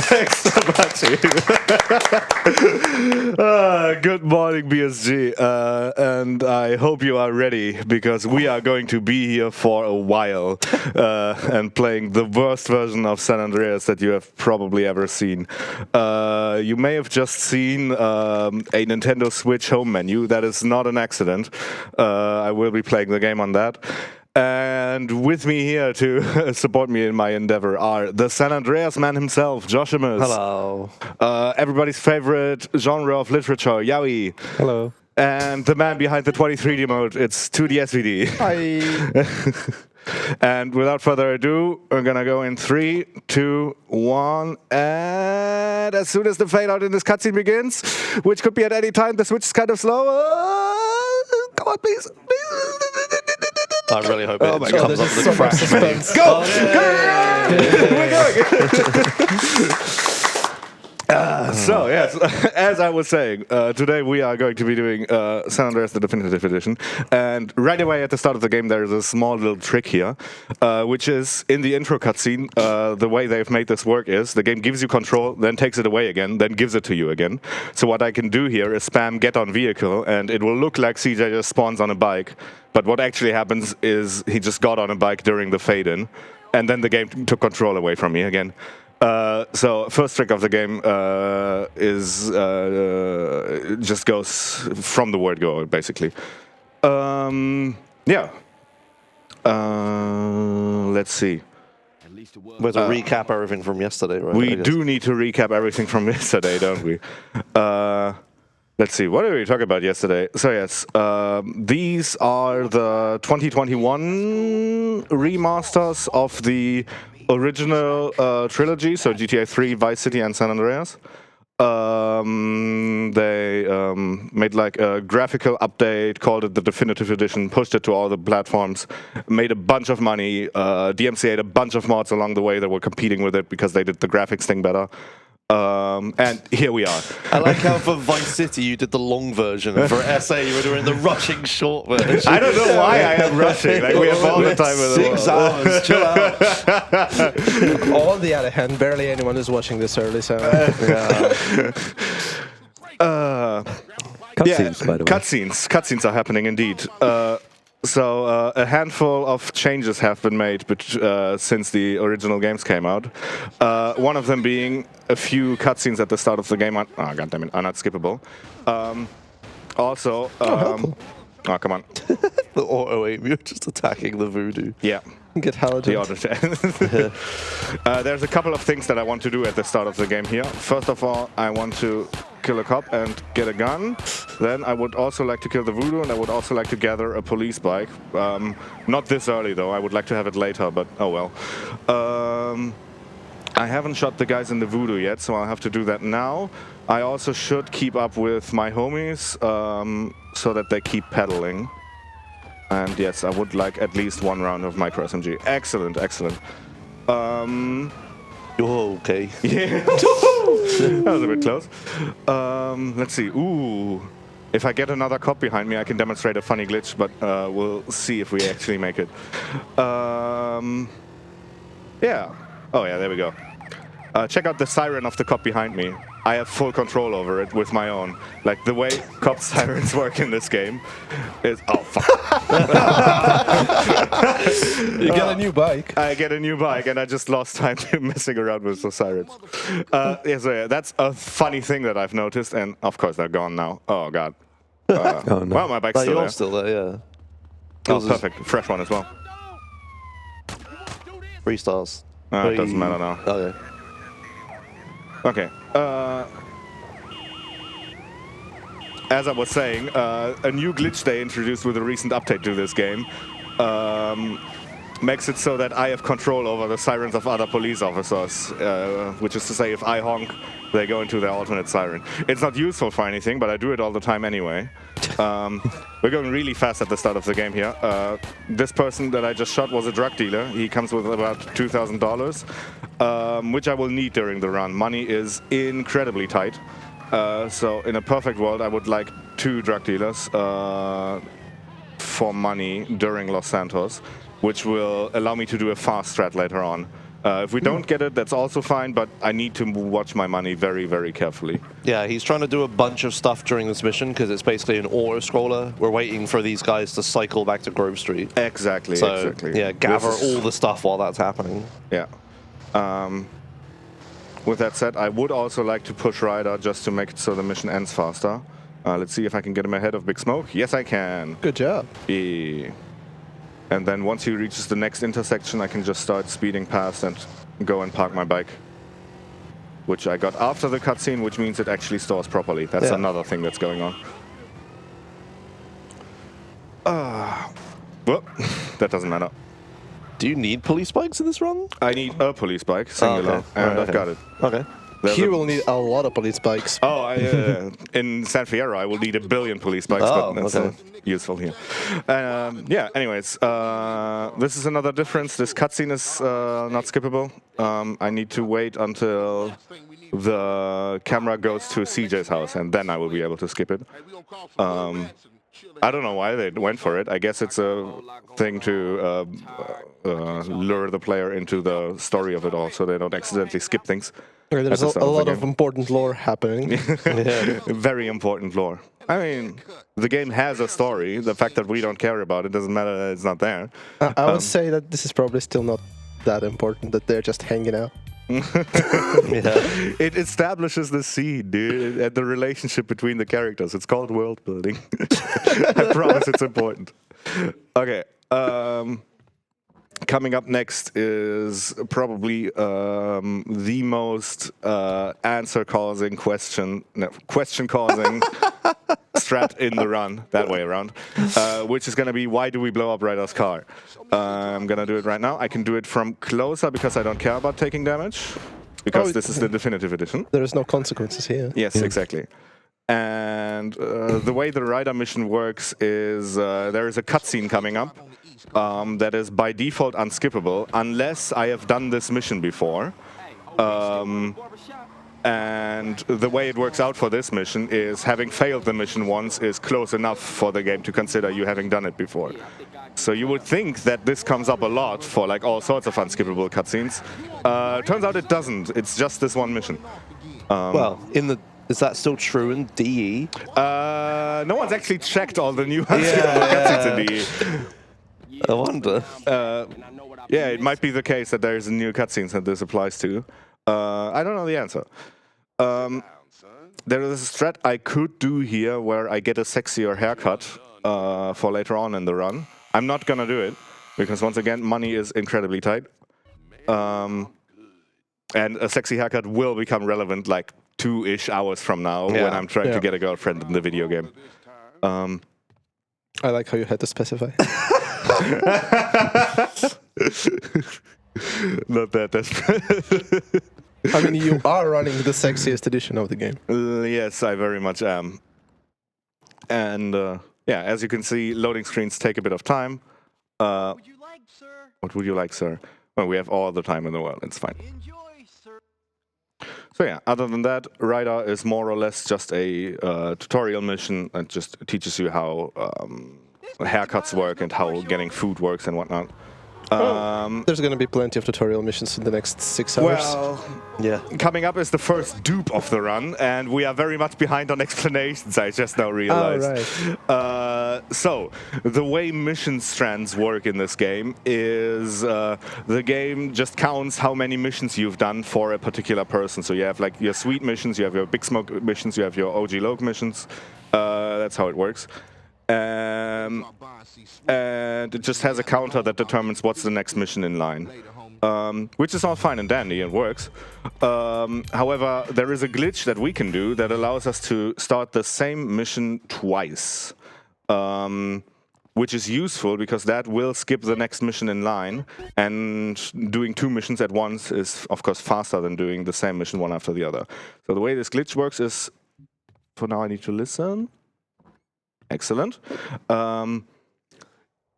Thanks so much. Good morning, BSG. And I hope you are ready, because we are going to be here for a while and playing the worst version of San Andreas that you have probably ever seen. You may have just seen a Nintendo Switch home menu. That is not an accident. I will be playing the game on that. And with me here to support me in my endeavor are the San Andreas man himself, Joshimuz. Hello. Everybody's favorite genre of literature, Yaoi. Hello. And the man behind the 23D mode, it's 2DSVD. Hi. And without further ado, we're gonna go in 3, 2, 1, and as soon as the fade out in this cutscene begins, which could be at any time, the Switch is kind of slow. Come on, please. I really hope it comes up with the crash. Go! We're going! So, yes, as I was saying, today we are going to be doing San Andreas, the Definitive Edition. And right away at the start of the game, there is a small little trick here, which is in the intro cutscene. The way they've made this work is the game gives you control, then takes it away again, then gives it to you again. So what I can do here is spam get on vehicle, and it will look like CJ just spawns on a bike. But what actually happens is he just got on a bike during the fade-in, and then the game took control away from me again. So first trick of the game is just goes from the word go, basically. Yeah. Let's see. We have to recap everything from yesterday, right? We do need to recap everything from yesterday, don't we? Let's see, what did we talk about yesterday? So yes, these are the 2021 remasters of the original trilogy, so GTA 3, Vice City, and San Andreas. They made like a graphical update, called it the Definitive Edition, pushed it to all the platforms, made a bunch of money, DMCA'd a bunch of mods along the way that were competing with it because they did the graphics thing better. And here we are. I like how for Vice City you did the long version, and for SA you were doing the rushing short version. I don't know why I am rushing. Like we have all the time with 6 hours, chill out. On the other hand, barely anyone is watching this early, so cutscenes, by the way. Cutscenes are happening indeed. So a handful of changes have been made since the original games came out. One of them being a few cutscenes at the start of the game are not skippable. Also, oh come on. The auto aim, you're just attacking the voodoo. Yeah. get halogen. There's a couple of things that I want to do at the start of the game here. First of all, I want to kill a cop and get a gun. Then I would also like to kill the voodoo, and I would also like to gather a police bike. Not this early though, I would like to have it later, but oh well. I haven't shot the guys in the voodoo yet, so I'll have to do that now. I also should keep up with my homies so that they keep pedaling. And yes, I would like at least one round of micro SMG. Excellent, excellent. Oh, okay. Yeah. That was a bit close. Let's see. Ooh. If I get another cop behind me, I can demonstrate a funny glitch, but we'll see if we actually make it. Yeah. Oh yeah, there we go. Check out the siren of the cop behind me. I have full control over it with my own. Like the way cop sirens work in this game is... Oh, fuck. You get a new bike. I get a new bike, and I just lost time messing around with the sirens. Yeah, so yeah, that's a funny thing that I've noticed, and of course they're gone now. Oh, God. Oh, no. Well, my bike's still there. Still there, yeah. Oh, perfect. Fresh one as well. 3 stars. It doesn't matter now. Okay. Okay. As I was saying, a new glitch they introduced with a recent update to this game makes it so that I have control over the sirens of other police officers, which is to say if I honk, they go into their alternate siren. It's not useful for anything, but I do it all the time anyway. We're going really fast at the start of the game here. This person that I just shot was a drug dealer. He comes with about $2,000, which I will need during the run. Money is incredibly tight. So in a perfect world, I would like 2 drug dealers for money during Los Santos, which will allow me to do a fast strat later on. If we don't get it, that's also fine, but I need to watch my money very, very carefully. Yeah, he's trying to do a bunch of stuff during this mission because it's basically an auto-scroller. We're waiting for these guys to cycle back to Grove Street. Exactly, So, exactly. yeah, gather all the stuff while that's happening. Yeah. With that said, I would also like to push Ryder just to make it so the mission ends faster. Let's see if I can get him ahead of Big Smoke. Yes, I can. Good job. Yeah. And then once he reaches the next intersection, I can just start speeding past and go and park my bike. Which I got after the cutscene, which means it actually stores properly. That's another thing that's going on. Well, that doesn't matter. Do you need police bikes in this run? I need a police bike, singular, and I've got it. Okay. He will need a lot of police bikes. Oh, in San Fierro, I will need 1 billion police bikes, but that's not useful here. Yeah, anyways, this is another difference. This cutscene is not skippable. I need to wait until the camera goes to CJ's house, and then I will be able to skip it. I don't know why they went for it. I guess it's a thing to lure the player into the story of it all, so they don't accidentally skip things. There's a lot of important lore happening. Very important lore. I mean, the game has a story. The fact that we don't care about it doesn't matter that it's not there. I would say that this is probably still not that important, that they're just hanging out. It establishes the scene, dude, and the relationship between the characters. It's called world building. I promise it's important. Okay. Coming up next is probably the most answer-causing question-causing strat in the run, that way around, which is going to be, why do we blow up Ryder's car? I'm going to do it right now. I can do it from closer because I don't care about taking damage, because this is the definitive edition. There is no consequences here. Yes, exactly. And the way the Ryder mission works is there is a cutscene coming up that is by default unskippable unless I have done this mission before. And the way it works out for this mission is having failed the mission once is close enough for the game to consider you having done it before. So you would think that this comes up a lot for like all sorts of unskippable cutscenes. Turns out it doesn't. It's just this one mission. Well, is that still true in DE? No one's actually checked all the new unskippable cutscenes in DE. I wonder. Yeah, it might be the case that there's new cutscenes that this applies to. I don't know the answer. There is a strat I could do here where I get a sexier haircut for later on in the run. I'm not gonna do it because once again, money is incredibly tight. And a sexy haircut will become relevant like 2-ish hours from now when I'm trying to get a girlfriend in the video game. I like how you had to specify. Not that desperate. I mean, you are running the sexiest edition of the game. Yes, I very much am. And yeah, as you can see, loading screens take a bit of time. What would you like, sir? Well, we have all the time in the world. It's fine. So yeah, other than that, Ryder is more or less just a tutorial mission and just teaches you how haircuts work and how getting food works and whatnot. There's going to be plenty of tutorial missions in the next 6 hours. Well, coming up is the first dupe of the run, and we are very much behind on explanations, I just now realized. So, the way mission strands work in this game is the game just counts how many missions you've done for a particular person. So you have like your sweet missions, you have your Big Smoke missions, you have your OG Loke missions. That's how it works. And it just has a counter that determines what's the next mission in line, which is all fine and dandy and works. However, there is a glitch that we can do that allows us to start the same mission twice, which is useful because that will skip the next mission in line, and doing 2 missions at once is, of course, faster than doing the same mission one after the other. So the way this glitch works is, for now I need to listen. Excellent.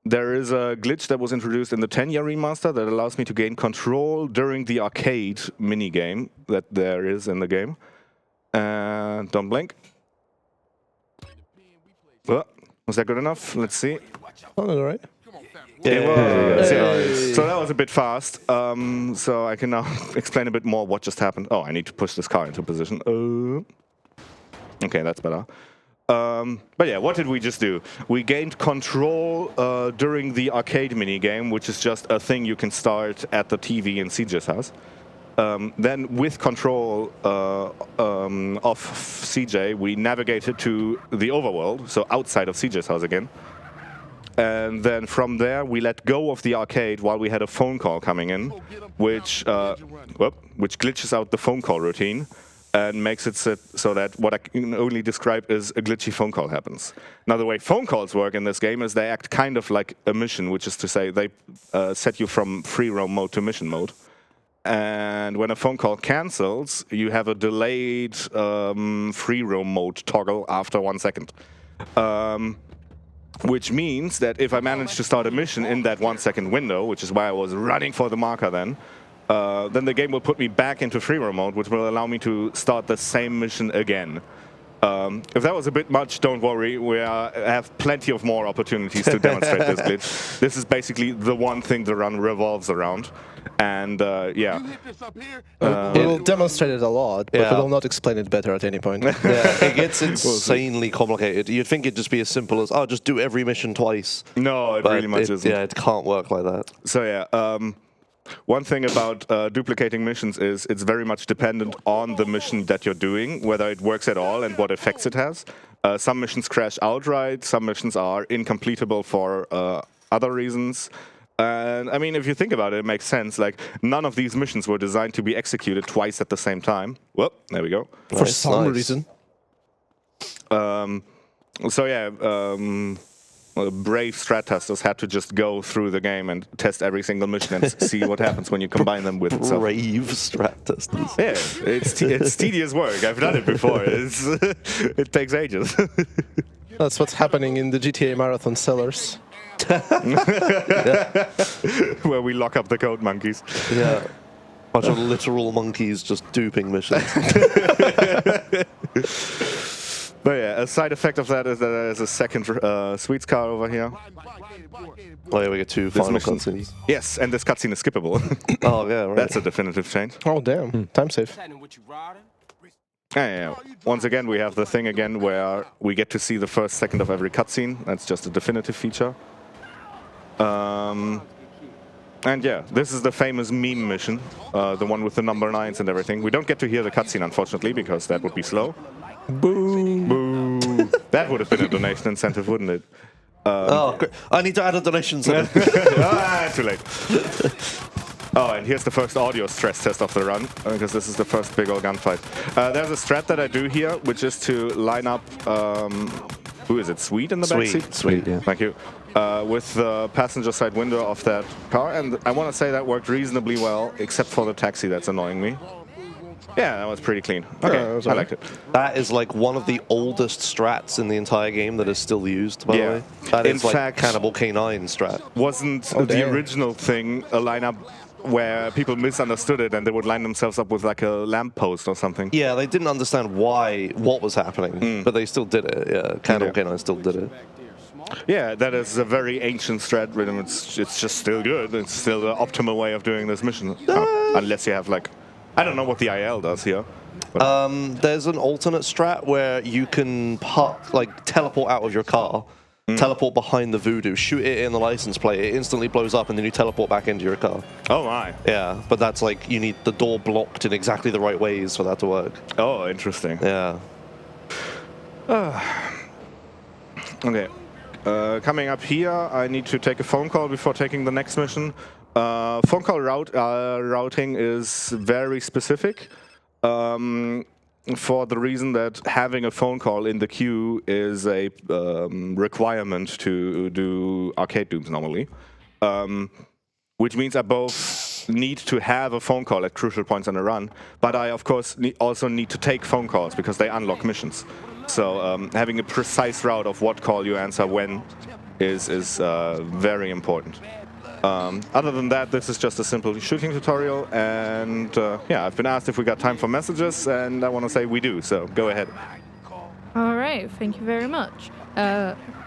There is a glitch that was introduced in the 10-year remaster that allows me to gain control during the arcade minigame that there is in the game. And don't blink. Was that good enough? Let's see. Oh, all right. It was. Yeah. Nice. So that was a bit fast. So I can now explain a bit more what just happened. Oh, I need to push this car into position. Okay, that's better. But yeah, what did we just do? We gained control during the arcade minigame, which is just a thing you can start at the TV in CJ's house. Then with control of CJ, we navigated to the overworld, so outside of CJ's house again. And then from there, we let go of the arcade while we had a phone call coming in, which glitches out the phone call routine and makes it so that what I can only describe as a glitchy phone call happens. Now, the way phone calls work in this game is they act kind of like a mission, which is to say they set you from free roam mode to mission mode. And when a phone call cancels, you have a delayed free roam mode toggle after 1 second. Which means that if I manage to start a mission in that 1 second window, which is why I was running for the marker then the game will put me back into free roam mode, which will allow me to start the same mission again. If that was a bit much, don't worry. We have plenty of more opportunities to demonstrate this glitch. This is basically the one thing the run revolves around. And yeah. We will demonstrate it a lot, but we will not explain it better at any point. Yeah, it gets insanely complicated. You'd think it'd just be as simple as, oh, just do every mission twice. No, it really much isn't. Yeah, it can't work like that. So yeah, one thing about duplicating missions is it's very much dependent on the mission that you're doing, whether it works at all and what effects it has. Some missions crash outright, some missions are incompletable for other reasons. And I mean, if you think about it, it makes sense. Like, none of these missions were designed to be executed twice at the same time. Well, there we go. For some reason. So yeah, brave strat testers had to just go through the game and test every single mission and see what happens when you combine them with itself. Brave strat testers. Yeah, it's tedious work. I've done it before. It takes ages. That's what's happening in the GTA Marathon cellars. Where we lock up the code monkeys. Yeah. Bunch of literal monkeys just duping missions. But yeah, a side effect of that is that there's a second Sweets car over here. Oh yeah, we get two final cutscenes. Yes, and this cutscene is skippable. Oh yeah, right. That's a definitive change. Oh damn, time save. Yeah. Once again, we have the thing again where we get to see the first second of every cutscene. That's just a definitive feature. And yeah, this is the famous meme mission, the one with the number 9s and everything. We don't get to hear the cutscene, unfortunately, because that would be slow. Boo! Boo! That would have been a donation incentive, wouldn't it? Oh, great. I need to add a donation incentive. Too late. Oh, and here's the first audio stress test of the run, because this is the first big old gunfight. There's a strat that I do here, which is to line up, who is it, Sweet in the backseat? Sweet, yeah. Thank you. With the passenger side window of that car, and I want to say that worked reasonably well, except for the taxi that's annoying me. Yeah, that was pretty clean. Okay, I liked it. That is like one of the oldest strats in the entire game that is still used, by the way. That is in like fact, Cannibal K9 strat. Wasn't the original thing a lineup where people misunderstood it and they would line themselves up with like a lamppost or something? Yeah, they didn't understand what was happening, but they still did it. Yeah, Cannibal K9 still did it. Yeah, that is a very ancient strat rhythm. It's just still good. It's still the optimal way of doing this mission. Unless you have like, I don't know what the IL does here. There's an alternate strat where you can teleport out of your car, teleport behind the voodoo, shoot it in the license plate, it instantly blows up, and then you teleport back into your car. Oh my. Yeah, but that's like, you need the door blocked in exactly the right ways for that to work. Oh, interesting. Yeah. Okay. Coming up here, I need to take a phone call before taking the next mission. Phone call routing is very specific for the reason that having a phone call in the queue is a requirement to do arcade dooms normally, which means I both need to have a phone call at crucial points on a run, but I of course also need to take phone calls because they unlock missions. So having a precise route of what call you answer when is very important. Other than that, this is just a simple shooting tutorial, and yeah, I've been asked if we got time for messages, and I want to say we do, so go ahead. All right. right, thank you very much.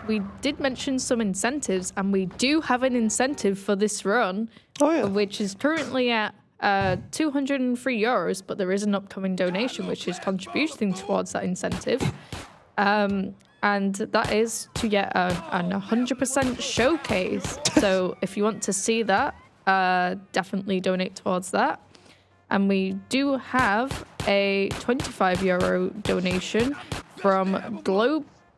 We did mention some incentives, and we do have an incentive for this run, which is currently at €203, but there is an upcoming donation which is contributing towards that incentive. And that is to get an 100% showcase. So if you want to see that, definitely donate towards that. And we do have a €25 donation from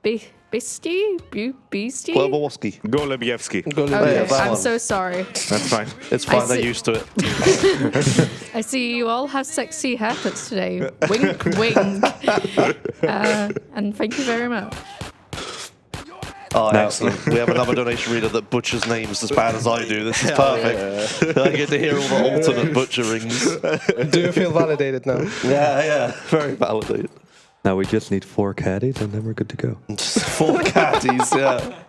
Beastie? Globowoski. Golubievsky. Okay, that I'm one. so sorry. That's fine. It's fine, I they're see- used to it. I see you all have sexy haircuts today. Wink, wink. And thank you very much. Oh, excellent. We have another donation reader that butchers names as bad as I do. This is perfect. I get to hear all the alternate butcherings. Do you feel validated now? Yeah. Very validated. Now we just need 4 caddies and then we're good to go. Just 4 caddies, yeah.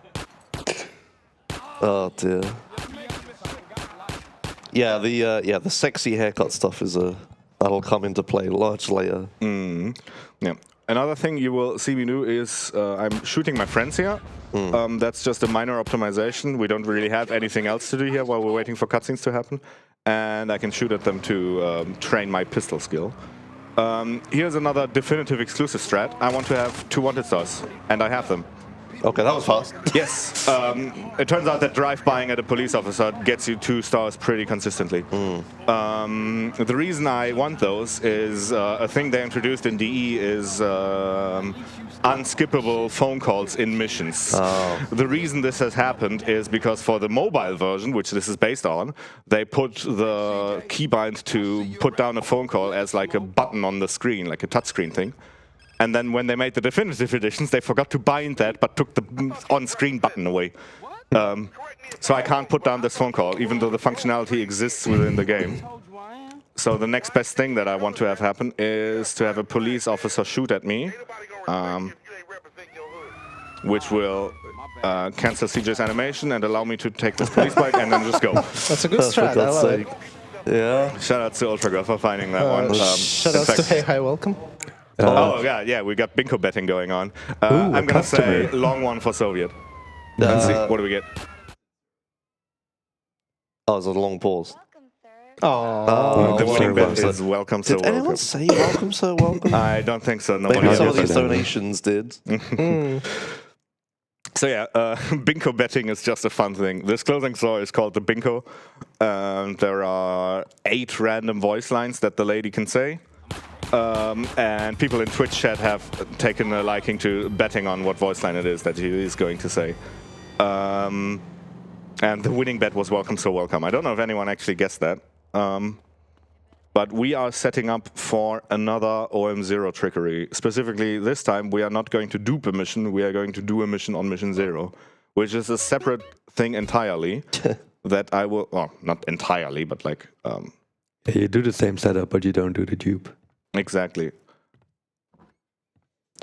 Oh, dear. Yeah, the sexy haircut stuff is that'll come into play much later. Yeah. Another thing you will see me do is I'm shooting my friends here. That's just a minor optimization. We don't really have anything else to do here while we're waiting for cutscenes to happen. And I can shoot at them to train my pistol skill. Here's another definitive exclusive strat. I want to have 2 wanted stars, and I have them. Okay, that was fast. Yes. It turns out that drive-buying at a police officer gets you 2 stars pretty consistently. The reason I want those is a thing they introduced in DE is unskippable phone calls in missions. The reason this has happened is because for the mobile version, which this is based on, they put the keybind to put down a phone call as like a button on the screen, like a touchscreen thing. And then when they made the definitive editions, they forgot to bind that, but took the on-screen button away. So I can't put down this phone call, even though the functionality exists within the game. So the next best thing that I want to have happen is to have a police officer shoot at me, which will cancel CJ's animation and allow me to take this police bike and then just go. That's a good strat. I love it. Yeah. Shout out to Ultragar for finding that one. Shout in outs to fact- Hey Hi Welcome. Oh, yeah, we got bingo betting going on. I'm going to say long one for Soviet. Let's see, what do we get? Oh, it's a long pause. Oh, The winning bet welcome, is welcome, so Did anyone welcome. say welcome, sir, welcome? I don't think so. No Maybe one some of else these did. donations did. So yeah, bingo betting is just a fun thing. This closing saw is called the bingo. There are 8 random voice lines that the lady can say. And people in Twitch chat have taken a liking to betting on what voice line it is that he is going to say. And the winning bet was welcome, so welcome. I don't know if anyone actually guessed that. But we are setting up for another OM0 trickery. Specifically, this time we are not going to dupe a mission, we are going to do a mission on mission 0, which is a separate thing entirely that I will, well, not entirely, but like... You do the same setup, but you don't do the dupe. Exactly.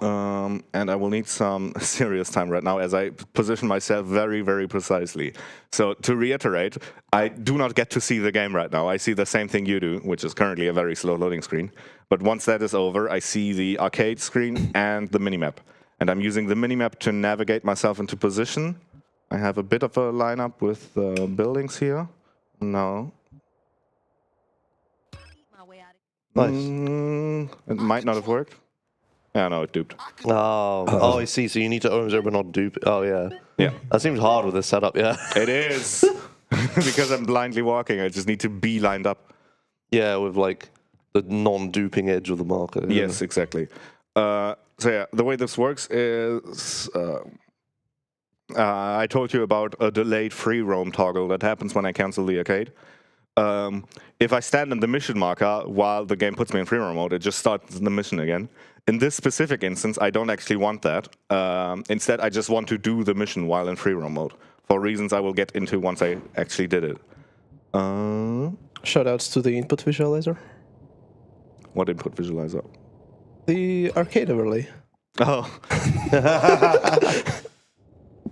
And I will need some serious time right now as I position myself very, very precisely. So to reiterate, I do not get to see the game right now. I see the same thing you do, which is currently a very slow loading screen. But once that is over, I see the arcade screen and the minimap. And I'm using the minimap to navigate myself into position. I have a bit of a lineup with buildings here. No. Nice. It might not have worked. Yeah, no, it duped. Oh, I see. So you need to own 0 but not dupe. Oh, yeah. Yeah. That seems hard with this setup, yeah. It is. Because I'm blindly walking, I just need to be lined up. Yeah, with like the non-duping edge of the marker. Yeah. Yes, exactly. So yeah, the way this works is... I told you about a delayed free roam toggle that happens when I cancel the arcade. If I stand in the mission marker while the game puts me in free roam mode, it just starts the mission again. In this specific instance, I don't actually want that. Instead, I just want to do the mission while in free roam mode, for reasons I will get into once I actually did it. shout outs to the input visualizer. What input visualizer? The arcade overlay. Oh.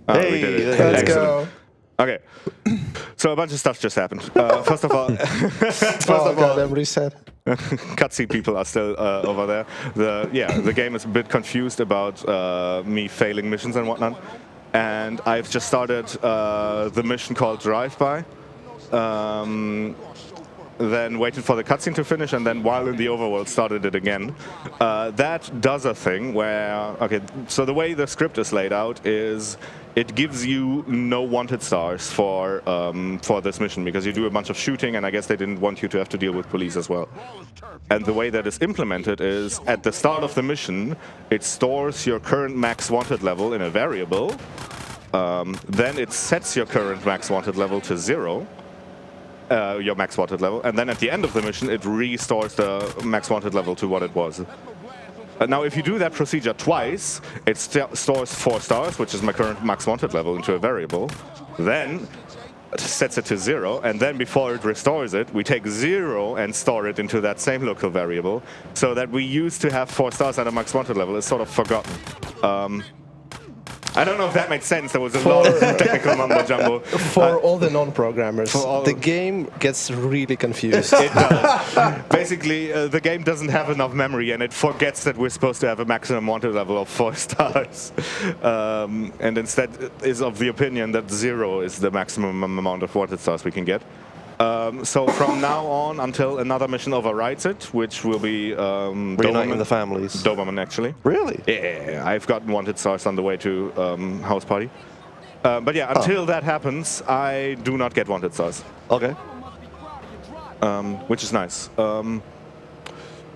Hey, we did it. Let's Excellent. go. Okay, so a bunch of stuff just happened. First of all, Oh god, I'm reset. cutscene people are still over there. The game is a bit confused about me failing missions and whatnot. And I've just started the mission called Drive-By. Then waited for the cutscene to finish, and then while in the overworld started it again. That does a thing where, okay, so the way the script is laid out is it gives you no wanted stars for this mission, because you do a bunch of shooting, and I guess they didn't want you to have to deal with police as well. And the way that is implemented is, at the start of the mission, it stores your current max wanted level in a variable, then it sets your current max wanted level to 0, your max wanted level, and then at the end of the mission it restores the max wanted level to what it was. Now if you do that procedure twice, it stores 4 stars, which is my current max wanted level, into a variable, then it sets it to 0, and then before it restores it, we take 0 and store it into that same local variable, so that we used to have 4 stars at a max wanted level is sort of forgotten. I don't know if that makes sense. There was a lot of technical mumbo jumbo. For all the non-programmers, the game gets really confused. It does. Basically, the game doesn't have enough memory, and it forgets that we're supposed to have a maximum wanted level of 4 stars. And instead is of the opinion that 0 is the maximum amount of wanted stars we can get. So from now on until another mission overrides it, which will be reuniting the families. Doberman, actually. Really? Yeah, I've gotten wanted stars on the way to House Party. But yeah, until that happens, I do not get wanted stars. Okay. Which is nice.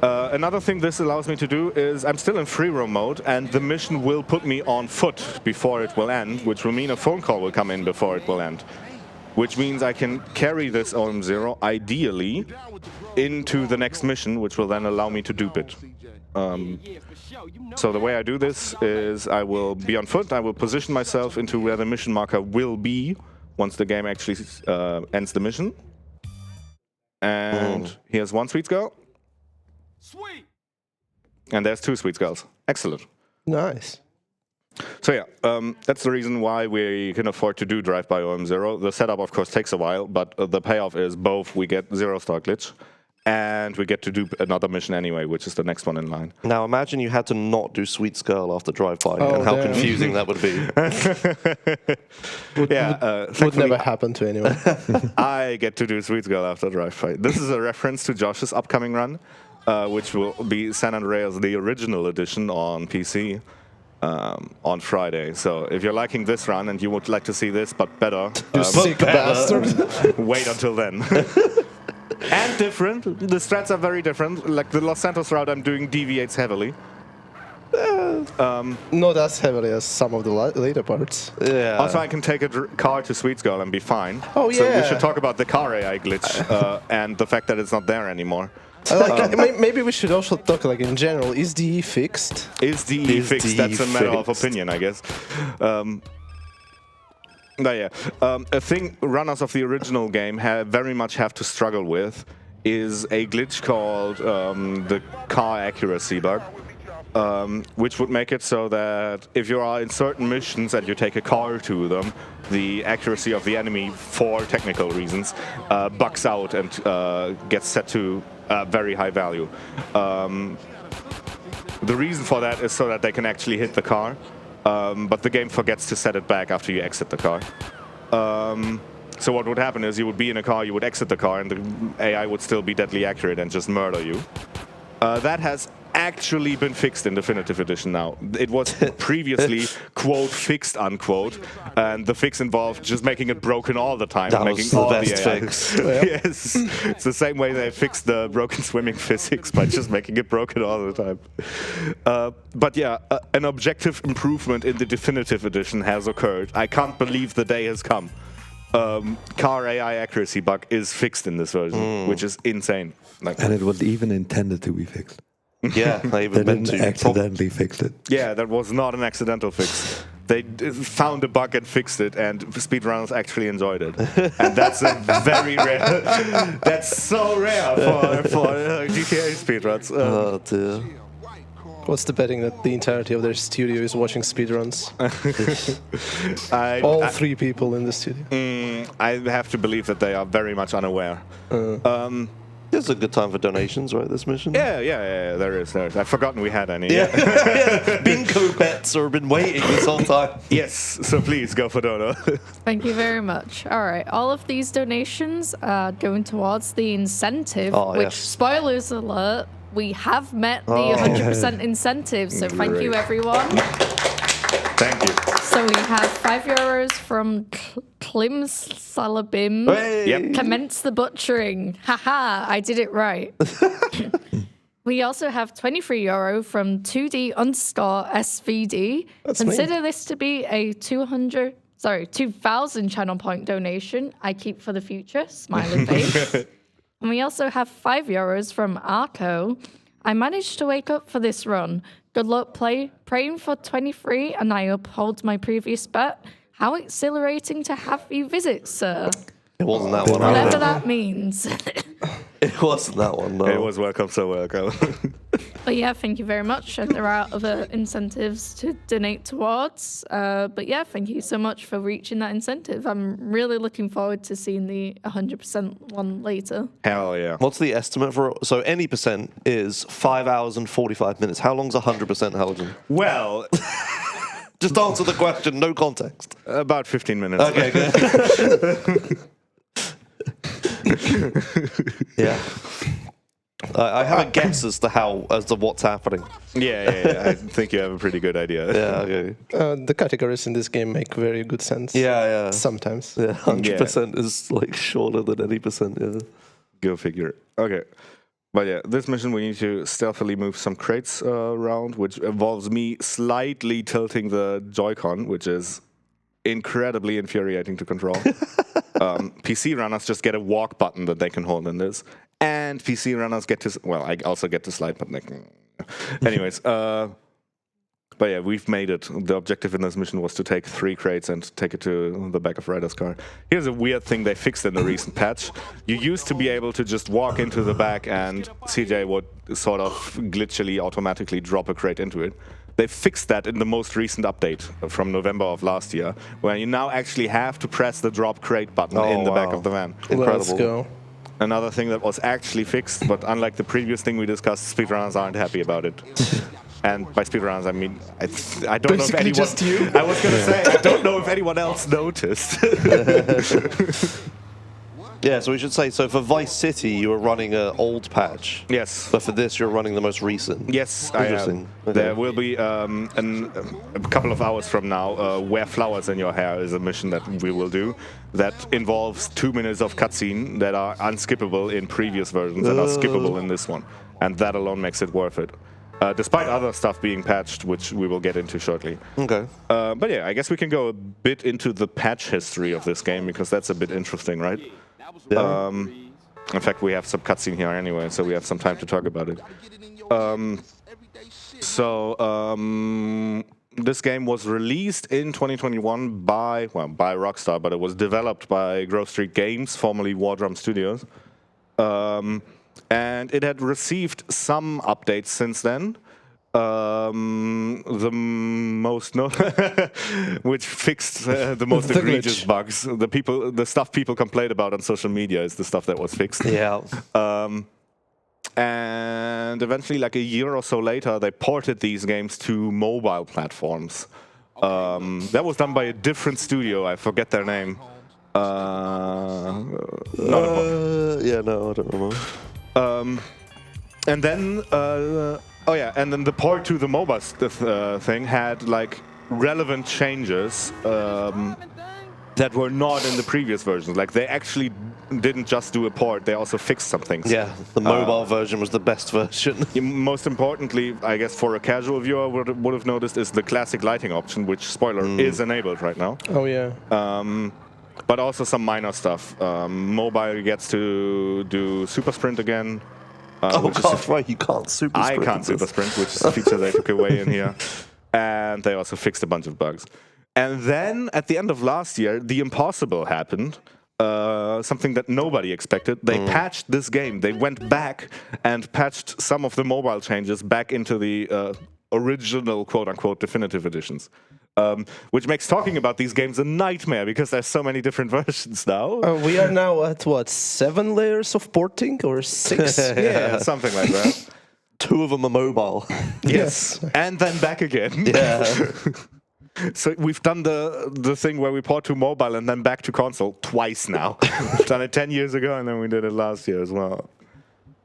Another thing this allows me to do is I'm still in free roam mode, and the mission will put me on foot before it will end, which will mean a phone call will come in before it will end. Which means I can carry this OM0 ideally into the next mission, which will then allow me to dupe it. So the way I do this is I will be on foot, I will position myself into where the mission marker will be once the game actually ends the mission. And here's 1 sweet skull. Sweet! And there's 2 sweet skulls. Excellent. Nice. So yeah, that's the reason why we can afford to do Drive-By OM0. The setup, of course, takes a while, but the payoff is both we get 0-star glitch, and we get to do another mission anyway, which is the next one in line. Now imagine you had to not do Sweet Skull after Drive-By, Oh, and how damn. confusing that would be. Would never happen to anyone. I get to do Sweet Skull after Drive-By. This is a reference to Josh's upcoming run, which will be San Andreas, the original edition on PC. On Friday. So if you're liking this run and you would like to see this, but better, You sick bastard. wait until then. And different. The strats are very different. Like the Los Santos route I'm doing deviates heavily. Not as heavily as some of the later parts. Yeah. Also, I can take a car to Sweet Skull and be fine. Oh, So we yeah. should talk about the car AI glitch and the fact that it's not there anymore. Maybe we should also talk, like, in general, is DE fixed? Is DE fixed? That's a matter of opinion, I guess. But yeah, a thing runners of the original game very much have to struggle with is a glitch called the car accuracy bug, which would make it so that if you are in certain missions and you take a car to them, the accuracy of the enemy, for technical reasons, bucks out and gets set to very high value. The reason for that is so that they can actually hit the car, but the game forgets to set it back after you exit the car. So what would happen is you would be in a car, you would exit the car, and the AI would still be deadly accurate and just murder you. That has actually been fixed in Definitive Edition now. It was previously, quote, fixed, unquote, and the fix involved just making it broken all the time. That making was the all best AI. fix. Yes, it's the same way they fixed the broken swimming physics by just making it broken all the time. But yeah, an objective improvement in the Definitive Edition has occurred. I can't believe the day has come. Car AI accuracy bug is fixed in this version, which is insane. Like, And it was even intended to be fixed. Yeah, they They even meant didn't to. accidentally fix it. yeah, that was not an accidental fix. They found a bug and fixed it, and speedrunners actually enjoyed it. And that's a very rare. That's so rare for GTA speedruns. Oh dear. What's the betting that the entirety of their studio is watching speedruns? All 3 people in the studio. I have to believe that they are very much unaware. This is a good time for donations, right? This mission. Yeah, there is. I've forgotten we had any. Yeah. Bingo bets have been waiting this whole time. Yes, so please go for dono. Thank you very much. All right, all of these donations are going towards the incentive, which, spoilers alert, we have met the 100% incentive, so thank you, everyone. Thank you. So we have €5 from Klim Salabim. Hey. Yep. Commence the butchering. Haha, I did it right. We also have €23 from 2D_SVD. Consider this to be a 2,000 channel point donation. I keep for the future. Smiley face. And we also have €5 from Arco. I managed to wake up for this run. Good luck praying for 23, and I uphold my previous bet. How exhilarating to have you visit, sir. It wasn't that one. Whatever that means. It wasn't that one, no. It was welcome, so welcome. But yeah, thank you very much. And there are other incentives to donate towards. But yeah, thank you so much for reaching that incentive. I'm really looking forward to seeing the 100% one later. Hell yeah. What's the estimate for... So any percent is 5 hours and 45 minutes. How long's 100% halogen? Well... Just answer the question, no context. About 15 minutes. Okay, good. Yeah. I have a guess as to what's happening. Yeah. I think you have a pretty good idea. Yeah, okay. The categories in this game make very good sense. Yeah. Sometimes. Yeah, 100% is like shorter than any percent, yeah. Go figure. Okay. But yeah, this mission we need to stealthily move some crates around, which involves me slightly tilting the Joy-Con, which is incredibly infuriating to control. PC runners just get a walk button that they can hold in this. And PC runners get to... Well, I also get to slide, but... Anyways, but yeah, we've made it. The objective in this mission was to take 3 crates and take it to the back of Ryder's car. Here's a weird thing they fixed in the recent patch. You used to be able to just walk into the back and CJ would sort of glitchily automatically drop a crate into it. They fixed that in the most recent update from November of last year, where you now actually have to press the drop crate button in the back of the van. Incredible. Let's go. Another thing that was actually fixed, but unlike the previous thing we discussed, speedrunners aren't happy about it. And by speedrunners, I mean, I don't know if anyone... just you? I was going to say, I don't know if anyone else noticed. Yeah, so we should say, so for Vice City, you were running an old patch. Yes. But for this, you're running the most recent. Yes, I am. Okay. There will be a couple of hours from now, Wear Flowers in Your Hair is a mission that we will do that involves 2 minutes of cutscene that are unskippable in previous versions and are skippable in this one. And that alone makes it worth it. Despite other stuff being patched, which we will get into shortly. Okay. But yeah, I guess we can go a bit into the patch history of this game, because that's a bit interesting, right? Yeah. In fact, we have some cutscene here anyway, so we have some time to talk about it. This game was released in 2021 by Rockstar, but it was developed by Grove Street Games, formerly War Drum Studios. And it had received some updates since then. The most which fixed the most egregious bugs. The stuff people complained about on social media is the stuff that was fixed. Yeah. And eventually, like a year or so later, they ported these games to mobile platforms. That was done by a different studio. I forget their name. Yeah, no, I don't remember. And then, and then the port to the mobile thing had like relevant changes that were not in the previous versions. Like they actually didn't just do a port; they also fixed some things. Yeah, the mobile version was the best version. Most importantly, I guess for a casual viewer would have noticed is the classic lighting option, which spoiler is enabled right now. Oh yeah. But also some minor stuff. Mobile gets to do super sprint again. Right, you can't super sprint. I can't super sprint, which is a feature they took away in here. And they also fixed a bunch of bugs. And then, at the end of last year, the impossible happened. Something that nobody expected. They patched this game. They went back and patched some of the mobile changes back into the original, quote-unquote, definitive editions. which makes talking about these games a nightmare because there's so many different versions now. We are now at what, 7 layers of porting or 6? Yeah, something like that. 2 of them are mobile. Yes, and then back again. Yeah. So we've done the thing where we port to mobile and then back to console twice now. We've done it 10 years ago and then we did it last year as well.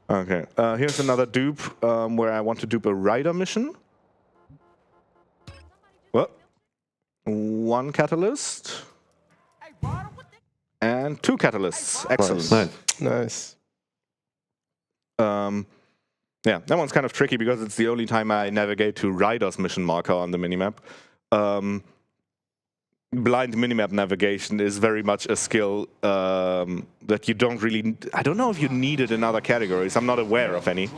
Okay, here's another dupe where I want to dupe a rider mission. Well, 1 catalyst and 2 catalysts. Excellent. Nice. Yeah, that one's kind of tricky because it's the only time I navigate to rider's mission marker on the minimap. Blind minimap navigation is very much a skill that you don't really... I don't know if you need it in other categories. I'm not aware of any.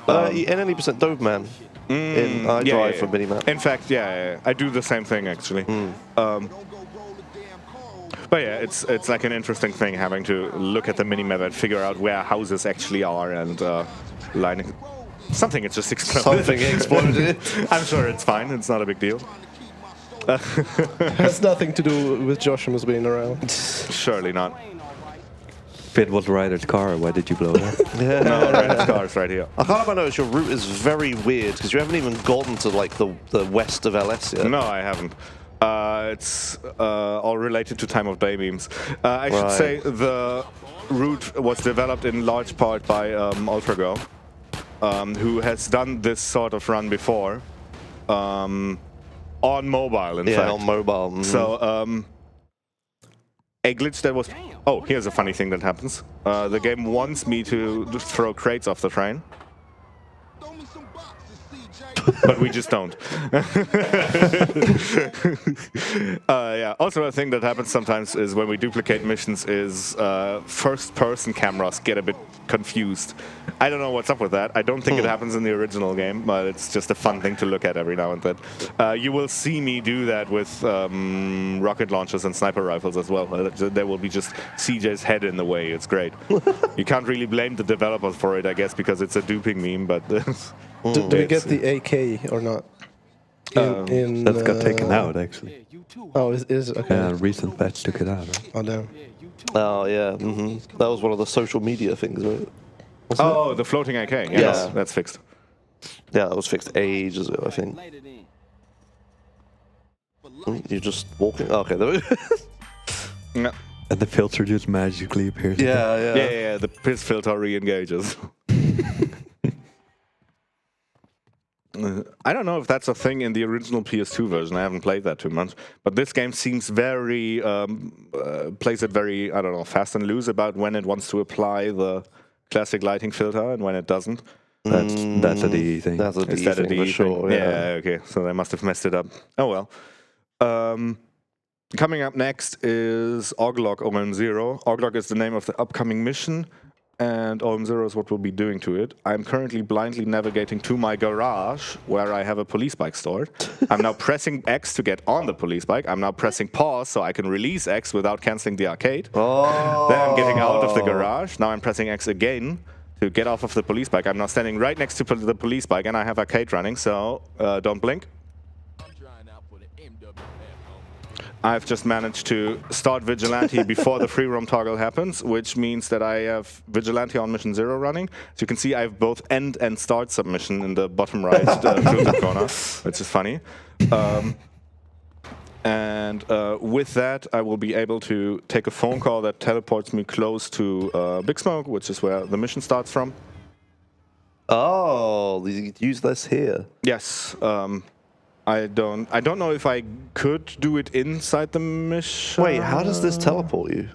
NLE% Doberman in iDrive for minimap. In fact, yeah, I do the same thing actually. But yeah, it's like an interesting thing having to look at the minimap and figure out where houses actually are and lining... Something it just exploded. Something exploded. I'm sure it's fine. It's not a big deal. Has nothing to do with Joshimuz being around. Surely not. If it was Ryder's car, why did you blow it up? No, Ryder's car's right here. I can't help but notice your route is very weird because you haven't even gotten to like the west of LS yet. No, I haven't. It's all related to time of day beams. I should say the route was developed in large part by UltraGo, who has done this sort of run before. On mobile, in fact. Yeah, on mobile. So, a glitch that was... Oh, here's a funny thing that happens. The game wants me to throw crates off the train. But we just don't. Yeah. Also, a thing that happens sometimes is when we duplicate missions is first-person cameras get a bit confused. I don't know what's up with that. I don't think it happens in the original game, but it's just a fun thing to look at every now and then. You will see me do that with rocket launchers and sniper rifles as well. There will be just CJ's head in the way. It's great. You can't really blame the developers for it, I guess, because it's a duping meme, but... Do we get the AK or not? That got taken out, actually. Oh, is okay. Yeah, recent patch took it out, right? Oh, damn. Oh, yeah. That was one of the social media things, right? Oh, the floating AK. Yeah, Yes. that's fixed. Yeah, that was fixed ages ago, I think. You're just walking. Okay, there we go. No. And the filter just magically appears. Yeah. The piss filter re-engages. I don't know if that's a thing in the original PS2 version. I haven't played that too much. But this game seems very... plays it very, I don't know, fast and loose about when it wants to apply the classic lighting filter and when it doesn't. That's a DE thing. That's a Is DE that a thing DE for sure. thing? Yeah, okay. So they must have messed it up. Oh well. Coming up next is Oglog OM0. Oglog is the name of the upcoming mission, and OM0 is what we'll be doing to it. I'm currently blindly navigating to my garage, where I have a police bike stored. I'm now pressing X to get on the police bike. I'm now pressing pause so I can release X without cancelling the arcade. Oh. Then I'm getting out of the garage. Now I'm pressing X again to get off of the police bike. I'm now standing right next to the police bike, and I have arcade running, so don't blink. I've just managed to start Vigilante before the free roam toggle happens, which means that I have Vigilante on mission 0 running. So you can see I have both end and start submission in the bottom right filter corner, which is funny. With that, I will be able to take a phone call that teleports me close to Big Smoke, which is where the mission starts from. Oh, you use this here. Yes. I don't know if I could do it inside the mission. Wait, how does this teleport you?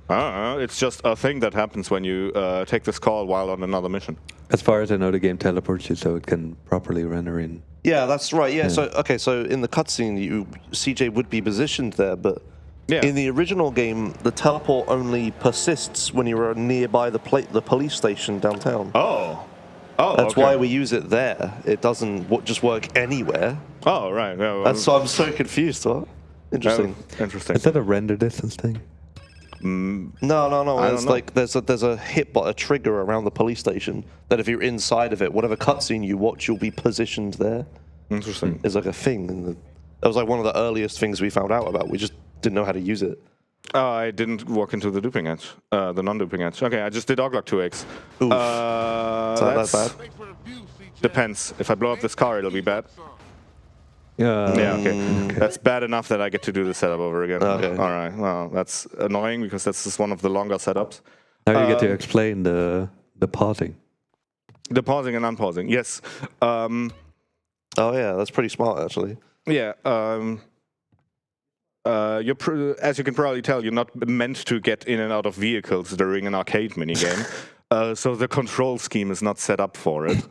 It's just a thing that happens when you take this call while on another mission. As far as I know, the game teleports you so it can properly render in. Yeah, that's right. Yeah. So so in the cutscene, CJ would be positioned there, but in the original game, the teleport only persists when you're nearby the police station downtown. Oh, that's why we use it there. It doesn't just work anywhere. Oh, right. Yeah, that's why I'm so confused. What? Interesting. Interesting. Is that a render distance thing? No. It's like there's a hitbot, a trigger around the police station that if you're inside of it, whatever cutscene you watch, you'll be positioned there. Interesting. It's like a thing. That was like one of the earliest things we found out about. We just didn't know how to use it. Oh, I didn't walk into the duping edge, the non-duping edge. Okay, I just did Oglog 2x. Oof. Is that bad? Depends. If I blow up this car, it'll be bad. Yeah. Yeah, okay. That's bad enough that I get to do the setup over again. Okay. All right. Well, that's annoying because that's just one of the longer setups. Now you get to explain the pausing. The pausing and unpausing, yes. Oh yeah, that's pretty smart actually. Yeah. As you can probably tell, you're not meant to get in and out of vehicles during an arcade minigame. So the control scheme is not set up for it.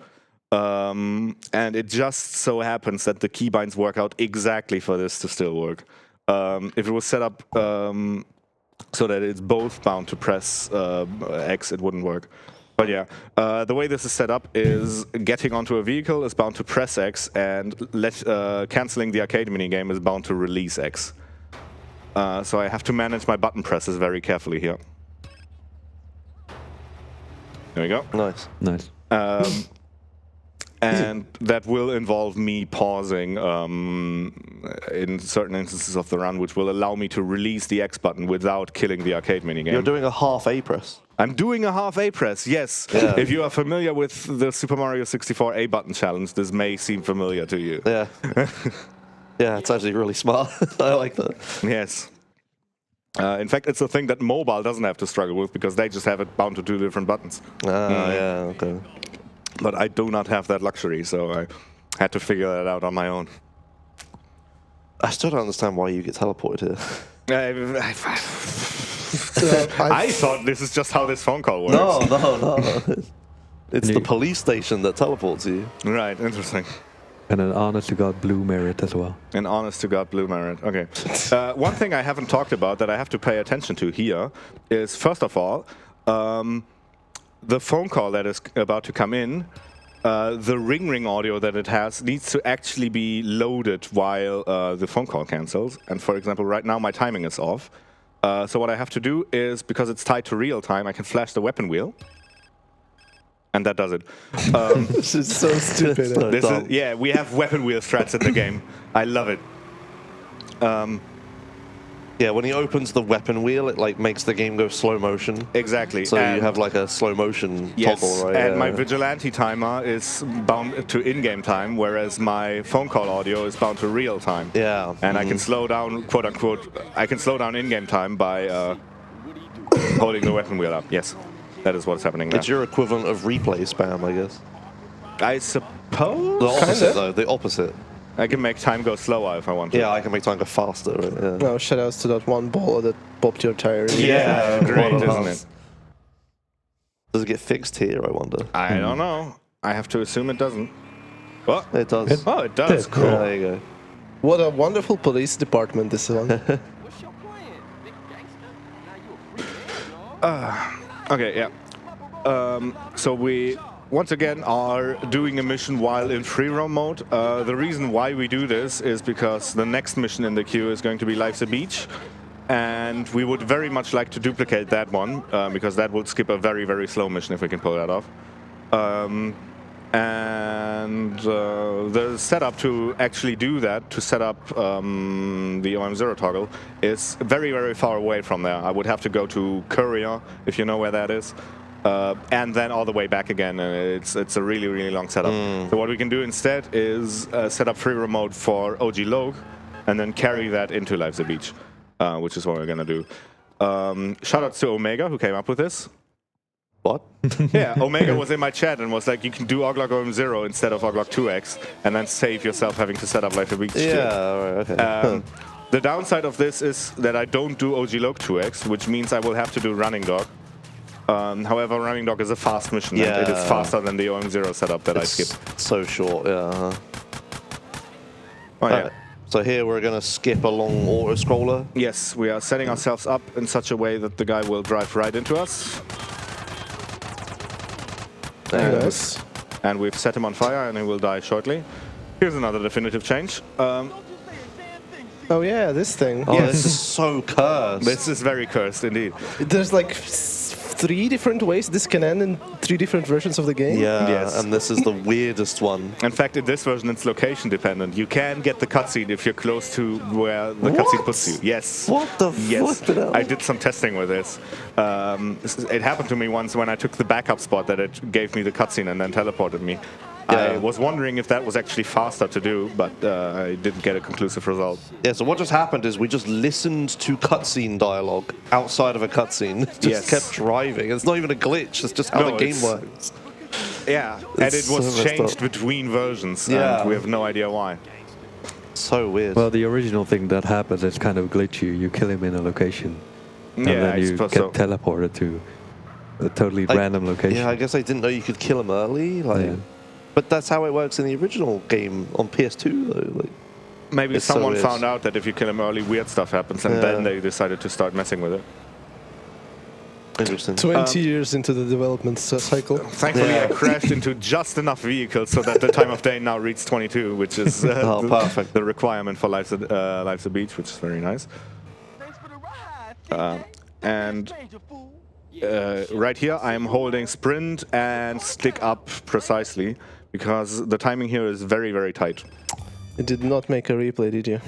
And it just so happens that the keybinds work out exactly for this to still work. If it was set up so that it's both bound to press X, it wouldn't work. But yeah, the way this is set up is getting onto a vehicle is bound to press X, and canceling the arcade minigame is bound to release X. So I have to manage my button presses very carefully here. There we go. Nice. Nice. And that will involve me pausing in certain instances of the run, which will allow me to release the X button without killing the arcade minigame. You're doing a half A press. I'm doing a half A press, yes. Yeah. If you are familiar with the Super Mario 64 A button challenge, this may seem familiar to you. Yeah. Yeah, it's actually really smart. I like that. Yes. In fact, it's a thing that mobile doesn't have to struggle with because they just have it bound to 2 different buttons. Yeah, okay. But I do not have that luxury, so I had to figure that out on my own. I still don't understand why you get teleported here. I thought this is just how this phone call works. No. It's the police station that teleports you. Right, interesting. And an honest-to-God blue merit as well. An honest-to-God blue merit. Okay. One thing I haven't talked about that I have to pay attention to here is, first of all, the phone call that is about to come in, the ring audio that it has needs to actually be loaded while the phone call cancels. And for example, right now my timing is off. So what I have to do is, because it's tied to real time, I can flash the weapon wheel. And that does it. This is so stupid. Yeah, we have weapon wheel strats in the game. I love it. Yeah, when he opens the weapon wheel, it like makes the game go slow motion. Exactly. So you have like a slow motion toggle, right? And my vigilante timer is bound to in-game time, whereas my phone call audio is bound to real time. Yeah. And I can slow down, quote unquote, I can slow down in-game time by holding the weapon wheel up. Yes, that is what's happening now. It's your equivalent of replay spam, I guess. I suppose? The opposite, though. The opposite. I can make time go slower if I want to. Yeah, I can make time go faster. Right? Yeah. No, shoutouts to that one ball that popped your tire. Yeah, great, isn't it? Does it get fixed here, I wonder? I don't know. I have to assume it doesn't. What? It does. Oh, it does. Cool. Yeah, there you go. What a wonderful police department this one. Okay, yeah. So we, once again, are doing a mission while in free roam mode. The reason why we do this is because the next mission in the queue is going to be Life's a Beach. And we would very much like to duplicate that one, because that would skip a very, very slow mission if we can pull that off. The setup to actually do that, to set up the OM0 toggle, is very, very far away from there. I would have to go to Courier, if you know where that is, and then all the way back again. It's a really, really long setup. So what we can do instead is set up free remote for OG Log, and then carry that into Life's a Beach, which is what we're going to do. Shoutouts to Omega, who came up with this. What? Yeah, Omega was in my chat and was like, you can do Oglog OM0 instead of Oglog 2x, and then save yourself having to set up Life a Beach. Yeah, right, okay. The downside of this is that I don't do OG Log 2x, which means I will have to do Running Dog. However, Running Dog is a fast mission, and it is faster than the OM0 setup that I skip. So short, yeah. Oh, yeah. So here we're going to skip a long auto-scroller. Yes, we are setting ourselves up in such a way that the guy will drive right into us. Nice. And we've set him on fire, and he will die shortly. Here's another definitive change. Oh yeah, this thing. Oh, this is so cursed. This is very cursed indeed. There's like 3 3 different ways this can end in 3 different versions of the game? Yeah, Yes. and this is the weirdest one. In fact, in this version, it's location dependent. You can get the cutscene if you're close to where the cutscene puts you. Yes. What the Yes. flippin' hell? I did some testing with this. It happened to me once when I took the backup spot that it gave me the cutscene and then teleported me. I was wondering if that was actually faster to do, but I didn't get a conclusive result. Yeah, so what just happened is we just listened to cutscene dialogue outside of a cutscene. Just kept driving. It's not even a glitch. It's just how the game works. Yeah, and it It's was so messed changed up. between versions, Yeah. and we have no idea why. So weird. Well, the original thing that happens is kind of glitchy. You kill him in a location, and Yeah, then I you suppose get so. teleported to a totally random location. Yeah, I guess I didn't know you could kill him early. Like, Yeah. but that's how it works in the original game on PS2, though. Like, Maybe It's so someone weird. found out that if you kill him early, weird stuff happens, and then they decided to start messing with it. interesting. 20 years into the development cycle. Thankfully, I crashed into just enough vehicles so that the time of day now reads 22, which is Perfect. the requirement for Life's a Beach, which is very nice. And right here, I am holding sprint and stick up precisely because the timing here is very, very tight. You did not make a replay, did you?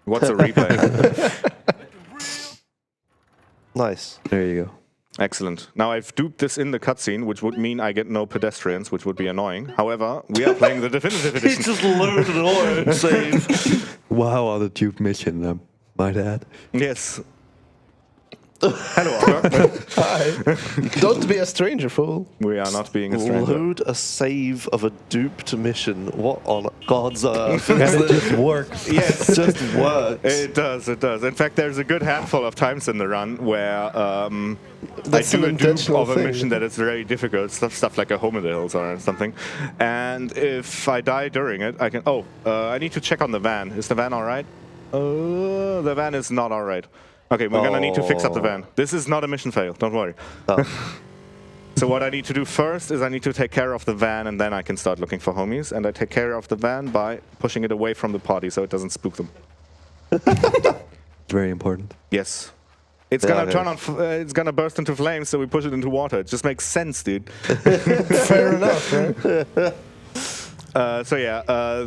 What's a replay? Nice. There you go. Excellent. Now I've duped this in the cutscene, which would mean I get no pedestrians, which would be annoying. However, we are playing the definitive edition. just loaded an auto save. Wow, on the tube mission, I might add. Yes. Hello, Arthur. Hi. Don't be a stranger, fool. We are not being a stranger. Load a save of a duped mission. What on God's earth? And it just works. Yes, It just works. it does. It does. In fact, there's a good handful of times in the run where I That's do an a dupe intentional of a thing. mission that is very difficult, stuff like a home in the hills or something. And if I die during it, I can. Oh, I need to check on the van. Is the van all right? The van is not all right. Okay, we're gonna need to fix up the van. This is not a mission fail. Don't worry. So what I need to do first is I need to take care of the van, and then I can start looking for homies. And I take care of the van by pushing it away from the party so it doesn't spook them. Very important. Yes. It's gonna turn on. It's gonna burst into flames, so we push it into water. It just makes sense, dude. Fair enough, right? So yeah,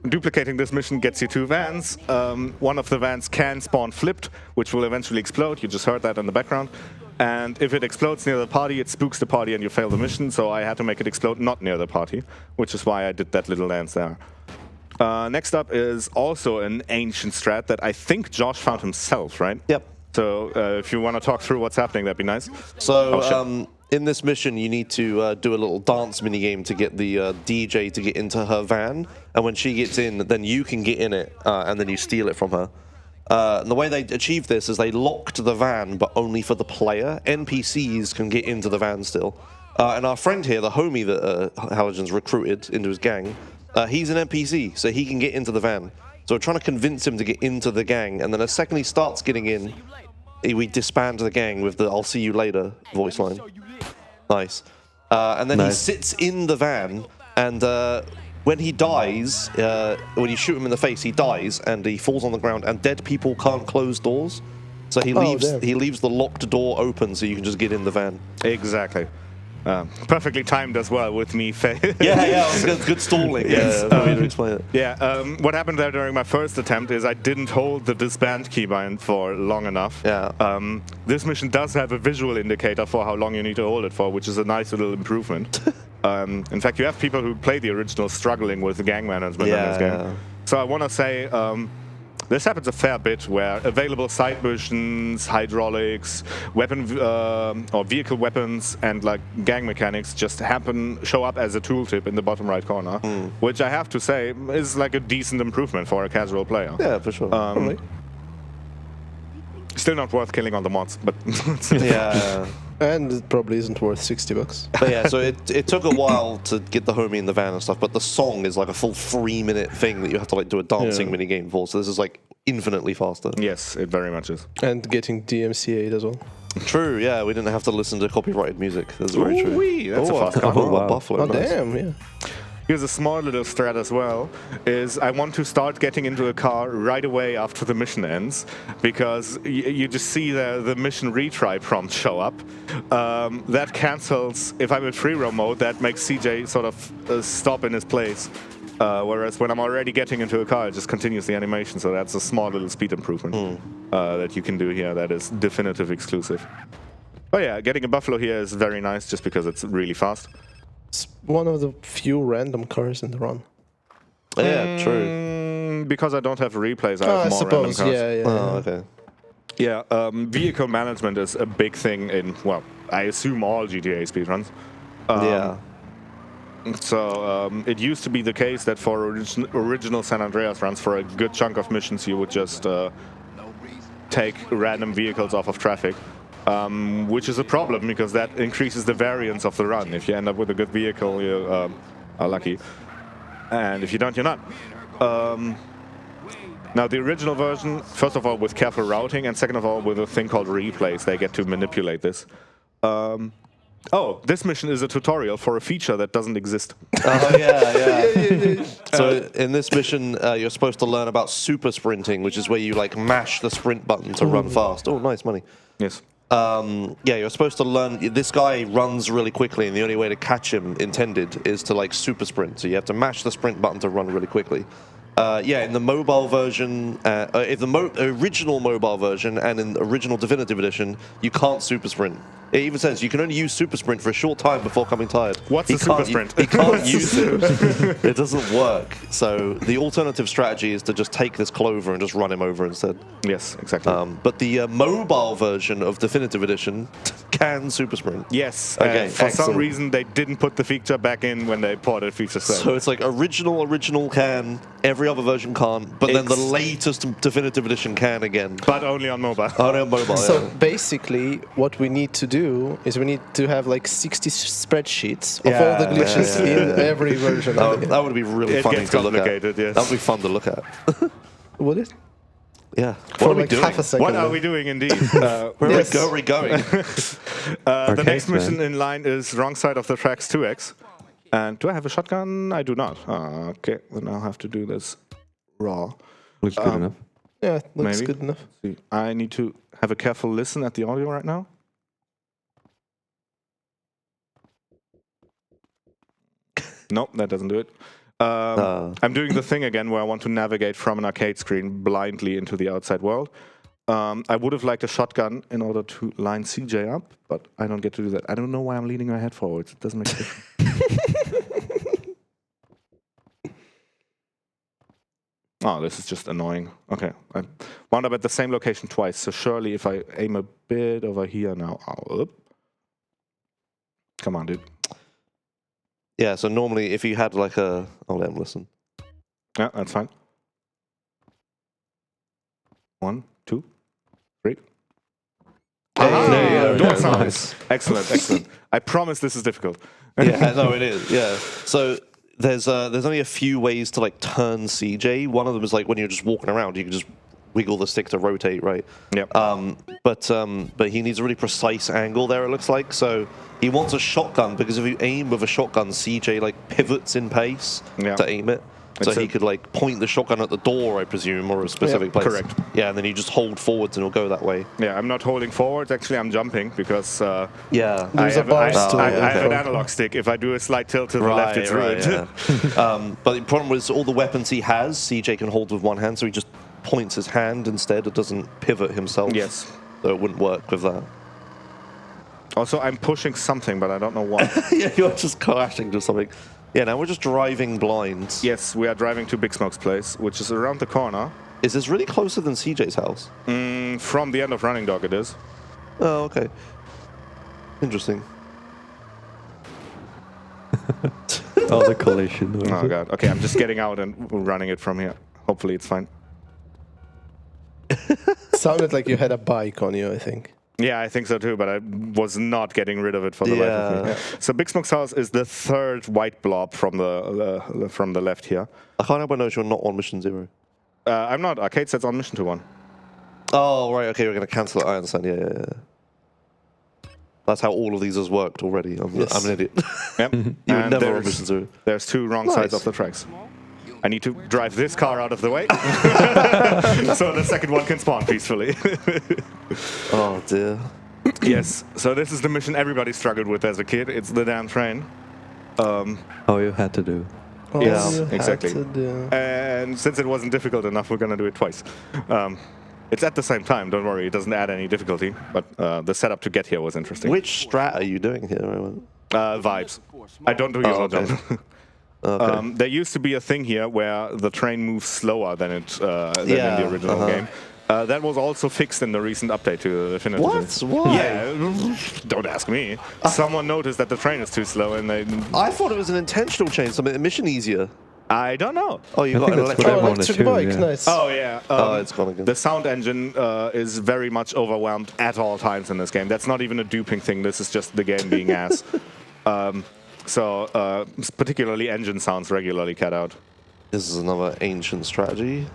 duplicating this mission gets you 2 vans. One of the vans can spawn flipped, which will eventually explode. You just heard that in the background. And if it explodes near the party, it spooks the party and you fail the mission. So I had to make it explode not near the party, which is why I did that little dance there. Next up is also an ancient strat that I think Josh found himself, right? Yep. So if you want to talk through what's happening, that'd be nice. So in this mission, you need to do a little dance minigame to get the DJ to get into her van. And when she gets in, then you can get in it, and then you steal it from her. And the way they achieve this is they locked the van, but only for the player. NPCs can get into the van still. And our friend here, the homie that Halogen's recruited into his gang, he's an NPC, so he can get into the van. So we're trying to convince him to get into the gang, and then the second he starts getting in, we disband the gang with the "I'll see you later" voice line. Nice. And then he sits in the van, and when he dies, when you shoot him in the face, he dies, and he falls on the ground, and dead people can't close doors. So he leaves the locked door open so you can just get in the van. Exactly. Perfectly timed as well with me. Yeah, good stalling. Yes. No need to explain it. Yeah, what happened there during my first attempt is I didn't hold the disband keybind for long enough. Yeah. This mission does have a visual indicator for how long you need to hold it for, which is a nice little improvement. In fact, you have people who play the original struggling with the gang management in this game. Yeah. So I want to say this happens a fair bit where available side missions, hydraulics, weapon or vehicle weapons, and like gang mechanics just show up as a tooltip in the bottom right corner, which I have to say is like a decent improvement for a casual player. Yeah, for sure. Still not worth killing on the mods, but Yeah. And it probably isn't worth $60. But yeah, so it took a while to get the homie in the van and stuff, but the song is like a full 3-minute thing that you have to like do a dancing mini game for, so this is like infinitely faster. yes, it very much is. And getting DMCA'd as well. True, yeah, we didn't have to listen to copyrighted music. That's very true. Ooh-wee, that's a fast oh, couple. wow. Buffalo. Oh, nice. damn, yeah. here's a small little strat as well, is I want to start getting into a car right away after the mission ends, because you just see the mission retry prompt show up. That cancels, if I'm in free roam mode, that makes CJ sort of stop in his place. Whereas when I'm already getting into a car, it just continues the animation, so that's a small little speed improvement that you can do here that is definitive exclusive. But yeah, getting a Buffalo here is very nice just because it's really fast. It's one of the few random cars in the run. Yeah, true. Because I don't have replays, I have more random cars. Yeah. Oh, okay. Yeah, vehicle management is a big thing in, well, I assume all GTA speedruns. Yeah. So it used to be the case that for original San Andreas runs, for a good chunk of missions, you would just take random vehicles off of traffic. Which is a problem because that increases the variance of the run. If you end up with a good vehicle, you are lucky. And if you don't, you're not. Now, the original version, first of all, with careful routing, and second of all, with a thing called replays, they get to manipulate this. Oh, this mission is a tutorial for a feature that doesn't exist. Oh, yeah. So in this mission, you're supposed to learn about super sprinting, which is where you like mash the sprint button to run fast. Oh, nice money. Yes. Yeah, you're supposed to learn. This guy runs really quickly, and the only way to catch him, intended, is to like super sprint. So you have to mash the sprint button to run really quickly. Yeah, in the mobile version, in the original mobile version and in the original Definitive Edition, you can't super sprint. It even says you can only use super sprint for a short time before coming tired. What's a super sprint? He can't use it. It doesn't work. So the alternative strategy is to just take this Clover and just run him over instead. Yes, exactly. But the mobile version of Definitive Edition can super sprint. Yes. Okay. For excellent. some reason, they didn't put the feature back in when they ported feature 7. So it's like original can, every other version can't, but then the latest Definitive Edition can again. But only on mobile. Only on mobile, So yeah. basically, what we need to do is we need to have like 60 spreadsheets of all the glitches in every version. That would be really funny to look at. Yes. That would be fun to look at. Would it? Yeah. For What are we like doing? half a second. What are we doing indeed? Where are we going? The next mission in line is wrong side of the tracks 2x. And do I have a shotgun? I do not. Okay, then I'll have to do this raw. Looks good enough. Yeah, looks Maybe. good enough. See, I need to have a careful listen at the audio right now. Nope, that doesn't do it. I'm doing the thing again where I want to navigate from an arcade screen blindly into the outside world. I would have liked a shotgun in order to line CJ up, but I don't get to do that. I don't know why I'm leaning my head forwards. It doesn't make a difference. Oh, this is just annoying. Okay, I wound up at the same location twice, so surely if I aim a bit over here now... Oh, come on, dude. Yeah, so normally if you had like a... I'll let him listen. Yeah, that's fine. 1, 2, 3. There you go. Door sounds. Excellent, excellent. I promise this is difficult. Yeah, no, it is. Yeah. So there's only a few ways to like turn CJ. One of them is like when you're just walking around, you can just wiggle the stick to rotate, right? Yep. But he needs a really precise angle there, it looks like. So he wants a shotgun because if you aim with a shotgun, CJ like pivots in pace to aim it. So he could like point the shotgun at the door, I presume, or a specific place. Correct. Yeah, and then you just hold forwards and it'll go that way. Yeah, I'm not holding forwards. Actually, I'm jumping because I There's have, a bar stool. I have an analog stick. If I do a slight tilt to the left, it's ruined. Yeah. But the problem is all the weapons he has, CJ can hold with one hand, so he just points his hand instead. It doesn't pivot himself. Yes. So it wouldn't work with that. Also, I'm pushing something, but I don't know what. Yeah, you're just crashing to something. Yeah, now we're just driving blind. Yes, we are driving to Big Smoke's place, which is around the corner. Is this really closer than CJ's house? From the end of Running Dog, it is. Oh, okay. Interesting. Oh, the collision. Oh, God. Okay, I'm just getting out and running it from here. Hopefully it's fine. Sounded like you had a bike on you, I think. Yeah, I think so too, but I was not getting rid of it for the life of me. Yeah. So Big Smoke's house is the third white blob from the left here. I can't help but notice you're not on mission 0. I'm not. Arcade says on mission to 1. Oh, right, okay, we're going to cancel it. I understand. Yeah. That's how all of these has worked already. I'm an idiot. Yep. You would And never have listened to it. there's 2 wrong sides of the tracks. I need to drive this car out of the way so the second one can spawn peacefully. Oh dear. Yes, so this is the mission everybody struggled with as a kid. It's the damn train. Oh, you had to do. Yes, You had exactly. to do. And since it wasn't difficult enough, we're gonna do it twice. It's at the same time, don't worry, it doesn't add any difficulty, but the setup to get here was interesting. Which strat are you doing here? Vibes. I don't do usual okay. jump. Okay. There used to be a thing here where the train moves slower than it than in the original game. That was also fixed in the recent update to the Definitive. What? Why? Yeah, don't ask me. Someone noticed that the train is too slow and they... I thought it was an intentional change, to make the mission easier. I don't know. Oh, you I got think an that's what I electric wanted Electric to, bike, yeah. nice. Oh, yeah. Oh, it's gone again. The sound engine is very much overwhelmed at all times in this game. That's not even a duping thing. This is just the game being ass. So particularly engine sounds regularly cut out. This is another ancient strategy.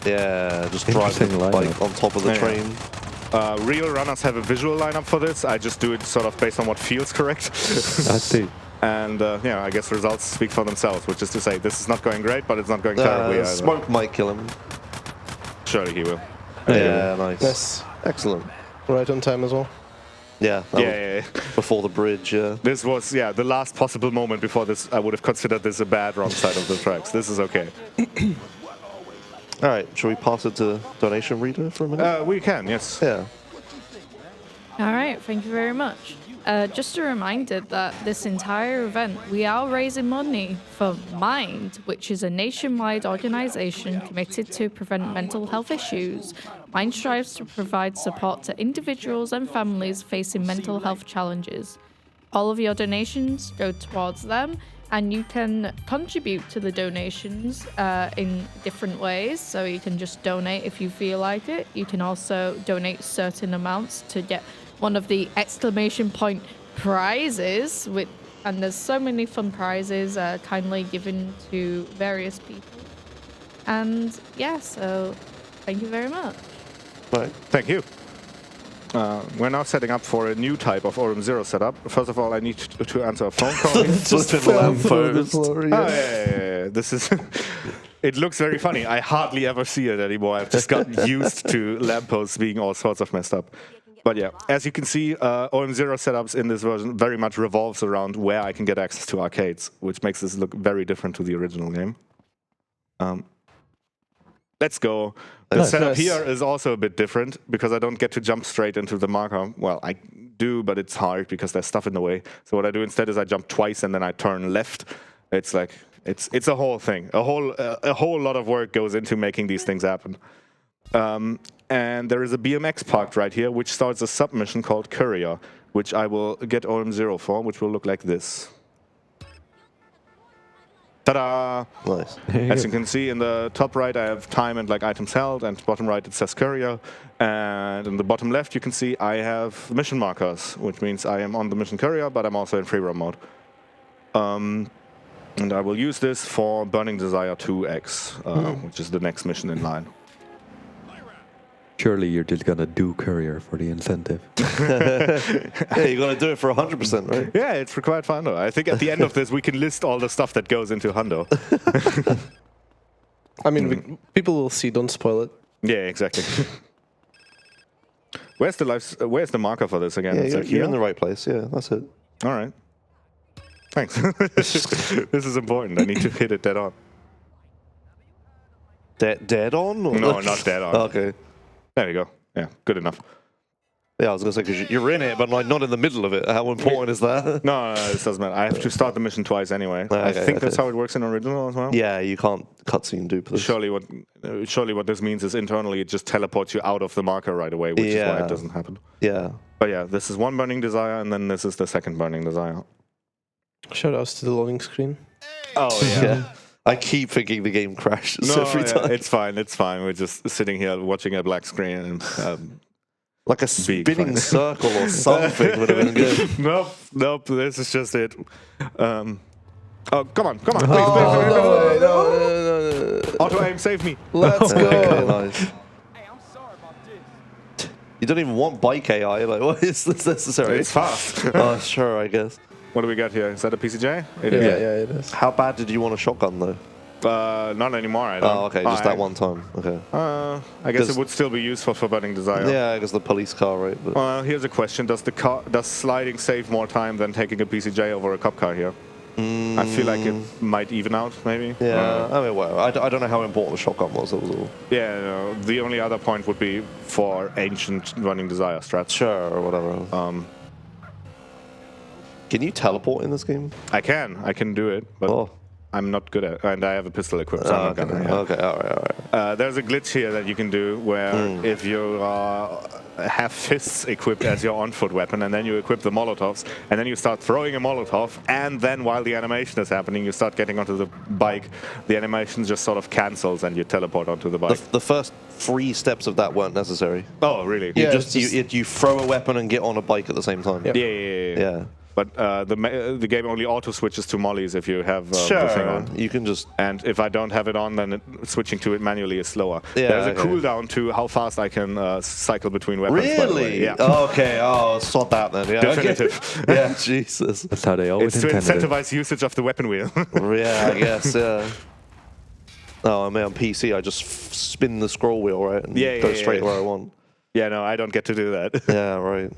Yeah, just drive the Interesting bike lineup. on top of the Yeah. train. Real runners have a visual lineup for this. I just do it sort of based on what feels correct. I see. And yeah, I guess results speak for themselves, which is to say this is not going great, but it's not going terribly either. Smoke might kill him. Surely he will. Yeah, nice. Nice. Excellent. Right on time as well. Yeah, that was Yeah. before the bridge, yeah. This was, the last possible moment before this. I would have considered this a bad wrong side of the tracks. This is okay. All right, shall we pass it to donation reader for a minute? We can, yes. Yeah. All right, thank you very much. Just a reminder that this entire event, we are raising money for Mind, which is a nationwide organization committed to prevent mental health issues. Mind strives to provide support to individuals and families facing mental health challenges. All of your donations go towards them, and you can contribute to the donations in different ways. So you can just donate if you feel like it. You can also donate certain amounts to get one of the exclamation point prizes, and there's so many fun prizes kindly given to various people. And yeah, so thank you very much. Right. Thank you. We're now setting up for a new type of Orem Zero setup. First of all, I need to answer a phone call. Just fell through the floor, Oh, yeah. This is... It looks very funny. I hardly ever see it anymore. I've just gotten used to lampposts being all sorts of messed up. But yeah, as you can see, OM Zero setups in this version very much revolves around where I can get access to arcades, which makes this look very different to the original game. Let's go. The setup here is also a bit different because I don't get to jump straight into the marker. Well, I do, but it's hard because there's stuff in the way. So what I do instead is I jump twice and then I turn left. It's like it's a whole thing. A whole lot of work goes into making these things happen. And there is a BMX parked right here, which starts a submission called Courier, which I will get OM Zero for, which will look like this. Ta-da! Nice. As you can see in the top right, I have time and like items held, and bottom right it says Courier. And in the bottom left, you can see I have mission markers, which means I am on the mission Courier, but I'm also in free roam mode. And I will use this for Burning Desire 2X, which is the next mission in line. Surely you're just gonna do courier for the incentive. Yeah, you're going to do it for 100%, right? Yeah, it's required for Hundo. I think at the end of this, we can list all the stuff that goes into Hundo. I mean, people will see, don't spoil it. Yeah, exactly. Where's the marker for this again? Yeah, It's you're, like you're here? in the right place. Yeah, that's it. All right. Thanks. This is important. I need to hit it dead on. Dead on? Or No, not dead on. Okay. There we go. Yeah, good enough. Yeah, I was going to say, because you're in it, but like not in the middle of it. How important is that? No, this doesn't matter. I have to start the mission twice anyway. I think that's how it works in original as well. Yeah, you can't cutscene dupe this. Surely what this means is internally it just teleports you out of the marker right away, which is why it doesn't happen. Yeah. But yeah, this is one Burning Desire, and then this is the second Burning Desire. Shoutouts to the loading screen. Oh, Yeah. I keep thinking the game crashes No, every time. it's fine. It's fine. We're just sitting here watching a black screen and like a spinning circle or something would have been good. Nope. This is just it. Oh, come on! Please, No. Auto aim, save me! Let's go. Okay, nice. You don't even want bike AI. Like, what is this necessary? It's fast. Oh, sure, I guess. What do we got here? Is that a PCJ? Yeah, it is. How bad did you want a shotgun, though? Not anymore, I don't. Oh, okay, just that one time. Okay. I guess it would still be useful for Burning Desire. Yeah, I guess the police car, right? But Here's a question. Does sliding save more time than taking a PCJ over a cop car here? I feel like it might even out, maybe. yeah, I mean, well, I don't know how important the shotgun was, that was all. Yeah, no, the only other point would be for ancient Burning Desire strats. Sure, or whatever. Can you teleport in this game? I can do it, but I'm not good at it, and I have a pistol equipped, so I'm not gonna. Yeah. Okay, all right. There's a glitch here that you can do where if you have fists equipped as your on-foot weapon, and then you equip the Molotovs, and then you start throwing a Molotov, and then while the animation is happening, you start getting onto the bike, the animation just sort of cancels, and you teleport onto the bike. The first 3 steps of that weren't necessary. Oh, really? Yeah, You throw a weapon and get on a bike at the same time. Yep. Yeah. But the game only auto switches to mollies if you have the thing on. You can just. And if I don't have it on, then switching to it manually is slower. Yeah, There's a cooldown to how fast I can cycle between weapons. By the way. Really? Yeah. Oh, okay. Oh, sort that then. Yeah. Definitive. Yeah. Jesus. That's how they always It's to intended it. incentivize usage of the weapon wheel. Yeah, I guess. Yeah. Oh, I mean, on PC, I just spin the scroll wheel, right, and go straight where I want. Yeah, no, I don't get to do that. Yeah, right.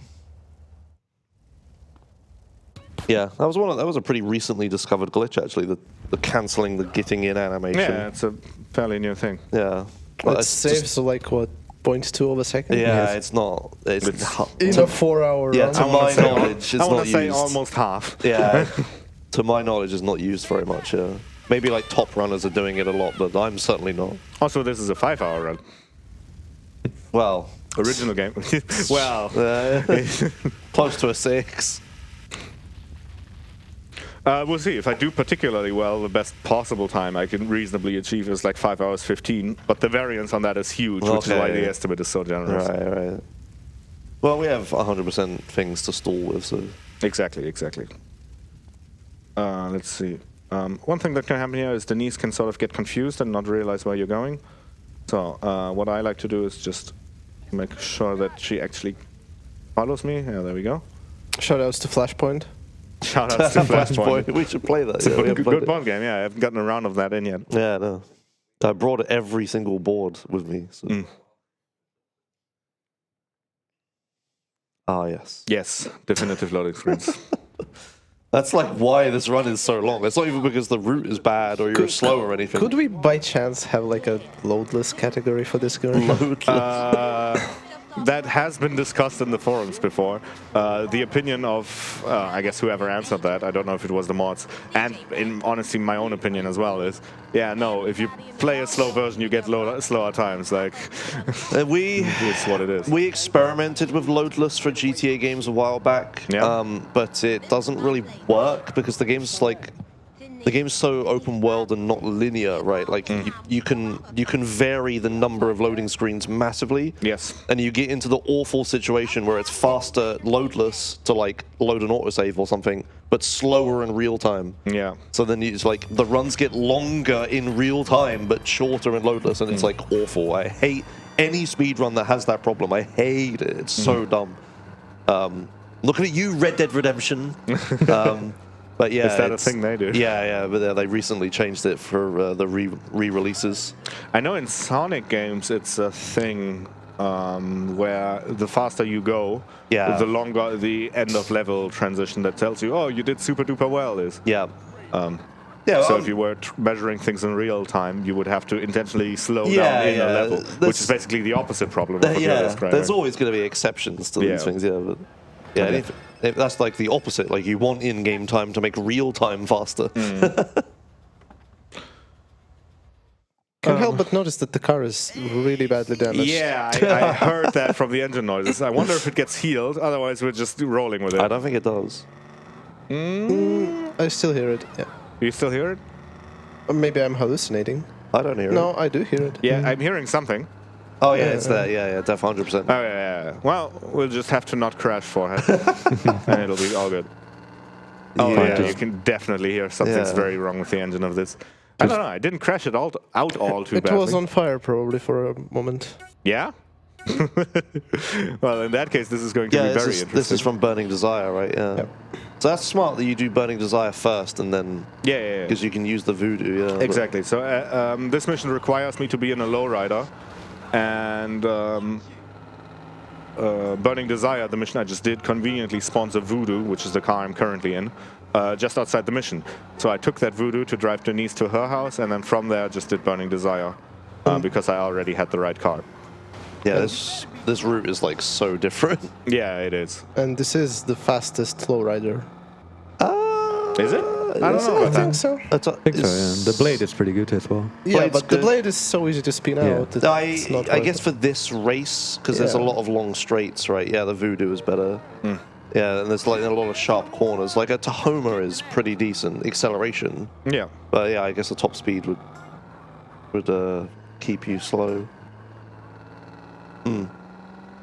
Yeah, that was a pretty recently discovered glitch, actually. The canceling the getting in animation. Yeah, it's a fairly new thing. Yeah. Well, it saves like what, 0.2 of a second? Yeah, it's not. It's in a 4-hour yeah, run. to my knowledge, it's not used. I want to say almost half. Yeah, to my knowledge, it's not used very much. Yeah. Maybe like top runners are doing it a lot, but I'm certainly not. Also, this is a 5-hour run. Well, original game. Well, close to a 6. We'll see. If I do particularly well, the best possible time I can reasonably achieve is like 5 hours 15. But the variance on that is huge, which is why the estimate is so generous. Right. Well, we have 100% things to stall with, so. Exactly. Let's see. One thing that can happen here is Denise can sort of get confused and not realize where you're going. So what I like to do is just make sure that she actually follows me. Yeah, there we go. Shoutouts to Flashpoint. Shoutouts to Flashpoint. We should play that. It's a good bond game. Yeah, I haven't gotten a round of that in yet. Yeah, no. I brought every single board with me. So. Ah, yes. Yes, definitive loading screens. That's like why this run is so long. It's not even because the route is bad or you're slow or anything. Could we by chance have like a loadless category for this game? Loadless. That has been discussed in the forums before. The opinion of, I guess, whoever answered that, I don't know if it was the mods, and in honesty, my own opinion as well is, yeah, no, if you play a slow version, you get slower times. Like, it's what it is. We experimented with loadless for GTA games a while back, but it doesn't really work because the game's so open world and not linear, right? Like you can vary the number of loading screens massively. Yes. And you get into the awful situation where it's faster loadless to like load an autosave or something, but slower in real time. Yeah. So then it's like the runs get longer in real time, but shorter in loadless, and it's like awful. I hate any speedrun that has that problem. I hate it. It's so dumb. Looking at you, Red Dead Redemption. But yeah, is that a thing they do? Yeah, but they recently changed it for the re-releases. I know in Sonic games it's a thing where the faster you go, the longer the end of level transition that tells you, oh, you did super duper well is. Yeah. So if you were measuring things in real time, you would have to intentionally slow down in a level, which is basically the opposite problem of what you're describing. There's always going to be exceptions to these things, but if that's like the opposite. Like you want in-game time to make real time faster. Can't help but notice that the car is really badly damaged. Yeah, I heard that from the engine noises. I wonder if it gets healed. Otherwise, we're just rolling with it. I don't think it does. I still hear it. Yeah. You still hear it? Or maybe I'm hallucinating. I don't hear it. No, I do hear it. Yeah, I'm hearing something. Oh yeah, it's there. Yeah, definitely 100%. Oh yeah. Well, we'll just have to not crash for it, and it'll be all good. Oh yeah, you can definitely hear something's very wrong with the engine of this. I don't know. I didn't crash it out all too badly. It was on fire probably for a moment. Yeah. Well, in that case, this is going to be very interesting. This is from Burning Desire, right? Yeah. Yep. So that's smart that you do Burning Desire first and then... Yeah. Because you can use the voodoo, yeah. Exactly. So this mission requires me to be in a lowrider. And Burning Desire, the mission I just did, conveniently spawns a voodoo, which is the car I'm currently in, just outside the mission. So I took that voodoo to drive Denise to her house, and then from there I just did Burning Desire, because I already had the right car. Yeah, this route is like so different. Yeah, it is. And this is the fastest lowrider. Is it? I don't know. I think so. I think so, yeah. The blade is pretty good as well. Yeah, Blade's but good. the blade is so easy to spin out. I guess for this race, because there's a lot of long straights, right? Yeah, the voodoo is better. Yeah, and there's like a lot of sharp corners. Like a Tahoma is pretty decent acceleration. Yeah. But yeah, I guess the top speed would keep you slow.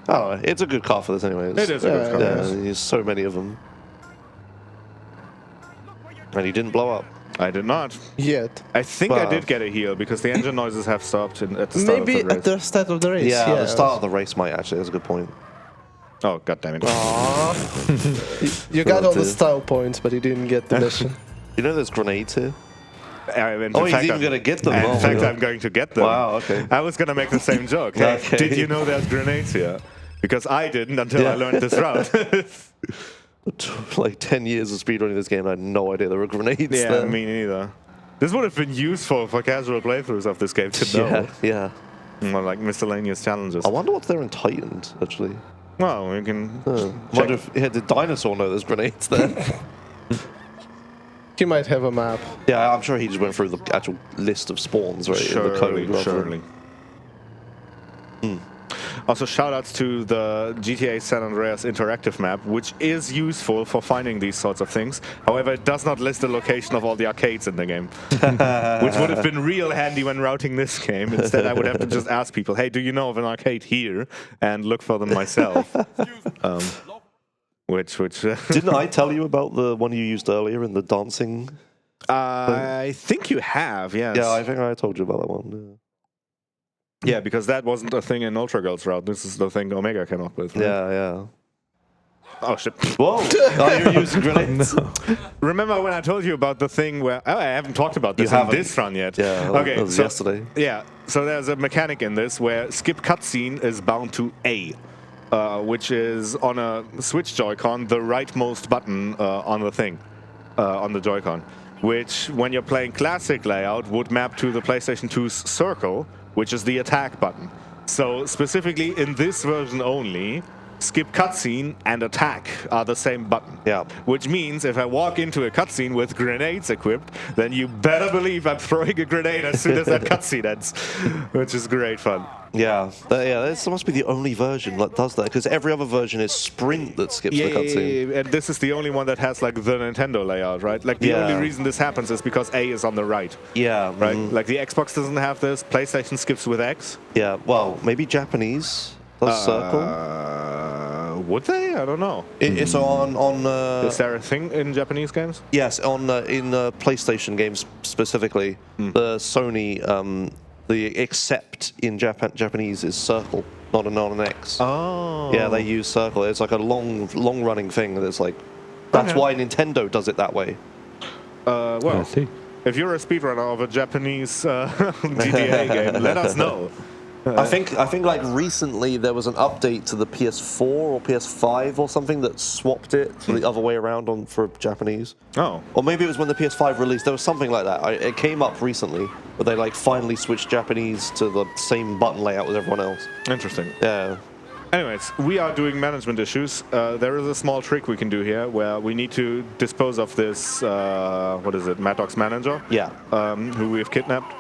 Oh, it's a good car for this anyway. It is a good car. Yeah, there's so many of them. And you didn't blow up. I did not. Yet. I think I did get a heal because the engine noises have stopped at the start of the race. Maybe at the start of the race. Yeah, the start of the race might actually. That's a good point. Oh, god damn it. You got all the style points, but you didn't get the mission. You know there's grenades here? He's even going to get them. In fact, I'm going to get them. Wow, okay. I was going to make the same joke. Hey, Okay. did you know there's grenades here? Because I didn't until I learned this route. Like 10 years of speedrunning this game, I had no idea there were grenades Yeah, there. me neither. This would have been useful for casual playthroughs of this game to know. Yeah. More like miscellaneous challenges. I wonder what's there in Titaned, actually. Well, we can Wonder if the dinosaur know there's grenades there. He might have a map. Yeah, I'm sure he just went through the actual list of spawns, right? in the code, Surely. Also, shoutouts to the GTA San Andreas interactive map, which is useful for finding these sorts of things. However, it does not list the location of all the arcades in the game, which would have been real handy when routing this game. Instead, I would have to just ask people, hey, do you know of an arcade here? And look for them myself. Which Didn't I tell you about the one you used earlier in the dancing? I think you have, yes. Yeah, I think I told you about that one. Yeah, because that wasn't a thing in Ultra Girls route. This is the thing Omega came up with. Right? Yeah. Oh, shit. Whoa! Oh, you're using grenades? No. Remember when I told you about the thing where... Oh, I haven't talked about this in this run yet. Yeah, okay, that was yesterday. Yeah, so there's a mechanic in this where skip cutscene is bound to A, which is on a Switch Joy-Con, the rightmost button on the thing, on the Joy-Con, which, when you're playing classic layout, would map to the PlayStation 2's circle, which is the attack button. So specifically in this version only, skip cutscene and attack are the same button. Yeah. Which means if I walk into a cutscene with grenades equipped, then you better believe I'm throwing a grenade as soon as that cutscene ends, which is great fun. Yeah, this must be the only version that does that, because every other version is sprint that skips the cutscene. Yeah, and this is the only one that has like the Nintendo layout, right? Like the only reason this happens is because A is on the right. Yeah. Right? Like the Xbox doesn't have this, PlayStation skips with X. Yeah, well, maybe Japanese does circle. Would they? I don't know. It's on is there a thing in Japanese games? Yes, in PlayStation games specifically, the Sony, the accept in Japanese is circle, not an X. Oh. Yeah, they use circle. It's like a long running thing. That's like, that's why Nintendo does it that way. Well, if you're a speedrunner of a Japanese GTA game, let us know. I think like recently there was an update to the PS4 or PS5 or something that swapped it to the other way around for Japanese. Oh. Or maybe it was when the PS5 released. There was something like that. It came up recently, but they like finally switched Japanese to the same button layout as everyone else. Interesting. Yeah. Anyways, we are doing management issues. There is a small trick we can do here where we need to dispose of this, what is it, Mad Dog's manager? Yeah. Who we've kidnapped.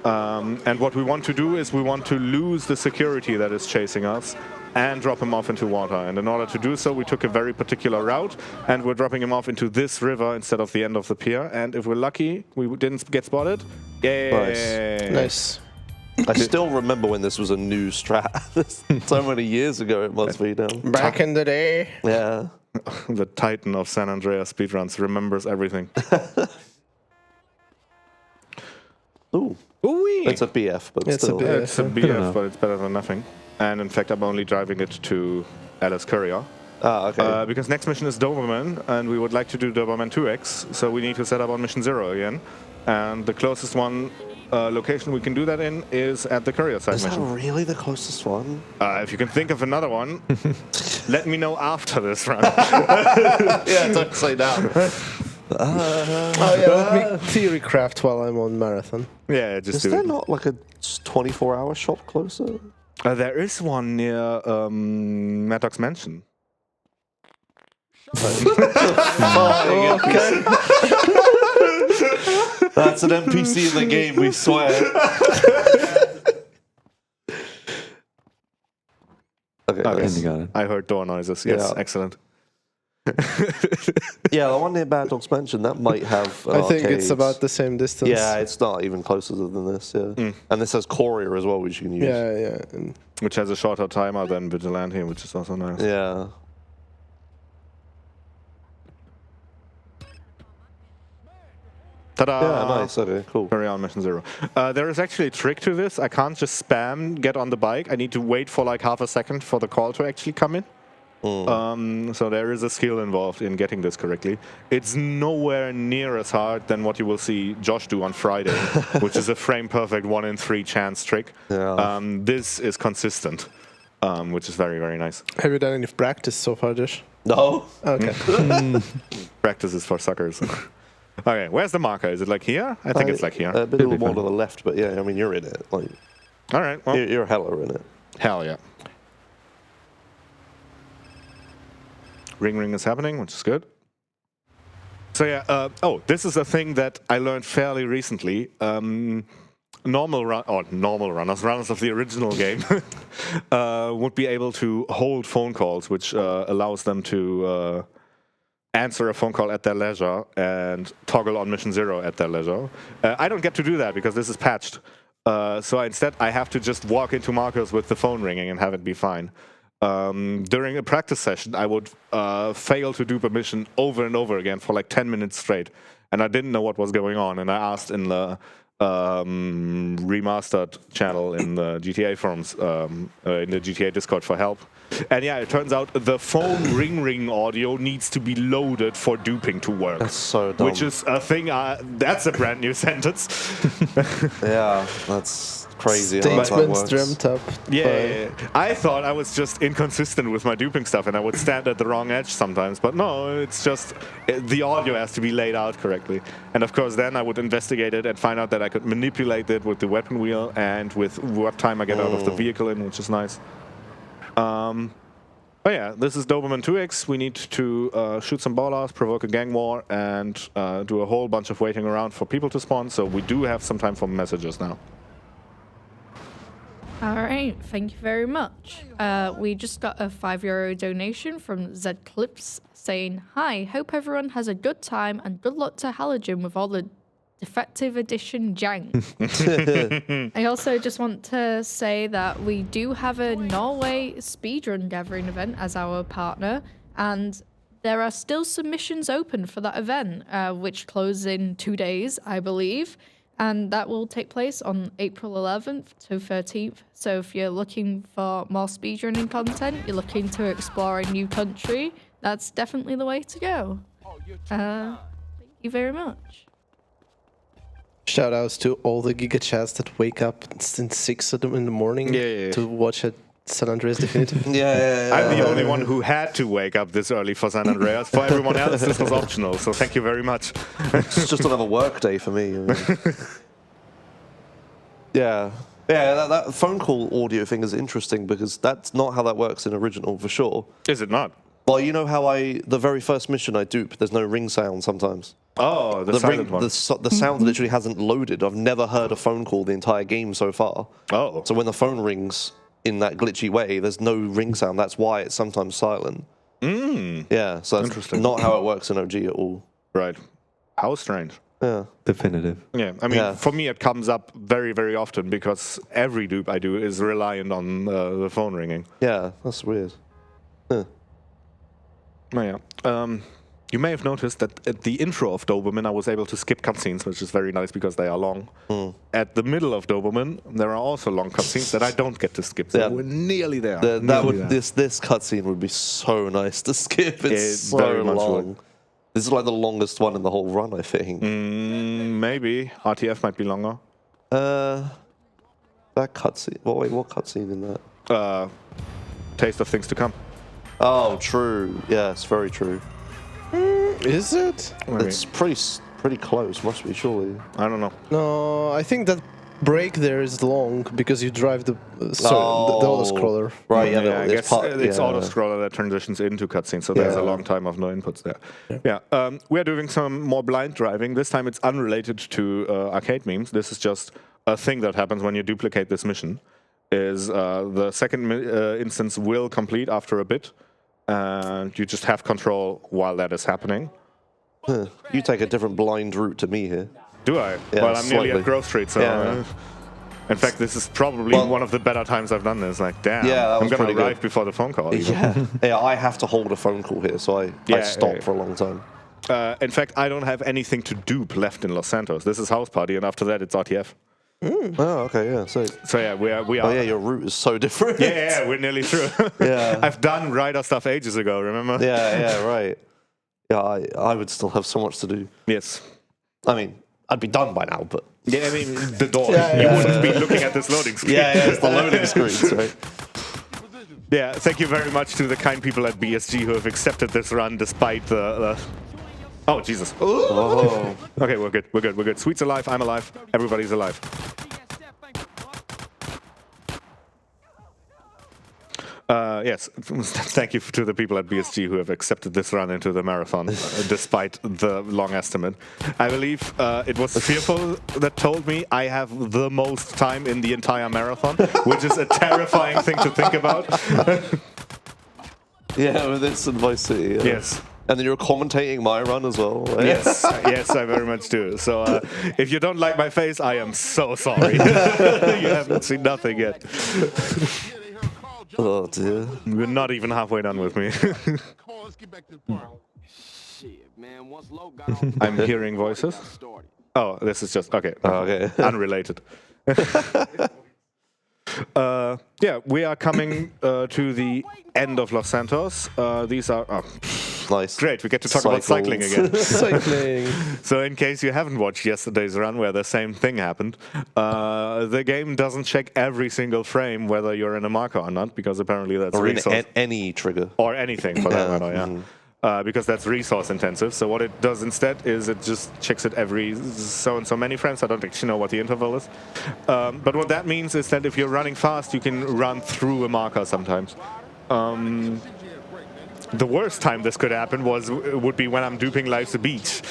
And what we want to do is we want to lose the security that is chasing us and drop him off into water. And in order to do so, we took a very particular route, and we're dropping him off into this river instead of the end of the pier. And if we're lucky, we didn't get spotted. Yay! Nice. I still remember when this was a new strat. So many years ago it must be now. Back in the day. Yeah. The Titan of San Andreas speedruns remembers everything. Ooh. Ooh-wee. It's a BF, but It's a still. BF. It's a BF, but it's better than nothing. And in fact, I'm only driving it to Alice Courier. Ah, okay. Because next mission is Doberman, and we would like to do Doberman 2X, so we need to set up on mission 0 again. And the closest one location we can do that in is at the courier site Is that mission. really the closest one? If you can think of another one, let me know after this run. Yeah, don't say down. Let me theory craft while I'm on marathon. Yeah, just Is do there it. not like a 24-hour shop closer? There is one near Maddox Mansion. Okay. That's an NPC in the game, we swear. Okay, nice. Kindergarten. I heard door noises. Yes, Yeah. excellent. Yeah, the one near Bad Dogs Mansion, that might have I think it's arcades. about the same distance. Yeah, it's not even closer than this, yeah. And this has Courier as well, which you can use. Yeah. And Which has a shorter timer than Vigilante, which is also nice. Yeah. Ta-da! Yeah, nice, okay, cool. Carry on mission 0. There is actually a trick to this. I can't just spam get on the bike. I need to wait for like half a second for the call to actually come in. So there is a skill involved in getting this correctly. It's nowhere near as hard than what you will see Josh do on Friday, which is a frame perfect 1 in 3 chance trick. Yeah. This is consistent, which is very, very nice. have you done any practice so far, Josh? No? Okay. Practice is for suckers. Okay, where's the marker? Is it like here? I think it's like here. A bit a little more to the left, but yeah, I mean, you're in it. Like, All right, well, you're hella in it. hell yeah. Ring is happening, which is good. So yeah, this is a thing that I learned fairly recently. Normal runners of the original game would be able to hold phone calls, which allows them to answer a phone call at their leisure and toggle on mission 0 at their leisure. I don't get to do that because this is patched. So instead, I have to just walk into markers with the phone ringing and have it be fine. During a practice session, I would fail to dupe a mission over and over again for like 10 minutes straight. And I didn't know what was going on. And I asked in the remastered channel in the GTA forums, in the GTA Discord for help. And yeah, it turns out the phone ring audio needs to be loaded for duping to work. That's so dumb. Which is a thing, that's a brand new sentence. Yeah, that's crazy how that Statements works. dreamt up. Yeah, I thought I was just inconsistent with my duping stuff and I would stand at the wrong edge sometimes, but no, it's just the audio has to be laid out correctly. And of course then I would investigate it and find out that I could manipulate it with the weapon wheel and with what time I get out of the vehicle in, which is nice. But yeah, this is Doberman 2X. We need to shoot some ballers, provoke a gang war, and do a whole bunch of waiting around for people to spawn, so we do have some time for messages now. All right, thank you very much. We just got a €5 donation from Zed Clips saying, "Hi, hope everyone has a good time and good luck to Halogen with all the defective edition jank." I also just want to say that we do have a Norway Speedrun gathering event as our partner, and there are still submissions open for that event, which closes in 2 days, I believe. And that will take place on April 11th to 13th. So if you're looking for more speedrunning content, you're looking to explore a new country, that's definitely the way to go. Thank you very much. Shout outs to all the Giga Chats that wake up since 6 in the morning to watch it. San Andreas Definitive. Yeah. I'm the only one who had to wake up this early for San Andreas. For everyone else, this was optional, so thank you very much. It's just another work day for me. Yeah, that phone call audio thing is interesting because that's not how that works in original for sure. Is it not? Well, you know how the very first mission I dupe, there's no ring sound sometimes. Oh, the silent one. The sound literally hasn't loaded. I've never heard a phone call the entire game so far. Oh. So when the phone rings in that glitchy way, there's no ring sound. That's why it's sometimes silent. Yeah, so that's not how it works in OG at all. Right. How strange. Yeah. Definitive. Yeah, I mean, for me, it comes up very, very often because every dupe I do is reliant on the phone ringing. Yeah, that's weird. Oh, yeah. you may have noticed that at the intro of Doberman, I was able to skip cutscenes, which is very nice because they are long. At the middle of Doberman, there are also long cutscenes that I don't get to skip. So we're nearly there. This cutscene would be so nice to skip. It's so long. This is like the longest one in the whole run, I think. Maybe RTF might be longer. That cutscene. Wait, what cutscene in that? Taste of things to come. Oh, true. Yes, very true. Is it? Maybe. It's pretty close, must be, surely. I don't know. No, I think that break there is long because you drive the auto-scroller. Right, I guess it's auto-scroller that transitions into cutscenes, so there's a long time of no inputs there. We're doing some more blind driving. This time it's unrelated to arcade memes. This is just a thing that happens when you duplicate this mission. Is the second instance will complete after a bit, and you just have control while that is happening. You take a different blind route to me here. Do I? Yeah, well, I'm nearly at Grove Street, so... in fact, this is probably one of the better times I've done this. Like, damn, I'm going to arrive before the phone call. Yeah, I have to hold a phone call here, so I stop for a long time. In fact, I don't have anything to dupe left in Los Santos. This is House Party, and after that, it's RTF. Oh, okay, yeah. So yeah, we are. Oh, yeah, your route is so different. Yeah, we're nearly through. I've done Rider stuff ages ago, remember? Yeah, right. Yeah, I would still have so much to do. Yes. I mean, I'd be done by now, but... Yeah, I mean, the door. You wouldn't be looking at this loading screen. Yeah, it's the loading screens, right? Yeah, thank you very much to the kind people at BSG who have accepted this run despite the... Oh, Jesus. Oh. Okay, we're good. Sweet's alive, I'm alive, everybody's alive. Yes, thank you to the people at BSG who have accepted this run into the marathon, despite the long estimate. I believe it was Fearful that told me I have the most time in the entire marathon, which is a terrifying thing to think about. Yeah, with this in Vice City. Yeah. Yes. And then you're commentating my run as well. Right? Yes, I very much do. So if you don't like my face, I am so sorry. You haven't seen nothing yet. Oh dear. We're not even halfway done with me. I'm hearing voices. Oh, this is just okay. Unrelated. Yeah, we are coming to the end of Los Santos. These are nice. Great. We get to talk about cycling again. Cycling. So, in case you haven't watched yesterday's run where the same thing happened, the game doesn't check every single frame whether you're in a marker or not, because apparently that's in any trigger or anything for that matter. Yeah. Because that's resource intensive. So what it does instead is it just checks it every so and so many frames. I don't actually know what the interval is. But what that means is that if you're running fast, you can run through a marker sometimes. The worst time this could happen would be when I'm duping Life's a Beach,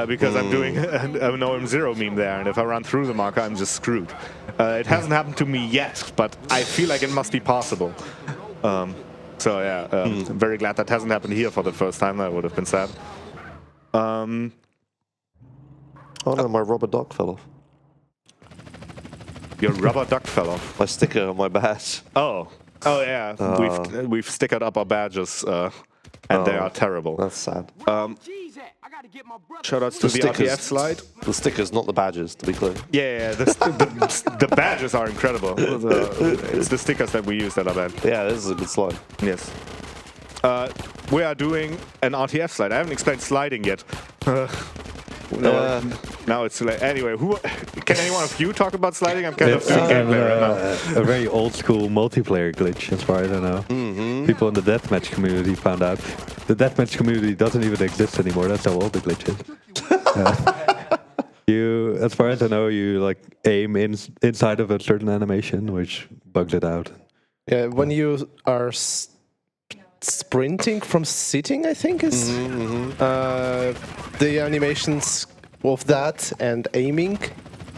because I'm doing an OM0 meme there, and if I run through the marker, I'm just screwed. It hasn't happened to me yet, but I feel like it must be possible. So yeah, I'm very glad that hasn't happened here for the first time. That would have been sad. Oh no, my rubber duck fell off. Your rubber duck fell off? My sticker on my badge. Oh yeah, we've stickered up our badges, and they are terrible. That's sad. Shoutouts to the RTF slide. The stickers, not the badges, to be clear. Yeah, the badges are incredible. It's the stickers that we use that are bad. Yeah, this is a good slide. Yes. We are doing an RTF slide. I haven't explained sliding yet. Now it's like, anyway, can anyone of you talk about sliding? I'm kind of doing gameplay right now. A very old school multiplayer glitch, as far as I know. People in the deathmatch community found out. The deathmatch community doesn't even exist anymore. That's how old the glitch is. You, as far as I know, you like aim inside of a certain animation, which bugs it out. Yeah, when you are sprinting from sitting, I think is the animations of that and aiming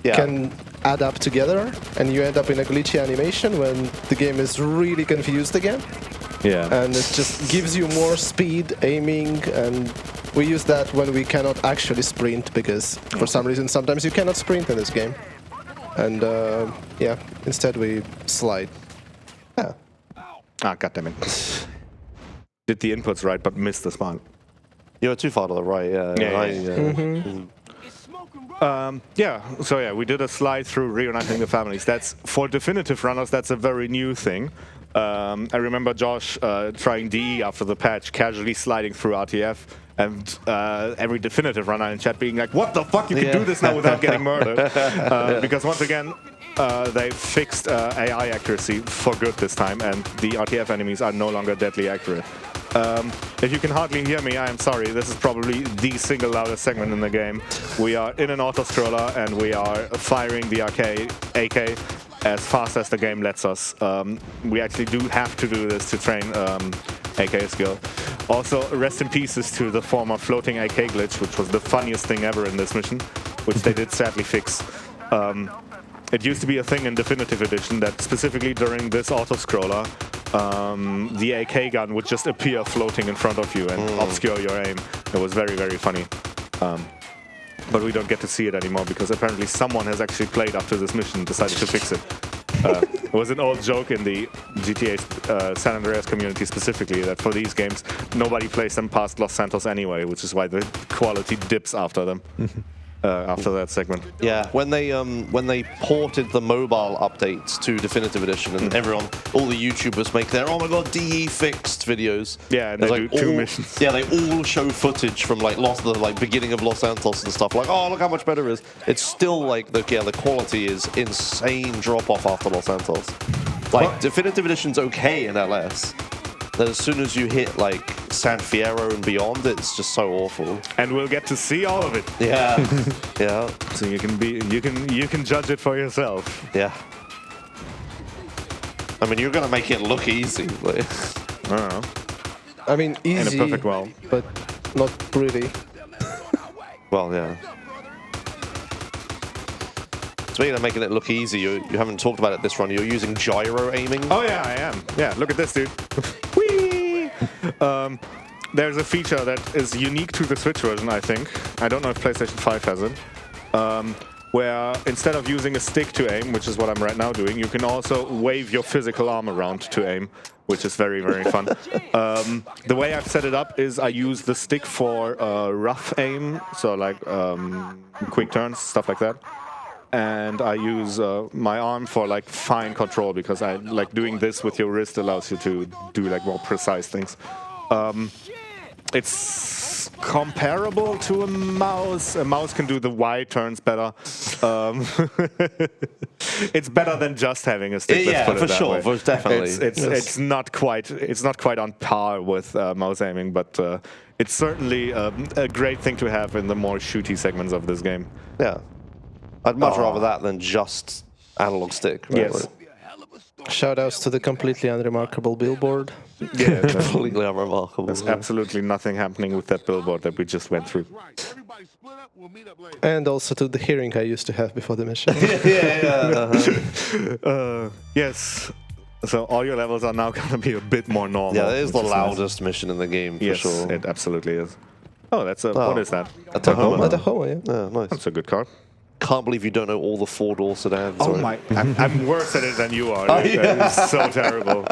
can add up together, and you end up in a glitchy animation when the game is really confused again. Yeah. And it just gives you more speed aiming, and we use that when we cannot actually sprint, because for some reason sometimes you cannot sprint in this game. And yeah, instead we slide. Yeah. Ah, goddammit. Did the inputs right, but missed the spawn. You're too far to the right, So yeah, we did a slide through reuniting the families. That's for definitive runners. That's a very new thing. I remember Josh trying DE after the patch, casually sliding through RTF, and every definitive runner in chat being like, "What the fuck? You can do this now without getting murdered?" Because once again, they fixed AI accuracy for good this time, and the RTF enemies are no longer deadly accurate. If you can hardly hear me, I am sorry. This is probably the single loudest segment in the game. We are in an auto-scroller and we are firing the AK as fast as the game lets us. We actually do have to do this to train AK skill. Also, rest in pieces to the former floating AK glitch, which was the funniest thing ever in this mission, which they did sadly fix. It used to be a thing in Definitive Edition that specifically during this auto-scroller, the AK gun would just appear floating in front of you and obscure your aim. It was very, very funny. But we don't get to see it anymore because apparently someone has actually played up to this mission and decided to fix it. It was an old joke in the GTA San Andreas community specifically that for these games, nobody plays them past Los Santos anyway, which is why the quality dips after them. After that segment. Yeah, when they ported the mobile updates to Definitive Edition, and all the YouTubers make their "oh my god, DE fixed" videos. Yeah, and they do two missions. Yeah, they all show footage from like the beginning of Los Santos and stuff. Like, oh, look how much better it is. It's still like the quality is insane drop off after Los Santos. Like Definitive Edition's okay in LS. Then as soon as you hit like San Fierro and beyond, it's just so awful. And we'll get to see all of it. Yeah, yeah. So you can judge it for yourself. Yeah. I mean, you're gonna make it look easy. But I don't know. I mean, easy, in a perfect world, but not pretty. Well, yeah. Speaking of making it look easy, you haven't talked about it this run. You're using gyro aiming. Oh yeah, I am. Yeah, look at this, dude. Whee! There's a feature that is unique to the Switch version, I think. I don't know if PlayStation 5 has it. Where instead of using a stick to aim, which is what I'm right now doing, you can also wave your physical arm around to aim, which is very, very fun. The way I've set it up is I use the stick for rough aim, so like quick turns, stuff like that. And I use my arm for like fine control because I like doing this with your wrist allows you to do like more precise things. It's comparable to a mouse. A mouse can do the wide turns better. It's better than just having a stick. Yeah, let's put it for that sure, way. for definitely. It's not quite on par with mouse aiming, but it's certainly a great thing to have in the more shooty segments of this game. Yeah. I'd much rather that than just analog stick. Right? Yes. Shoutouts to the completely unremarkable billboard. Yeah, Completely unremarkable. there's absolutely nothing happening with that billboard that we just went through. And also to the hearing I used to have before the mission. Yes. So all your levels are now going to be a bit more normal. Yeah, it is the which loudest mission in the game, for Yes, sure. it absolutely is. Oh, that's a... What is that? A Tacoma. At the home, yeah. Yeah, nice. That's a good car. Can't believe you don't know all the four-door sedans. Oh right? my... I'm worse at it than you are. It's so terrible.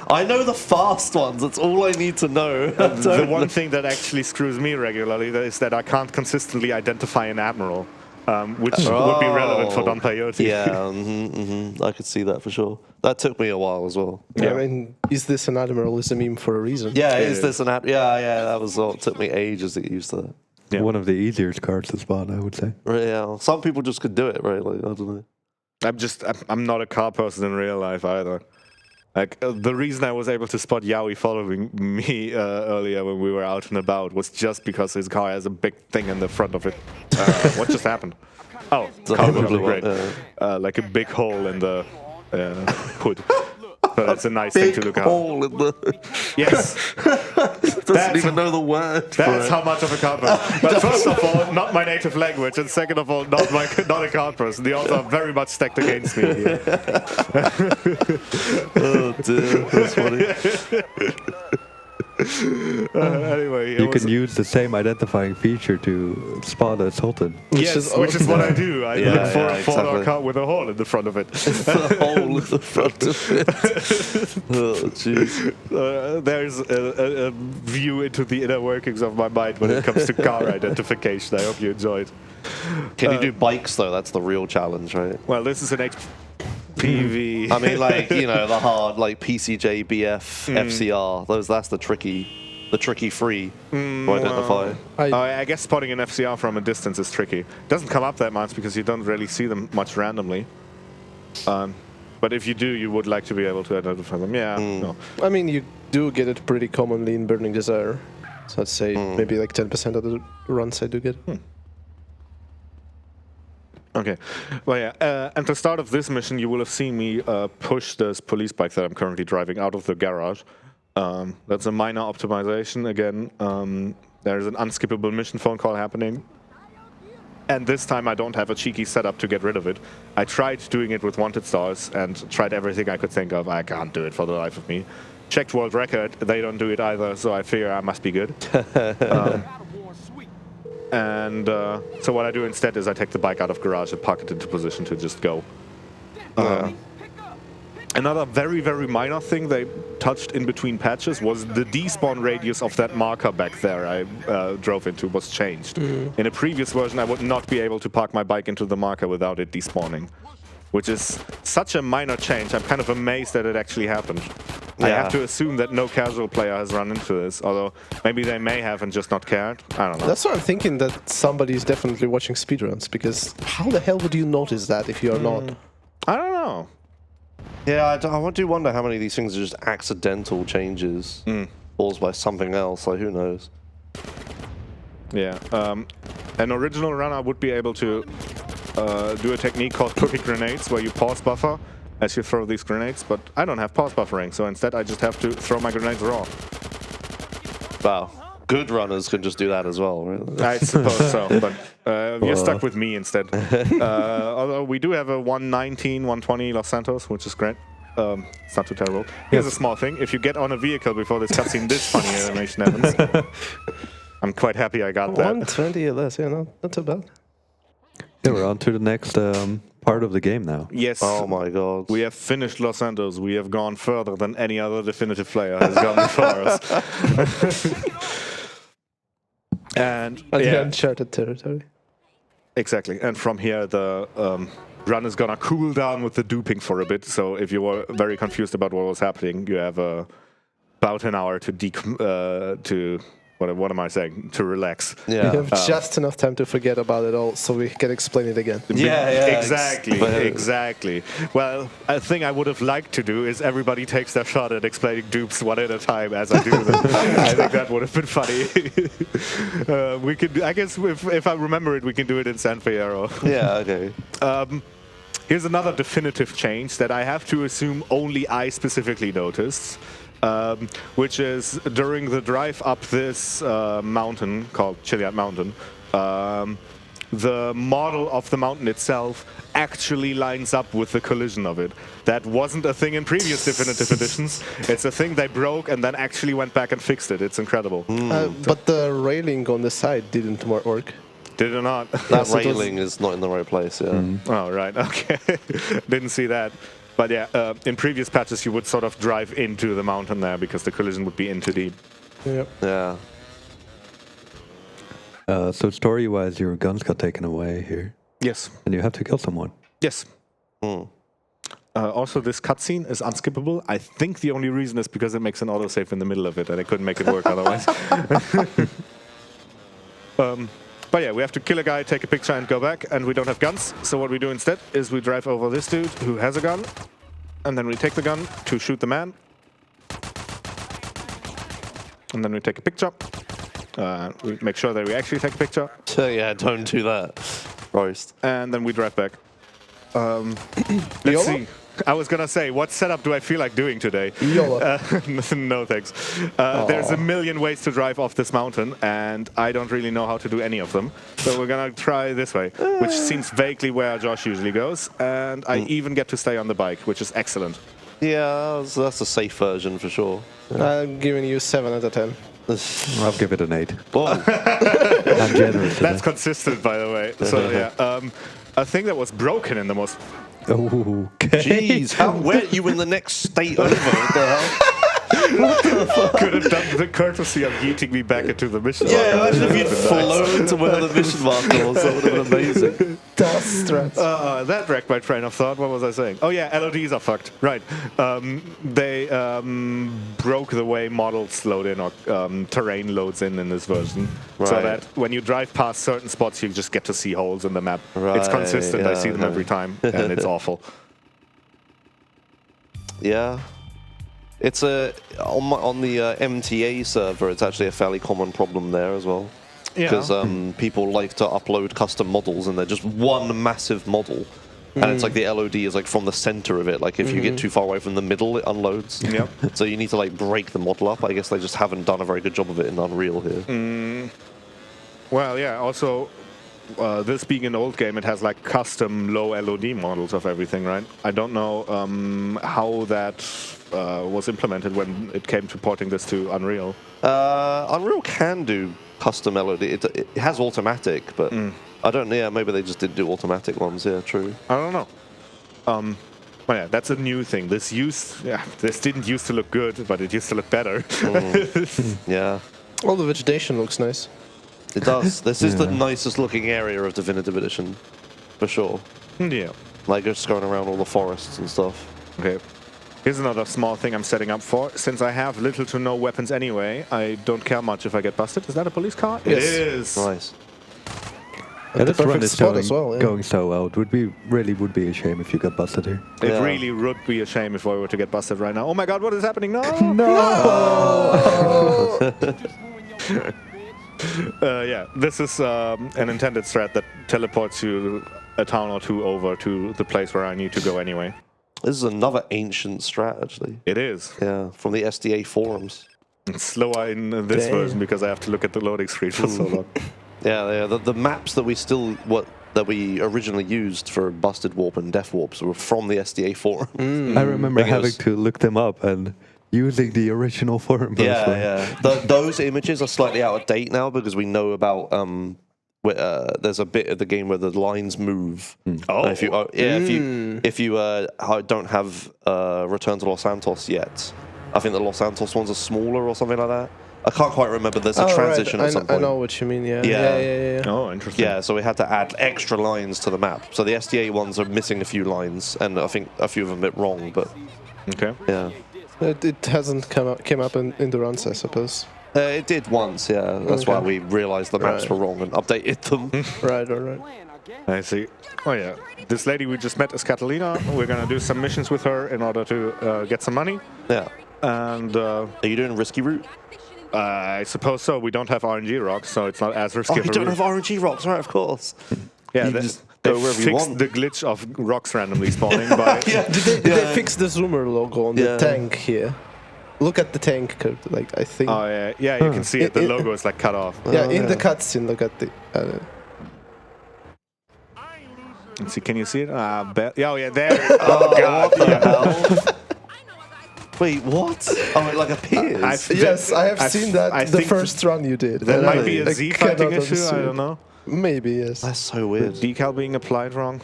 I know the fast ones. That's all I need to know. The one thing that actually screws me regularly is that I can't consistently identify an admiral, which would be relevant for Don Peyote. Yeah, I could see that for sure. That took me a while as well. I mean, is this an admiral is a meme for a reason. Yeah, is this an app? Yeah, that was all. It took me ages to get used to that. Yeah. One of the easier cards to spot, I would say. Yeah, some people just could do it, right? Like, I don't know. I'm not a car person in real life either. Like the reason I was able to spot Yowie following me earlier when we were out and about was just because his car has a big thing in the front of it. What just happened? Oh, car blew great. Like a big hole in the hood. So that's a nice thing to look at. Hole in the... Yes. Doesn't even know the word. That's how much of a card person. But first of all, not my native language, and second of all, not a card person. The odds are very much stacked against me here. Oh dear, that's funny. Anyway, You can use the same identifying feature to spot a Sultan. Which is what I do. I look for a four-door car with a hole in the front of it. The hole in the front of it. Oh, jeez. There's a view into the inner workings of my mind when it comes to car identification. I hope you enjoyed. Can you do bikes, though? That's the real challenge, right? Well, this is an HPV. I mean, like, you know, the hard, like, PCJ, BF, FCR. That's the tricky free to identify. I guess spotting an FCR from a distance is tricky. It doesn't come up that much because you don't really see them much randomly. But if you do, you would like to be able to identify them. Yeah. No. I mean, you do get it pretty commonly in Burning Desire. So I'd say maybe like 10% of the runs I do get. Okay. Well, yeah. At the start of this mission, you will have seen me push this police bike that I'm currently driving out of the garage. That's a minor optimization. Again, there's an unskippable mission phone call happening. And this time I don't have a cheeky setup to get rid of it. I tried doing it with wanted stars and tried everything I could think of. I can't do it for the life of me. Checked world record, they don't do it either, so I figure I must be good. So what I do instead is I take the bike out of garage and park it into position to just go. Another very, very minor thing they touched in between patches was the despawn radius of that marker back there I drove into was changed. In a previous version, I would not be able to park my bike into the marker without it despawning, which is such a minor change. I'm kind of amazed that it actually happened. I have to assume that no casual player has run into this, although maybe they may have and just not cared. I don't know. That's why I'm thinking that somebody is definitely watching speedruns, because how the hell would you notice that if you're not? I don't know. Yeah, I do wonder how many of these things are just accidental changes caused by something else. Like, who knows? Yeah. An original runner would be able to do a technique called cookie grenades, where you pause buffer as you throw these grenades, but I don't have pause buffering, so instead I just have to throw my grenades raw. Wow. Good runners can just do that as well, right? I suppose so, but you're stuck with me instead. Although we do have a 119, 120 Los Santos, which is great. It's not too terrible. Here's a small thing. If you get on a vehicle before this cutscene, this funny animation happens. I'm quite happy I got that. 120 or less, yeah, not too bad. Yeah, we're on to the next part of the game now. Yes. Oh my god. We have finished Los Santos. We have gone further than any other definitive player has gone before us. And the uncharted territory. Exactly. And from here, the run is gonna cool down with the duping for a bit. So if you were very confused about what was happening, you have about an hour to what am I saying? To relax. Yeah. We have just enough time to forget about it all, so we can explain it again. Yeah, Exactly. Well, a thing I would have liked to do is everybody takes their shot at explaining dupes one at a time as I do them. I think that would have been funny. We could, I guess, if I remember it, we can do it in San Fierro. Yeah, okay. Here's another definitive change that I have to assume only I specifically noticed. Which is during the drive up this mountain called Chiliad Mountain, the model of the mountain itself actually lines up with the collision of it. That wasn't a thing in previous definitive editions. It's a thing they broke and then actually went back and fixed it. It's incredible. But the railing on the side didn't work. Did it not? That railing is not in the right place, yeah. Oh, right, okay. Didn't see that. But yeah, in previous patches you would sort of drive into the mountain there because the collision would be in too deep. Yep. Yeah. So story-wise, your guns got taken away here. Yes. And you have to kill someone. Yes. Also, this cutscene is unskippable. I think the only reason is because it makes an autosave in the middle of it, and I couldn't make it work otherwise. But yeah, we have to kill a guy, take a picture, and go back, and we don't have guns. So what we do instead is we drive over this dude who has a gun, and then we take the gun to shoot the man. And then we take a picture. We make sure that we actually take a picture. So yeah, don't do that. Roast. And then we drive back. Let's see. I was gonna say, what setup do I feel like doing today? No thanks. There's a million ways to drive off this mountain, and I don't really know how to do any of them. So we're gonna try this way, which seems vaguely where Josh usually goes, and I even get to stay on the bike, which is excellent. Yeah, that's a safe version for sure. I'm giving you 7 out of 10. I'll give it an 8. Whoa. I'm generous. That's consistent, by the way. So yeah, a thing that was broken in the most. Okay. Jeez, how wet you in the next state over? What the hell? Could have done the courtesy of yeeting me back into the mission. Yeah, marker. imagine if you'd flown to where the mission marker was. That would have been amazing. Dust threats. That wrecked my train of thought. What was I saying? Oh yeah, LODs are fucked. Right. They broke the way models load in or terrain loads in this version. So Right. that when you drive past certain spots, you just get to see holes in the map. It's Right, consistent. I see them yeah. every time, and it's awful. Yeah. It's on the MTA server. It's actually a fairly common problem there as well. Yeah. Because people like to upload custom models, and they're just one massive model, and it's like the LOD is like from the center of it. Like if you get too far away from the middle, it unloads. Yep. So you need to like break the model up. I guess they just haven't done a very good job of it in Unreal here. Well, yeah. Also, this being an old game, it has like custom low LOD models of everything, right? I don't know how that was implemented when it came to porting this to Unreal. Unreal can do custom LOD. It has automatic, but I don't know. Yeah, maybe they just didn't do automatic ones. Yeah, true. I don't know. Well, yeah, that's a new thing. This didn't used to look good, but it used to look better. Yeah. All the vegetation looks nice. It does. This is the nicest looking area of Definitive Edition, for sure. Yeah. Like just going around all the forests and stuff. Okay. Here's another small thing I'm setting up for. Since I have little to no weapons anyway, I don't care much if I get busted. Is that a police car? Yes. It is. Nice. Yeah, this run perfect is spot as well, yeah. going so well. It would be a shame if you got busted here. It Yeah. really would be a shame if I were to get busted right now. Oh my god, what is happening? No! Yeah, this is an intended strat that teleports you a town or two over to the place where I need to go anyway. This is another ancient strat, actually. It is. Yeah, from the SDA forums. It's slower in this Damn. version because I have to look at the loading screen for so long. Yeah, the maps that we originally used for Busted Warp and Death Warps were from the SDA forum. I remember having Because- to look them up and using the original forum. Yeah. Those images are slightly out of date now because we know about there's a bit of the game where the lines move. Oh. If you don't have Return to Los Santos yet, I think the Los Santos ones are smaller or something like that. I can't quite remember. There's a transition at some point. I know what you mean, yeah. Yeah. Oh, interesting. Yeah, so we had to add extra lines to the map. So the SDA ones are missing a few lines, and I think a few of them a bit wrong, but Okay. yeah. It hasn't came up in the runs, I suppose. It did once, yeah. That's why Okay. we realized the maps Right. were wrong and updated them. Right, all right. I see. Oh yeah, this lady we just met is Catalina. We're gonna do some missions with her in order to get some money. Yeah. And Are you doing risky route? I suppose so. We don't have RNG rocks, so it's not as risky. Oh, of you a don't route. have RNG rocks, right? Of course. Yeah, you they, just they go wherever you fixed want. the glitch of rocks randomly spawning by. Yeah. Did they fix the zoomer logo on the Yeah. tank here? Look at the tank, like I think. Oh yeah, yeah. You can see it. The logo is like cut off. Yeah, in the cutscene, look at the. Let's see. Can you see it? Oh yeah, there. Oh god. What the Yeah. hell? Wait, what? Oh, it like appears. Yes, I have seen that I the think first run you did. That and might I- be a I Z cannot fighting issue. I understand. don't know. Maybe, yes. That's so weird. Decal being applied wrong.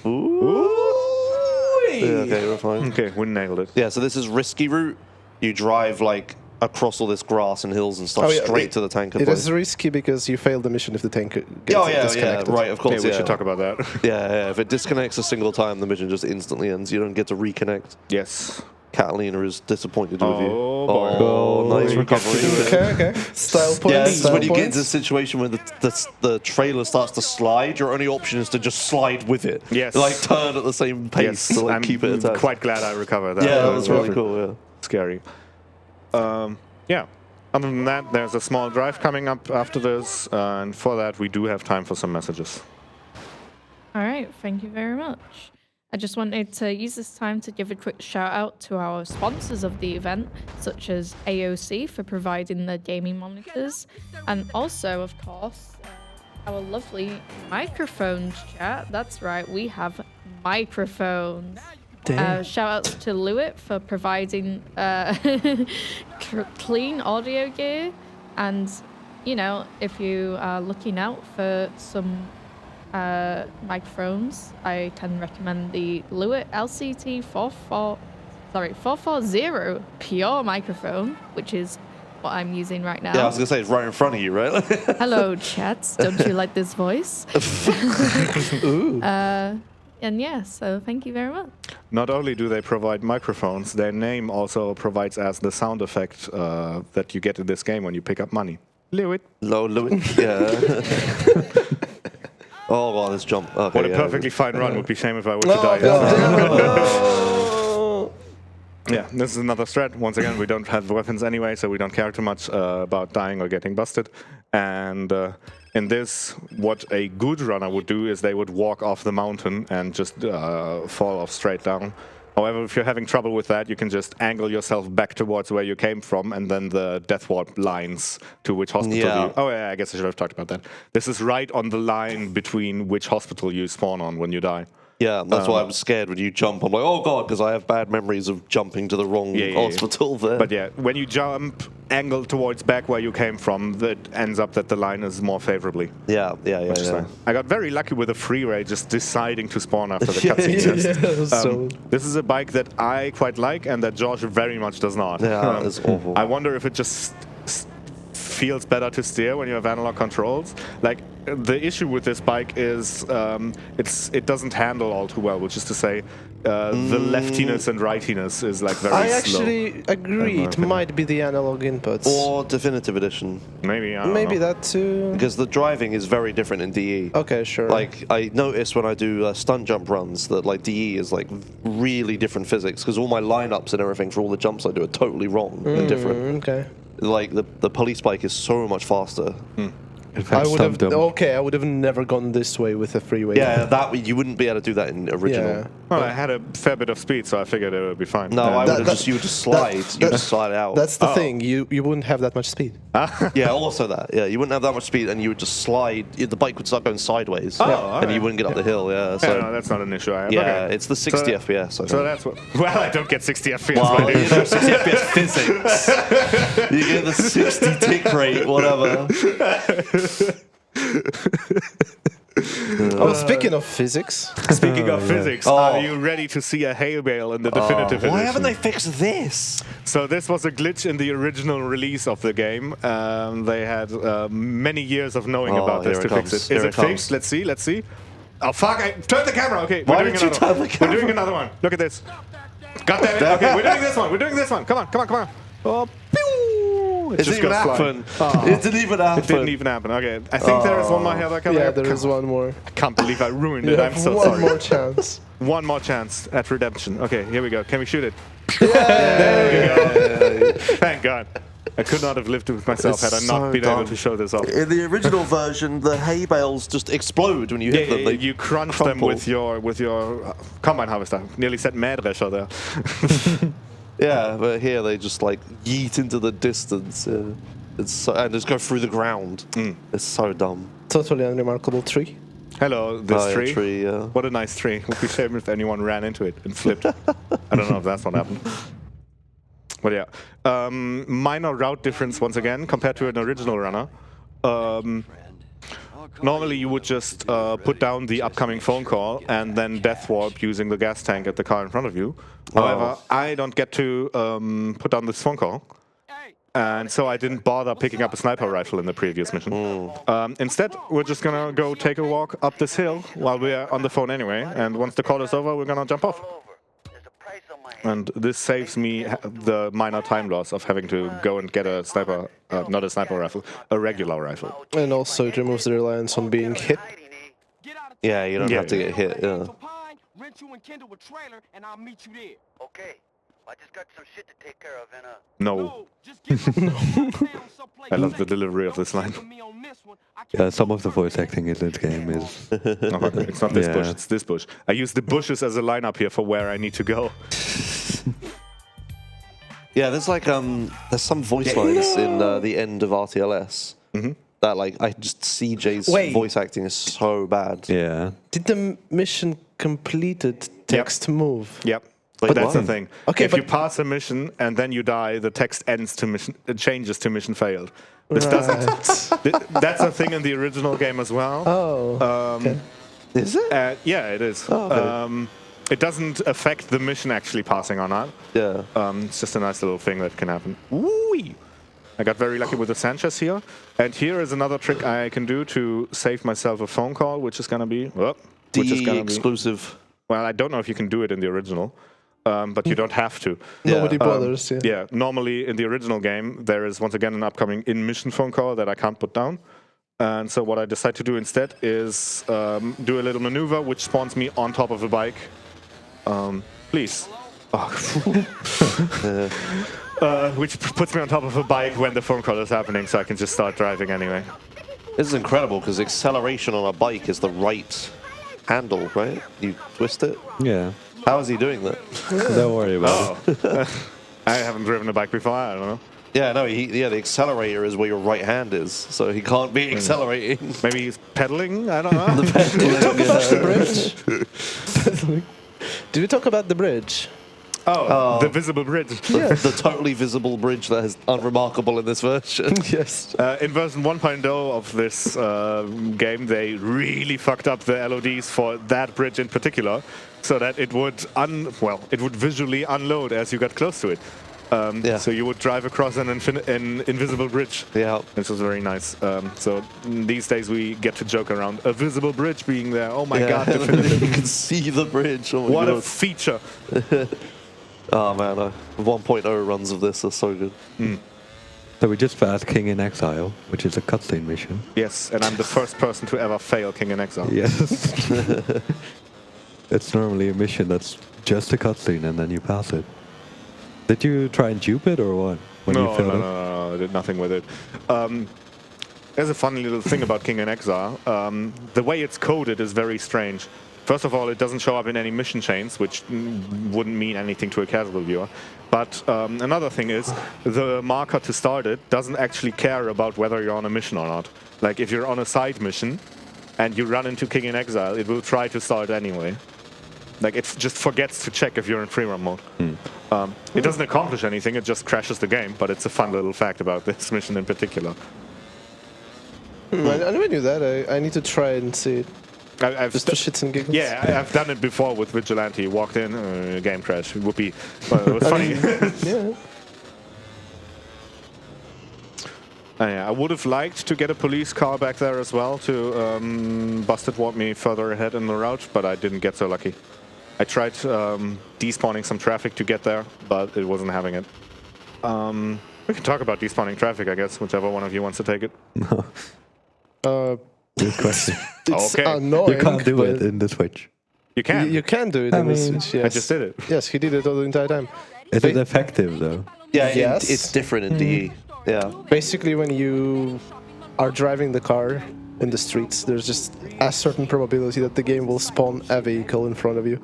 Yeah, okay, we're fine. Okay, we nailed it. Yeah, so this is risky route. You drive like across all this grass and hills and stuff Oh, yeah, straight to the tanker It place. is risky because you fail the mission if the tank gets Oh yeah, disconnected. right, of course. Okay, we should talk about that. Yeah, if it disconnects a single time, the mission just instantly ends. You don't get to reconnect. Yes. Catalina is disappointed with you. Oh, boy. Oh, nice You get to recovery. do it. Okay. Style points. Yeah, this is style when you get points. into a situation where the trailer starts to slide. Your only option is to just slide with it. Yes. Like turn at the same pace to like I'm keep it attached. quite glad I recovered that. Yeah, That that's was really cool. Yeah. Scary. Yeah. Other than that, there's a small drive coming up after this, and for that, we do have time for some messages. All right, thank you very much. I just wanted to use this time to give a quick shout out to our sponsors of the event, such as AOC for providing the gaming monitors, and also, of course, our lovely microphones chat. That's right, we have microphones. Shout outs to Lewitt for providing clean audio gear. And, you know, if you are looking out for some microphones, I can recommend the Lewitt LCT 440 pure microphone, which is what I'm using right now. Yeah, I was going to say, it's right in front of you, right? Hello, chats. Don't you like this voice? Ooh. And yeah, so thank you very much. Not only do they provide microphones, their name also provides as the sound effect that you get in this game when you pick up money. Lewitt. Lewitt. Yeah. Oh, wow, this jump. Okay, What a perfectly fine run. Would be shame if I were to die. Yeah, this is another strat. Once again, we don't have weapons anyway, so we don't care too much about dying or getting busted. And in this, what a good runner would do is they would walk off the mountain and just fall off straight down. However, if you're having trouble with that, you can just angle yourself back towards where you came from, and then the death warp lines to which hospital you... Oh, yeah, I guess I should have talked about that. This is right on the line between which hospital you spawn on when you die. Yeah, that's why I was scared when you jump. I'm like, oh god, because I have bad memories of jumping to the wrong hospital there. But yeah, when you jump, angle towards back where you came from, that ends up that the line is more favorably. Yeah. I got very lucky with a freeway just deciding to spawn after the cutscene. This is a bike that I quite like and that Josh very much does not. Yeah, it's awful. I wonder if it just feels better to steer when you have analog controls. Like, the issue with this bike is it doesn't handle all too well, which is to say the leftiness and rightiness is like very slow. I actually agree. It might be the analog inputs. Or Definitive Edition. Maybe, I don't know. That too. Because the driving is very different in DE. Okay, sure. Like, I notice when I do stunt jump runs that like DE is like really different physics, because all my lineups and everything for all the jumps I do are totally wrong and different. Okay. Like, the police bike is so much faster. I would have never gone this way with a freeway. Yeah, that you wouldn't be able to do that in original. Yeah. Well, I had a fair bit of speed, so I figured it would be fine. No, you would just slide. You just slide out. That's the thing. You wouldn't have that much speed. Yeah, also that. Yeah, you wouldn't have that much speed, and you would just slide. The bike would start going sideways, and you wouldn't get up the hill. Yeah, so no, that's not an issue. I have. Yeah, okay. it's the 60 FPS. So that's what. Well, I don't get 60 FPS. Well, you know, 60 FPS physics. You get the 60 tick rate, whatever. Speaking of physics. Speaking of physics, are you ready to see a hail bale in the definitive edition? Why haven't they fixed this? So this was a glitch in the original release of the game. They had many years of knowing about this to fix it. Is it fixed? Let's see. Oh fuck! I turned the camera. Okay, we're doing another one. Look at this. Got that? Okay, we're doing this one. Come on. Oh, pew! It didn't even happen. It didn't even happen. It didn't even happen. Okay, I think there is one more here. Yeah, there is one more. I can't believe I ruined it. I'm so sorry. One more chance. One more chance at redemption. Okay, here we go. Can we shoot it? Yeah. There we go. Thank God. I could not have lived with myself had I not been able to show this off. In the original version, the hay bales just explode when you hit them. You crunch them with your combine harvester. Nearly said mähdrescher there. Yeah, but here they just like yeet into the distance. And just go through the ground. It's so dumb. Totally unremarkable tree. Hello, this tree. Tree, yeah. What a nice tree. Would be shame if anyone ran into it and flipped. I don't know if that's what happened. But yeah, minor route difference once again compared to an original runner. Normally you would just put down the upcoming phone call and then death warp using the gas tank at the car in front of you. However, I don't get to put down this phone call. And so I didn't bother picking up a sniper rifle in the previous mission. Instead, we're just gonna go take a walk up this hill while we're on the phone anyway. And once the call is over, we're gonna jump off. And this saves me the minor time loss of having to go and get a sniper, not a sniper rifle, a regular rifle. And also it removes the reliance on being hit. Yeah, you don't have to get hit. Yeah. Okay. I just got some shit to take care of, and No. I love the delivery of this line. Yeah, some of the voice acting in this game is... It's not this bush, it's this bush. I use the bushes as a lineup here for where I need to go. Yeah, there's like there's some voice lines in the end of RTLS that like CJ's voice acting is so bad. Yeah. Did the mission completed text move? Yep. Wait, That's the what? thing. Okay, if you pass a mission and then you die, the text ends to mission, it changes to mission failed. This doesn't. That's a thing in the original game as well. Oh. Okay. Is it? Yeah, it is. Oh, okay. It doesn't affect the mission actually passing or not. Yeah. It's just a nice little thing that can happen. Woo-wee. I got very lucky with the Sanchez here. And here is another trick I can do to save myself a phone call, which is going to be... exclusive. Well, I don't know if you can do it in the original, but you don't have to. Nobody bothers. Yeah, normally in the original game, there is once again an upcoming in-mission phone call that I can't put down. And so what I decide to do instead is do a little maneuver which spawns me on top of a bike. Please. Oh. Which puts me on top of a bike when the phone call is happening, so I can just start driving anyway. This is incredible because acceleration on a bike is the right handle, right? You twist it. Yeah. How is he doing that? Don't worry about it. I haven't driven a bike before, I don't know. Yeah, no, the accelerator is where your right hand is, so he can't be accelerating. Maybe he's pedaling? I don't know. The bridge? Did we talk about the bridge? Oh, the visible bridge. The totally visible bridge that is unremarkable in this version. Yes. In version 1.0 of this game, they really fucked up the LODs for that bridge in particular, so that it would visually unload as you got close to it. So you would drive across an invisible bridge. Yeah. This was very nice. So these days we get to joke around a visible bridge being there. Oh my god, you can see the bridge. Oh my what god. a feature. Oh man, 1.0 runs of this are so good. So we just passed King in Exile, which is a cutscene mission. Yes, and I'm the first person to ever fail King in Exile. Yes. It's normally a mission that's just a cutscene and then you pass it. Did you try and dupe it or what? No, I did nothing with it. There's a funny little thing about King in Exile. The way it's coded is very strange. First of all, it doesn't show up in any mission chains, which wouldn't mean anything to a casual viewer. But another thing is, the marker to start it doesn't actually care about whether you're on a mission or not. Like, if you're on a side mission and you run into King in Exile, it will try to start anyway. Like, it just forgets to check if you're in free run mode. It doesn't accomplish anything, it just crashes the game, but it's a fun little fact about this mission in particular. I never knew that. I need to try and see it. I've just for shits and giggles. Yeah, I've done it before with Vigilante. Walked in, game crash. It would be, well, it was funny. Yeah. I would have liked to get a police car back there as well to bust it, walk me further ahead in the route, but I didn't get so lucky. I tried despawning some traffic to get there, but it wasn't having it. We can talk about despawning traffic, I guess, whichever one of you wants to take it. Good question. It's Okay. annoying. You can't do it in the Switch. You can. You can do it in the Switch, yes. I just did it. Yes, he did it all the entire time. Is it effective though? Yeah, Yes. it's different in DE. Yeah. Basically, when you are driving the car in the streets, there's just a certain probability that the game will spawn a vehicle in front of you.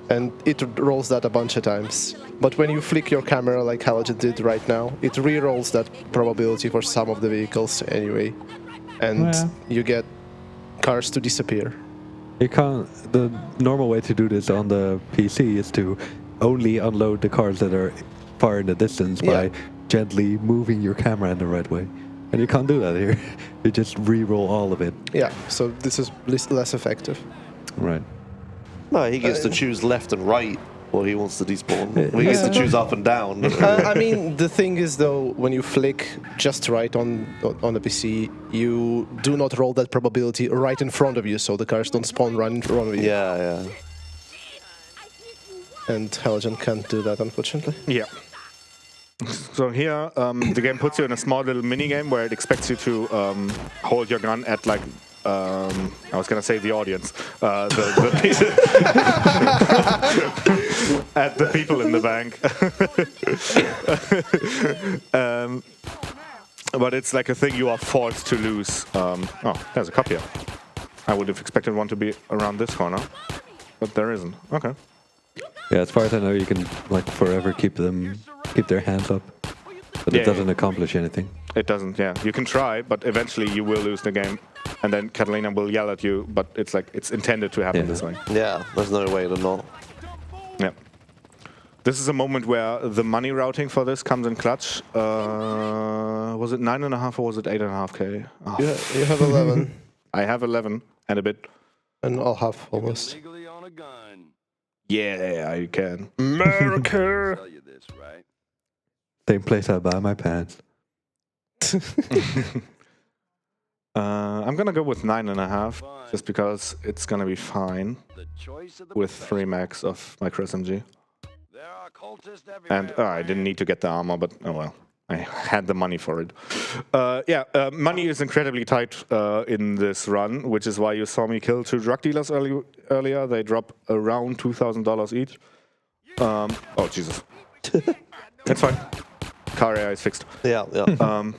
And it rolls that a bunch of times. But when you flick your camera like Halogen did right now, it re-rolls that probability for some of the vehicles anyway. And you get cars to disappear. You can't. The normal way to do this on the PC is to only unload the cars that are far in the distance by gently moving your camera in the right way. And you can't do that here. You just re-roll all of it. Yeah, so this is less effective. Right. No, he gets to choose left and right, or he wants to despawn. He gets to choose up and down. I mean, the thing is, though, when you flick just right on the PC, you do not roll that probability right in front of you, so the cars don't spawn right in front of you. Yeah. And Halogen can't do that, unfortunately. Yeah. So here, the game puts you in a small little mini game where it expects you to hold your gun at like. I was gonna say the audience, at the people in the bank. But it's like a thing you are forced to lose. Oh, there's a cop here. I would have expected one to be around this corner, but there isn't. Okay. Yeah, as far as I know, you can like forever keep their hands up, but it doesn't accomplish anything. It doesn't. Yeah, you can try, but eventually you will lose the game. And then Catalina will yell at you, but it's like it's intended to happen this way. Yeah, there's no way to not. Yeah. This is a moment where the money routing for this comes in clutch. Was it 9.5 or was it 8.5K? Oh, You have 11. I have 11 and a bit. And I'll have almost. Legally on a gun. Yeah, I can. America! Tell you this, right? Same place I buy my pants. I'm gonna go with 9.5, just because it's gonna be fine The choice of the with 3 max of micro SMG. There are cultists everywhere. And I didn't need to get the armor, but oh well. I had the money for it. Money is incredibly tight in this run, which is why you saw me kill 2 drug dealers earlier. They drop around $2,000 each. Oh, Jesus. That's fine. Car AI is fixed. Yeah, yeah.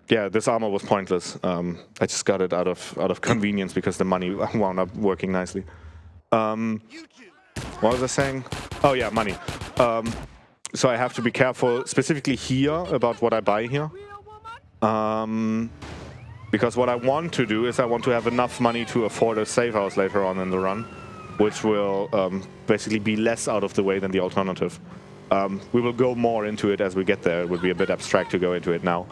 Yeah, this armor was pointless. I just got it out of convenience because the money wound up working nicely. What was I saying? Oh yeah, money. So I have to be careful, specifically here, about what I buy here. Because what I want to do is I want to have enough money to afford a safe house later on in the run, which will basically be less out of the way than the alternative. We will go more into it as we get there. It would be a bit abstract to go into it now.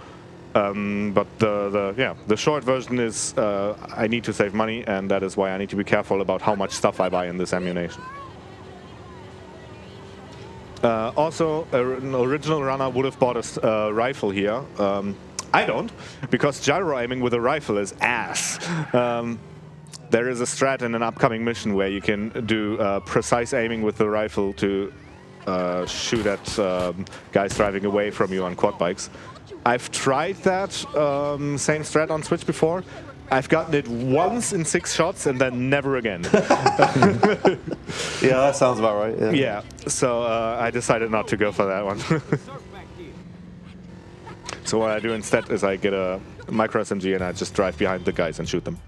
But the short version is I need to save money, and that is why I need to be careful about how much stuff I buy in this ammunition. Also, an original runner would have bought a rifle here. I don't, because gyro aiming with a rifle is ass. There is a strat in an upcoming mission where you can do precise aiming with the rifle to shoot at guys driving away from you on quad bikes. I've tried that same strat on Switch before. I've gotten it once in 6 shots and then never again. Yeah, that sounds about right. Yeah, so I decided not to go for that one. So what I do instead is I get a micro SMG and I just drive behind the guys and shoot them.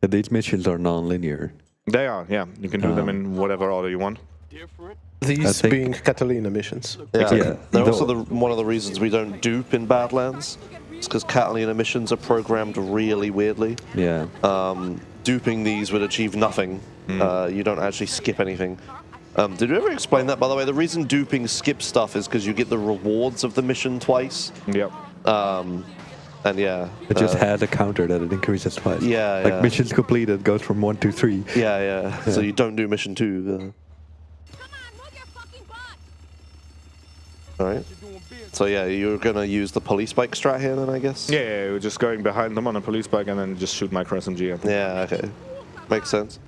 These missions are non-linear. They are, yeah. You can do them in whatever order you want. These being Catalina missions. Yeah. They're also one of the reasons we don't dupe in Badlands. It's because Catalina missions are programmed really weirdly. Yeah. Duping these would achieve nothing. You don't actually skip anything. Did you ever explain that, by the way? The reason duping skips stuff is because you get the rewards of the mission twice. Yep. And yeah. It just has a counter that it increases twice. Yeah, like missions completed goes from 1 to 3. Yeah. So you don't do mission 2. Alright. So yeah, you're gonna use the police bike strat here then, I guess? Yeah, we're just going behind them on a police bike and then just shoot micro SMG at them. Yeah, okay. Makes sense.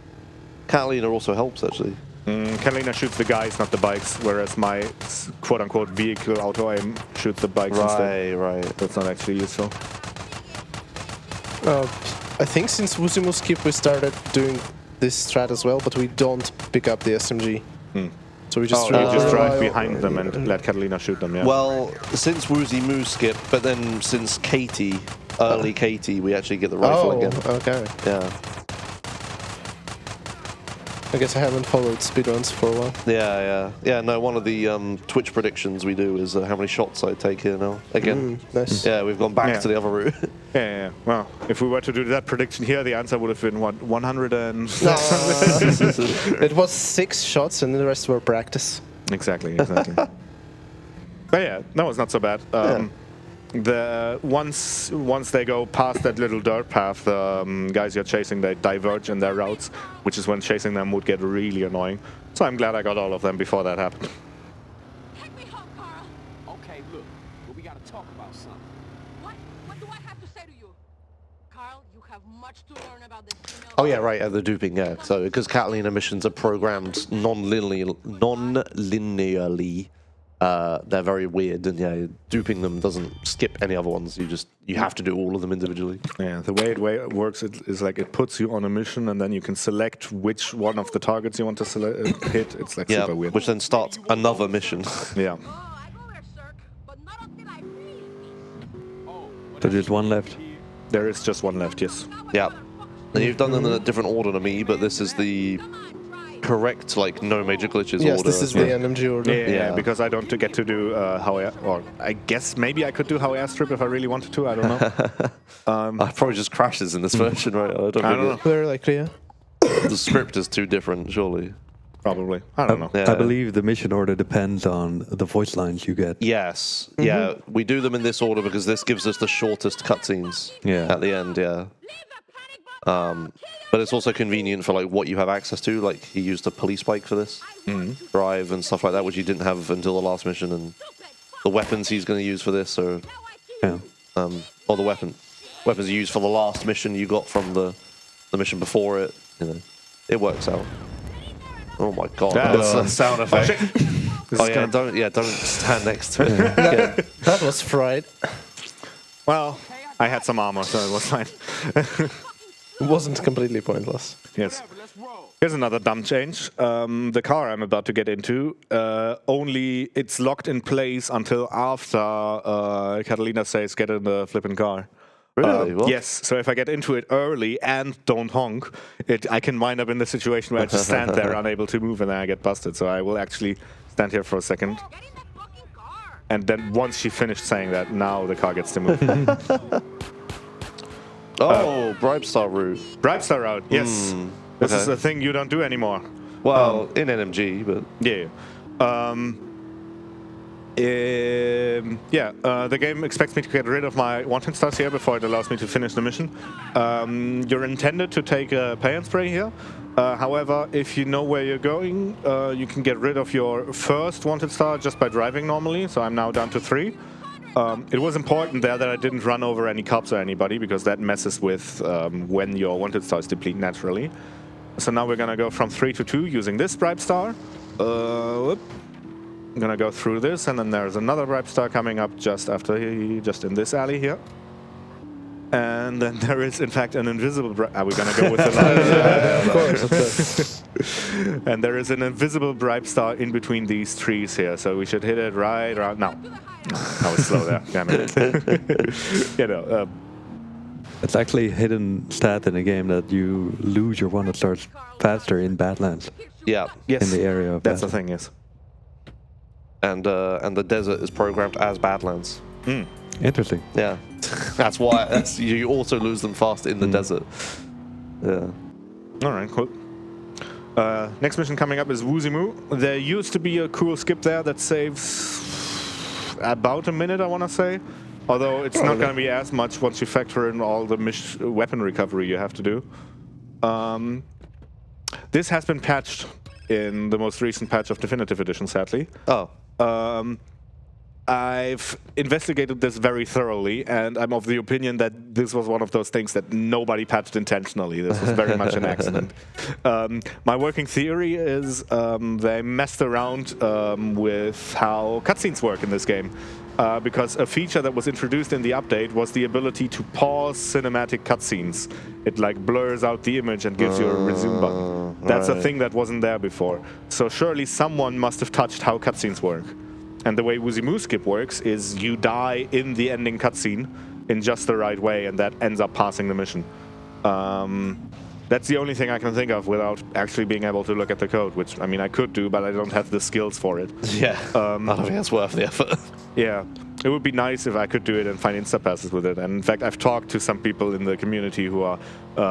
Catalina also helps, actually. Catalina shoots the guys, not the bikes, whereas my quote-unquote vehicle auto-aim shoots the bikes instead. Right. That's not actually useful. I think since Joshimuz skip we started doing this strat as well, but we don't pick up the SMG. So we just, just drive behind them and let Catalina shoot them, yeah. Well, since Joshimuz skip, but then since Katie, early Katie, we actually get the rifle again. Okay. Yeah. I guess I haven't followed speedruns for a while. Yeah, no, one of the Twitch predictions we do is how many shots I take here now. Again. Nice. Yeah, we've gone back to the other route. Yeah. Well, if we were to do that prediction here, the answer would have been, what, 100 and... It was 6 shots and the rest were practice. Exactly. But yeah, that was not so bad. Once they go past that little dirt path, the guys you're chasing, they diverge in their routes, which is when chasing them would get really annoying. So I'm glad I got all of them before that happened. Take me home, Carl. Okay, look, but we gotta talk about something. What do I have to say to you? Carl, you have much to learn about this female... Oh yeah, right, the duping, yeah. So, because Catalina missions are programmed non-linearly, they're very weird, and yeah, duping them doesn't skip any other ones. You have to do all of them individually. Yeah, the way it works is like it puts you on a mission, and then you can select which one of the targets you want to hit. It's like super weird. Which then starts another mission. Yeah. So there's one left. There is just one left, yes. Yeah. And you've done them in a different order to me, but this is the correct, like, no major glitches order. Yes, this is the NMG order. Yeah, because I don't get to do or I guess maybe I could do how airstrip if I really wanted to. I don't know. Probably just crashes in this version, right? I don't know. Very likely, yeah. the script is too different, surely. Probably. I don't know. Yeah. I believe the mission order depends on the voice lines you get. Yes. Yeah. We do them in this order because this gives us the shortest cutscenes. Yeah. At the end. Yeah. But it's also convenient for like what you have access to. Like he used a police bike for this, drive and stuff like that, which he didn't have until the last mission. And the weapons he's going to use for this are, or the weapons you use for the last mission you got from the mission before it. You know, it works out. Oh my god, that's a sound effect. Don't stand next to it. That was fried. Well, I had some armor, so it was fine. It wasn't completely pointless. Yes. Here's another dumb change. The car I'm about to get into, only it's locked in place until after Catalina says get in the flipping car. Really? What? Yes. So if I get into it early and don't honk, I can wind up in the situation where I just stand there unable to move and then I get busted. So I will actually stand here for a second. And then once she finished saying that, now the car gets to move. Bribestar route. Bribestar route, yes. This is a thing you don't do anymore. Well, in NMG, but... Yeah. The game expects me to get rid of my wanted stars here before it allows me to finish the mission. You're intended to take a pay and spray here. However, if you know where you're going, you can get rid of your first wanted star just by driving normally. So I'm now down to 3. It was important there that I didn't run over any cops or anybody because that messes with when your wanted stars deplete naturally. So now we're gonna go from 3 to 2 using this bribe star. I'm gonna go through this, and then there's another bribe star coming up just after just in this alley here. And then there is, in fact, an invisible bribe. Are we gonna go with the line? Of course. And there is an invisible bribe star in between these trees here, so we should hit it right around now. I was slow there. Damn it. It's actually a hidden stat in the game that you lose your wanted stars faster in Badlands. Yeah. Yes. In the area of That's the Badlands. thing, yes. And the desert is programmed as Badlands. Interesting. Yeah. That's why you also lose them fast in the desert. Yeah. All right, cool. Next mission coming up is Joshimuz. There used to be a cool skip there that saves about a minute, I want to say. Although it's not going to be as much once you factor in all the weapon recovery you have to do. This has been patched in the most recent patch of Definitive Edition, sadly. Oh. I've investigated this very thoroughly, and I'm of the opinion that this was one of those things that nobody patched intentionally. This was very much an accident. My working theory is they messed around with how cutscenes work in this game. Because a feature that was introduced in the update was the ability to pause cinematic cutscenes. It like blurs out the image and gives you a resume button. That's a thing that wasn't there before. So surely someone must have touched how cutscenes work. And the way Joshimuz skip works is you die in the ending cutscene in just the right way, and that ends up passing the mission. That's the only thing I can think of without actually being able to look at the code, which, I mean, I could do, but I don't have the skills for it. Yeah. I don't think it's worth the effort. Yeah. It would be nice if I could do it and find instapasses with it. And in fact, I've talked to some people in the community who are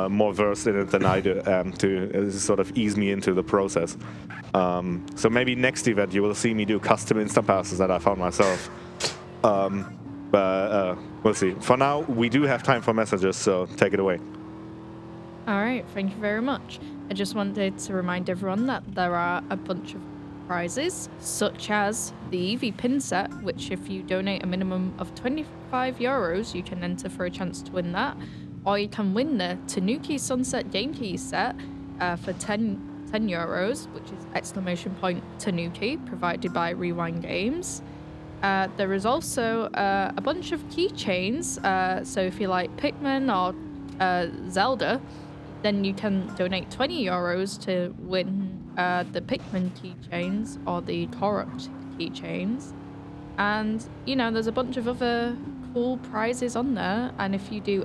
more versed in it than I do to sort of ease me into the process. So maybe next event you will see me do custom instapasses that I found myself. But we'll see. For now, we do have time for messages, so take it away. All right, thank you very much. I just wanted to remind everyone that there are a bunch of prizes, such as the EV pin set, which if you donate a minimum of €25, you can enter for a chance to win that. Or you can win the Tanuki Sunset Game Key set for €10, which is !Tanuki, provided by Rewind Games. There is also a bunch of keychains, so if you like Pikmin or Zelda, then you can donate €20 to win the Pikmin keychains or the Korok keychains. And, you know, there's a bunch of other cool prizes on there. And if you do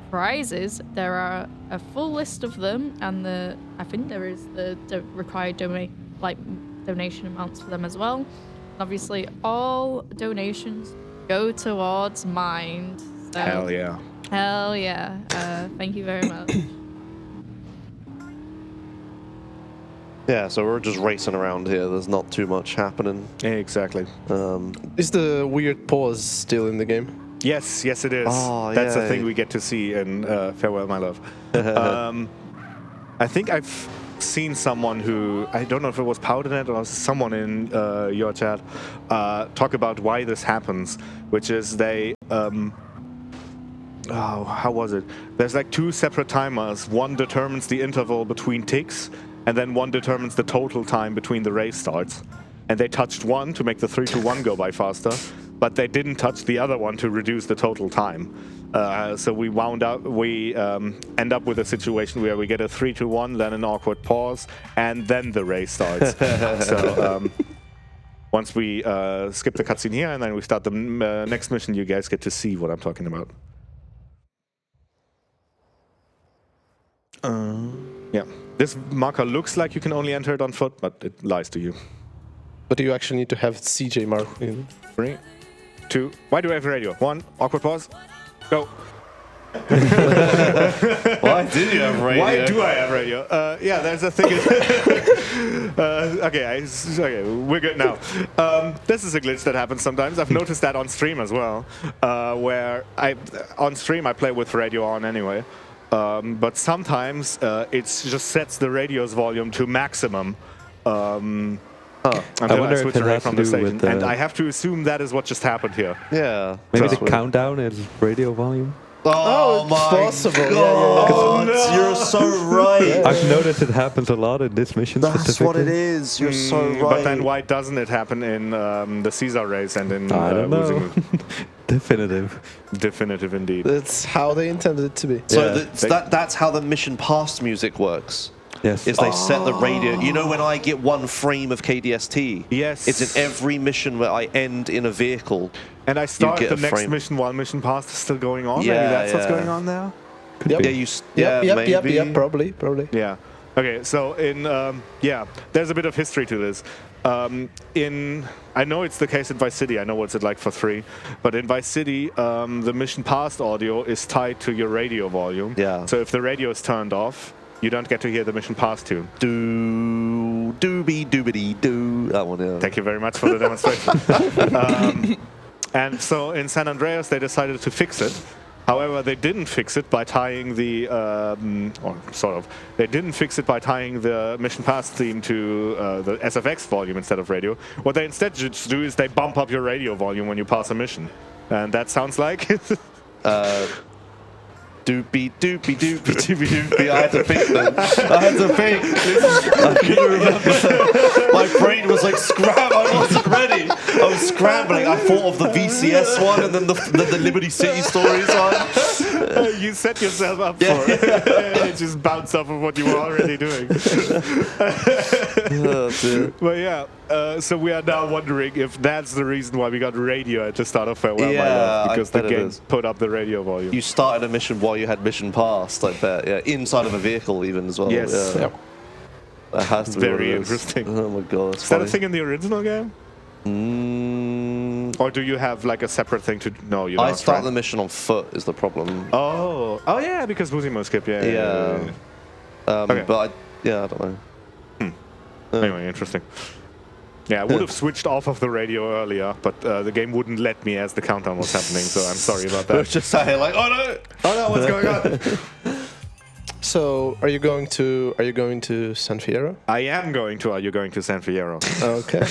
!Prizes, there are a full list of them. And I think there is the required donation amounts for them as well. And obviously, all donations go towards Mind. So, Hell yeah. Hell yeah. Thank you very much. Yeah, so we're just racing around here. There's not too much happening. Exactly. Is the weird pause still in the game? Yes, yes, it is. Oh, That's the yeah. thing we get to see in Farewell, My Love. I think I've seen someone who, I don't know if it was Powdernet or someone in your chat, talk about why this happens, which is they, how was it? There's like two separate timers. One determines the interval between ticks, and then one determines the total time between the race starts. And they touched one to make the 3-to-1 go by faster, but they didn't touch the other one to reduce the total time. So we end up with a situation where we get a 3-to-1, then an awkward pause, and then the race starts. So once we skip the cutscene here and then we start the next mission, you guys get to see what I'm talking about. Yeah, this marker looks like you can only enter it on foot, but it lies to you. But you actually need to have CJ mark in. 3, 2. Why do I have a radio? 1. Awkward pause. Go. Why do you have radio? Why do I have radio? Yeah, there's a thing. Okay, we're good now. This is a glitch that happens sometimes. I've noticed that on stream as well, where on stream I play with radio on anyway. But sometimes it just sets the radio's volume to maximum. I wonder if it has to do with and I have to assume that is what just happened here. Yeah. Maybe the countdown is radio volume? Oh, it's my possible. God. Yeah. You're so right. I've noticed it happens a lot in this mission That's specifically. what it is. You're so right. But then why doesn't it happen in the Caesar race and in I don't know. Definitive. Definitive indeed. That's how they intended it to be. So Yeah. that's how the mission past music works. Yes. Is they set the radio. You know when I get one frame of KDST? Yes. It's in every mission where I end in a vehicle. And I start get the a next frame. mission while mission past is still going on. Yeah, Maybe that's what's yeah. going on there. Yep. Yeah, maybe. Probably. Yeah. Okay, so there's a bit of history to this. I know it's the case in Vice City, I know what's it like for 3, but in Vice City, the mission past audio is tied to your radio volume. Yeah. So if the radio is turned off, you don't get to hear the mission past tune. Doobie-doobity-doo. That one, yeah. Thank you very much for the demonstration. And so in San Andreas, they decided to fix it. However, they didn't fix it by tying the, they didn't fix it by tying the mission pass theme to the SFX volume instead of radio. What they instead just do is they bump up your radio volume when you pass a mission. And that sounds like... Doopy-doopy-doopy-doopy-doopy. I had to think then. I couldn't remember. My brain was like, I wasn't ready. I was scrambling. I thought of the VCS one and then the Liberty City Stories one. You set yourself up for it. It just bounced off of what you were already doing. Oh, dear. But yeah, so we are now wondering if that's the reason why we got radio at the start of Farewell, My Love, because the game put up the radio volume. You started a mission while you had mission passed, I bet. Yeah, inside of a vehicle even as well. Yes. Yeah. Yep. That has to be Very what it is. interesting. Oh my god. Is that a thing in the original game? Or do you have like a separate thing to... No, you don't. I start the mission on foot is the problem. Oh yeah, because Joshimuz skip, Yeah. Okay. But I don't know. Anyway, interesting. Yeah, I would have switched off of the radio earlier, but the game wouldn't let me as the countdown was happening, so I'm sorry about that. Just sat here like, oh no, what's going on? So, are you going to San Fierro? I am going to Are You Going to San Fierro? Okay.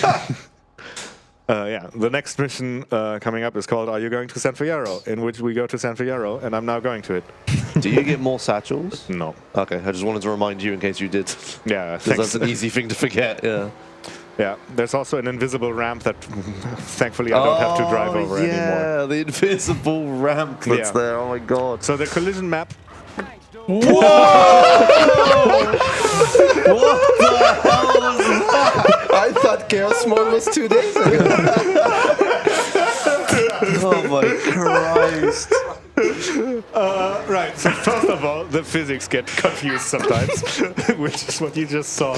Yeah, the next mission coming up is called Are You Going to San Fierro, in which we go to San Fierro, and I'm now going to it. Do you get more satchels? No. Okay, I just wanted to remind you in case you did. Yeah, Because that's an easy thing to forget, yeah. Yeah, there's also an invisible ramp that thankfully I don't have to drive over anymore. Yeah, the invisible ramp that's there, oh my god. So the collision map... Whoa! What the hell was that? I thought Chaos Mode was 2 days ago. Oh my Christ. Right, so first of all, the physics get confused sometimes, which is what you just saw.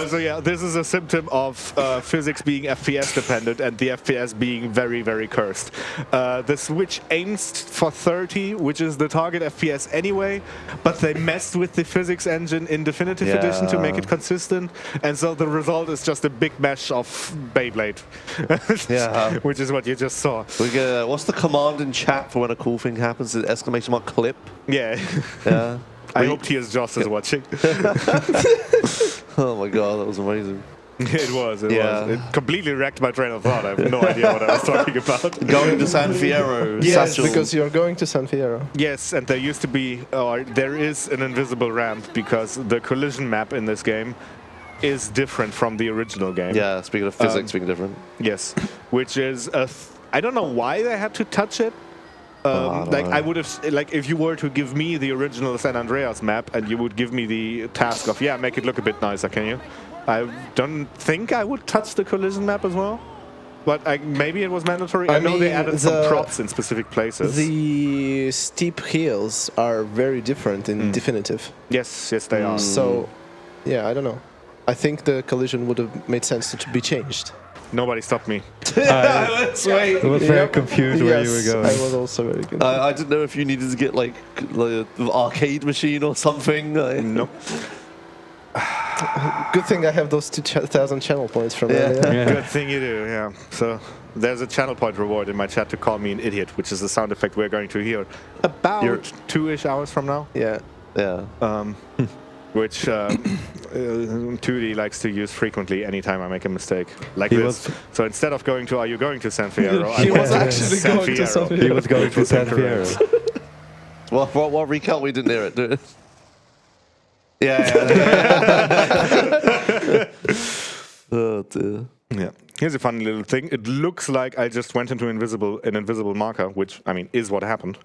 So yeah, this is a symptom of physics being FPS dependent and the FPS being very, very cursed. The Switch aims for 30, which is the target FPS anyway, but they messed with the physics engine in Definitive Edition to make it consistent, and so the result is just a big mesh of Beyblade, which is what you just saw. We get, what's the command in chat for when a cool thing happens? Is exclamation mark clip? Yeah. I hope T.S. Joss is watching. Oh my god, that was amazing. It was. It completely wrecked my train of thought. I have no idea what I was talking about. Going to San Fierro. Yes, because you're going to San Fierro. Yes, and there used to be, or there is an invisible ramp because the collision map in this game is different from the original game. Yeah, speaking of physics being different. Yes, which is I don't know why they had to touch it. I would have, like, if you were to give me the original San Andreas map and you would give me the task of, make it look a bit nicer, can you? I don't think I would touch the collision map as well, but maybe it was mandatory. I know they added some props in specific places. The steep hills are very different in Definitive. Yes, they are. So, yeah, I don't know. I think the collision would have made sense to be changed. Nobody stopped me. I was very confused where you were going. I was also very confused. I didn't know if you needed to get like an arcade machine or something. Nope. Good thing I have those 2,000 channel points from earlier. Good thing you do, yeah. So there's a channel point reward in my chat to call me an idiot, which is the sound effect we're going to hear about 2-ish hours from now. Yeah. Which 2D likes to use frequently anytime I make a mistake. Like this. So instead of going to, are you going to San Fierro? He was actually going to San Fierro. He was going to San Fierro. Well, what recount we didn't hear it, dude. Oh dear. Yeah. Here's a funny little thing. It looks like I just went into an invisible marker, which, I mean, is what happened.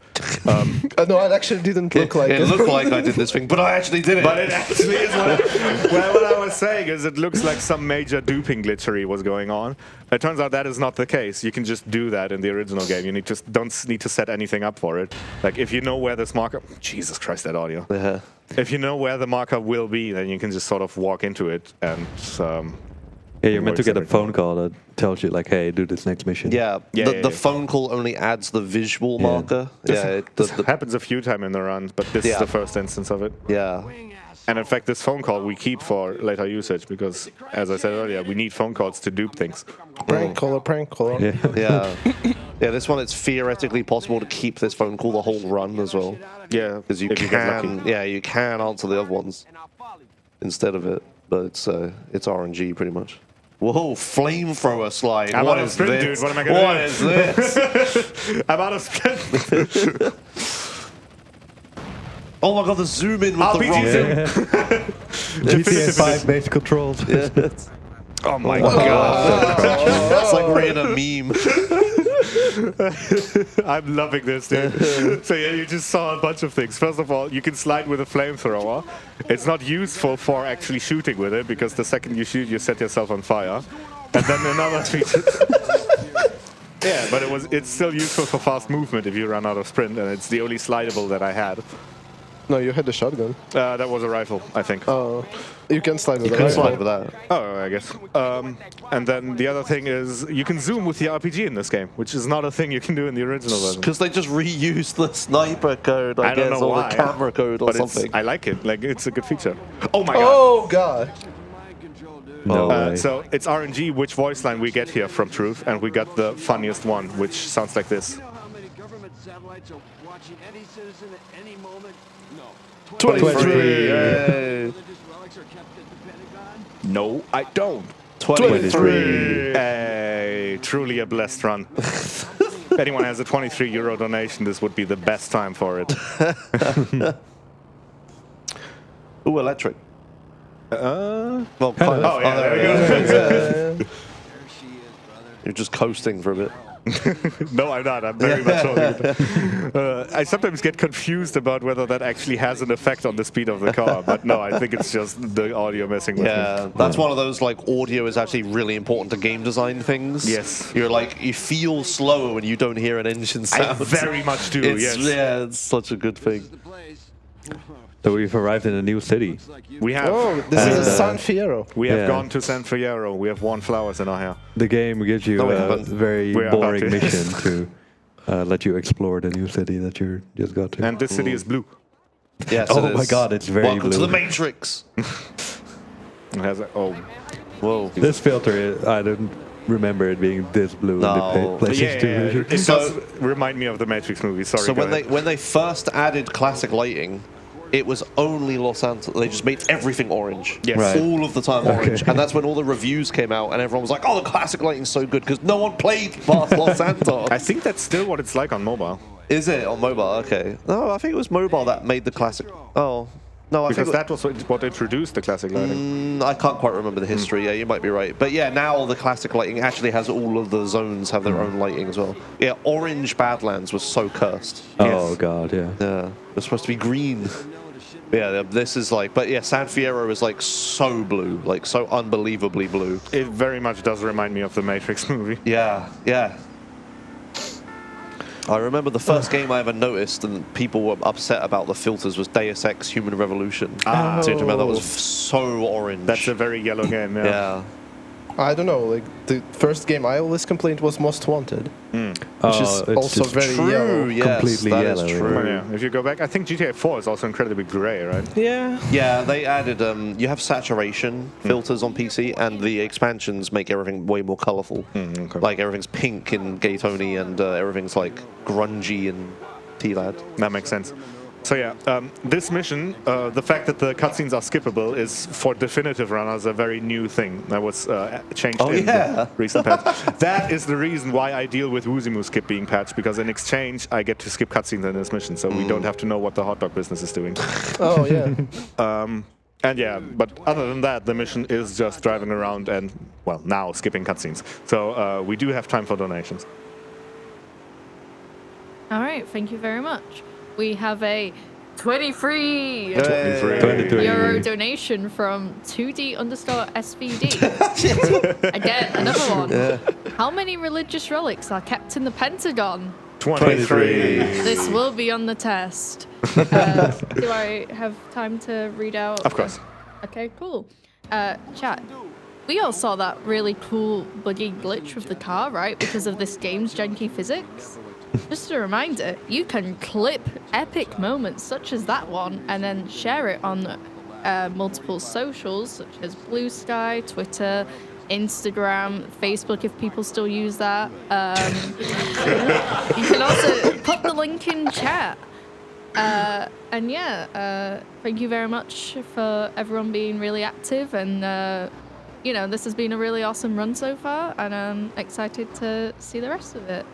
No, it actually didn't look like it. It looked like I did this thing, but I actually did it. But it actually is what I was saying is it looks like some major duping glitchery was going on. It turns out that is not the case. You can just do that in the original game. You don't need to set anything up for it. Like, if you know where this marker... Jesus Christ, that audio. Yeah. If you know where the marker will be, then you can just sort of walk into it and... Yeah, you're meant to get a phone call that tells you, like, hey, do this next mission. The phone call only adds the visual marker. This happens a few times in the run, but this is the first instance of it. Yeah. And in fact, this phone call we keep for later usage because, as I said earlier, we need phone calls to dupe things. Prank caller. Yeah. This one, it's theoretically possible to keep this phone call the whole run as well. Yeah. Because you can answer the other ones instead of it. But it's RNG pretty much. Whoa, flamethrower slide. I'm what out of is sprint, this? dude. What am I going to do? What is this? I'm out of sprint. Oh my god, the zoom in with RPG the rocket. GTA 5 basic controls. Oh my god. That's like reading a meme. I'm loving this, dude. So yeah, you just saw a bunch of things. First of all, you can slide with a flamethrower. It's not useful for actually shooting with it because the second you shoot, you set yourself on fire. And then another feature. Yeah, but it's still useful for fast movement if you run out of sprint, and it's the only slidable that I had. No, you had the shotgun. That was a rifle, I think. Oh, you can slide with that. You can slide with that. Oh, I guess. And then the other thing is you can zoom with the RPG in this game, which is not a thing you can do in the original version. Because they just reused the sniper code, I guess, don't know or why, the camera code or something. I like it. Like, it's a good feature. Oh my god. Oh god. No so it's RNG which voice line we get here from Truth, and we got the funniest one, which sounds like this. 23. Yay. No, I don't. 23. Hey, truly a blessed run. If anyone has a €23 donation, this would be the best time for it. Ooh, electric. Well, kind of. Oh, yeah, there we go. You're just coasting for a bit. No, I'm not. I'm very much holding. I sometimes get confused about whether that actually has an effect on the speed of the car, but no, I think it's just the audio messing with me. Yeah, that's one of those, like, audio is actually really important to game design things. Yes. You're like, you feel slower when you don't hear an engine sound. I very much do, yes. Yeah, it's such a good thing. So we've arrived in a new city. We have. Oh, this is San Fierro. We have gone to San Fierro. We have won flowers in our hair. The game gives you a very boring mission to let you explore the new city that you just got to. And this city is blue. Yes, oh my god, it's very Welcome blue. to the Matrix. It has Whoa. This filter, I don't remember it being this blue in the PlayStation 2 version. It does remind me of the Matrix movie. Sorry. So when they first added classic lighting, it was only Los Santos. They just made everything orange. Yes. Right. All of the time orange. And that's when all the reviews came out and everyone was like, oh, the classic lighting's so good because no one played past Los Santos. I think that's still what it's like on mobile. Is it? On mobile? Okay. No, I think it was mobile that made the classic. Oh. No, I because think that was what introduced the classic lighting. I can't quite remember the history. Yeah, you might be right. But yeah, now the classic lighting actually has all of the zones have their own lighting as well. Yeah, orange Badlands was so cursed. Oh god, yeah. Yeah, it's supposed to be green. Yeah, this is like, but yeah, San Fierro is like so blue, like so unbelievably blue. It very much does remind me of the Matrix movie. Yeah, yeah. I remember the first game I ever noticed and people were upset about the filters was Deus Ex Human Revolution. Ah. So you remember that was so orange. That's a very yellow game, yeah. Yeah. I don't know, like the first game I always complained was Most Wanted, which is it's also just very True, yellow. yes, completely that yellow, is yeah. true. Well, yeah. If you go back, I think GTA 4 is also incredibly grey, right? Yeah. Yeah, they added, you have saturation filters on PC, and the expansions make everything way more colourful. Okay. Like, everything's pink in Gay Tony, and everything's, like, grungy in T-Lad. That makes sense. So yeah, this mission, the fact that the cutscenes are skippable is, for definitive runners, a very new thing that was changed in the recent patch. That is the reason why I deal with Joshimuz skip being patched, because in exchange, I get to skip cutscenes in this mission, so we don't have to know what the hot dog business is doing. Oh, yeah. And yeah, but other than that, the mission is just driving around and, well, now skipping cutscenes. So we do have time for donations. All right, thank you very much. We have a 23 euro donation from 2D_SVD. Again, another one. Yeah. How many religious relics are kept in the Pentagon? 23. This will be on the test. Do I have time to read out? Of course. Okay, cool. Chat. We all saw that really cool buggy glitch with the car, right? Because of this game's janky physics. Just a reminder, you can clip epic moments such as that one and then share it on multiple socials such as Blue Sky, Twitter, Instagram, Facebook if people still use that. You can also put the link in chat. And yeah, thank you very much for everyone being really active and you know, this has been a really awesome run so far and I'm excited to see the rest of it.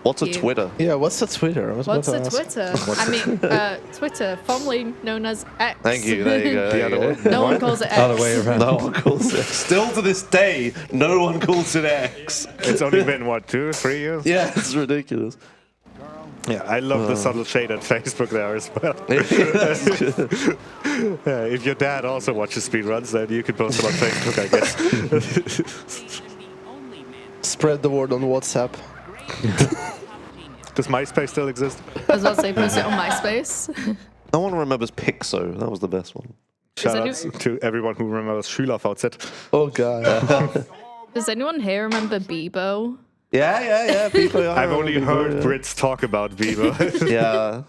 What's a Twitter? Yeah, what's a Twitter? What's a Twitter? I mean, Twitter, formerly known as X. Thank you, there you go. The other one. No one calls it X. Other way around. No one calls it. Still to this day, no one calls it X. It's only been, what, 2 or 3 years? Yeah, it's ridiculous. Yeah, I love the subtle shade at Facebook there as well. If your dad also watches speedruns, then you can post them on Facebook, I guess. Spread the word on WhatsApp. Does MySpace still exist? I was about to say, post it on MySpace. No one remembers Pixo. That was the best one. Shout out to everyone who remembers SchülerVZ. Oh, God. Does anyone here remember Bebo? Yeah. People I've only heard Brits talk about Bebo. Yeah.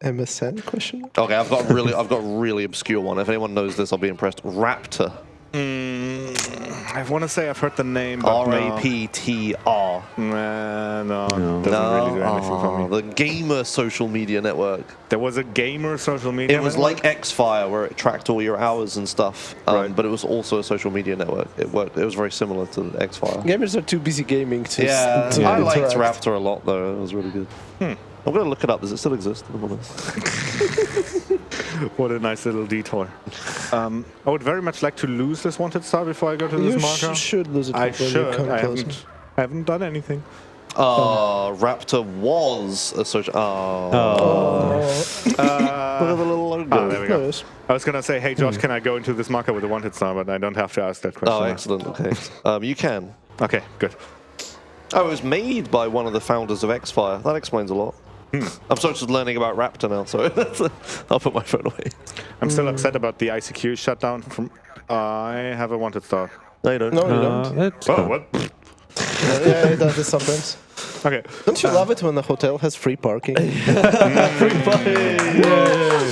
MSN question? Okay, I've got a really obscure one. If anyone knows this, I'll be impressed. Raptor. I want to say I've heard the name, but R-A-P-T-R. No, doesn't really do anything for me. The gamer social media network. There was a gamer social media It was network? like Xfire, where it tracked all your hours and stuff, Right. but it was also a social media network. It worked. It was very similar to Xfire. Gamers are too busy gaming to Yeah, to I liked interact. Raptor a lot, though. It was really good. I'm going to look it up. Does it still exist? I'm honest. What a nice little detour. I would very much like to lose this wanted star before I go to this marker. You should lose it. I when you should. come I closer. haven't done anything. Raptor was a social... Look at the little logo. There we go. I was going to say, hey, Josh, can I go into this marker with a wanted star? But I don't have to ask that question. Oh, excellent. Okay. You can. Okay, good. Oh, it was made by one of the founders of Xfire. That explains a lot. I'm sort of just learning about Raptor now, so I'll put my phone away. I'm still upset about the ICQ shutdown from... I have a wanted star. No, you don't. No, you don't. Oh, what? Yeah, it does this sometimes. Okay. Don't you love it when the hotel has free parking? Free parking!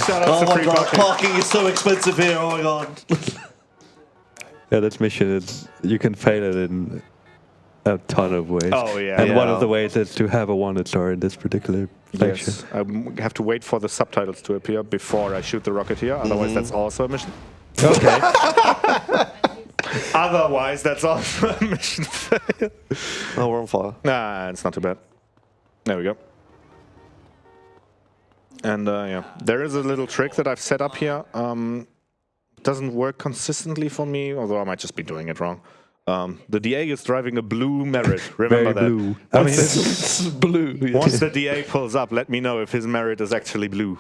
Shout out Oh to my free god, parking. parking is so expensive here, oh my god. Yeah, this mission is you can fail it in a ton of ways. Oh, yeah. And one Yeah. of the ways is to have a wanted star in this particular section. Yes. I have to wait for the subtitles to appear before I shoot the rocket here. Otherwise, that's also a mission. Okay. Otherwise, that's also a mission fail. Oh, we're on fire. Nah, it's not too bad. There we go. And yeah, there is a little trick that I've set up here. Doesn't work consistently for me, although I might just be doing it wrong. The DA is driving a blue Merit. Remember Very that. blue. I mean, It's blue. Once the DA pulls up, let me know if his Merit is actually blue.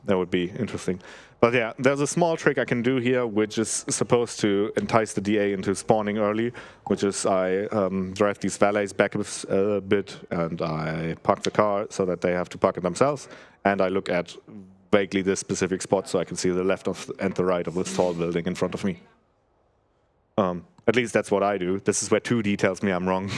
That would be interesting. But yeah, there's a small trick I can do here, which is supposed to entice the DA into spawning early, which is I drive these valets back a bit, and I park the car so that they have to park it themselves, and I look at vaguely this specific spot so I can see the left and the right of this tall building in front of me. At least that's what I do. This is where 2D tells me I'm wrong.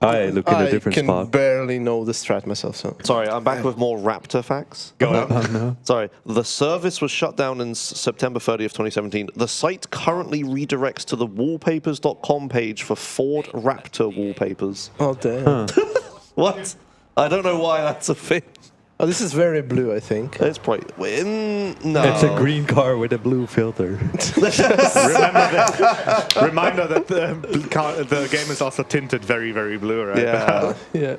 I look in a different I can spot. barely know the strat myself, so... Sorry, I'm back with more Raptor facts. Go on. Oh no. Sorry, the service was shut down in September 30th, 2017. The site currently redirects to the wallpapers.com page for Ford Raptor wallpapers. Oh, damn. What? I don't know why that's a thing. Oh, this is very blue, I think. It's probably... no. It's a green car with a blue filter. Reminder that the game is also tinted very, very blue, right? Yeah. Yeah.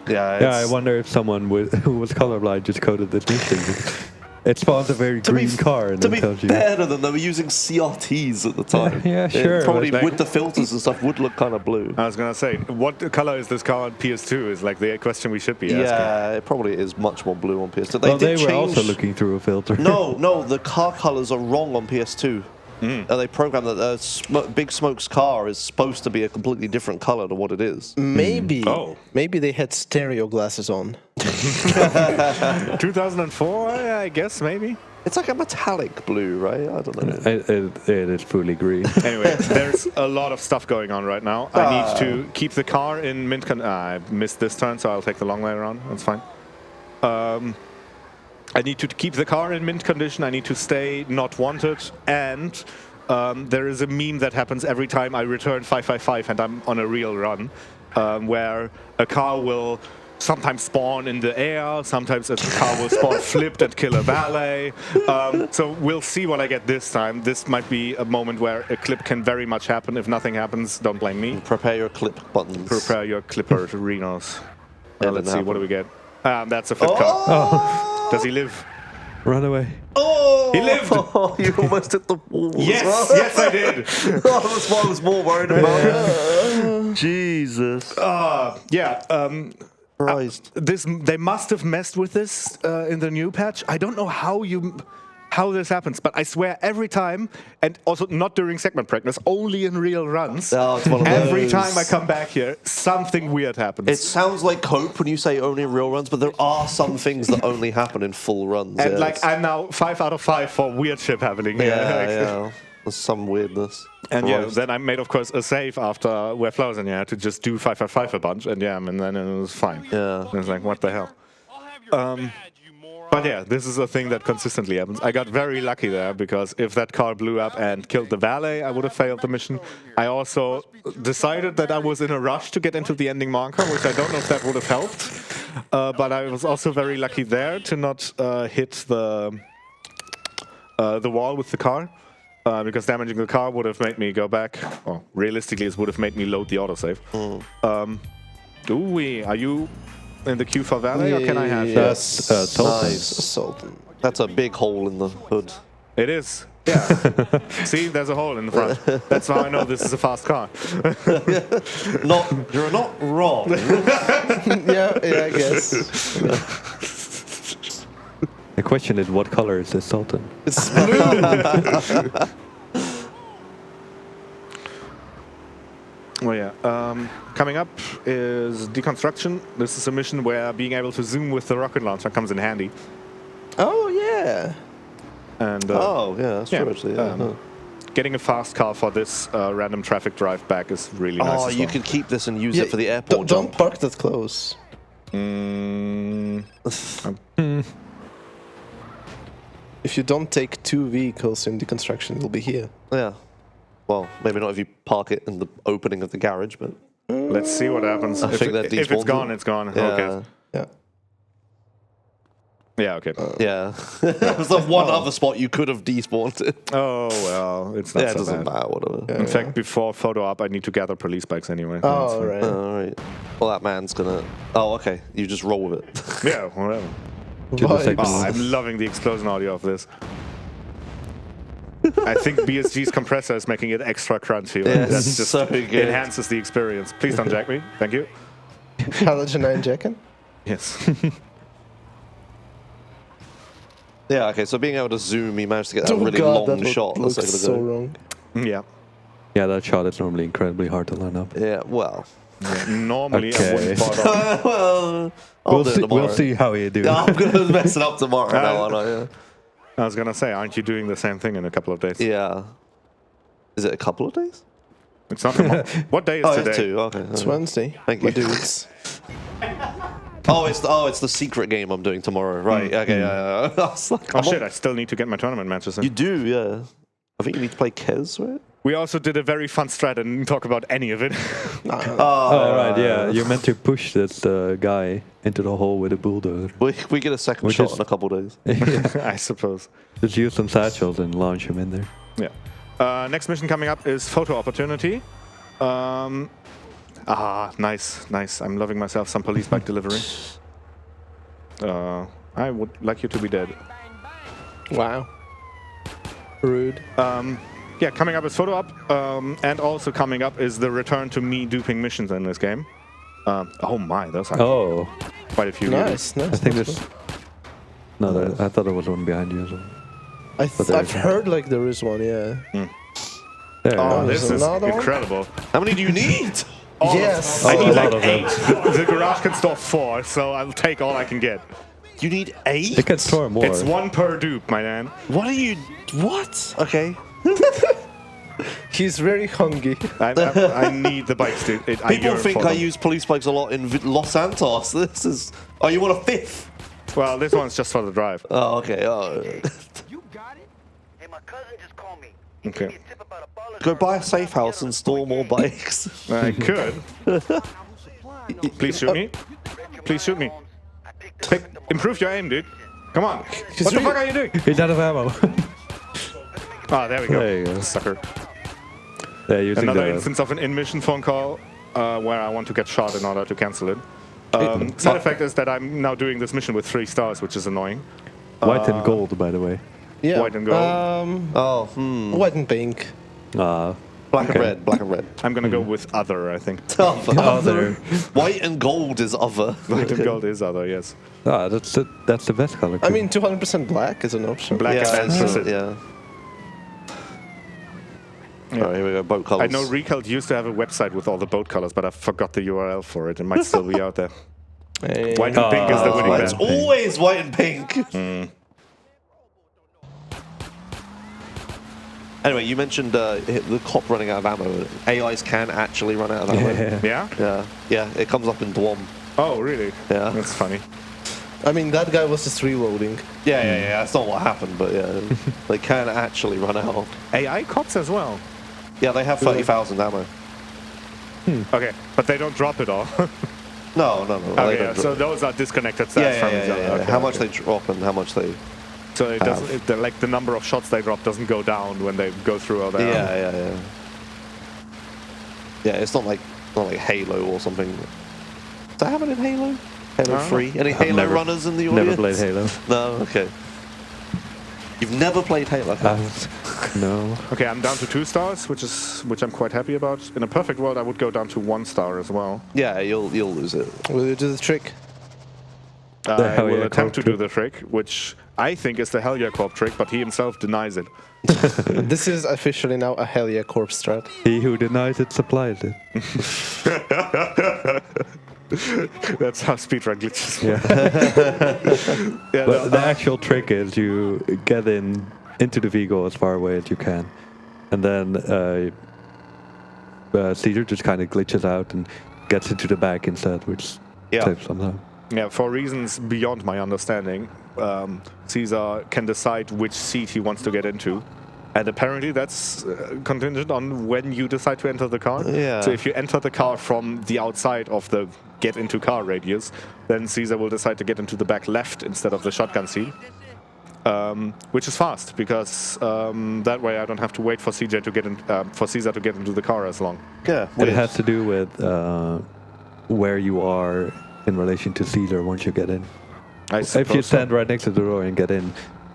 Yeah, I wonder if someone who was colorblind just coded this mission. It spawns a very green car and to then be tells you. better than they were using CRTs at the time. Yeah, sure, It probably but- with the filters and stuff would look kind of blue. I was gonna say, what color is this car on PS2 is like the question we should be asking. Yeah, it probably is much more blue on PS2. Well, they did were also change- looking through a filter. No, the car colors are wrong on PS2. And they programmed that Big Smoke's car is supposed to be a completely different color to what it is. Maybe. Oh. Maybe they had stereo glasses on. 2004, I guess, maybe? It's like a metallic blue, right? I don't know. It is fully green. Anyway, there's a lot of stuff going on right now. I need to keep the car in mint I missed this turn, so I'll take the long way around. That's fine. I need to keep the car in mint condition. I need to stay not wanted. And there is a meme that happens every time I return 555 and I'm on a real run, where a car will sometimes spawn in the air, sometimes a car will spawn flipped and kill a valet. So we'll see what I get this time. This might be a moment where a clip can very much happen. If nothing happens, don't blame me. Prepare your clip buttons. Prepare your clipper Renos. Yeah, Let's didn't see, what do happen. we get? That's a flip car. Does he live? Run away. Oh! He lived! You almost hit the wall. Yes, yes I did. That's what I was more worried about. Jesus. Yeah, Christ. they must have messed with this in the new patch. I don't know how this happens, but I swear every time, and also not during segment practice, only in real runs, Oh, it's one of every those. time I come back here, something weird happens. It sounds like cope when you say only in real runs, but there are some things that only happen in full runs. and yeah, like it's- I'm now 5 out of 5 for weird shit happening here. yeah. There's some weirdness. And yeah, Christ. then I made, of course, a save after where flowers in to just do 555 a bunch, and yeah, and then it was fine. Yeah. And it's like, what the hell? But yeah, this is a thing that consistently happens. I got very lucky there, because if that car blew up and killed the valet, I would have failed the mission. I also decided that I was in a rush to get into the ending marker, which I don't know if that would have helped. But I was also very lucky there to not hit the wall with the car. Because damaging the car would have made me go back. Or realistically, it would have made me load the autosave. Are you in the queue for valet, or can I have that? Yes. Nice. Sultan. That's a big hole in the hood. It is. Yeah. See, there's a hole in the front. That's how I know this is a fast car. You're not wrong. Yeah, I guess. The question is, what color is this Sultan? It's blue. Oh yeah. Coming up is deconstruction. This is a mission where being able to zoom with the rocket launcher comes in handy. Oh yeah. And Oh yeah, that's true actually. Yeah. getting a fast car for this random traffic drive back is really nice. Oh, as you well. could keep this and use it for the airport jump. Don't park that close. If you don't take 2 vehicles in deconstruction, it'll be here. Yeah. Well, maybe not if you park it in the opening of the garage, but Let's see what happens. I think that if it's gone, it's gone. Yeah. Okay. Yeah. Yeah, okay. Yeah. That was the one other spot you could have despawned it. Oh, well, it's not Yeah, it so doesn't bad. matter, whatever. In fact, before photo op, I need to gather police bikes anyway. Oh, right. All right. Well, that man's gonna... Oh, okay. You just roll with it. Yeah, whatever. Why? Oh, I'm loving the explosion audio of this. I think BSG's compressor is making it extra crunchy. Yeah, That's just so good. enhances the experience. Please don't jack me. Thank you. Halogen jacking? Yes. Yeah, okay, so being able to zoom, he managed to get that really long shot. Looks a second so ago. wrong. Yeah. Yeah, that shot is normally incredibly hard to line up. Yeah, well. Normally, I Okay. wouldn't bother. Well, I'll do it tomorrow. We'll see how you do. Yeah, I'm going to mess it up tomorrow. now, aren't I? Yeah. I was gonna say, aren't you doing the same thing in a couple of days? Yeah. Is it a couple of days? It's not tomorrow. What day is Oh, today? it's 2. Okay. It's Wednesday. Thank my you. dudes. It's the secret game I'm doing tomorrow. Right. Okay. I was like, Oh shit! I still need to get my tournament matches in. You do, yeah. I think you need to play Kez, right? We also did a very fun strat and didn't talk about any of it. Oh, right, yeah. You're meant to push this guy into the hole with a bulldozer. We get a second Which shot is- in a couple days. I suppose. Just use some satchels and launch him in there. Yeah. Next mission coming up is photo opportunity. Nice. I'm loving myself some police bike delivery. I would like you to be dead. Wow. Rude. Yeah, coming up is photo op, and also coming up is the return to me duping missions in this game. Oh my, those are Oh, quite a few. Nice, nice. I think there's... No, I thought there was one behind you as well. I've heard like there is one, yeah. There. Oh, there's this is another one? incredible. How many do you need? Yes. I Oh, need a like lot of them. 8. The garage can store 4, so I'll take all I can get. You need 8? It can store more. It's 1 per dupe, my man. What are you... What? Okay. He's very hungry. I need the bikes, dude. People yearn think for I them. use police bikes a lot in Los Santos. This is... Oh, you want a 5th? Well, this one's just for the drive. Oh, okay. Oh. You got it? Hey, my cousin just called me. Okay. Give me a tip about a baller Go car. buy a safe house and store more bikes. I could. Please shoot me. Please shoot me. Improve your aim, dude. Come on. What the fuck are you doing? He's out of ammo. Ah, there we go. There you go. Sucker. Yeah, using Another the... instance of an in-mission phone call where I want to get shot in order to cancel it. Side effect is that I'm now doing this mission with 3 stars, which is annoying. White and gold, by the way. Yeah. White and gold. White and pink. Black and red. Black and red. I'm gonna go with other, I think. Other. White and gold is other. White and gold is other, yes. That's the best color. I mean, 200% black is an option. Black Yeah, and that's acid. it, yeah. Alright, here we go. Boat I colors. know Recaled used to have a website with all the boat colors, but I forgot the URL for it. It might still be out there. Hey. White and pink is the winning It's band. always white and pink. Anyway, you mentioned the cop running out of ammo. AIs can actually run out of ammo. Yeah? Yeah, it comes up in Dwom. Oh, really? Yeah. That's funny. I mean, that guy was just reloading. Yeah. That's not what happened, but yeah, they can actually run out. AI cops as well. Yeah, they have 30,000 ammo. Okay, but they don't drop it all. No. they Okay, don't yeah, drop so it. those are disconnected stats from each other. Okay, how much okay. they drop and how much they... So it doesn't, like the number of shots they drop doesn't go down when they go through all that. Yeah. Yeah, it's not like Halo or something. Does that happen in Halo? Halo 3? Any Halo never- runners in the audience? Never played Halo. No? Okay. You've never played Halo? No. Okay, I'm down to 2 stars, which I'm quite happy about. In a perfect world, I would go down to 1 star as well. Yeah, you'll lose it. Will you do the trick? I will Hellyacorp attempt to do trick. the trick, which I think is the Hellyacorp trick, but he himself denies it. This is officially now a Hellyacorp strat. He who denies it supplies it. That's how speedrun glitches Yeah. work. Yeah, But the actual trick is you get into the vehicle as far away as you can, and then Caesar just kind of glitches out and gets into the back instead, which saves some time. Yeah, for reasons beyond my understanding, Caesar can decide which seat he wants to get into. And apparently that's contingent on when you decide to enter the car. Yeah. So if you enter the car from the outside of the get into car radius, then Caesar will decide to get into the back left instead of the shotgun seat. Which is fast, because that way I don't have to wait for Caesar to get into the car as long. Yeah. It has to do with where you are in relation to Caesar once you get in. If you stand right next to the door and get in,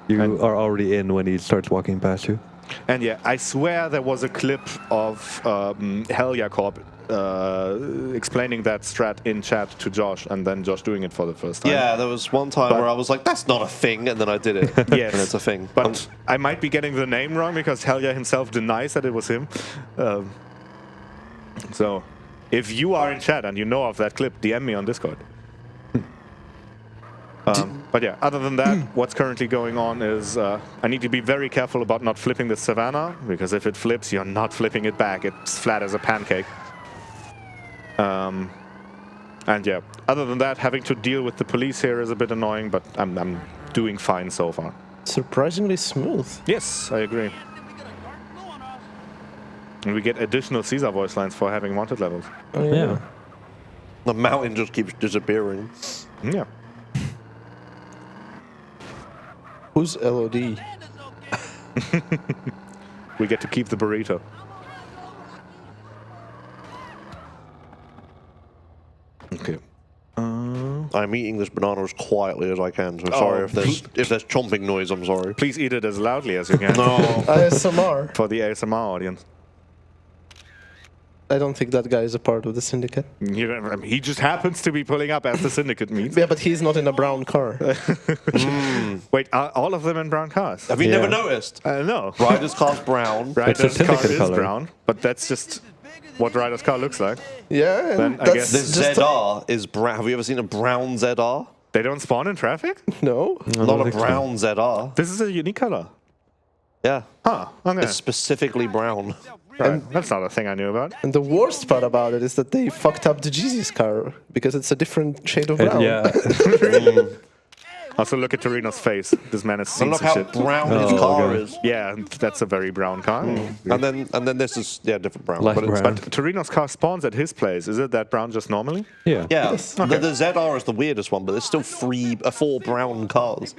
you are already in when he starts walking past you. And yeah, I swear there was a clip of Hellyacorp explaining that strat in chat to Josh, and then Josh doing it for the first time. Yeah, there was one time where I was like, that's not a thing, and then I did it. Yes. And it's a thing. But I might be getting the name wrong, because Helya himself denies that it was him. So, if you are in chat and you know of that clip, DM me on Discord. But yeah, other than that, what's currently going on is I need to be very careful about not flipping the Savannah, because if it flips, you're not flipping it back. It's flat as a pancake. And yeah, other than that, having to deal with the police here is a bit annoying, but I'm doing fine so far. Surprisingly smooth. Yes, I agree. And we get additional Caesar voice lines for having wanted levels. Oh, yeah. The mountain just keeps disappearing. Yeah. Who's LOD? We get to keep the burrito. Okay. I'm eating this banana as quietly as I can, so sorry if there's chomping noise, I'm sorry. Please eat it as loudly as you can. No. ASMR. For the ASMR audience. I don't think that guy is a part of the syndicate. He just happens to be pulling up as the syndicate meets. Yeah, but he's not in a brown car. Wait, are all of them in brown cars? Have you never noticed? No. Ryder's car's brown. Ryder's car syndicate is color. brown, but that's just what Ryder's car looks like. Yeah, and Then I that's guess- The just ZR is brown. Have you ever seen a brown ZR? They don't spawn in traffic? No. Not a think so. brown ZR. This is a unique color. Yeah. Huh, okay. It's specifically brown. Right. That's not a thing I knew about. And the worst part about it is that they fucked up the Jeezy's car because it's a different shade of brown. Yeah. Also, look at Torino's face. This man has And seen look some how shit. brown his Oh, car God. is. Yeah, that's a very brown car. And then this is different brown. Light But it's, brown. But Torino's car spawns at his place. Is it that brown just normally? Yeah. yeah, Yes. the ZR is the weirdest one, but there's still four brown cars.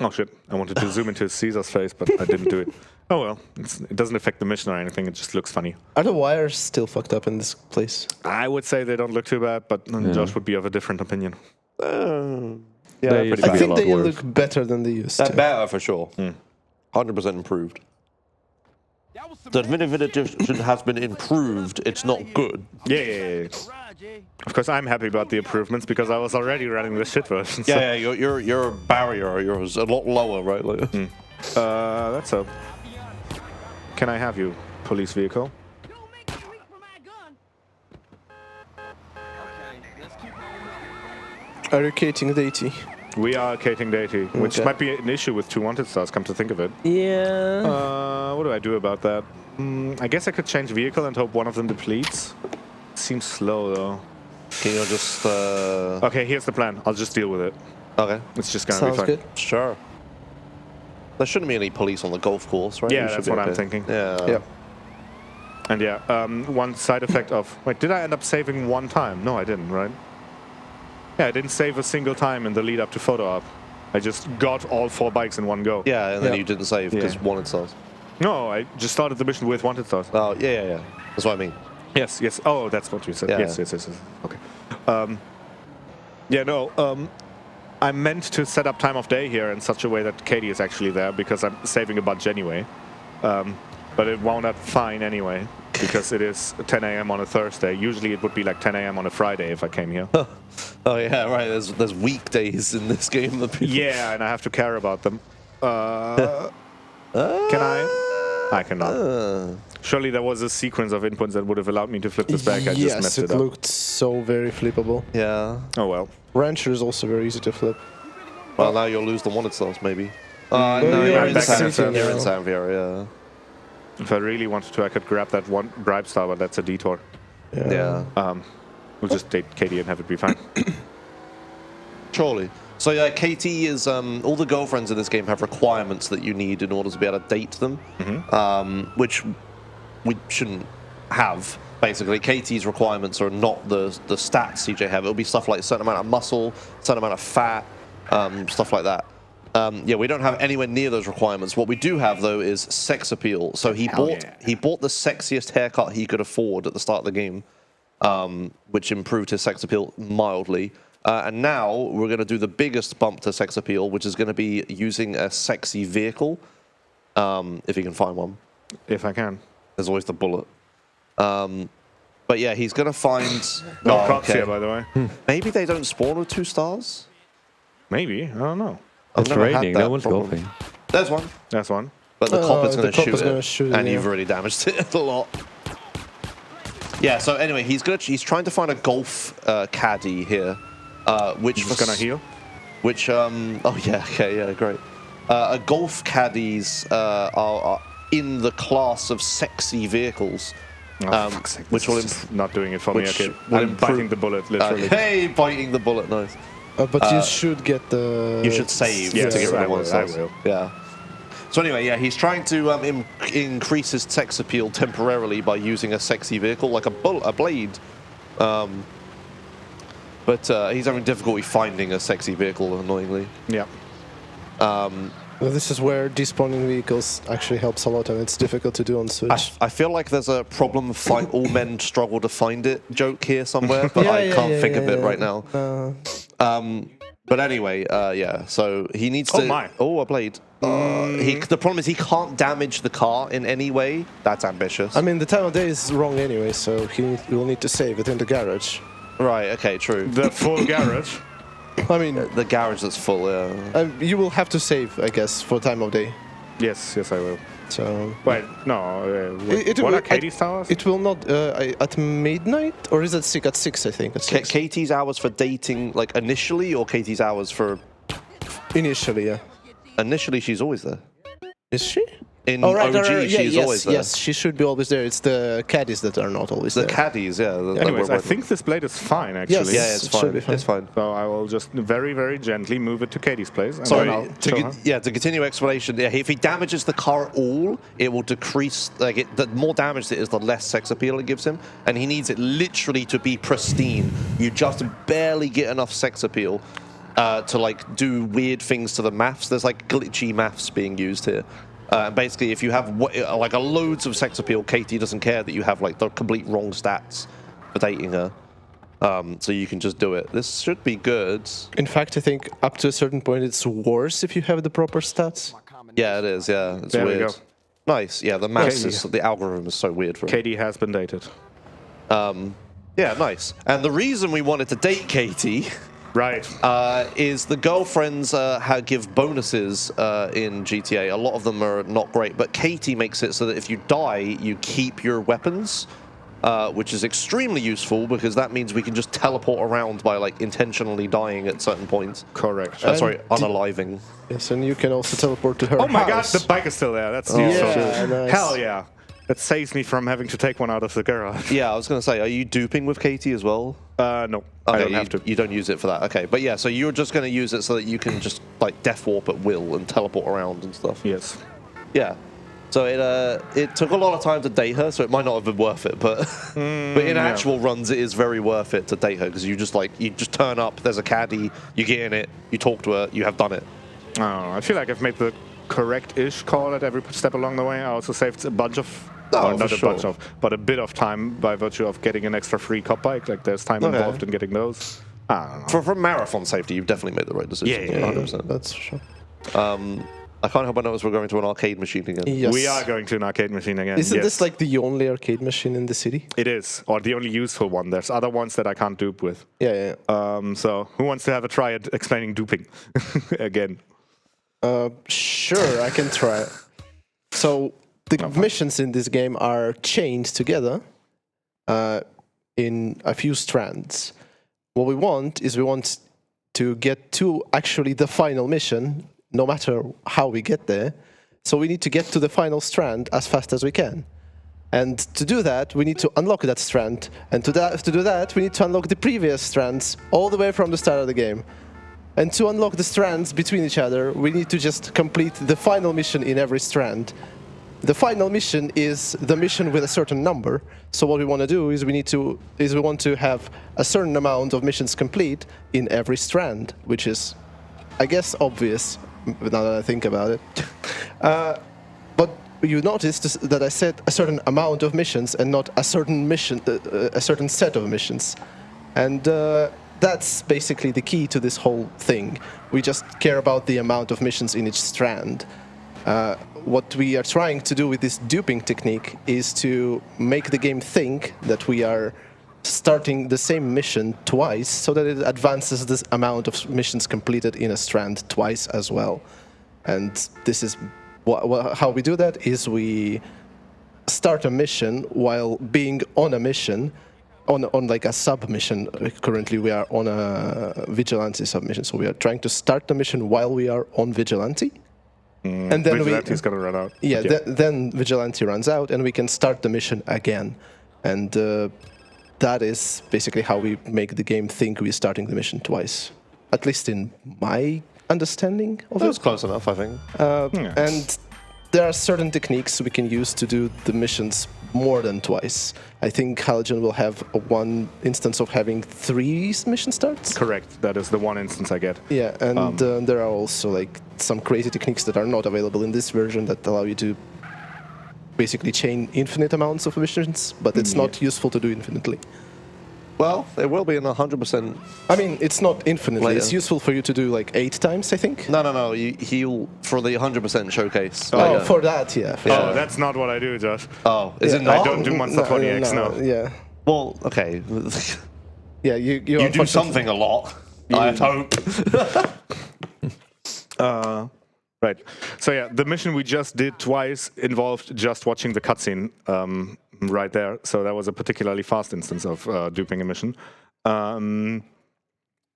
Oh shit, I wanted to zoom into Caesar's face, but I didn't do it. Oh well, it doesn't affect the mission or anything, it just looks funny. Are the wires still fucked up in this place? I would say they don't look too bad, but Josh would be of a different opinion. Yeah, They pretty used to I bad. be a think lot they worse. look better than they used They're to. better for sure. 100% improved. The minute edition has been improved, it's not good. Yeah. Of course, I'm happy about the improvements because I was already running the shit version. so- Yeah, your barrier, yours a lot lower, right? Like, That's a... Can I have you, police vehicle? Are you cating deity? We are cating deity, which Okay. might be an issue with 2 wanted stars, come to think of it. Yeah. What do I do about that? I guess I could change vehicle and hope one of them depletes. Seems slow, though. can you just Okay, here's the plan. I'll just deal with it. okay? It's just gonna Sounds be fine. good. Sure. There shouldn't be any police on the golf course, right? Yeah, We should that's be what I'm okay. thinking. Yeah. Yeah. And yeah, one side effect of... Wait, did I end up saving one time? No, I didn't, right? Yeah, I didn't save a single time in the lead up to photo op. I just got all 4 bikes in one go. Yeah, and then Yeah. you didn't save because Yeah. wanted stars. No, I just started the mission with wanted stars. Oh, yeah. That's what I mean. Yes. Oh, that's what you said. Yeah. Yes. Okay. Yeah, no. I meant to set up time of day here in such a way that Katie is actually there because I'm saving a bunch anyway. But it wound up fine anyway. because it is 10 a.m. on a Thursday. Usually it would be like 10 a.m. on a Friday if I came here. Oh yeah, right. There's weekdays in this game. That people... Yeah, and I have to care about them. Can I? I cannot. Surely there was a sequence of inputs that would have allowed me to flip this back. I just messed it up. Yes, it looked so very flippable. Yeah. Oh well. Rancher is also very easy to flip. Well, now you'll lose the wanted stars, maybe. No, you're in San Sanviera, yeah. If I really wanted to, I could grab that one bribe star, but that's a detour. Yeah. We'll just date Katie and have it be fine. Surely. So yeah, Katie is all the girlfriends in this game have requirements that you need in order to be able to date them, which we shouldn't have. Basically, Katie's requirements are not the stats CJ have. It'll be stuff like a certain amount of muscle, a certain amount of fat, stuff like that. Yeah, we don't have anywhere near those requirements. What we do have though is sex appeal. So he bought the sexiest haircut he could afford at the start of the game, which improved his sex appeal mildly. And now we're going to do the biggest bump to sex appeal, which is going to be using a sexy vehicle, if you can find one. If I can. There's always the bullet. But yeah, he's going to find... No cops here, by the way. Maybe they don't spawn with 2 stars? Maybe. I don't know. It's raining. No one's golfing. There's one. That's one. But the cop is going to shoot it. And you've already damaged it a lot. Yeah, so anyway, he's trying to find a golf caddy here. Which was going to heal? Which, oh yeah, okay, yeah, great. Golf caddies are in the class of sexy vehicles. Which will not doing it for me. Okay, I'm biting the bullet, literally. Hey, biting the bullet, nice. But you should get the... You should save to get rid of one of those. I will. Yeah. So anyway, yeah, he's trying to increase his sex appeal temporarily by using a sexy vehicle, like a blade. But he's having difficulty finding a sexy vehicle, annoyingly. Yeah. Well, this is where despawning vehicles actually helps a lot, and it's difficult to do on Switch. I feel like there's a problem all men struggle to find it joke here somewhere, but I can't think of it right now. But anyway, yeah, so he needs to... Oh, my. Oh, a blade. The problem is he can't damage the car in any way. That's ambitious. I mean, the time of day is wrong anyway, so he will need to save it in the garage. Right, okay, true. The full garage? I mean... The garage that's full, yeah. You will have to save, I guess, for time of day. Yes, I will. So... Wait, no. What are Katie's towers? It will not... at midnight? Or is it at 6, I think? At 6. Katie's hours for dating, like, initially, or Katie's hours for... Initially, yeah. Initially, she's always there. Is she? In OG, she's always there. Yes, she should be always there. It's the caddies that are not always there. The caddies, yeah. Anyways, I think this blade is fine, actually. Yes, yeah, it's fine. It's fine. So I will just very, very gently move it to Katie's place. And Sorry, to continue explanation, yeah, if he damages the car at all, it will decrease, the more damage it is, the less sex appeal it gives him. And he needs it literally to be pristine. You just barely get enough sex appeal to, like, do weird things to the maths. There's, like, glitchy maths being used here. Basically, if you have like a loads of sex appeal, Katie doesn't care that you have like the complete wrong stats for dating her. So you can just do it. This should be good. In fact, I think up to a certain point, it's worse if you have the proper stats. Yeah, it is. Yeah, it's there weird. We go. Nice. Yeah, the maths is, the algorithm is so weird for it. Katie has been dated. Yeah, nice. And the reason we wanted to date Katie. Right. Is the girlfriends give bonuses in GTA. A lot of them are not great, but Katie makes it so that if you die, you keep your weapons, which is extremely useful because that means we can just teleport around by like intentionally dying at certain points. Correct. Sorry, unaliving. Yes, and you can also teleport to her house. Oh my god, house. the bike is still there. That's useful. Yeah, nice. Hell yeah. That saves me from having to take one out of the garage. Yeah, I was going to say, are you duping with Katie as well? No, okay, I don't have to. You don't use it for that. Okay, but yeah, so you're just going to use it so that you can just like death warp at will and teleport around and stuff. Yes. Yeah. So it took a lot of time to date her, so it might not have been worth it, but but in actual runs, it is very worth it to date her because you just turn up, there's a caddy, you get in it, you talk to her, you have done it. I don't know. I feel like I've made the correct-ish call at every step along the way. I also saved a bunch of. Oh, not a bunch of, but a bit of time by virtue of getting an extra free cop bike. Like there's time involved in getting those. I don't know. For marathon safety, you've definitely made the right decision. Yeah, 100%. That's for sure. I can't help but notice we're going to an arcade machine again. Yes. We are going to an arcade machine again. Isn't yes. this like the only arcade machine in the city? It is, or the only useful one. There's other ones that I can't dupe with. Yeah. So who wants to have a try at explaining duping again? Sure, I can try. So the missions in this game are chained together in a few strands. What we want to get to actually the final mission, no matter how we get there. So we need to get to the final strand as fast as we can. And to do that, we need to unlock that strand. And to do that, we need to unlock the previous strands all the way from the start of the game. And to unlock the strands between each other, we need to just complete the final mission in every strand. The final mission is the mission with a certain number. So what we want to do is we want to have a certain amount of missions complete in every strand, which is, I guess, obvious now that I think about it. But you noticed that I said a certain amount of missions and not a certain mission, a certain set of missions, and that's basically the key to this whole thing. We just care about the amount of missions in each strand. What we are trying to do with this duping technique is to make the game think that we are starting the same mission twice, so that it advances this amount of missions completed in a strand twice as well. And this is how we do that is we start a mission while being on a mission, on like a sub-mission. Currently we are on a Vigilante submission, so we are trying to start the mission while we are on Vigilante. And then Vigilante's gonna run out. Yeah, then Vigilante runs out and we can start the mission again. And that is basically how we make the game think we're starting the mission twice. At least in my understanding of it. That was close enough, I think. And there are certain techniques we can use to do the missions more than twice. I think Halogen will have one instance of having 3 mission starts. Correct. That is the one instance I get. Yeah, and there are also like some crazy techniques that are not available in this version that allow you to basically chain infinite amounts of missions, but it's not useful to do infinitely. Well, it will be in 100%. I mean, it's not infinitely. Later. It's useful for you to do like 8 times, I think. No. He'll for the 100% showcase. Oh, later. for that, yeah. Oh, that's not what I do, Josh. Oh, is it Yeah. not? I don't do Monster 20X, no. Yeah. Well, okay. Yeah, you do something a lot. I hope. Right. So yeah, the mission we just did twice involved just watching the cutscene right there. So that was a particularly fast instance of duping a mission.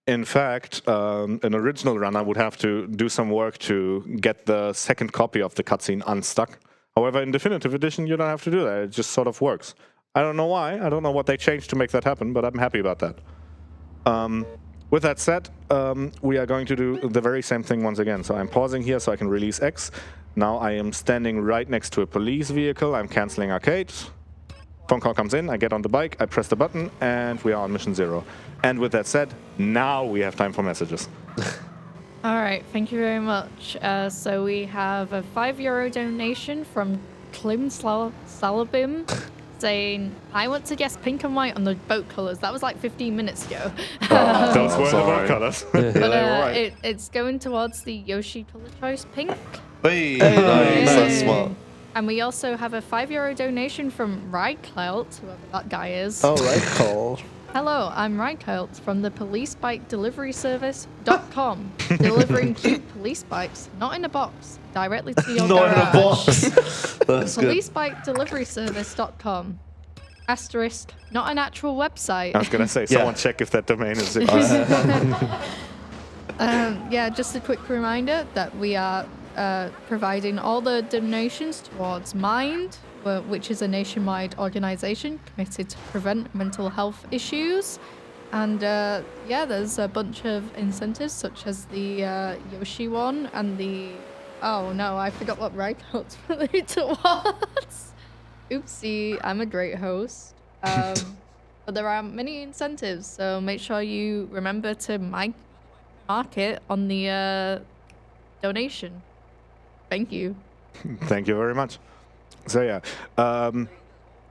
In fact, an original runner would have to do some work to get the second copy of the cutscene unstuck. However, in Definitive Edition, you don't have to do that. It just sort of works. I don't know why. I don't know what they changed to make that happen, but I'm happy about that. With that said, we are going to do the very same thing once again. So I'm pausing here so I can release X. Now I am standing right next to a police vehicle. I'm canceling arcade. Phone call comes in, I get on the bike, I press the button, and we are on mission 0. And with that said, now we have time for messages. All right, thank you very much. So we have a €5 donation from Klim Salabim saying, I want to guess pink and white on the boat colours. That was like 15 minutes ago. Those were the boat colours. But it's going towards the Yoshi colour choice pink. Hey, nice, that's smart. And we also have a €5 donation from Rykelt, whoever that guy is. Oh, Rykelt. Hello, I'm Rykelt from the policebikeDeliveryService.com, delivering cute police bikes, not in a box, directly to your Not garage. in a box. That's good. PolicebikeDeliveryService.com. Asterisk, not an actual website. I was going to say, someone check if that domain is... Yeah, just a quick reminder that we are providing all the donations towards Mind, which is a nationwide organization committed to prevent mental health issues. And yeah, there's a bunch of incentives such as the Yoshi one and the... Oh no, I forgot what Rykelt's related was. Oopsie, I'm a great host. But there are many incentives, so make sure you remember to mark it on the donation. Thank you. Thank you very much. So yeah,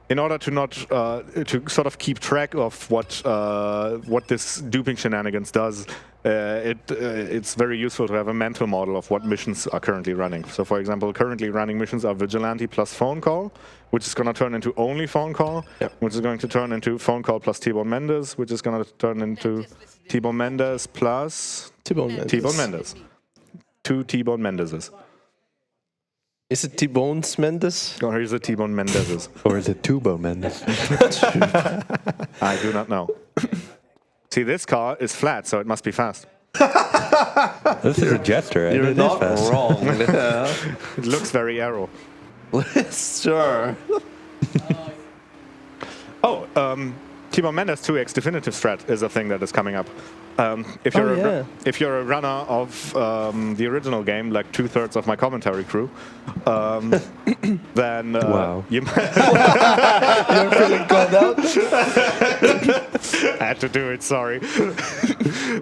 in order to not to sort of keep track of what this duping shenanigans does, it's very useful to have a mental model of what missions are currently running. So, for example, currently running missions are Vigilante plus phone call, which is going to turn into only phone call, which is going to turn into phone call plus T-Bone Mendes, which is going to turn into T-Bone Mendes plus T-Bone Mendes. T-Bone Mendes. 2 T-Bone Mendeses. Is it T-Bones Mendes? Or is it T-Bone Mendeses? Or is it Tubo Mendes? I do not know. See, this car is flat, so it must be fast. This is a jester, and You're it is not fast. wrong. Yeah. It looks very aero. Sure. Oh, T-Bone Mendes 2X definitive strat is a thing that is coming up. If you're a runner of the original game, like 2/3 of my commentary crew, then Wow. you might You're feeling called out? I had to do it, sorry.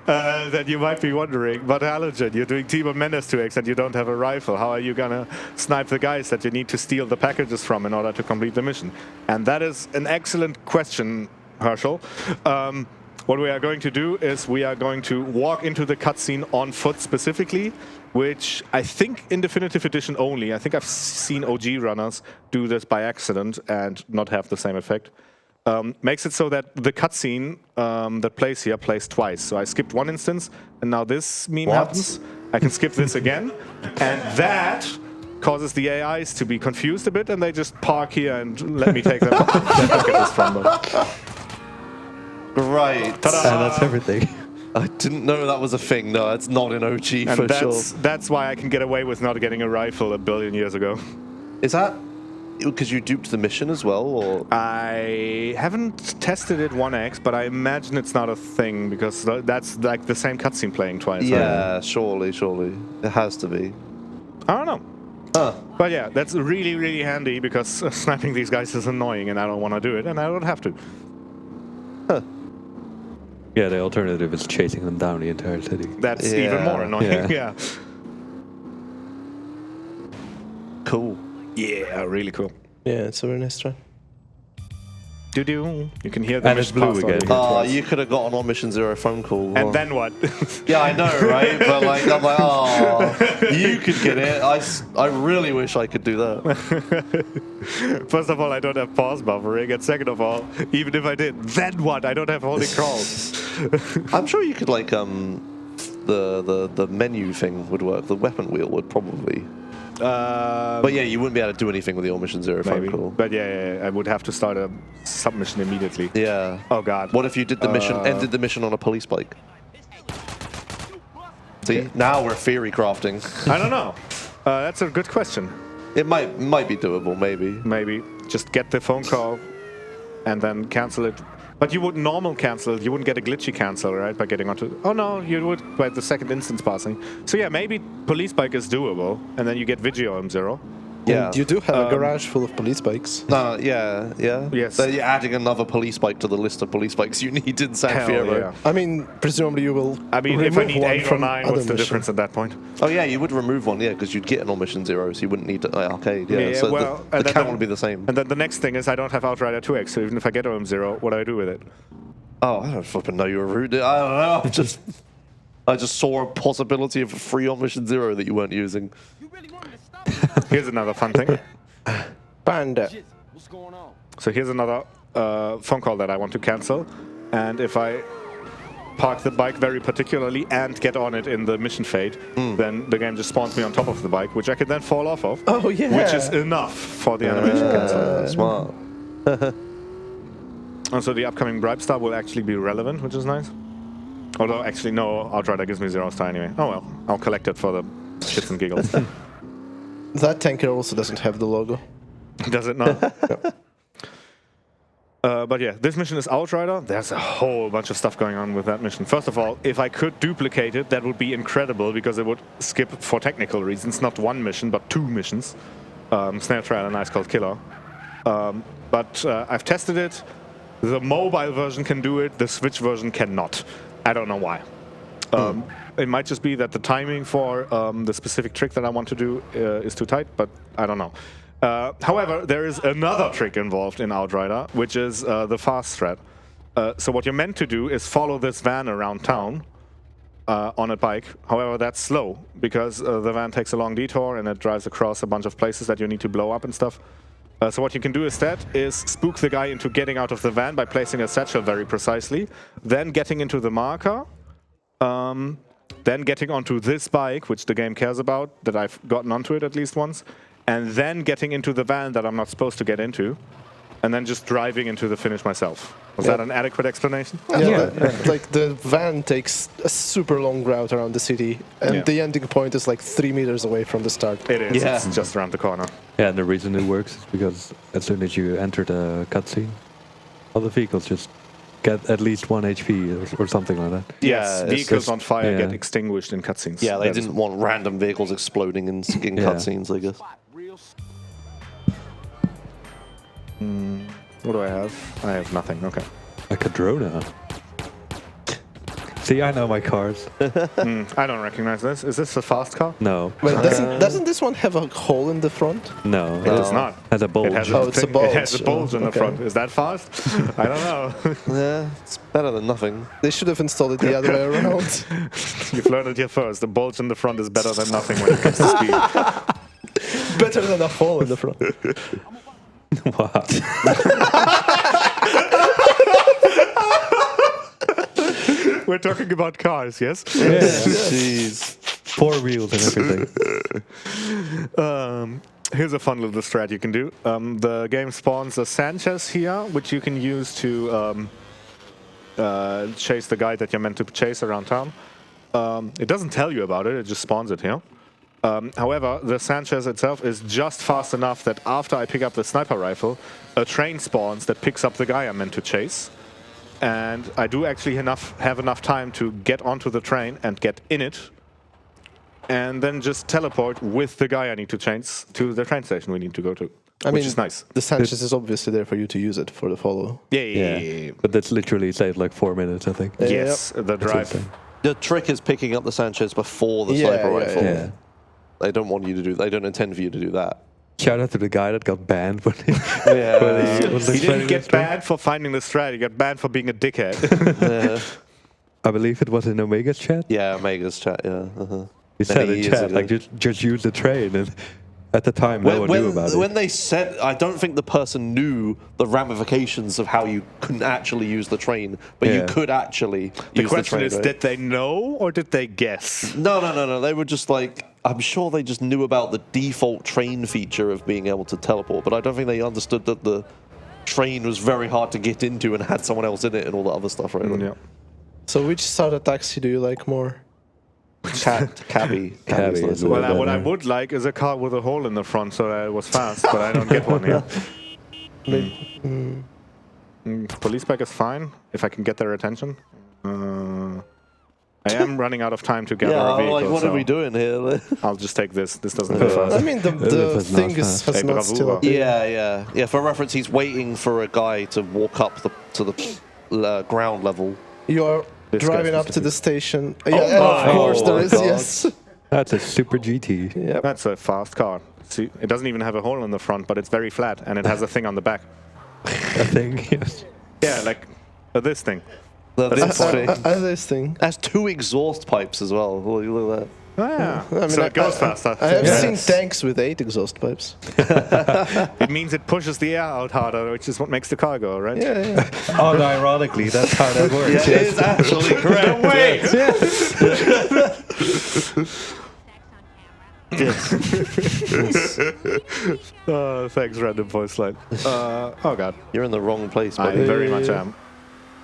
Then you might be wondering, but Halogen, you're doing T-Bone Mendes 2X and you don't have a rifle. How are you gonna snipe the guys that you need to steal the packages from in order to complete the mission? And that is an excellent question, Herschel. What we are going to do is we are going to walk into the cutscene on foot specifically, which I think in Definitive Edition only. I think I've seen OG runners do this by accident and not have the same effect. Makes it so that the cutscene that plays here plays twice. So I skipped one instance, and now this meme happens. I can skip this again, and that causes the AIs to be confused a bit, and they just park here and let me take them. Let me get this from them. Right. Ta-da! And that's everything. I didn't know that was a thing. No, it's not in OG And for sure. that's why I can get away with not getting a rifle a billion years ago. Is that because you duped the mission as well, or? I haven't tested it 1x, but I imagine it's not a thing because that's like the same cutscene playing twice. Yeah, surely. It has to be. I don't know. But yeah, that's really, really handy because sniping these guys is annoying and I don't want to do it and I don't have to. Yeah, the alternative is chasing them down the entire city. That's even more annoying. Yeah. Cool. Yeah, really cool. Yeah, it's a very nice try. Do-do. You can hear the And it's mission blue pass again. already. You could have gotten on Mission Zero phone call. And then what? Yeah, I know, right? But like, I'm like, oh, you could get it. I really wish I could do that. First of all, I don't have pause buffering, and second of all, even if I did, then what? I don't have holding crawls. I'm sure you could like the menu thing would work. The weapon wheel would probably. But yeah, you wouldn't be able to do anything with the old Mission Zero phone call. But yeah, I would have to start a submission immediately. Yeah. Oh god. What if you did the mission, ended the mission on a police bike? See, now we're theory crafting. I don't know. That's a good question. It might be doable, maybe. Maybe just get the phone call and then cancel it. But you would normal cancel. You wouldn't get a glitchy cancel, right? By getting onto. Oh no, you would by the second instance passing. So yeah, maybe police bike is doable, and then you get Vigio M0. Yeah. And you do have a garage full of police bikes. No, yeah. Yes. So you're adding another police bike to the list of police bikes you need in San Hell Fierro. yeah. I mean, presumably you will. I mean, if I need remove one 8 or from 9, other what's the mission. difference at that point? Oh yeah, you would remove one, yeah, because you'd get an on Mission Zero, so you wouldn't need the arcade. Yeah, Yeah, so well, the and then count would be the same. And then the next thing is I don't have Outrider 2X, so even if I get OM0, what do I do with it? Oh, I don't flipping know you were rude. I don't know. I just saw a possibility of a free on Mission Zero that you weren't using. You really want me to stop? Here's another fun thing. Panda. Shit, what's going on? So here's another phone call that I want to cancel. And if I park the bike very particularly and get on it in the mission fade, then the game just spawns me on top of the bike, which I can then fall off of. Oh yeah. Which is enough for the animation cancel. Smart. And so the upcoming Bribe Star will actually be relevant, which is nice. Although, actually, no, Outrider gives me 0 star anyway. Oh well, I'll collect it for the shits and giggles. That tanker also doesn't have the logo. Does it not? But yeah, this mission is Outrider. There's a whole bunch of stuff going on with that mission. First of all, if I could duplicate it, that would be incredible because it would skip, for technical reasons, not 1 mission, but 2 missions. Snare Trial and Ice Cold Killer. But I've tested it. The mobile version can do it. The Switch version cannot. I don't know why. It might just be that the timing for the specific trick that I want to do is too tight, but I don't know. However, there is another trick involved in Outrider, which is the fast strat. So what you're meant to do is follow this van around town on a bike. However, that's slow because the van takes a long detour and it drives across a bunch of places that you need to blow up and stuff. So what you can do instead is spook the guy into getting out of the van by placing a satchel very precisely, then getting into the marker, then getting onto this bike, which the game cares about, that I've gotten onto it at least once, and then getting into the van that I'm not supposed to get into, and then just driving into the finish myself. Was that an adequate explanation? Like the van takes a super long route around the city, and the ending point is like 3 meters away from the start. It is. Yeah. It's just around the corner. Yeah, and the reason it works is because as soon as you enter the cutscene, all the vehicles just get at least 1 HP or something like that. Yes, vehicles on fire get extinguished in cutscenes. Yeah, they didn't want random vehicles exploding in cutscenes, I guess. What do I have? I have nothing. Okay. A Cadrona. See, I know my cars. I don't recognize this. Is this a fast car? No. Wait, doesn't this one have a hole in the front? No. It does not. Has a bulge. It's a bulge. It has a bulge in the front. Is that fast? I don't know. Yeah, it's better than nothing. They should have installed it the other way around. You've learned it here first. The bulge in the front is better than nothing when it comes to speed. Better than a hole in the front. Wow. We're talking about cars, yes? Jeez. 4 wheels and everything. Here's a fun little strat you can do. The game spawns a Sanchez here, which you can use to chase the guy that you're meant to chase around town. It doesn't tell you about it, it just spawns it here. However, the Sanchez itself is just fast enough that after I pick up the sniper rifle, a train spawns that picks up the guy I'm meant to chase. And I do actually have enough time to get onto the train and get in it, and then just teleport with the guy I need to chase to the train station we need to go to, which is nice. The Sanchez is obviously there for you to use it for the follow. Yeah. But that's literally saved like 4 minutes, I think. Yes, the drive. The trick is picking up the Sanchez before the sniper rifle. Yeah. They don't want you to do. They don't intend for you to do that. Shout out to the guy that got banned when he, He didn't get banned for finding the strat, he got banned for being a dickhead. I believe it was in Omega's chat. Yeah, Omega's chat, yeah. He said in chat, like, just use the train. And at the time, no one knew about it. When they said, I don't think the person knew the ramifications of how you couldn't actually use the train, but you could actually use the train. The question is, did they know or did they guess? No. They were just like, I'm sure they just knew about the default train feature of being able to teleport, but I don't think they understood that the train was very hard to get into and had someone else in it and all that other stuff, right? Yeah. So which sort of taxi do you like more? Cabby. Well, what I would like is a car with a hole in the front so that it was fast, but I don't get one here. Police bike is fine, if I can get their attention. I am running out of time to gather a vehicle. Like, what are we doing here? I'll just take this. This doesn't go fast. I mean, the thing has not still up. Yeah. For reference, he's waiting for a guy to walk up to the ground level. You're driving up to the station. Of course there is, yes. That's a Super GT. Yep. That's a fast car. See, it doesn't even have a hole in the front, but it's very flat, and it has a thing on the back. A thing, yes. Yeah, like this thing. This thing. Has 2 exhaust pipes as well. Look at that. Yeah. So it goes faster. I have seen tanks with 8 exhaust pipes. It means it pushes the air out harder, which is what makes the car go, right? Yeah. Oh, ironically, that's how that works. It is actually correct. Wait! Thanks, random voice line. Oh, God. You're in the wrong place, I buddy. very much am.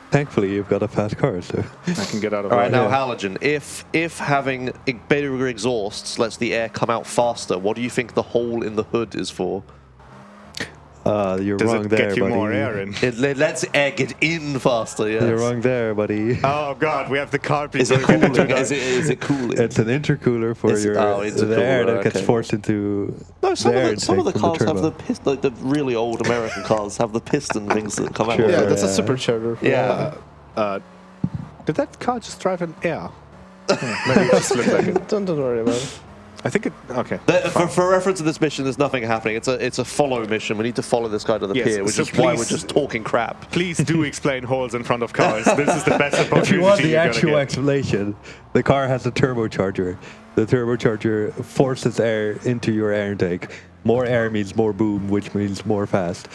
Thankfully, you've got a fast car, so I can get out of All right, the way. now, Halogen, if having bigger exhausts lets the air come out faster, what do you think the hole in the hood is for? You're Does wrong it there, get you buddy. more air in? It lets air get in faster, yes. You're wrong there, buddy. Oh, God, we have the car people. Is it cooling? Is it cooling? It's an intercooler for the air that gets forced into. No, some of the cars turbo. have the piston, like the really old American cars have the piston things that come out. Yeah, that's a supercharger. Yeah. Did that car just drive in air? Maybe it just looked like it. Don't worry about it. I think it. Okay. For reference to this mission, there's nothing happening. It's a follow mission. We need to follow this guy to the pier, which is why we're just talking crap. Please do explain holes in front of cars. This is the best opportunity. If you want the you're actual gonna get. explanation, the car has a turbocharger. The turbocharger forces air into your air intake. More air means more boom, which means more fast.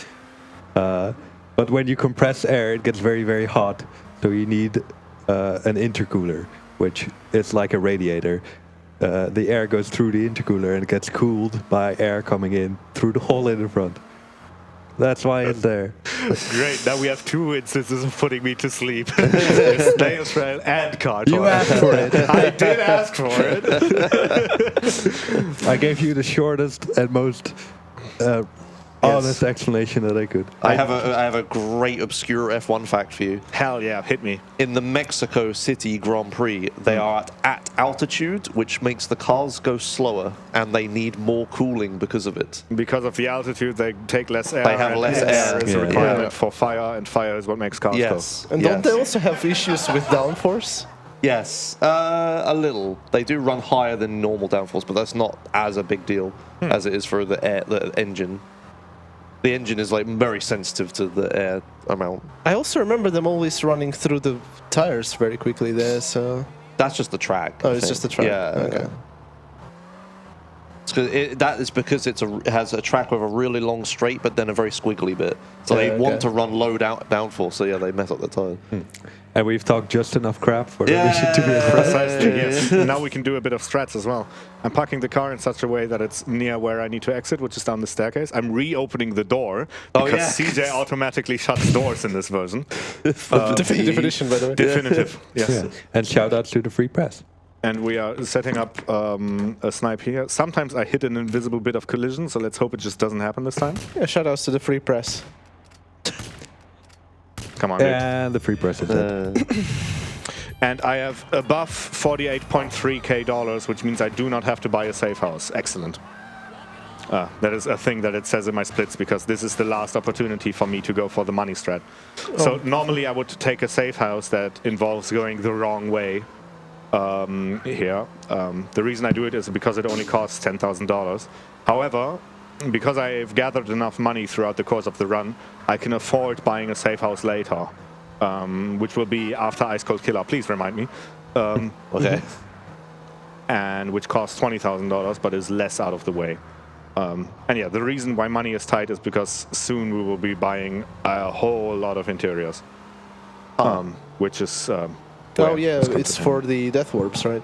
But when you compress air, it gets very, very hot. So you need an intercooler, which is like a radiator. The air goes through the intercooler and it gets cooled by air coming in through the hole in the front. That's why it's there. Great. Now we have two instances of putting me to sleep. Snail trail and car You asked for it. I did ask for it. I gave you the shortest and most honest explanation that I could. I have a great obscure F1 fact for you. Hell yeah, hit me. In the Mexico City Grand Prix, they are at altitude, which makes the cars go slower, and they need more cooling because of it. Because of the altitude, they take less air. They have and less air. is a requirement for fire, and fire is what makes cars go. And don't they also have issues with downforce? Yes, a little. They do run higher than normal downforce, but that's not as a big deal as it is for the engine. The engine is like very sensitive to the air amount. I also remember them always running through the tires very quickly there, so... That's just the track. Oh, it's just the track. Yeah. Okay. That is because it has a track with a really long straight, but then a very squiggly bit. So they want to run low downforce, so yeah, they mess up the tire. And we've talked just enough crap for the mission to be impressive. Precisely, yes. Now we can do a bit of strats as well. I'm parking the car in such a way that it's near where I need to exit, which is down the staircase. I'm reopening the door because CJ automatically shuts doors in this version. Definitive edition, by the way. Definitive, yes. Yeah. And shout out to the free press. And we are setting up a snipe here. Sometimes I hit an invisible bit of collision, so let's hope it just doesn't happen this time. Yeah, shoutouts to the free press. Come on, dude. And the free press is dead. And I have above $48.3K, which means I do not have to buy a safe house. Excellent. That is a thing that it says in my splits, because this is the last opportunity for me to go for the money strat. So normally I would take a safe house that involves going the wrong way here. The reason I do it is because it only costs $10,000. However, because I've gathered enough money throughout the course of the run, I can afford buying a safe house later, which will be after Ice Cold Killer. Please remind me. Okay. And which costs $20,000, but is less out of the way. And yeah, the reason why money is tight is because soon we will be buying a whole lot of interiors, which is. Oh yeah, it's for the death warps, right?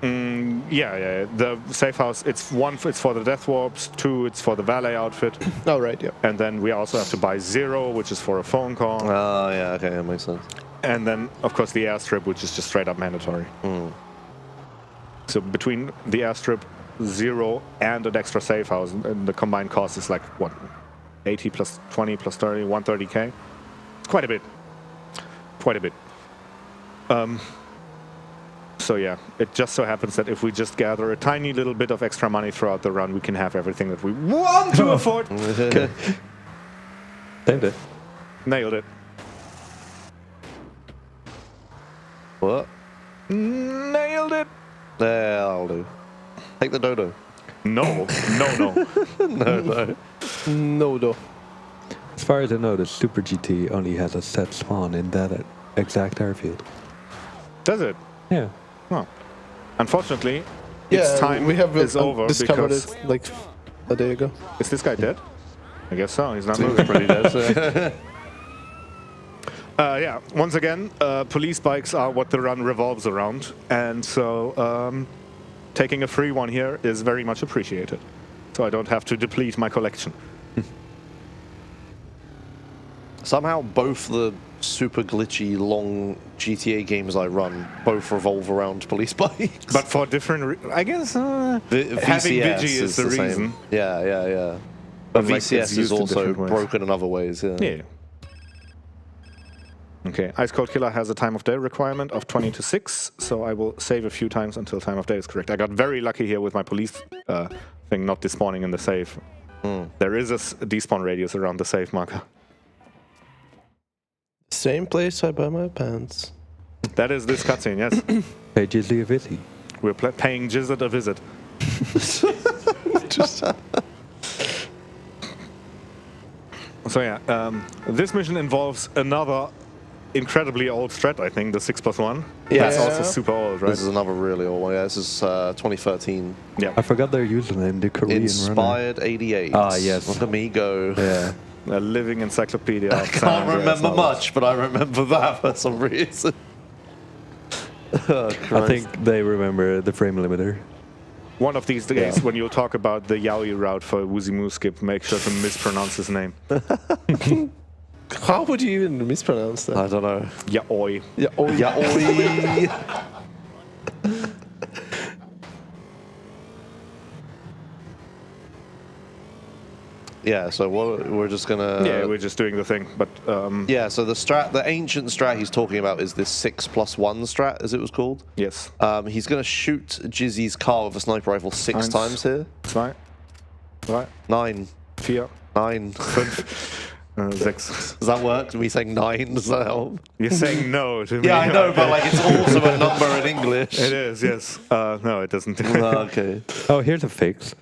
Yeah. The safe house, it's for the death warps, 2, it's for the valet outfit. Oh, right, yeah. And then we also have to buy 0, which is for a phone call. Oh, yeah, okay, that makes sense. And then, of course, the airstrip, which is just straight up mandatory. So between the airstrip, 0, and an extra safe house, and the combined cost is like, what, 80 plus 20 plus 30, 130K? It's quite a bit. Quite a bit. So yeah, it just so happens that if we just gather a tiny little bit of extra money throughout the run, we can have everything that we want to afford. Nailed it. Nailed it. What? Nailed it. That'll do. Take the dodo. No. No. As far as I know, the Super GT only has a set spawn in that exact airfield. Does it? Yeah. Well, unfortunately, its time is over discovered because... it like a day ago. Is this guy dead? I guess so. He's not moving. Pretty dead. So. Yeah. Once again, police bikes are what the run revolves around, and so taking a free one here is very much appreciated. So I don't have to deplete my collection. Somehow both the super glitchy long GTA games I run both revolve around police bikes. But for different, I guess having VCS Vigi is the reason. same. Yeah. But like VCS is also broken in other ways. Yeah. Okay, Ice Cold Killer has a time of day requirement of 20 to 6, so I will save a few times until time of day is correct. I got very lucky here with my police thing not despawning in the save. There is a despawn radius around the save marker. Same place I buy my pants. That is this cutscene, yes. Pay Jizzly a visit. We're paying Jizzard a visit. So yeah, this mission involves another incredibly old strat, I think, the 6+1. Yeah. That's also super old, right? This is another really old one. Yeah, this is 2013. Yeah. I forgot their username, the Korean runner. Inspired 88. Ah, yes. Look at me go. Yeah. A living encyclopedia. I can't remember much, but I remember that for some reason. I think they remember the frame limiter. One of these days, when you'll talk about the Yaoi route for Joshimuz skip, make sure to mispronounce his name. How would you even mispronounce that? I don't know. Yaoi. Yeah, oh, Yeah, oi. Yeah, so what we're just gonna. Yeah, we're just doing the thing, but Yeah, so the ancient strat he's talking about is this 6+1 strat, as it was called. yes. He's gonna shoot Jizzy's car with a sniper rifle 6 Nice. times here. 2, 3, 9. 4, 9. 5, 6. Does that work? Me saying 9, does that help? You're saying no to me. Yeah, I know, but like it's also a number in English. It is, yes. No, it doesn't. Okay. Oh, here's a fix.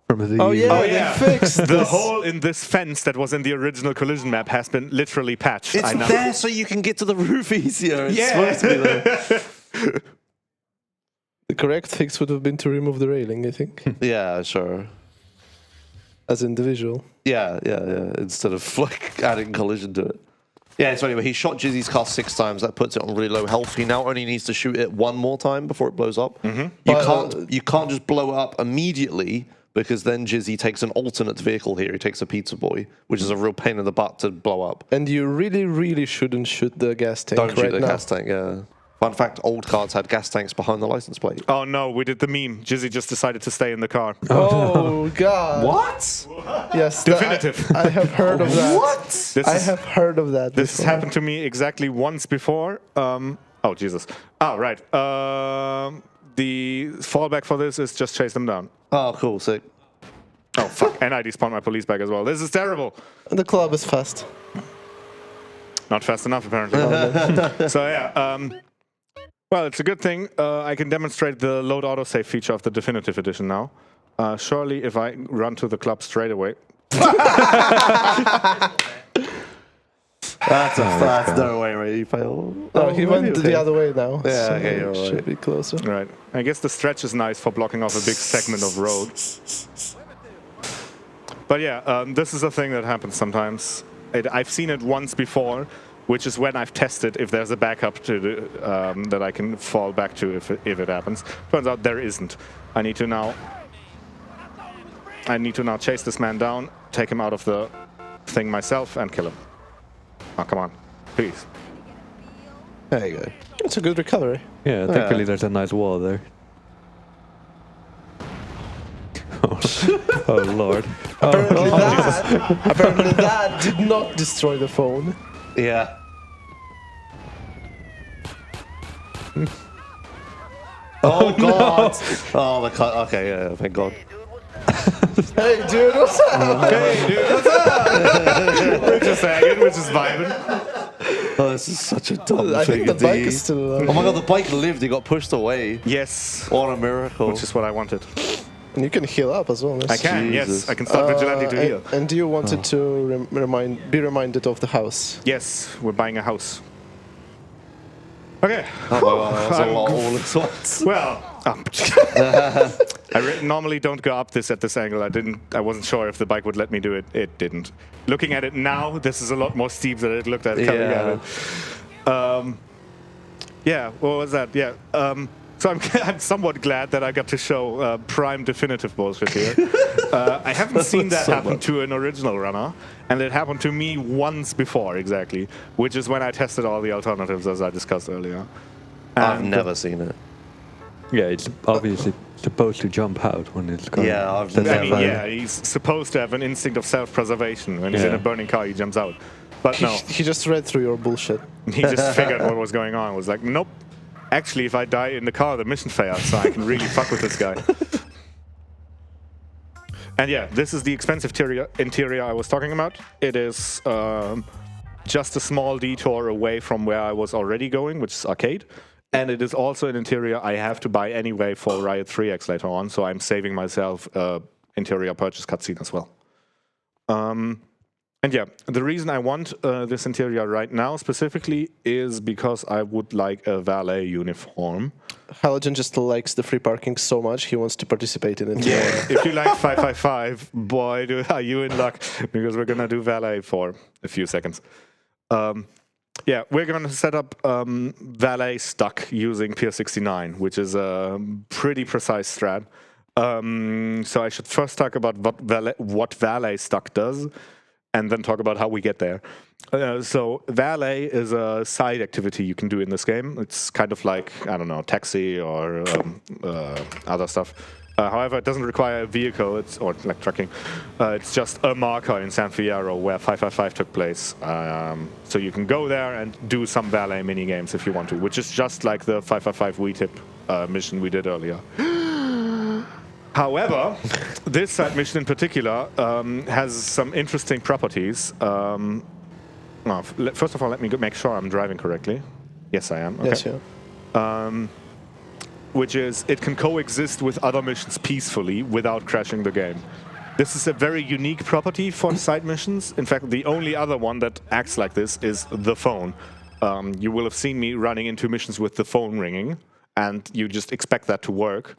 From the Oh yeah, they fixed The this. hole in this fence that was in the original collision map has been literally patched. It's I know. there so you can get to the roof easier. It's Yeah. supposed to be there. The correct fix would have been to remove the railing, I think, Yeah, sure. as individual. Yeah. Instead of like adding collision to it. Yeah, so anyway, he shot Jizzy's car 6 times. That puts it on really low health. He now only needs to shoot it 1 more time before it blows up. You can't just blow it up immediately, because then Jizzy takes an alternate vehicle here. He takes a Pizza Boy, which is a real pain in the butt to blow up. And you really, really shouldn't shoot the gas tank Don't shoot right the now. gas tank, yeah. Fun fact, old cars had gas tanks behind the license plate. Oh no, we did the meme. Jizzy just decided to stay in the car. Oh God! What? Yes, Definitive. I have heard of that. What? This have heard of that. This has before. happened to me exactly once before. Oh, Jesus. Oh, right. The fallback for this is just chase them down. Oh, cool, sick. Oh, fuck. And I despawned my police bag as well. This is terrible. The club is fast. Not fast enough, apparently. So, yeah. Well, it's a good thing. I can demonstrate the load autosave feature of the Definitive Edition now. Surely, if I run to the club straight away. That's no way, right? You fail. Oh, he went okay. the other way now. Yeah, so okay, you're should right. be closer. Right. I guess the stretch is nice for blocking off a big segment of road. But yeah, this is a thing that happens sometimes. I've seen it once before, which is when I've tested if there's a backup to the, that I can fall back to if it happens. Turns out there isn't. I need to now chase this man down, take him out of the thing myself, and kill him. Oh, come on. Please. There you go. It's a good recovery. Yeah, thankfully there's a nice wall there. Oh Lord. Apparently that did not destroy the phone. Yeah. Oh God! Oh my God! Okay, yeah, thank God. Hey dude, what's up? Hey, dude, what's up? We're just hanging, we're just vibing. Oh, this is such a dumb I thing think the to bike do. is still Oh my God! The bike lived. He got pushed away. Yes. What a miracle! Which is what I wanted. And you can heal up as well. I can, yes. Jesus. I can start Vigilante to heal. And you wanted to be reminded of the house. Yes, we're buying a house. Okay. Oh my God, that's a lot all at once. Well, I normally don't go up this at this angle. I wasn't sure if the bike would let me do it. It didn't. Looking at it now, this is a lot more steep than it looked at coming at it. Yeah, what was that? Yeah. So I'm somewhat glad that I got to show prime definitive bullshit here. I haven't seen that happen to an original runner, and it happened to me once before, exactly, which is when I tested all the alternatives as I discussed earlier. I've never seen it. Yeah, it's obviously supposed to jump out when it's going. Yeah, I've I never. mean, yeah, he's supposed to have an instinct of self-preservation. When he's in a burning car, he jumps out. But no, He just read through your bullshit. he just figured what was going on. Was like, nope. Actually, if I die in the car, the mission fails, so I can really fuck with this guy. And yeah, this is the expensive interior I was talking about. It is just a small detour away from where I was already going, which is arcade. And it is also an interior I have to buy anyway for Riot 3X later on, so I'm saving myself interior purchase cutscene as well. And yeah, the reason I want this interior right now specifically is because I would like a valet uniform. Halogen just likes the free parking so much, he wants to participate in it. Yeah, if you like 555, boy, are you in luck, because we're going to do valet for a few seconds. Yeah, we're going to set up valet stuck using Pier 69, which is a pretty precise strat. So I should first talk about what valet stuck does, and then talk about how we get there. So valet is a side activity you can do in this game. It's kind of like, I don't know, taxi or other stuff. However, it doesn't require a vehicle, or like trucking. It's just a marker in San Fierro where 555 took place. So you can go there and do some valet mini games if you want to, which is just like the 555 WeTip mission we did earlier. However, this side mission in particular has some interesting properties. First of all, let me make sure I'm driving correctly. Yes, I am. Okay. Yes, yeah. Which is, it can coexist with other missions peacefully without crashing the game. This is a very unique property for side missions. In fact, the only other one that acts like this is the phone. You will have seen me running into missions with the phone ringing, and you just expect that to work.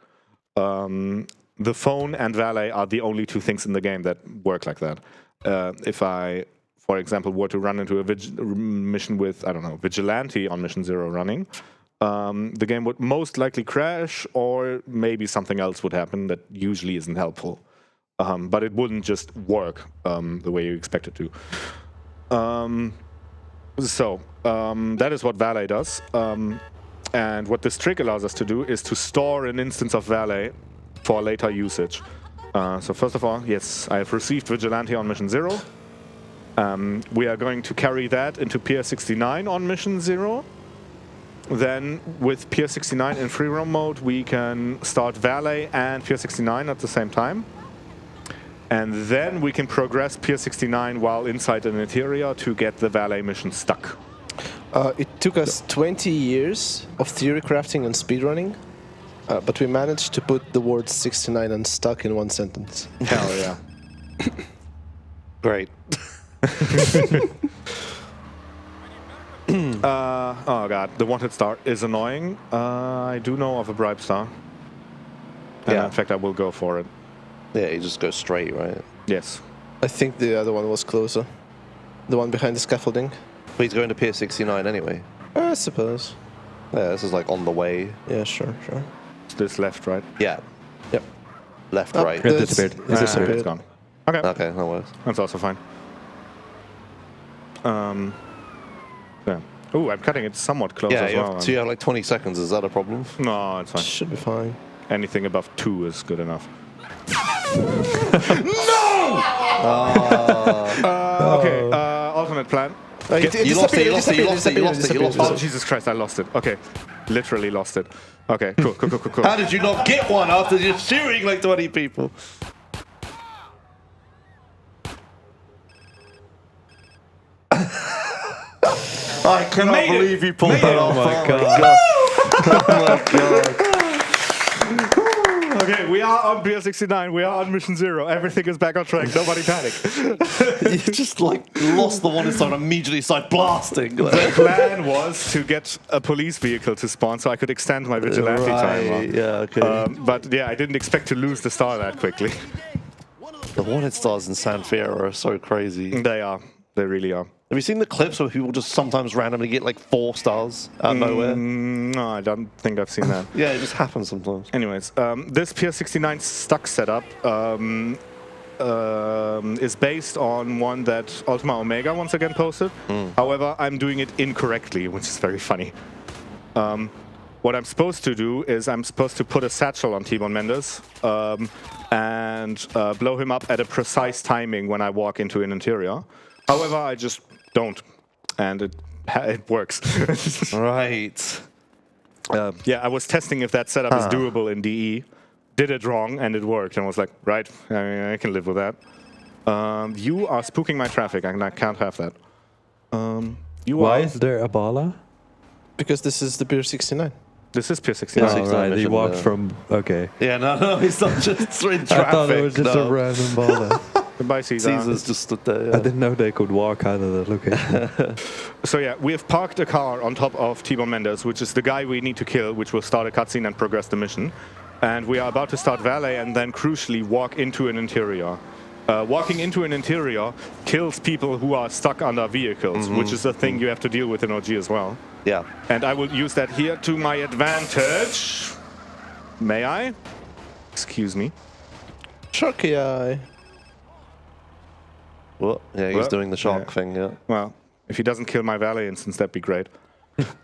The phone and valet are the only two things in the game that work like that. If I, for example, were to run into a mission with, I don't know, Vigilante on Mission 0 running, the game would most likely crash, or maybe something else would happen that usually isn't helpful. But it wouldn't just work the way you expect it to. That is what valet does. And what this trick allows us to do is to store an instance of valet for later usage. So first of all, yes, I have received Vigilante on Mission 0. We are going to carry that into Pier 69 on Mission 0. Then with Pier 69 in free roam mode, we can start Valet and Pier 69 at the same time. And then we can progress Pier 69 while inside an interior to get the Valet mission stuck. It took us 20 years of theory crafting and speedrunning, but we managed to put the words 69 and stuck in one sentence. Hell yeah. Great. Oh god, the wanted star is annoying. I do know of a bribe star. And Yeah. in fact, I will go for it. Yeah, you just go straight, right? Yes. I think the other one was closer. The one behind the scaffolding. But he's going to Pier 69 anyway. I suppose. Yeah, this is like on the way. Yeah, sure. It's this left, right? Yeah. Yep. Left, Oh, right. It disappeared. It's disappeared. It's gone. Okay. Okay, that works. That's also fine. Yeah. Ooh, I'm cutting it somewhat close Yeah, as well. so you have like 20 seconds. Is that a problem? No, it's fine. Should be fine. Anything above 2 is good enough. Okay, alternate plan. You lost it. Oh, Jesus Christ, I lost it. Okay, literally lost it. Okay, cool. How did you not get one after just shooting like 20 people? I cannot believe you pulled that off. Oh my god. Oh my god. Okay, we are on Pier 69. We are on Mission 0. Everything is back on track. Nobody panic. You just like lost the one inside and immediately started blasting. The plan was to get a police vehicle to spawn so I could extend my vigilante timer. Yeah, okay. But yeah, I didn't expect to lose the star that quickly. The wanted stars in San Fierro are so crazy. They are. They really are. Have you seen the clips where people just sometimes randomly get like 4 stars out of nowhere? No, I don't think I've seen that. Yeah, it just happens sometimes. Anyways, this Pier 69 stuck setup is based on one that Ultima Omega once again posted. However, I'm doing it incorrectly, which is very funny. What I'm supposed to do is I'm supposed to put a satchel on Timon Mendes and blow him up at a precise timing when I walk into an interior. However, I just don't, and it works. Right. Yeah, I was testing if that setup is doable in DE. Did it wrong, and it worked, and was like, right, I can live with that. You are spooking my traffic, and I can't have that. Why is there a bala? Because this is the Beer 69. This is Pier 69. Oh, right. He mission, walked yeah. from. Okay. Yeah, no, he's not just in traffic. I thought it was just a random baller. Goodbye, Caesar. Caesar's just stood there. I didn't know they could walk out of the location. So yeah, we have parked a car on top of T-Bone Mendes, which is the guy we need to kill, which will start a cutscene and progress the mission. And we are about to start valet and then crucially walk into an interior. Walking into an interior kills people who are stuck under vehicles, which is a thing you have to deal with in OG as well. Yeah. And I will use that here to my advantage. May I? Excuse me. Sharky eye. What? Yeah, he's What? doing the shark Yeah. thing, yeah. Well, if he doesn't kill my valet instance, that'd be great.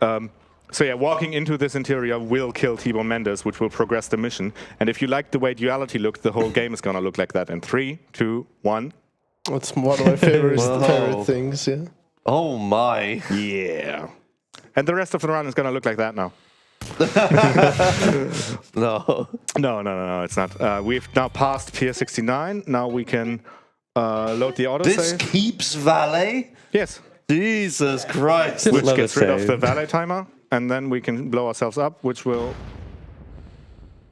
So yeah, walking into this interior will kill T-Bone Mendes, which will progress the mission. And if you like the way duality looked, the whole game is gonna look like that in 3, 2, 1. That's one of my favorite, Whoa. favorite things, yeah. Oh my. Yeah. And the rest of the run is gonna look like that now. No. No, it's not. We've now passed Pier 69. Now we can load the autosave. This keeps valet? Yes. Jesus Christ. Which let gets it rid of save. the valet timer, and then we can blow ourselves up, which will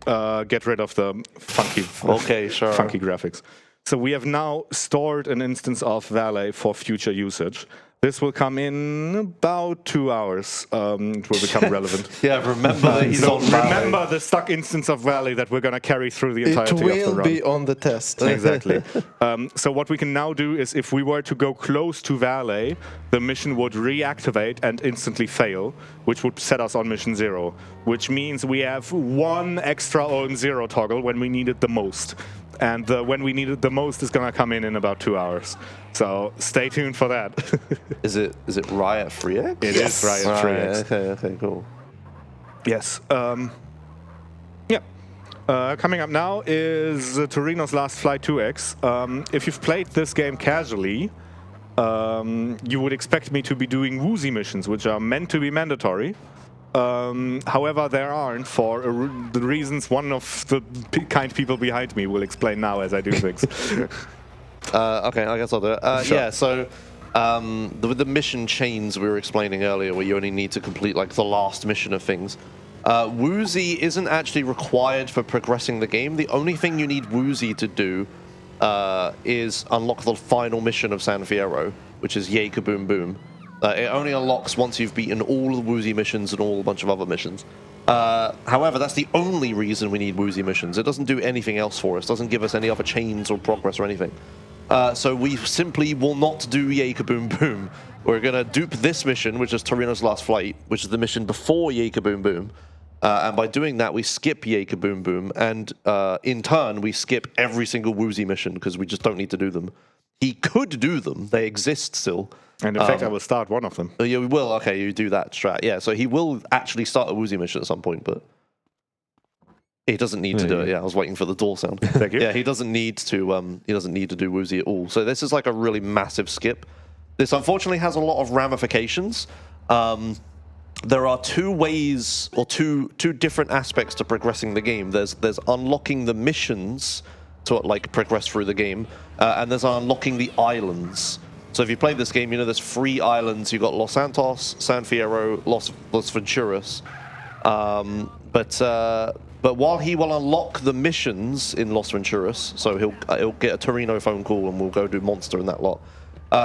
get rid of the funky, Okay, sure. funky graphics. So we have now stored an instance of valet for future usage. This will come in about 2 hours. It will become relevant. Yeah, remember that he's So on valet. remember the stuck instance of valet that we're going to carry through the It entirety of the will run. be on the test. Exactly. So what we can now do is if we were to go close to valet, the mission would reactivate and instantly fail, which would set us on mission 0, which means we have one extra on 0 toggle when we need it the most. And when we need it the most is going to come in about 2 hours. So stay tuned for that. Is it Riot 3X? It is Riot 3X. Okay, cool. Yes. Coming up now is Torino's Last Flight 2X. If you've played this game casually, you would expect me to be doing woozy missions, which are meant to be mandatory. However, there aren't for the reasons one of the kind people behind me will explain now as I do things. Okay, I guess I'll do it. Sure. Yeah, so the mission chains we were explaining earlier, where you only need to complete like the last mission of things. Woozy isn't actually required for progressing the game. The only thing you need Woozy to do is unlock the final mission of San Fierro, which is Yay Kaboom Boom. It only unlocks once you've beaten all the Woozy missions and all a bunch of other missions. However, that's the only reason we need Woozy missions. It doesn't do anything else for us. Doesn't give us any other chains or progress or anything. So we simply will not do Yay Kaboom Boom. We're going to dupe this mission, which is Torino's Last Flight, which is the mission before Yay Kaboom Boom. And by doing that, we skip Yay Kaboom Boom. And in turn, we skip every single Woozy mission because we just don't need to do them. He could do them. They exist still. And in fact, I will start one of them. Yeah, we will. Okay, you do that strat. Yeah, so he will actually start a Woozy mission at some point, but he doesn't need to do it. Yeah, I was waiting for the door sound. Thank you. Yeah, he doesn't need to. He doesn't need to do Woozy at all. So this is like a really massive skip. This unfortunately has a lot of ramifications. There are two ways or two different aspects to progressing the game. There's unlocking the missions to like progress through the game, and there's unlocking the islands. So if you played this game, you know there's 3 islands. You've got Los Santos, San Fierro, Los Venturas. But while he will unlock the missions in Los Venturas, so he'll get a Torino phone call and we'll go do Monster and that lot.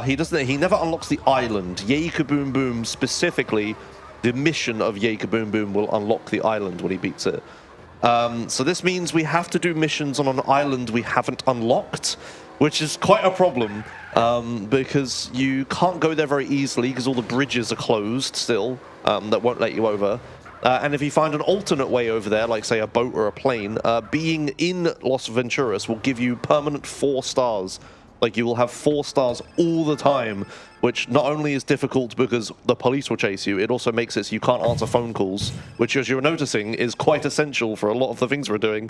He never unlocks the island. Yay Kaboom Boom specifically, the mission of Yay Kaboom Boom will unlock the island when he beats it. So this means we have to do missions on an island we haven't unlocked, which is quite a problem, because you can't go there very easily because all the bridges are closed still, that won't let you over. And if you find an alternate way over there, like say a boat or a plane, being in Los Venturas will give you permanent 4 stars. Like you will have 4 stars all the time, which not only is difficult because the police will chase you, it also makes it so you can't answer phone calls, which as you're noticing is quite essential for a lot of the things we're doing.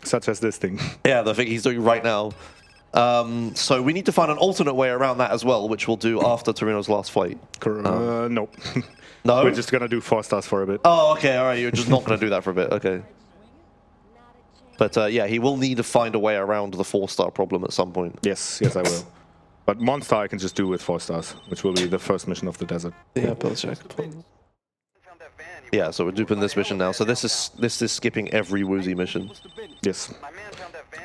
Such as this thing. Yeah, the thing he's doing right now. So we need to find an alternate way around that as well, which we'll do after Torino's Last Flight. No. No? We're just going to do 4 stars for a bit. Oh, okay, all right. You're just not going to do that for a bit. Okay. But yeah, he will need to find a way around the 4-star problem at some point. Yes, I will. But Monster I can just do with 4 stars, which will be the first mission of the desert. Yeah, Applejack. Found that Yeah, so we're duping this mission now. So this is skipping every woozy mission. Yes.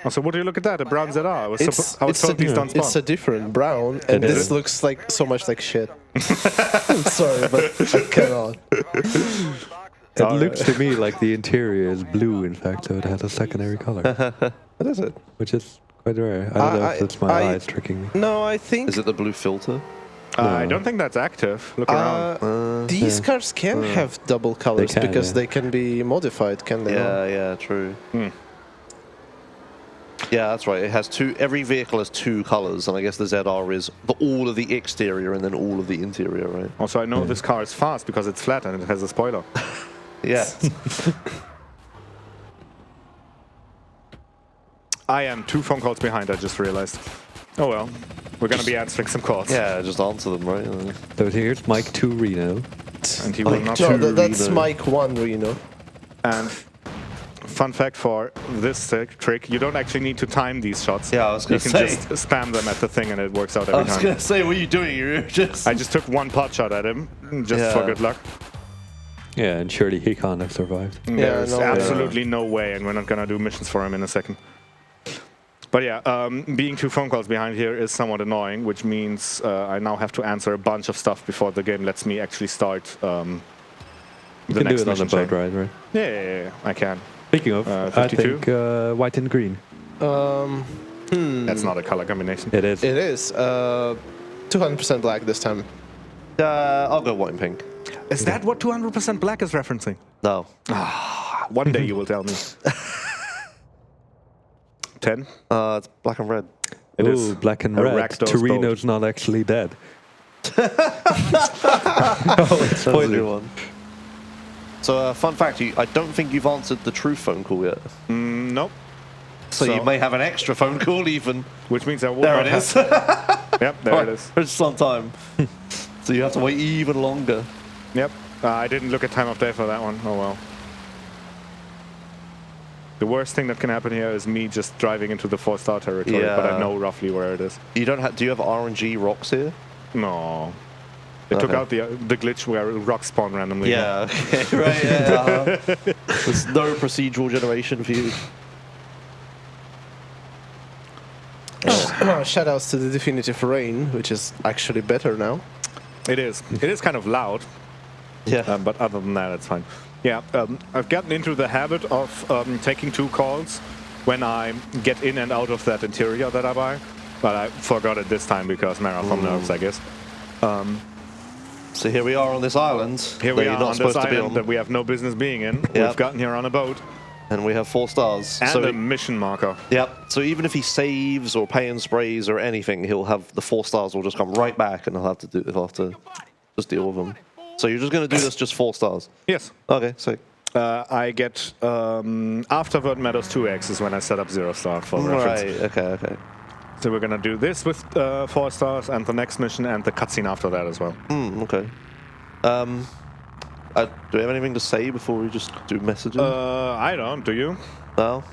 Oh, so what do you look at that? A brown ZR. I was It's totally stunned. it's a different brown, and this looks like so much like shit. I'm sorry, but I cannot. It looks to me like the interior is blue, in fact, so it has a secondary color. What is it? Which is quite rare. I don't know if it's my eyes tricking me. No, I think... Is it the blue filter? I don't think that's active. Look around. These cars can have double colors because they can be modified, can they? Yeah, true. Yeah, that's right. It has two. Every vehicle has two colors, and I guess the ZR is all of the exterior and then all of the interior, right? Also, I know this car is fast because it's flat and it has a spoiler. Yeah. I am 2 phone calls behind, I just realized. Oh well, we're gonna be answering some calls. Yeah, just answer them, right? So here's Mike 2 Reno. And he will not... No, that's Mike 1 Reno. And fun fact for this trick, you don't actually need to time these shots. Yeah, I was going to say. You can just spam them at the thing and it works out every time. I was going to say, what are you doing? You're just... I just took 1 pot shot at him, just for good luck. Yeah, and surely he can't have survived. There's absolutely no way, and we're not going to do missions for him in a second. But yeah, being 2 phone calls behind here is somewhat annoying, which means I now have to answer a bunch of stuff before the game lets me actually start the You can next do it on the mission boat ride, right? Yeah, I can. Speaking of, I think white and green. That's not a color combination. It is. It is. 200% black this time. I'll go white and pink. Is that what 200% black is referencing? No. One day you will tell me. 10? It's black and red. It is black and a red. Rakdos Torino's not actually dead. That's a good one. So, fun fact, I don't think you've answered the true phone call yet. Nope. So you may have an extra phone call even. Which means I will There not it is. Yep, there it is. It's some time. So you have to wait even longer. Yep. I didn't look at time of day for that one. Oh well. The worst thing that can happen here is me just driving into the 4-star territory, but I know roughly where it is. You don't have. Do you have RNG rocks here? No. They took out the glitch where rocks spawn randomly. Yeah. Okay. Right. Yeah. There's no procedural generation for you. Shoutouts to the Definitive Rain, which is actually better now. It is. It is kind of loud. Yeah. But other than that, it's fine. Yeah, I've gotten into the habit of taking 2 calls when I get in and out of that interior that I buy. But I forgot it this time because marathon nerves, I guess. So here we are on this island. Here we are on this island that we have no business being in. Yep. We've gotten here on a boat. And we have 4 stars. And a mission marker. Yep. So even if he saves or pay and sprays or anything, he'll have the 4 stars will just come right back, and he'll have to just deal with them. So you're just going to do this just 4 stars? Yes. Okay. So I get afterward medals 2x is when I set up 0-star for reference. Right. Okay. So we're going to do this with 4 stars and the next mission and the cutscene after that as well. Okay. Do we have anything to say before we just do messages? I don't. Do you? No?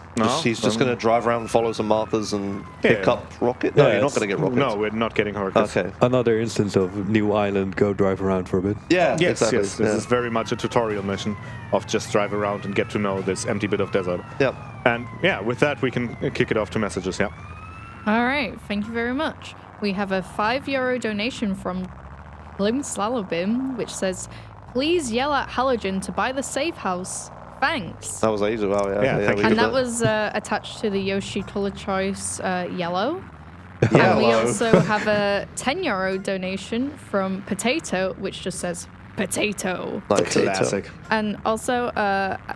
He's just going to drive around and follow some markers and pick up rockets? No, you're not going to get rockets. No, we're not getting rockets. Okay. Another instance of new island, go drive around for a bit. Yeah, yes, exactly. Yes. This is very much a tutorial mission of just drive around and get to know this empty bit of desert. Yep. And yeah, with that we can kick it off to messages, yeah. All right, thank you very much. We have a €5 donation from Blim Slalobim, which says, please yell at Halogen to buy the safe house. Thanks. That was ages ago, yeah. Thank you. And that was attached to the Yoshi color choice yellow. Yellow. And we also have a €10 donation from Potato, which just says potato. Like Classic. And also,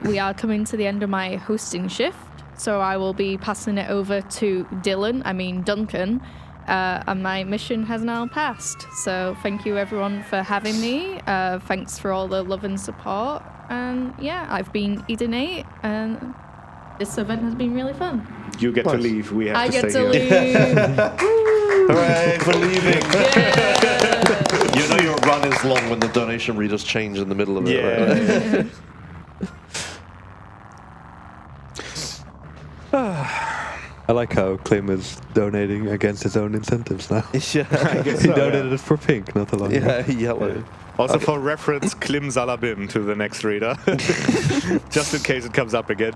we are coming to the end of my hosting shift, so I will be passing it over to Duncan. And my mission has now passed. So thank you everyone for having me. Thanks for all the love and support. And yeah, I've been Eden8, and this event has been really fun. You get to leave. We have to stay here. I get to leave. Hooray for leaving. Yeah. You know your run is long when the donation readers change in the middle of it. I I like how Klim is donating against his own incentives now. Yeah. He donated it for pink, not the long. Yeah, yellow. Also for reference, Klim Salabim to the next reader. Just in case it comes up again.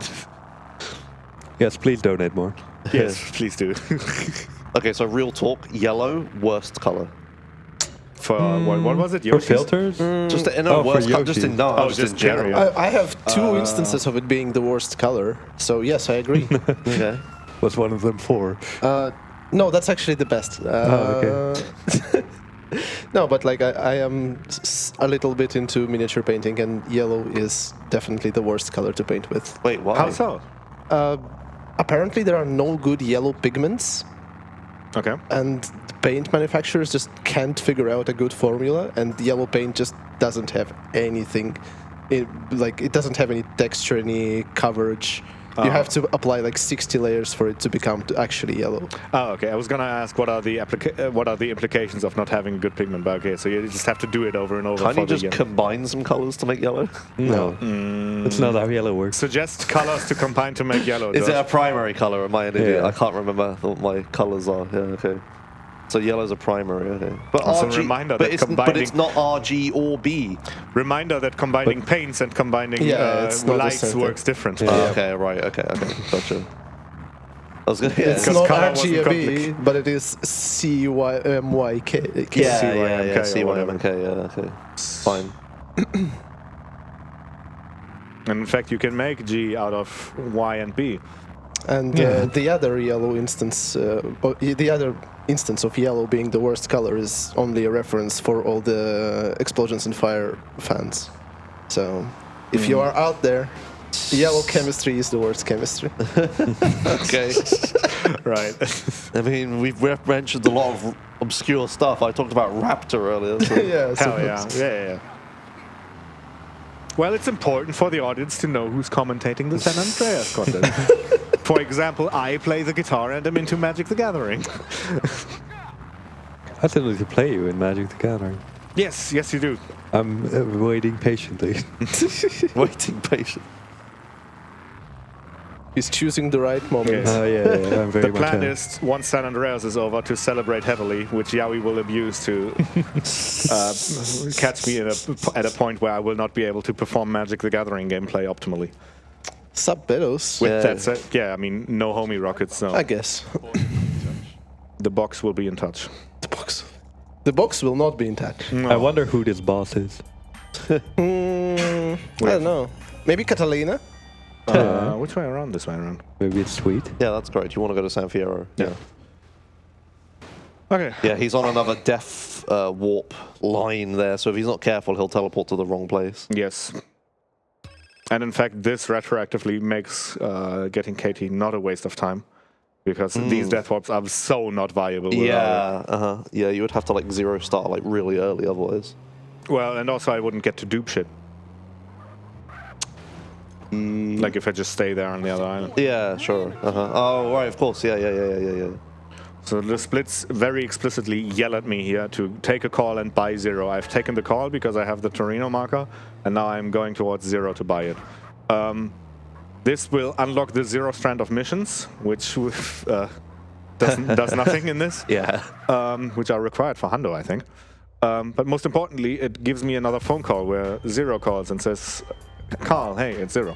Yes, please donate more. Yes, please do. Okay, so real talk, yellow, worst color. For what was it? For Yoshi's? filters? Just in a for worst color, just Yoshi. in, no, just in general. general. I have two instances of it being the worst color, so yes, I agree. Okay. Was one of them 4? No, that's actually the best. Okay. No, but like I am a little bit into miniature painting, and yellow is definitely the worst color to paint with. Wait, why? How so? Apparently, there are no good yellow pigments, Okay. and paint manufacturers just can't figure out a good formula, and yellow paint just doesn't have anything. It doesn't have any texture, any coverage. You have to apply like 60 layers for it to become actually yellow. Oh, okay. I was gonna ask what are the implications of not having good pigment, but okay, so you just have to do it over and over. Can't for you the just yellow. combine some colors to make yellow? No. That's not how yellow works. Suggest colors to combine to make yellow. Is it Josh. a primary color? Am I an idiot? Yeah. I can't remember what my colors are. Yeah, okay. So yellow's a primary, okay. But That's a RG, reminder but that but it's not RG or B. Reminder that combining paints and combining it's not the lights same thing. works different. Okay, right, okay, gotcha. I was gonna, It's Because not color wasn't RGB, but it is CYMYK. yeah, CYMK, yeah, okay. Fine. And in fact, you can make G out of Y and B. And the other yellow instance, the other instance of yellow being the worst color is only a reference for all the Explosions and Fire fans. So, if you are out there, yellow chemistry is the worst chemistry. Okay. Right. I mean, we've mentioned a lot of obscure stuff. I talked about Raptor earlier. So. Yeah, Hell yeah. Yeah. Well, it's important for the audience to know who's commentating the San Andreas content. For example, I play the guitar and am into Magic the Gathering. I still need to play you in Magic the Gathering. Yes, you do. I'm waiting patiently. Waiting patient. He's choosing the right moment. Yes. Yeah, I'm very The much plan am. is, once San Andreas is over, to celebrate heavily, which Yaoi will abuse to catch me at a point where I will not be able to perform Magic the Gathering gameplay optimally. Sup, Bedos? With that said, yeah, I mean, no homie rockets, so I guess. the box will be in touch. The box will not be in touch. I wonder who this boss is. I don't know. Maybe Catalina? Which way around? This way around. Maybe it's sweet. Yeah, that's great. You want to go to San Fierro? Yeah. Okay. Yeah, he's on another death warp line there, so if he's not careful, he'll teleport to the wrong place. Yes. And in fact, this retroactively makes getting Katie not a waste of time, because these death warps are so not viable. Yeah, yeah, you would have to like zero start like really early otherwise. Well, and also I wouldn't get to dupe shit. Like if I just stay there on the other island. Yeah, sure. Oh, right, of course. Yeah. So the splits very explicitly yell at me here to take a call and buy 0. I've taken the call because I have the Torino marker, and now I'm going towards 0 to buy it. This will unlock the 0 strand of missions, which does nothing in this. Yeah. Which are required for Hundo, I think. But most importantly, it gives me another phone call where 0 calls and says, Carl, hey, it's 0.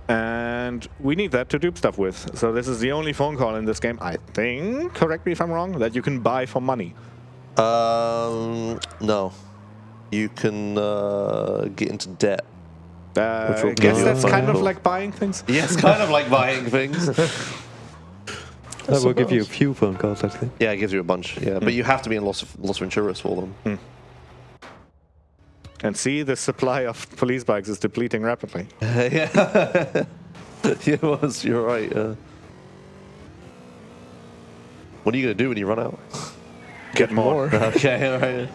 And we need that to dupe stuff with. So this is the only phone call in this game, I think, correct me if I'm wrong, that you can buy for money. No. You can get into debt. I guess that's kind of like buying things. Yeah, it's kind of like buying things. That will give you a few phone calls, I think. Yeah, it gives you a bunch. Yeah, but you have to be in Los Venturas for them. And see, the supply of police bikes is depleting rapidly. Yeah. You're right. What are you going to do when you run out? Get more. Okay, all right.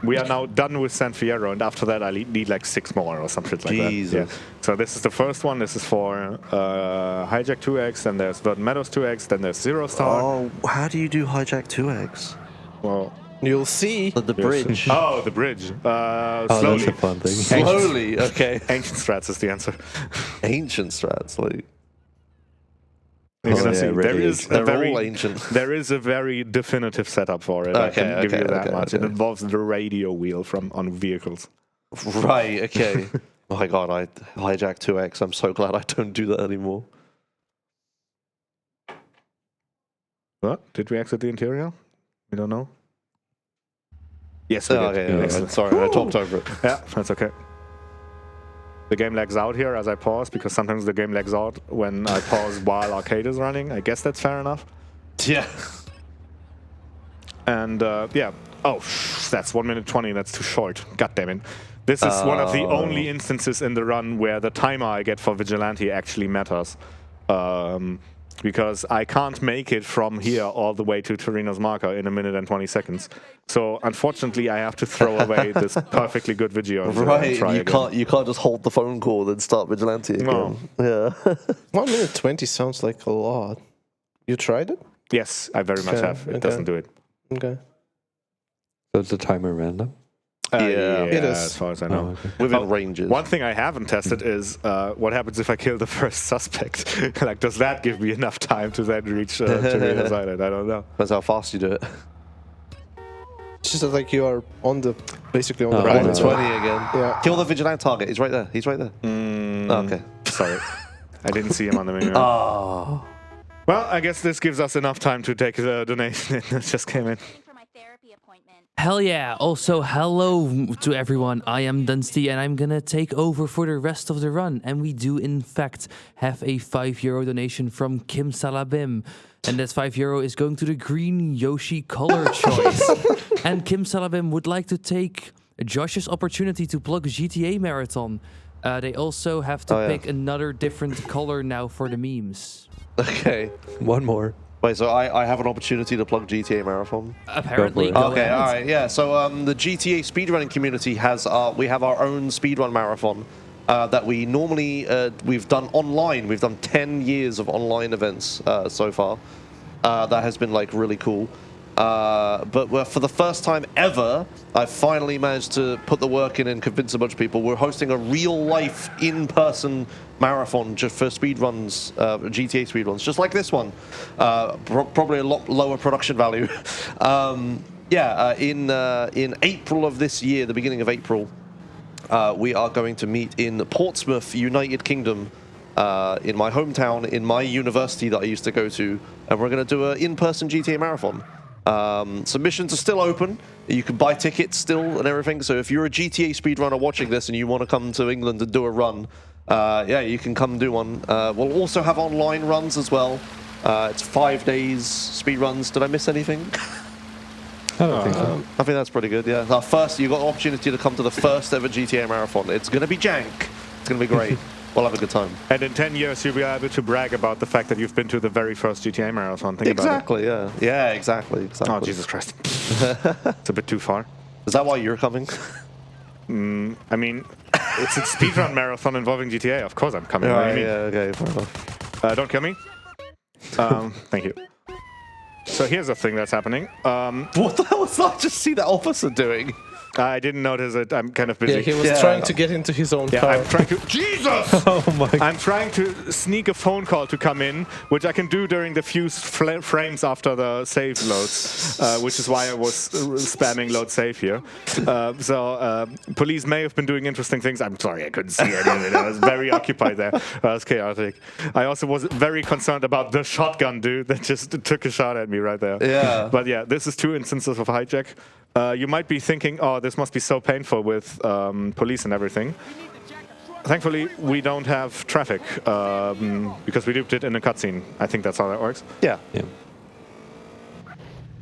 We are now done with San Fierro, and after that I need like 6 more or some shit like that. Yeah. So this is the first one. This is for Hijack 2X, then there's Verdant Meadows 2X, then there's 0 Star. Oh, how do you do Hijack 2X? Well, you'll see. The bridge. Oh, the bridge. Oh, Slowly. that's a fun thing. Slowly, okay. Ancient strats is the answer. Ancient strats, like... You're gonna yeah, see. really There is ancient. a They're very, all ancient. there is a very definitive setup for it. I Okay, can give you okay, that okay, much. It okay. involves the radio wheel on vehicles. Right, okay. Oh my god, I hijacked 2X. I'm so glad I don't do that anymore. What? Did we exit the interior? We don't know. Yes, we Oh, did. okay, Excellent. sorry, I talked over it. Yeah, that's okay. The game lags out here as I pause, because sometimes the game lags out when I pause while arcade is running. I guess that's fair enough. Yeah. And yeah. Oh, that's 1 minute 20. That's too short. God damn it. This is one of the only instances in the run where the timer I get for Vigilante actually matters. Because I can't make it from here all the way to Torino's marker in 1 minute and 20 seconds. So unfortunately, I have to throw away this perfectly good video. And Right, try you again. can't just hold the phone call and start Vigilante again. No. Yeah. 1 minute 20 sounds like a lot. You tried it? Yes, I very much Okay, have. It okay. doesn't do it. Okay. So it's a timer random? Yeah. It is. As far as I know. Oh, okay. Within ranges. One thing I haven't tested is what happens if I kill the first suspect. Like, does that give me enough time to then reach Torino's Island? I don't know. That's how fast you do it. It's just that, like, you are on the basically on the Right. button. 20 again. Yeah. Kill the Vigilante target. He's right there. He's right there. Oh, okay. Sorry. I didn't see him on the menu. Oh. Well, I guess this gives us enough time to take the donation that just came in. For my therapy appointment. Hell yeah. Also, hello to everyone. I am Duncte and I'm gonna take over for the rest of the run. And we do, in fact, have a €5 donation from Kim Salabim. And that €5 is going to the green Yoshi color choice. And Kim Salabim would like to take Josh's opportunity to plug GTA Marathon. They also have to pick another different color now for the memes. Okay. One more. Wait, so I have an opportunity to plug GTA Marathon? Apparently. Go Go Okay, ahead. all right, yeah. So the GTA speedrunning community has we have our own speedrun marathon that we normally we've done online. We've done 10 years of online events so far. That has been like really cool. But for the first time ever, I finally managed to put the work in and convince a bunch of people. We're hosting a real-life, in-person marathon just for speedruns, GTA speedruns, just like this one. Probably a lot lower production value. In April of this year, the beginning of April, we are going to meet in Portsmouth, United Kingdom, in my hometown, in my university that I used to go to, and we're going to do an in-person GTA marathon. Submissions are still open. You can buy tickets still and everything. So if you're a GTA speedrunner watching this and you want to come to England and do a run, you can come do one. We'll also have online runs as well. It's 5 days speedruns. Did I miss anything? I don't think so. I think that's pretty good, yeah. You got an opportunity to come to the first ever GTA marathon. It's going to be jank. It's going to be great. We'll have a good time. And in 10 years, you'll be able to brag about the fact that you've been to the very first GTA marathon. Think Exactly, yeah. Yeah, exactly. about it. Oh, Jesus Christ. It's a bit too far. Is that why you're coming? I mean, it's a speedrun marathon involving GTA. Of course I'm coming. What do you mean? Okay, fair enough. Don't kill me. Thank you. So here's the thing that's happening. What the hell was that? Just see that officer doing? I didn't notice it. I'm kind of busy. Yeah, he was trying to get into his own car. I'm trying to... Jesus! Oh my god. I'm trying to sneak a phone call to come in, which I can do during the few frames after the save loads, which is why I was spamming load save here. Police may have been doing interesting things. I'm sorry, I couldn't see any of it. I was very occupied there. I was chaotic. I also was very concerned about the shotgun dude that just took a shot at me right there. Yeah. But yeah, this is 2 instances of hijack. You might be thinking, oh, this must be so painful with police and everything. Thankfully, we don't have traffic because we duped it in a cutscene. I think that's how that works. Yeah.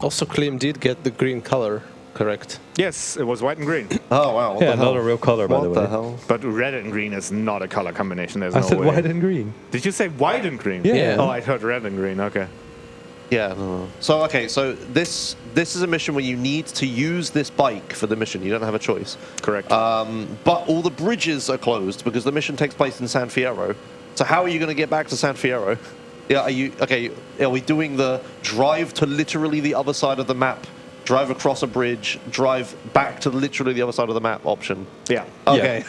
Also, Klim did get the green color correct. Yes, it was white and green. Oh, wow. What Yeah, the hell? not a real color, by the What way. the hell? But red and green is not a color combination. There's I no said way. white and green. Did you say white and green? Yeah. Oh, I heard red and green. Okay. Yeah, no. So this is a mission where you need to use this bike for the mission. You don't have a choice. Correct. But all the bridges are closed because the mission takes place in San Fierro. So how are you going to get back to San Fierro? Yeah, are we doing the drive to literally the other side of the map, drive across a bridge, drive back to literally the other side of the map option? Yeah. Okay.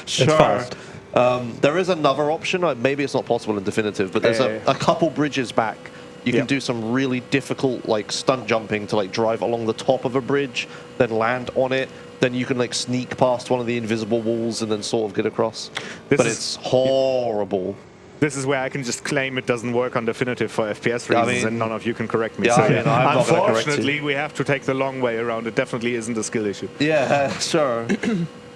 Sure. It's fast. There is another option. Maybe it's not possible in definitive, but there's a couple bridges back. You can do some really difficult like stunt jumping to like drive along the top of a bridge, then land on it. Then you can like sneak past one of the invisible walls and then sort of get across. But it's horrible. This is where I can just claim it doesn't work on definitive for FPS reasons, and none of you can correct me. Yeah, So, I'm not gonna correct unfortunately, you. we have to take the long way around. It definitely isn't a skill issue. Yeah, sure.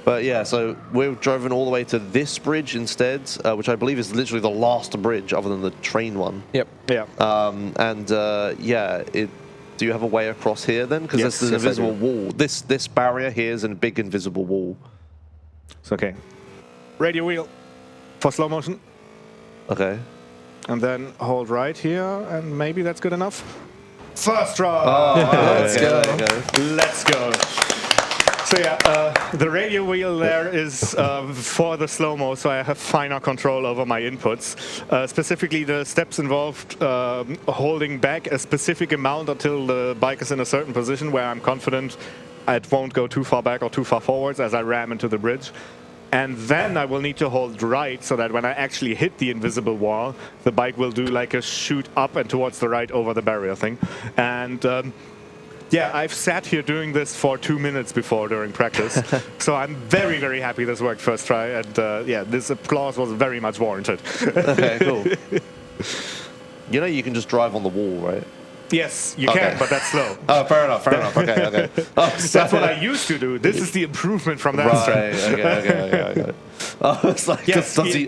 But yeah, so we're driving all the way to this bridge instead, which I believe is literally the last bridge other than the train one. Yep. Yeah. Do you have a way across here then? Because there's an invisible wall. This barrier here is a big invisible wall. It's okay. Radio wheel for slow motion. Okay. And then hold right here, and maybe that's good enough. First try! Let's go. Let's go. So yeah, the radio wheel there is for the slow-mo, so I have finer control over my inputs. Specifically, the steps involved holding back a specific amount until the bike is in a certain position where I'm confident it won't go too far back or too far forwards as I ram into the bridge. And then I will need to hold right so that when I actually hit the invisible wall, the bike will do like a shoot up and towards the right over the barrier thing. And yeah, I've sat here doing this for 2 minutes before during practice, so I'm very, very happy this worked first try, and yeah, this applause was very much warranted. Okay, cool. You know you can just drive on the wall, right? Yes, you can, but that's slow. Oh, fair enough, okay. Oh, that's what I used to do. This is the improvement from that strat. Okay. I was like, Yes, does he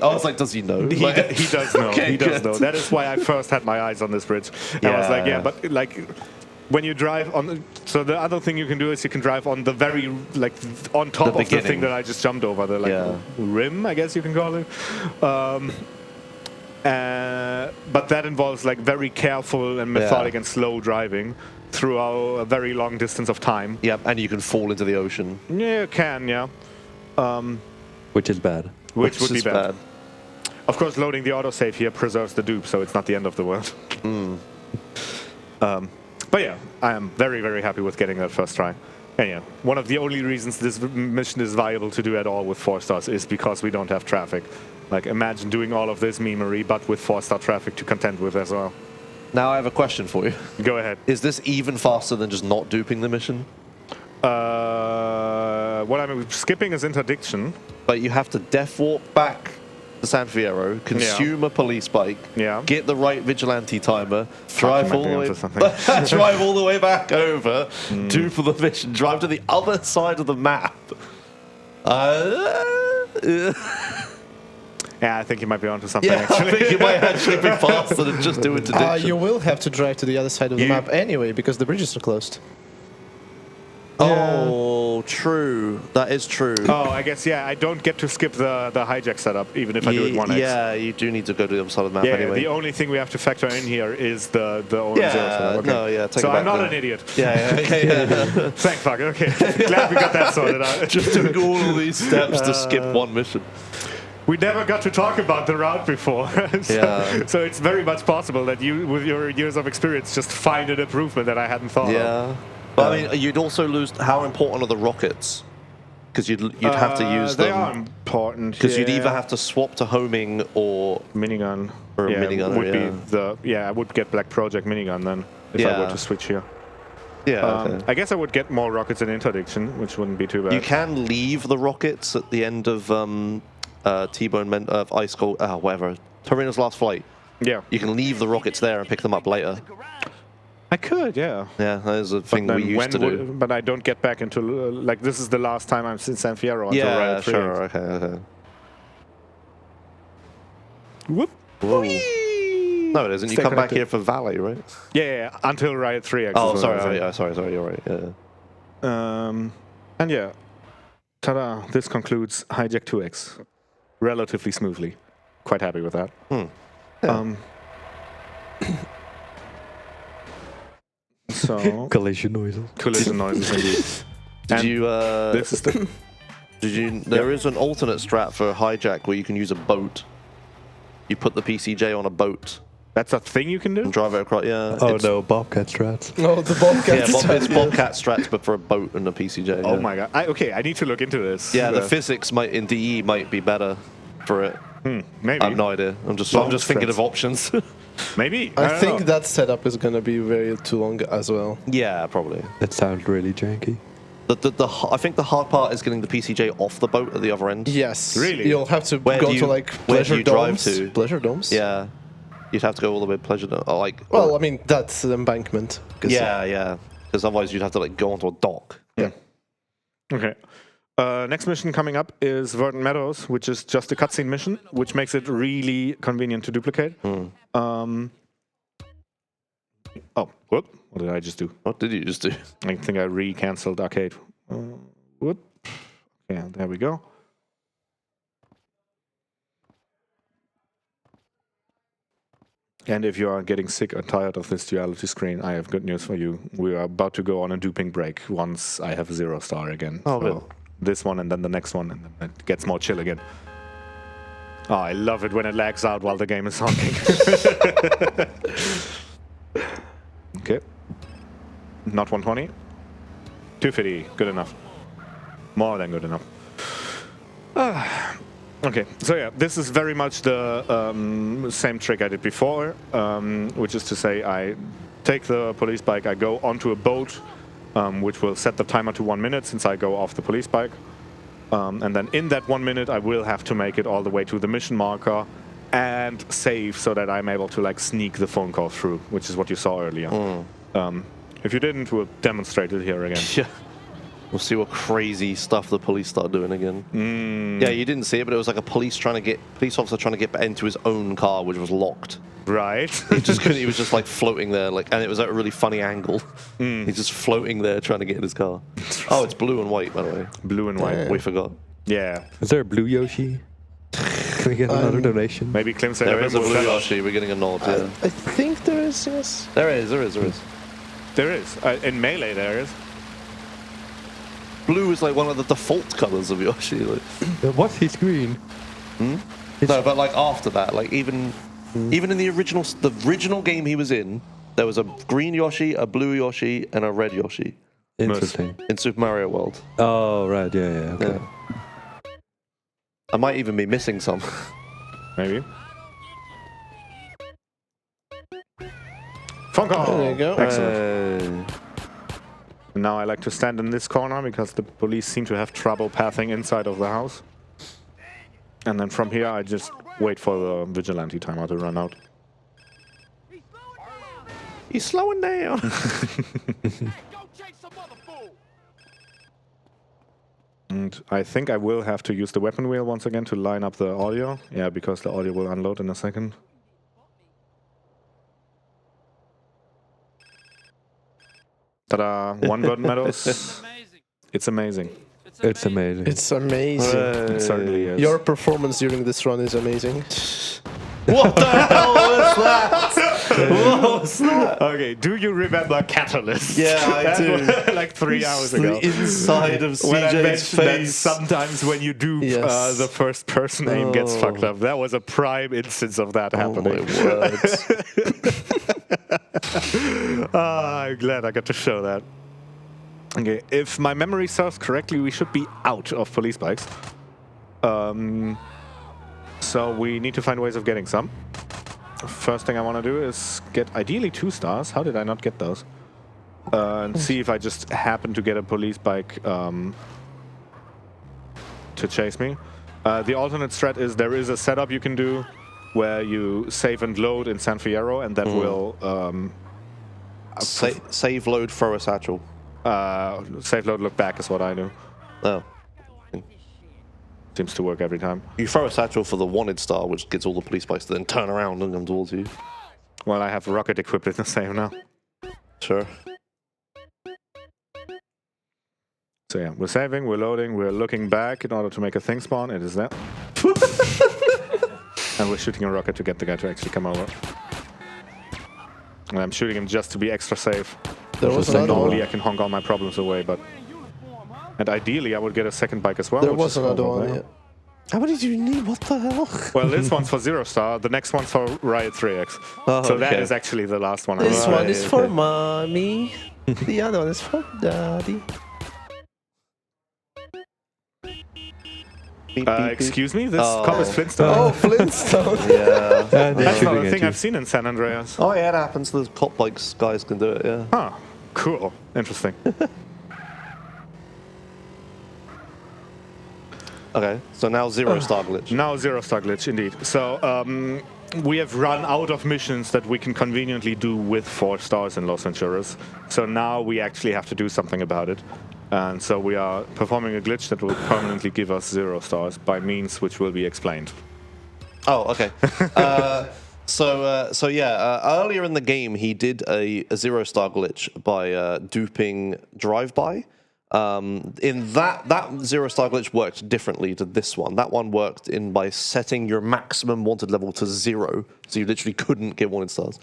know? He does know. Okay, he does good. know. That is why I first had my eyes on this bridge. I was like, yeah, but like when you drive on, so the other thing you can do is you can drive on the very, like, on top of the thing that I just jumped over, the rim, I guess you can call it. But that involves like very careful and methodic and slow driving throughout a very long distance of time. Yep, and you can fall into the ocean. Yeah, you can, yeah. Which is bad. Which would be bad. Of course, loading the autosave here preserves the dupe, so it's not the end of the world. But yeah, I am very, very happy with getting that first try. And yeah, one of the only reasons this mission is viable to do at all with 4 stars is because we don't have traffic. Like, imagine doing all of this memery, but with 4-star traffic to contend with as well. Now I have a question for you. Go ahead. Is this even faster than just not duping the mission? What I'm skipping is interdiction. But you have to death walk back to San Fierro, consume a police bike, get the right vigilante timer, drive all the way back over, dupe the mission, drive to the other side of the map. Yeah, I think you might be onto something, Yeah, actually. I think you might actually be faster than just do interdiction. You will have to drive to the other side of the map anyway, because the bridges are closed. Oh, true. That is true. Oh, I guess, yeah, I don't get to skip the hijack setup, even if I do it 1x. Yeah, you do need to go to the other side of the map anyway. The only thing we have to factor in here is the orange zero. Take so it back I'm not then. an idiot. Yeah. Thank fuck, okay. Glad we got that sorted out. Just doing all of these steps to skip one mission. We never got to talk about the route before. So it's very much possible that you, with your years of experience, just find an improvement that I hadn't thought of. Yeah. But I mean, you'd also lose. How important are the rockets? Because you'd have to use them. They are important. Because you'd either have to swap to homing or minigun. Or a minigun. Would be I would get Black Project minigun then if I were to switch here. Yeah. I guess I would get more rockets in interdiction, which wouldn't be too bad. You can leave the rockets at the end of T-Bone of Ice Cold, whatever. Torino's Last Flight. Yeah. You can leave the rockets there and pick them up later. I could, yeah. Yeah, that is a thing we used to do. But I don't get back into, like, this is the last time I'm in San Fierro until Riot 3. Sure, okay. Whoop. Whoa. No, it isn't. You come back here for Valley, right? Yeah, until Riot 3, actually. Oh, sorry, you're right, And yeah, ta-da, this concludes Hijack 2X relatively smoothly. Quite happy with that. So collision noises. Collision noises, indeed. Did you? This is the. Did you? There is an alternate strat for hijack where you can use a boat. You put the PCJ on a boat. That's a thing you can do? And drive it across, yeah. Oh no, Bobcat strats. Oh, the Bobcat strats. It's Bobcat strats, but for a boat and a PCJ. Oh my god. Okay, I need to look into this. Yeah, the physics in DE might be better. for it. Maybe. I have no idea. I'm just thinking of options. Maybe. I don't think know. that setup is gonna be very too long as well. Yeah, probably. That sounds really janky. I think the hard part is getting the PCJ off the boat at the other end. Yes. Really? You'll have to Where go do you- to like where do pleasure you drive domes. to? Pleasure domes. Yeah. You'd have to go all the way to Pleasure Dome. Well, I mean that's the embankment. 'Cause, Yeah. Because otherwise you'd have to like go onto a dock. Yeah. Okay. Next mission coming up is Verdant Meadows, which is just a cutscene mission, which makes it really convenient to duplicate. Oh, whoop. What did I just do? What did you just do? I think I re-cancelled arcade. Whoop. Yeah, there we go. And if you are getting sick or tired of this duality screen, I have good news for you. We are about to go on a duping break once I have 0 star again. Oh, So really? this one and then the next one, and then it gets more chill again. Oh, I love it when it lags out while the game is honking. Okay. Not 120. 250. Good enough. More than good enough. Okay, so yeah, this is very much the same trick I did before, which is to say I take the police bike, I go onto a boat, which will set the timer to 1 minute since I go off the police bike. And then in that 1 minute, I will have to make it all the way to the mission marker and save so that I'm able to like sneak the phone call through, which is what you saw earlier. If you didn't, we'll demonstrate it here again. Yeah. We'll see what crazy stuff the police start doing again. Yeah, you didn't see it, but it was like a police officer trying to get into his own car, which was locked. Right. He just couldn't. He was just like floating there, and it was at a really funny angle. He's just floating there trying to get in his car. Oh, it's blue and white, by the way. Blue and white. We forgot. Yeah. Is there a blue Yoshi? Can we get another donation? Maybe Klim said There is a will blue tell us. Yoshi. We're getting a nod. Yeah. I think there is, yes. There is. There is. In Melee, there is. Blue is like one of the default colors of Yoshi. Like. What's his green? No, but like after that, like even in the original game he was in, there was a green Yoshi, a blue Yoshi, and a red Yoshi Interesting. in Super Mario World. Oh, right, yeah, okay. Yeah. I might even be missing some. Maybe. Phone call. There you go. Excellent. Now I like to stand in this corner because the police seem to have trouble pathing inside of the house. And then from here I just wait for the vigilante timer to run out. He's slowing down. Go chase some other fool. And I think I will have to use the weapon wheel once again to line up the audio. Yeah, because the audio will unload in a second. Ta-da! 1 Verdant Meadows. It's amazing. It's amazing. It's amazing. It certainly is. Your performance during this run is amazing. What the hell was that? What was that? Okay, do you remember Catalyst? Yeah, I That do. was like 3 hours ago. The inside of When I CJ's mentioned that face. sometimes when you do Yes. the first person aim gets Oh. fucked up. That was a prime instance of that Oh happening. my words. I'm glad I got to show that. Okay, if my memory serves correctly, we should be out of police bikes. So we need to find ways of getting some. First thing I want to do is get ideally 2 stars. How did I not get those? And see if I just happen to get a police bike to chase me. The alternate strat is there is a setup you can do where you save and load in San Fierro, and that will Save, load, throw a satchel. save, load, look back is what I do. Oh. Seems to work every time. You throw a satchel for the wanted star, which gets all the police bikes to then turn around and come towards you. Well, I have rocket equipped in the save now. Sure. So yeah, we're saving, we're loading, we're looking back in order to make a thing spawn. It is that. And we're shooting a rocket to get the guy to actually come over. And I'm shooting him just to be extra safe. There was So another normally one. I can honk all my problems away, but... And ideally I would get a second bike as well. There which was is another over one, there. yeah. How many do you need? What the hell? Well, this one's for 0 star, the next one's for Riot 3X. Oh, So that okay. is actually the last one. This I one is okay. for mommy. The other one is for daddy. Excuse me? This cop is Flintstone? Oh, Flintstone. Yeah. That's not a thing I've seen in San Andreas. Oh yeah, it happens. The cop bikes guys can do it. Yeah. Huh. Cool. Interesting. Okay, so now 0-star glitch. Now 0-star glitch, indeed. So we have run out of missions that we can conveniently do with 4 stars in Los Venturas. So now we actually have to do something about it. And so we are performing a glitch that will permanently give us 0 stars by means which will be explained. Oh, okay. So yeah, earlier in the game he did a 0-star glitch by duping drive-by. In that 0-star glitch worked differently to this one. That one worked by setting your maximum wanted level to 0, so you literally couldn't get wanted stars.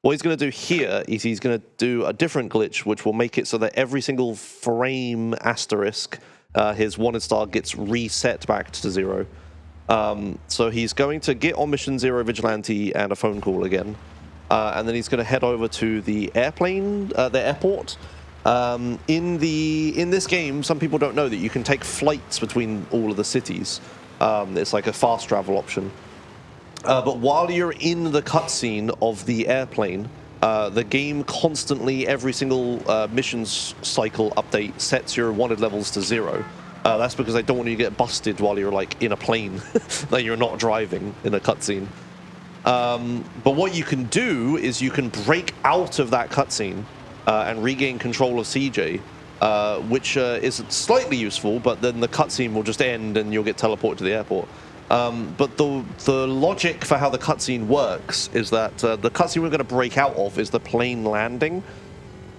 What he's going to do here is he's going to do a different glitch, which will make it so that every single frame asterisk, his wanted star gets reset back to 0. So he's going to get on mission 0 vigilante and a phone call again, and then he's going to head over to the airport. In this game, some people don't know that you can take flights between all of the cities. It's like a fast travel option. But while you're in the cutscene of the airplane, the game constantly, every single missions cycle update, sets your wanted levels to 0. That's because they don't want you to get busted while you're like in a plane, that you're not driving in a cutscene. But what you can do is you can break out of that cutscene and regain control of CJ, which is slightly useful, but then the cutscene will just end and you'll get teleported to the airport. But the logic for how the cutscene works is that the cutscene we're going to break out of is the plane landing.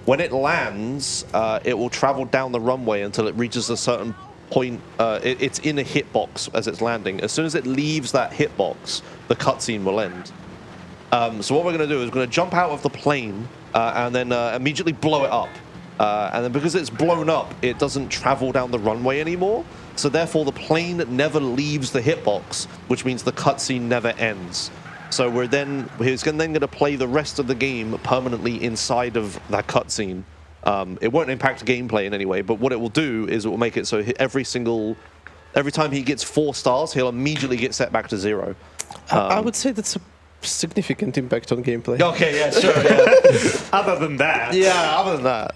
When it lands, it will travel down the runway until it reaches a certain point. It's in a hitbox as it's landing. As soon as it leaves that hitbox, the cutscene will end. So what we're going to do is we're going to jump out of the plane and then immediately blow it up. And then because it's blown up, it doesn't travel down the runway anymore. So therefore, the plane never leaves the hitbox, which means the cutscene never ends. So he's then going to play the rest of the game permanently inside of that cutscene. It won't impact gameplay in any way, but what it will do is it will make it so every time he gets 4 stars, he'll immediately get set back to 0. I would say that's a significant impact on gameplay. Okay, yeah, sure. Yeah. Other than that. Yeah, other than that.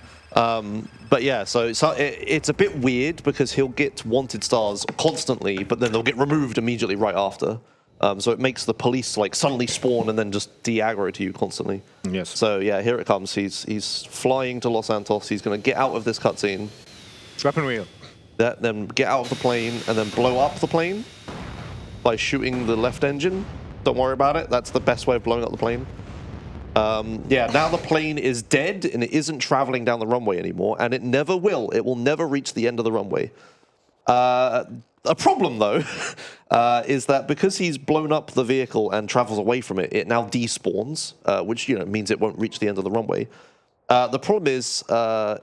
But yeah, so it's a bit weird because he'll get wanted stars constantly, but then they'll get removed immediately right after. So it makes the police like suddenly spawn and then just de-aggro to you constantly. Yes. So yeah, here it comes. He's flying to Los Santos. He's going to get out of this cutscene. Weapon wheel. Then get out of the plane and then blow up the plane by shooting the left engine. Don't worry about it. That's the best way of blowing up the plane. Yeah, now the plane is dead and it isn't traveling down the runway anymore, and it never will. It will never reach the end of the runway. A problem, though, is that because he's blown up the vehicle and travels away from it, it now despawns, which means it won't reach the end of the runway. The problem is, it'll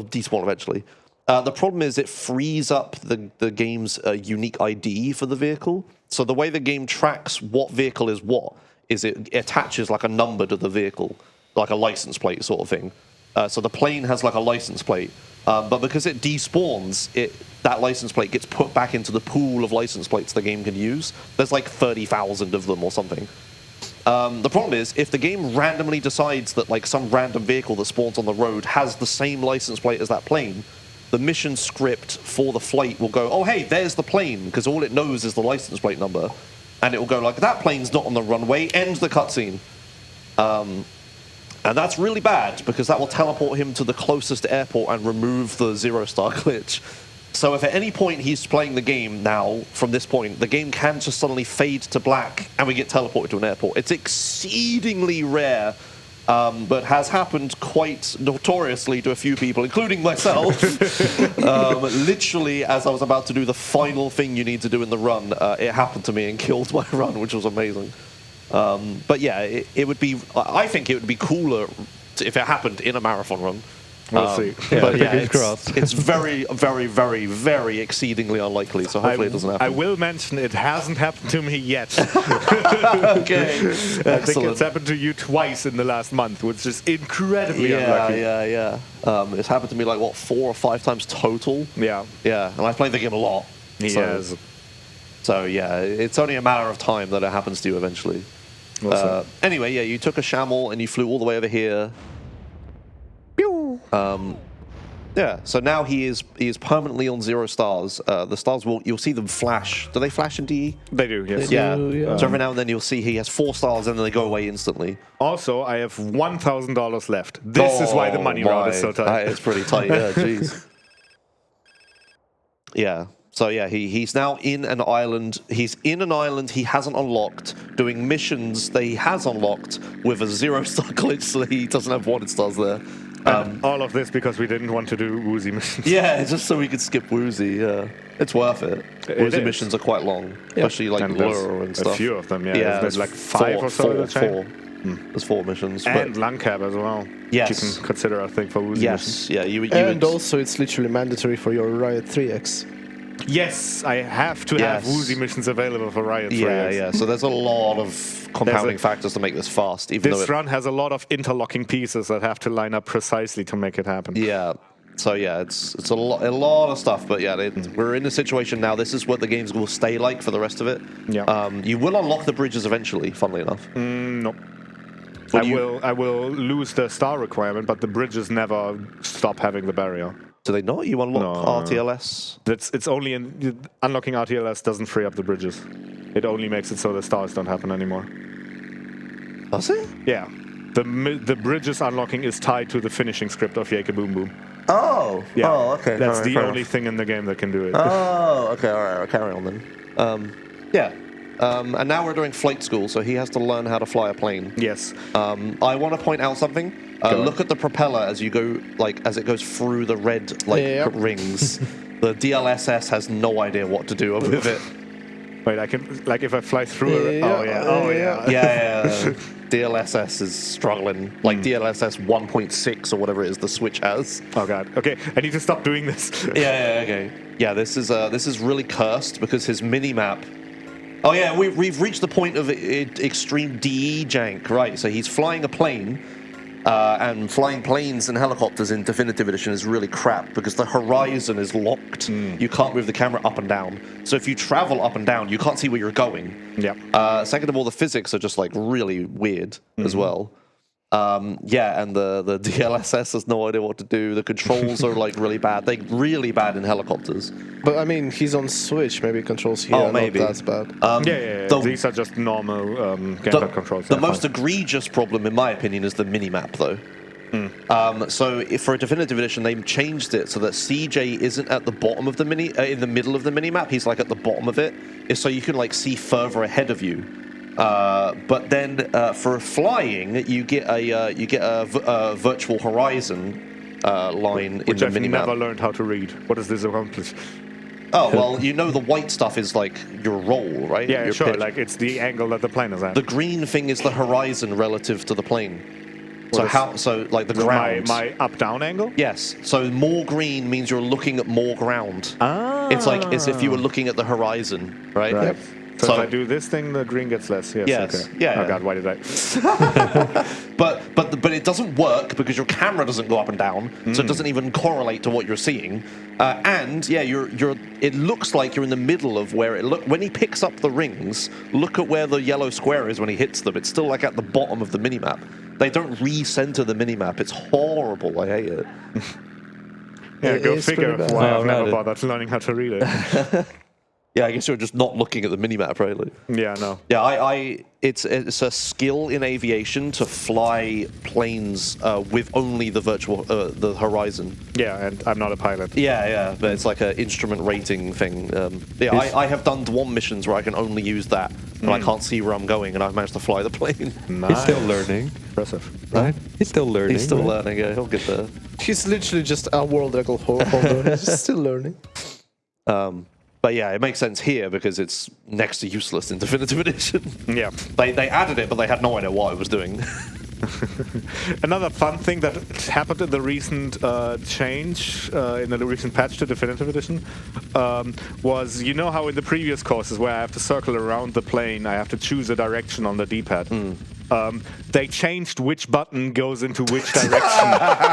despawn eventually. The problem is it frees up the game's unique ID for the vehicle. So the way the game tracks what vehicle is what is it attaches like a number to the vehicle, like a license plate sort of thing. So the plane has like a license plate, but because it despawns, that license plate gets put back into the pool of license plates the game can use. There's like 30,000 of them or something. The problem is, if the game randomly decides that like some random vehicle that spawns on the road has the same license plate as that plane, the mission script for the flight will go, oh hey, there's the plane, because all it knows is the license plate number. And it will go like, that plane's not on the runway, end the cutscene. And that's really bad, because that will teleport him to the closest airport and remove the 0-star glitch. So if at any point he's playing the game now, from this point, the game can just suddenly fade to black and we get teleported to an airport. It's exceedingly rare, but has happened quite notoriously to a few people, including myself. Literally, as I was about to do the final thing you need to do in the run, it happened to me and killed my run, which was amazing. But yeah, it would be. I think it would be cooler if it happened in a marathon run. We'll see. But yeah, it's very, very, very, very exceedingly unlikely. So hopefully it doesn't happen. I will mention it hasn't happened to me yet. Okay, I think it's happened to you twice in the last month, which is incredibly unlucky. Yeah. It's happened to me like 4 or 5 times total. Yeah. Yeah, and I played the game a lot. He has. So yeah, it's only a matter of time that it happens to you eventually. Anyway, yeah, you took a Shamel and you flew all the way over here. Pew! Yeah, so now he is permanently on 0 stars. The stars you'll see them flash. Do they flash in DE? They do, yes. Yeah. So every now and then you'll see he has 4 stars and then they go away instantly. Also, I have $1,000 left. This is why the money route is so tight. It's pretty tight, yeah, jeez. Yeah. So yeah, he's now in an island. He's in an island he hasn't unlocked, doing missions that he has unlocked with a 0-star glitch, so he doesn't have wanted stars there. All of this because we didn't want to do woozy missions. Yeah, just so we could skip woozy. Yeah, it's worth it. Woozy missions are quite long, especially like lure and stuff. A few of them, yeah. There's like 5 or so in the chain. There's 4 missions. And Langcab as well. Yes. You can consider, I think, for woozy missions. Yeah, you and also it's literally mandatory for your Riot 3X. Yes, I have to have woozy missions available for Riot 3X. Yeah. So there's a lot of compounding factors to make this fast. Even this run has a lot of interlocking pieces that have to line up precisely to make it happen. Yeah. So yeah, it's a lot of stuff. But yeah, we're in a situation now. This is what the games will stay like for the rest of it. Yeah. You will unlock the bridges eventually. Funnily enough. No. I will lose the star requirement, but the bridges never stop having the barrier. Do they not? You unlock RTLS? It's only unlocking RTLS doesn't free up the bridges. It only makes it so the stars don't happen anymore. Does it? Yeah. The bridges unlocking is tied to the finishing script of Yake Boom Boom. Oh. Yeah. Oh, okay. That's the only thing in the game that can do it. Oh, okay. All right. I'll carry on then. Yeah. And now we're doing flight school, so he has to learn how to fly a plane. Yes. I want to point out something. Look at the propeller as you go, as it goes through the red rings. The DLSS has no idea what to do with it. Wait, I can if I fly through it. Yeah. DLSS is struggling. DLSS 1.6 or whatever it is the Switch has. Oh god. Okay, I need to stop doing this. Okay. Yeah, this is really cursed because his mini map. Oh yeah, we've reached the point of extreme DE jank, right? So he's flying a plane, and flying planes and helicopters in Definitive Edition is really crap because the horizon is locked. You can't move the camera up and down. So if you travel up and down, you can't see where you're going. Yeah. Second of all, the physics are just really weird as well. And the DLSS has no idea what to do. The controls are really bad. They're really bad in helicopters. But I mean, he's on Switch. Maybe controls here are not that bad. These are just normal gamepad controls. The most egregious problem, in my opinion, is the mini-map, though. So for a Definitive Edition, they changed it so that CJ isn't at the bottom of the in the middle of the mini-map. He's at the bottom of it, so you can see further ahead of you. But then for flying, you get a virtual horizon line which in the I've minimap. never learned how to read. What does this accomplish? Oh well, the white stuff is your roll, right? Yeah, your sure. pitch. It's the angle that the plane is at. The green thing is the horizon relative to the plane. The ground. My up-down angle? Yes. So more green means you're looking at more ground. Ah. It's as if you were looking at the horizon, right? Yep. So if I do this thing, the green gets less. Yes. Okay. Yeah. Oh god, why did I? but it doesn't work because your camera doesn't go up and down, so it doesn't even correlate to what you're seeing. It looks like you're in the middle of where when he picks up the rings. Look at where the yellow square is when he hits them. It's still at the bottom of the minimap. They don't recenter the minimap. It's horrible. I hate it. Yeah, go figure why I've never bothered learning how to read it. Yeah, I guess you're just not looking at the minimap, right? Yeah, no. Yeah, it's a skill in aviation to fly planes with only the the horizon. Yeah, and I'm not a pilot. Yeah, but it's an instrument rating thing. I have done DWOM missions where I can only use that, and I can't see where I'm going, and I've managed to fly the plane. Nice. He's still learning. Impressive. Right? He's still learning. He's still learning, yeah, he'll get there. He's literally just a world record holder. He's still learning. But yeah, it makes sense here because it's next to useless in Definitive Edition. Yeah. They added it, but they had no idea what it was doing. Another fun thing that happened in the recent change, in the recent patch to Definitive Edition, was how in the previous courses where I have to circle around the plane, I have to choose a direction on the D-pad. they changed which button goes into which direction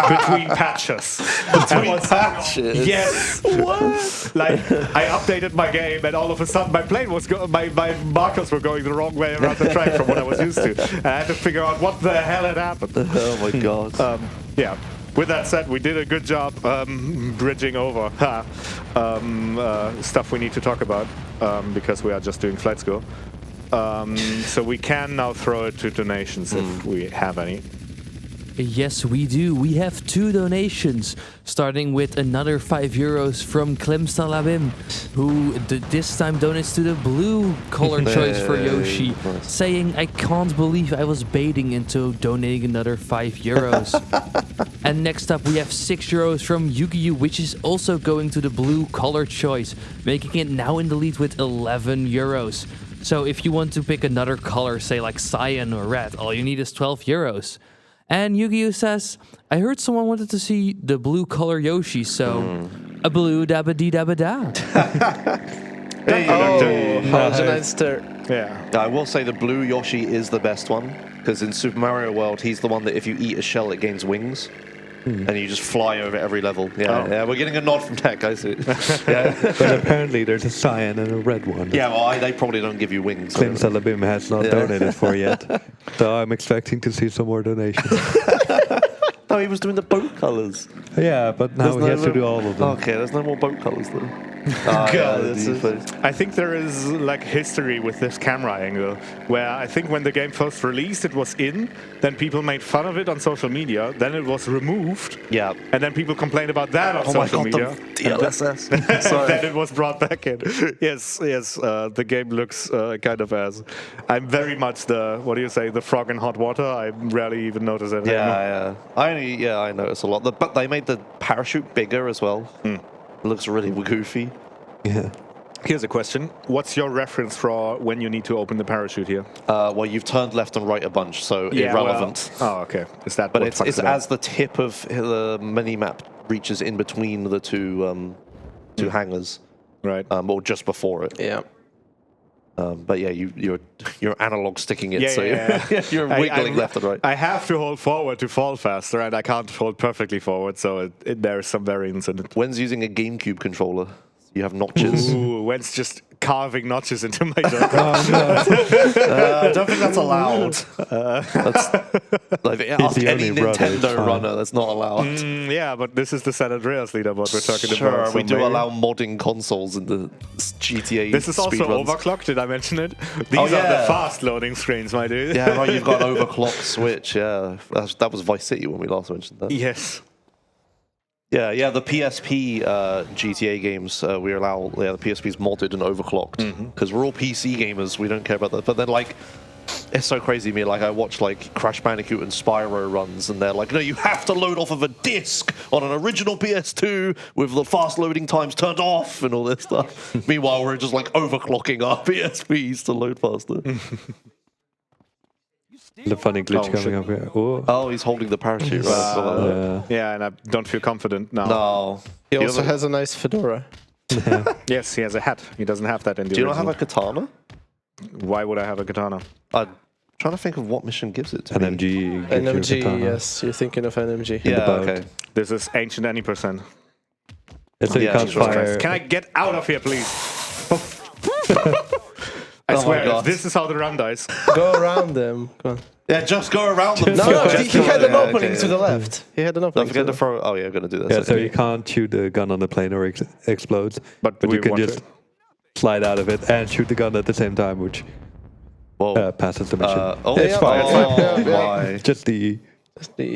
between patches. Between patches? Yes. What? Like, I updated my game, and all of a sudden my plane was my markers were going the wrong way around the track from what I was used to. And I had to figure out what the hell had happened. Oh my god. Yeah. With that said, we did a good job bridging over stuff we need to talk about because we are just doing flight school. So we can now throw it to donations if we have any. Yes, we do. We have 2 donations, starting with another €5 from Clem Salabim, who this time donates to the blue color choice for Yoshi, saying, "I can't believe I was baiting into donating another €5." And next up, we have €6 from Yu-Gi-Oh, which is also going to the blue color choice, making it now in the lead with €11. So if you want to pick another color, say like cyan or red, all you need is €12. And Yu-Gi-Oh says, "I heard someone wanted to see the blue color Yoshi, so a blue dabba dee dabba da." halogenlampert. Yeah. I will say the blue Yoshi is the best one, because in Super Mario World, he's the one that if you eat a shell, it gains wings. And you just fly over every level. Yeah, yeah, we're getting a nod from tech, I see. Yeah. But apparently there's a cyan and a red one. Yeah, well, they probably don't give you wings. Clem Salabim has not donated for yet. So I'm expecting to see some more donations. No, he was doing the boat colors. Yeah, but now he has to do all of them. Okay, there's no more boat colors though. I think there is like history with this camera angle, where I think when the game first released, it was in, then people made fun of it on social media, then it was removed, yeah, and then people complained about that on social media. The DLSS. And then it was brought back in. Yes, the game looks kind of as. I'm very much the, what do you say, the frog in hot water. I rarely even notice it. Yeah. I notice a lot. But they made the parachute bigger as well. It looks really goofy. Yeah. Here's a question. What's your reference for when you need to open the parachute here? Well, you've turned left and right a bunch, so irrelevant. Well, okay. Is that? But it's as the tip of the mini-map reaches in between the two hangars, right? Or just before it. Yeah. But yeah, you're analog sticking it, so yeah. you're wiggling left and right. I have to hold forward to fall faster, and I can't hold perfectly forward, so there's some variance in it. When's using a GameCube controller? You have notches. Ooh, when's just carving notches into my joint. I don't think that's allowed. That's like, ask any Nintendo runner, that's not allowed. Yeah, but this is the San Andreas leaderboard we're talking about. Sure, we do allow modding consoles in the GTA. This is also overclocked, did I mention it? These are the fast loading screens, my dude. Yeah, right, you've got an overclocked Switch, yeah. That was Vice City when we last mentioned that. Yes. Yeah, the PSP GTA games, we allow, the PSP's modded and overclocked. Because we're all PC gamers, we don't care about that. But then, like, it's so crazy to me. Like, I watch, like, Crash Bandicoot and Spyro runs, and they're like, no, you have to load off of a disc on an original PS2 with the fast loading times turned off and all this stuff. Meanwhile, we're just, like, overclocking our PSPs to load faster. The funny glitch coming up here. Oh, he's holding the parachute, right? Yeah, and I don't feel confident now. No. He also has a nice fedora. Yes, he has a hat. He doesn't have that in the Do you original. not have a katana? Why would I have a katana? I'm trying to think of what mission gives it to me. NMG, yes. You're thinking of NMG. Yeah, okay. This is ancient any percent. So you can't fire. Can I get out of here, please? I swear, if this is how the run dies. Go around them. Come on. Yeah, just go around them. No, he had an opening to the left. He had an opening. Don't forget to throw. Oh, yeah, I'm going to do that. Yeah, so you can't shoot the gun on the plane or it explodes. But you can just slide out of it and shoot the gun at the same time, which passes the mission. It's fine. Why? Just the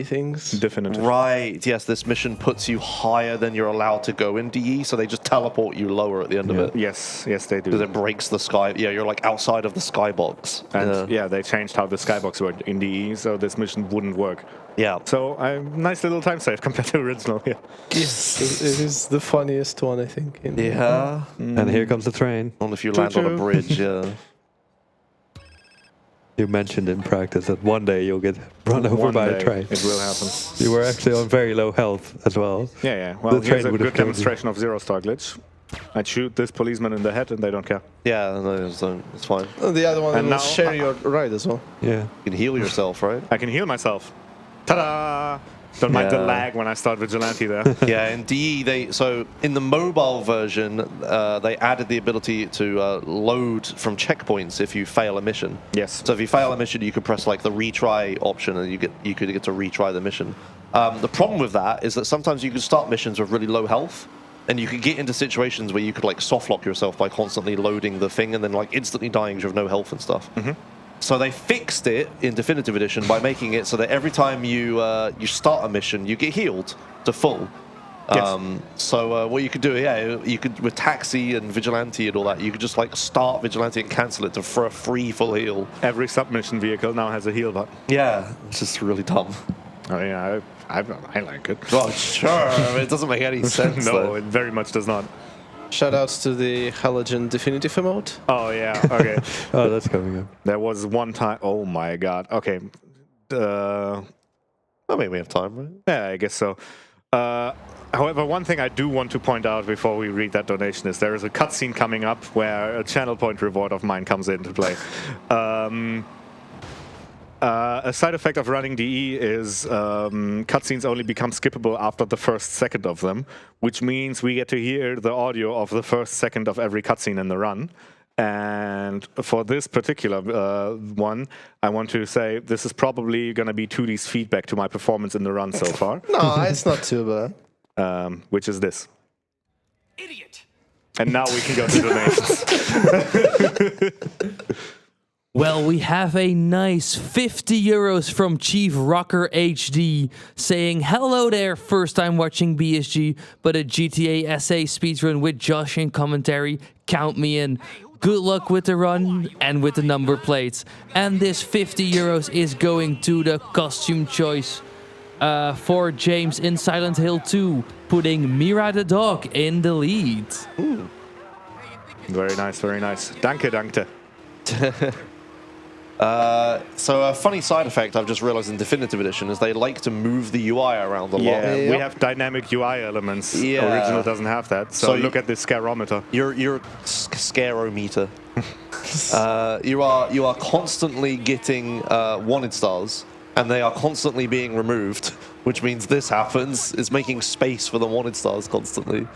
things. Definitive. Right, yes, this mission puts you higher than you're allowed to go in DE, so they just teleport you lower at the end of it. Yes, they do. Because it breaks the sky. Yeah, you're like outside of the skybox. And they changed how the skybox worked in DE, so this mission wouldn't work. Yeah. So, nice little time save compared to original. Yeah. Yes, it is the funniest one, I think. Yeah. And here comes the train. Only if you land on a bridge, yeah. You mentioned in practice that one day you'll get run over by a train. It will happen. You were actually on very low health as well. Yeah. Well, here's a good demonstration of zero-star glitch. I'd shoot this policeman in the head and they don't care. Yeah, no, it's fine. The other one And will now- share your ride as well. Yeah. You can heal yourself, right? I can heal myself. Ta-da! Don't mind the Yeah. lag when I start Vigilante there. Yeah, in DE, so in the mobile version, they added the ability to load from checkpoints if you fail a mission. Yes. So if you fail a mission, you could press like the retry option, and you could get to retry the mission. The problem with that is that sometimes you can start missions with really low health, and you could get into situations where you could like soft lock yourself by constantly loading the thing and then like instantly dying because you have no health and stuff. So they fixed it in Definitive Edition by making it so that every time you start a mission, you get healed to full. Yes. So what you could do, yeah, you could with Taxi and Vigilante and all that, you could just like start Vigilante and cancel it for a free full heal. Every submission vehicle now has a heal button. Yeah, it's just really dumb. I mean, I like it. Well, sure, I mean, it doesn't make any sense. No, though. it very much does not. Shoutouts to the Halogen Definitive emote. Oh, yeah, okay. Oh, that's coming up. There was one time, oh my god, okay. I mean, we have time, right? Yeah, I guess so. However, one thing I do want to point out before we read that donation is there is a cutscene coming up where a channel point reward of mine comes into play. A side effect of running DE is cutscenes only become skippable after the first second of them, which means we get to hear the audio of the first second of every cutscene in the run. And for this particular one, I want to say this is probably going to be 2D's feedback to my performance in the run so far. No, it's not too bad. Which is this. Idiot! And now we can go to donations. Well, we have a nice 50 euros from Chief Rocker HD saying, hello there, first time watching BSG, but a GTA SA speedrun with Josh in commentary, count me in. Good luck with the run and with the number plates. And this 50 euros is going to the costume choice for James in Silent Hill 2, putting Mira the dog in the lead. Ooh. Very nice, very nice. Danke, dankte. So a funny side effect I've just realized in Definitive Edition is they like to move the UI around a lot. Yeah, we have dynamic UI elements. Yeah. Original doesn't have that. So look at this scarometer. Your scarometer. You are constantly getting wanted stars, and they are constantly being removed, which means this happens. It's making space for the wanted stars constantly.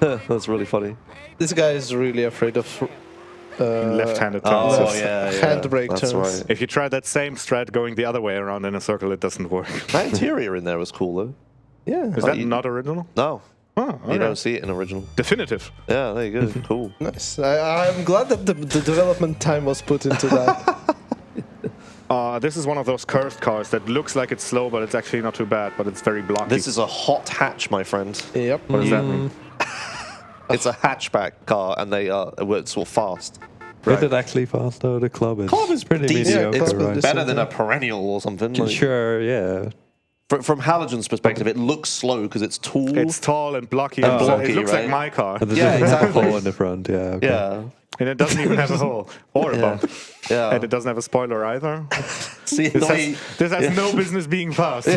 That's really funny. This guy is really afraid of left-handed turns. Oh, yeah. Handbrake That's turns. right. If you try that same strat going the other way around in a circle, it doesn't work. That interior in there was cool, though. Yeah. Is that not original? No. Oh, You don't see it in original. Definitive. Yeah, there you go. Cool. Nice. I'm glad that the development time was put into that. This is one of those cursed cars that looks like it's slow, but it's actually not too bad, but it's very blocky. This is a hot hatch, my friend. Yep. What does that mean? It's a hatchback car, and they are sort of fast. Is it actually fast though? The club is pretty decent. mediocre, It's right? better than a perennial or something. Like, Sure, yeah. from Halogen's perspective, it looks slow because it's tall. It's tall and blocky. And and blocky, it looks right? like my car. And there's Yeah, just a exactly. hole in the front, yeah. Okay. Yeah. And it doesn't even have a hole or a bump. Yeah. And it doesn't have a spoiler either. See, This has no business being fast.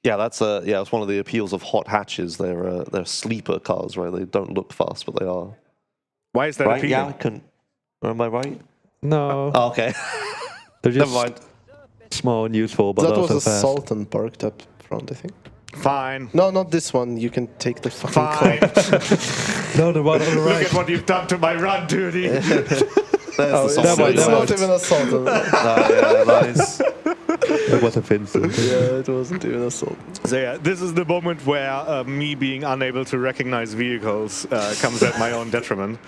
yeah, that's one of the appeals of hot hatches. They're sleeper cars, right? They don't look fast, but they are. Why is that Right? appealing? Yeah, am I right? No, Oh, okay. they're Never just mind. small and useful, but That was also a fast. Sultan parked up front, I think. Fine. No, not this one. You can take the fucking Fine. No, the one on the Look right. at what you've done to my run, duty. There's the It's Sultan. not even a Sultan. Yeah, nice. It was a Vincent. Yeah, it wasn't even a Sultan. So yeah, this is the moment where me being unable to recognize vehicles comes at my own detriment.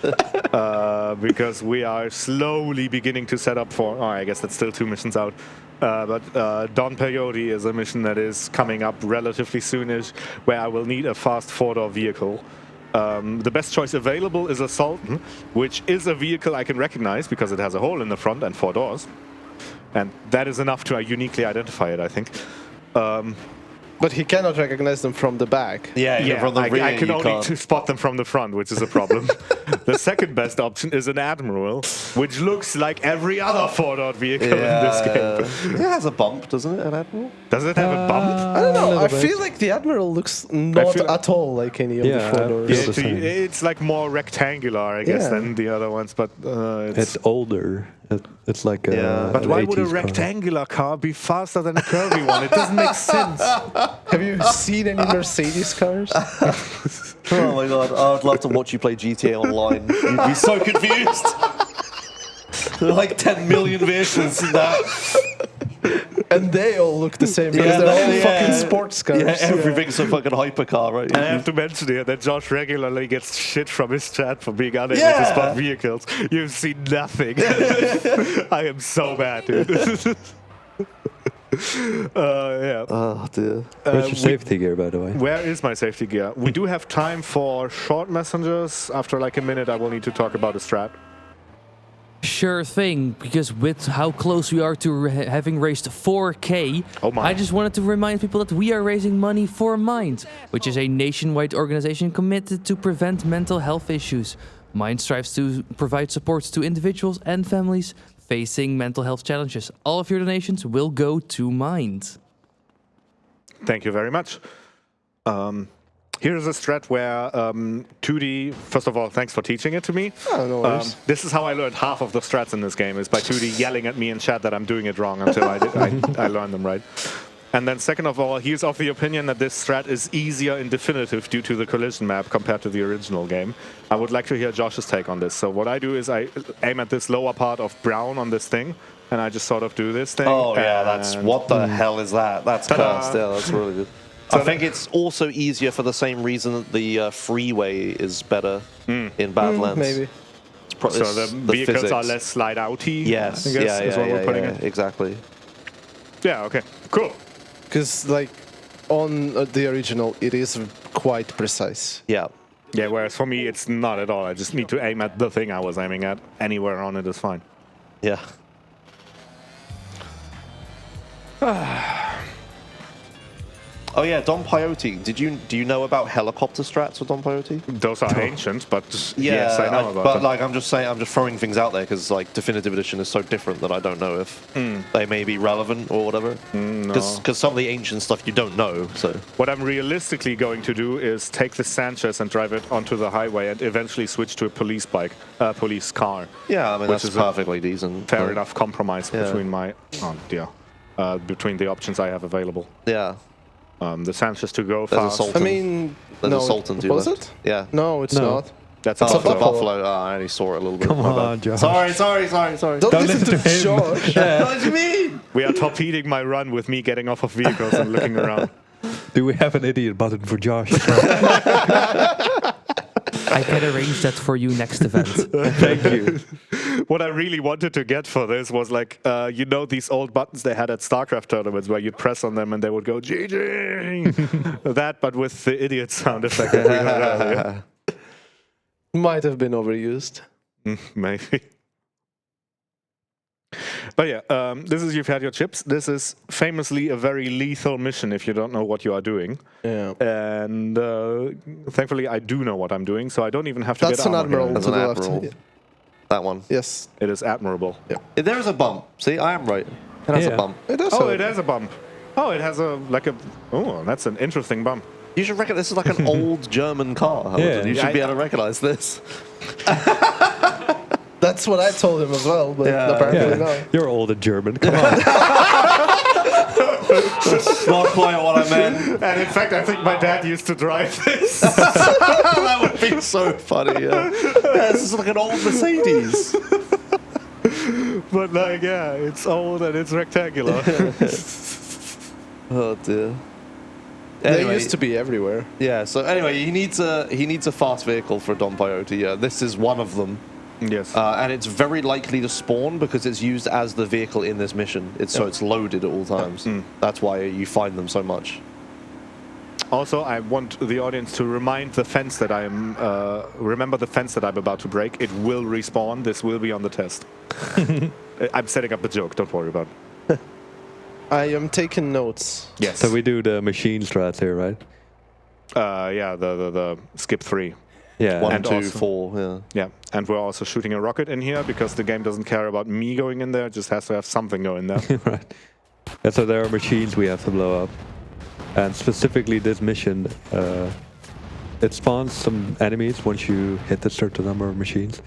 Because we are slowly beginning to set up for, I guess that's still 2 missions out. But Don Peyote is a mission that is coming up relatively soonish, where I will need a fast 4-door vehicle. The best choice available is a Sultan, which is a vehicle I can recognize because it has a hole in the front and 4 doors. And that is enough to uniquely identify it, I think. But he cannot recognize them from the back. Yeah, from the rear I can you only can't. spot them from the front, which is a problem. The second best option is an Admiral, which looks like every other four-door vehicle in this game. It has a bump, doesn't it, an Admiral? Does it have a bump? I don't know. I feel like the Admiral looks not at all like any of the four doors. It's like more rectangular, I guess, than the other ones, but it's older. It's like a. But why would a rectangular car be faster than a curvy one? It doesn't make sense. Have you seen any Mercedes cars? Oh my god, I would love to watch you play GTA Online. You'd be so confused. There are like 10 million vehicles in that. And they all look the same because they're all fucking sports cars. Yeah, everything's a fucking hypercar, right? And I have to mention here that Josh regularly gets shit from his chat for being unable to spot vehicles. You've seen nothing. I am so bad, dude. Oh dear. Where's your safety gear, by the way? Where is my safety gear? We do have time for short messengers. After like a minute, I will need to talk about a strat. Sure thing, because with how close we are to having raised 4K, I just wanted to remind people that we are raising money for Mind, which is a nationwide organization committed to prevent mental health issues. Mind strives to provide support to individuals and families facing mental health challenges. All of your donations will go to Mind. Thank you very much. Here's a strat where 2D, first of all, thanks for teaching it to me. Oh, no worries. This is how I learned half of the strats in this game, is by 2D yelling at me in chat that I'm doing it wrong until I learn them right. And then second of all, he's of the opinion that this strat is easier in definitive due to the collision map compared to the original game. I would like to hear Josh's take on this. So what I do is I aim at this lower part of brown on this thing, and I just sort of do this thing. Oh yeah, that's, what the hell is that? That's cursed. Yeah, that's really good. So I think it's also easier for the same reason that the freeway is better in Badlands. Maybe. So the vehicles physics are less slide-outy. Yes. I guess, is what we're putting it. Exactly. Yeah. Okay. Cool. Because like on the original, it is quite precise. Yeah. Yeah. Whereas for me, it's not at all. I just need to aim at the thing I was aiming at. Anywhere on it is fine. Yeah. Oh yeah, Don Peyote. Do you know about helicopter strats with Don Peyote? Those are ancient, but yes, I know about but them. Like I'm just throwing things out there because like Definitive Edition is so different that I don't know if they may be relevant or whatever. Because some of the ancient stuff you don't know. So what I'm realistically going to do is take the Sanchez and drive it onto the highway and eventually switch to a police bike, police car. Yeah, I mean that's perfectly decent. Fair enough compromise between between the options I have available. Yeah. The Sanchez to go fast. I mean, there's a Sultan too. Was it? Yeah. No, it's not. That's a Buffalo. Oh, I only saw it a little bit. Come on, Josh. Sorry. Don't listen to Josh. What do you mean? We are torpedoing my run with me getting off of vehicles and looking around. Do we have an idiot button for Josh? I can arrange that for you next event. Thank you. What I really wanted to get for this was like, these old buttons they had at StarCraft tournaments where you'd press on them and they would go GG. That, but with the idiot sound effect that we heard earlier. Might have been overused. Maybe. But yeah, this is You've Had Your Chips. This is famously a very lethal mission if you don't know what you are doing. Yeah. And thankfully I do know what I'm doing, so I don't even have to That's get an armor Admiral here. to the left. Admiral. That one. Yes. It is admirable. Yeah. There is a bump. See, I am right. It has a bump. It does. Oh, it has a bump. Oh, it has oh, that's an interesting bump. You should recognize this is like an old German car. Yeah. You should be able to recognize this. That's what I told him as well, but apparently no. You're old and German. Come on. That's not quite what I meant. And in fact, I think my dad used to drive this. That would be so funny. Yeah, this is like an old Mercedes. But like, yeah, it's old and it's rectangular. Oh dear. Anyway, they used to be everywhere. Yeah. So anyway, he needs a fast vehicle for Don Peyote. Yeah, this is one of them. Yes. And it's very likely to spawn because it's used as the vehicle in this mission. So it's loaded at all times. That's why you find them so much. Also, I want the audience to remind the fence that remember the fence that I'm about to break. It will respawn. This will be on the test. I'm setting up the joke. Don't worry about it. I am taking notes. Yes. So we do the machine strats here, right? Yeah, the skip 3. Yeah. 1, And 2, also- 4. Yeah. Yeah, and we're also shooting a rocket in here because the game doesn't care about me going in there. It just has to have something going there. Right. And so there are machines we have to blow up. And specifically this mission, it spawns some enemies once you hit a certain number of machines.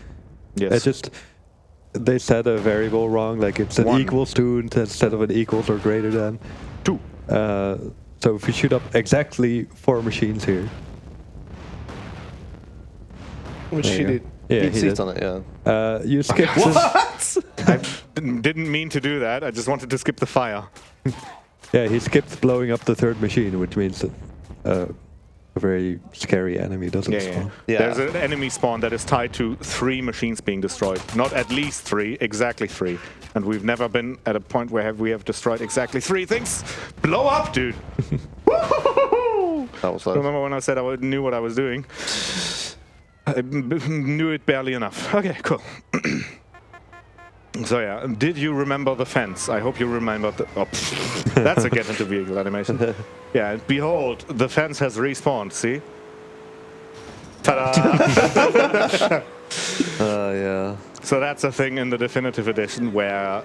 Yes. It just, they set a variable wrong, like it's an 1. equals to instead of an equals or greater than. 2. So if we shoot up exactly 4 machines here. Which There he you go. did. Yeah, He's he did. done it, yeah. You skip What? I didn't mean to do that. I just wanted to skip the fire. Yeah, he skipped blowing up the 3rd machine, which means that a very scary enemy doesn't spawn. Yeah. There's an enemy spawn that is tied to 3 machines being destroyed. Not at least 3, exactly 3. And we've never been at a point where we have destroyed exactly 3 things. Blow up, dude! Woo-hoo-hoo-hoo! That was close. Remember when I said I knew what I was doing? I knew it barely enough. Okay, cool. So yeah, did you remember the fence? I hope you remember the... Oh, that's a get into vehicle animation. Yeah, and behold, the fence has respawned, see? Ta-da! Yeah. So that's a thing in the definitive edition where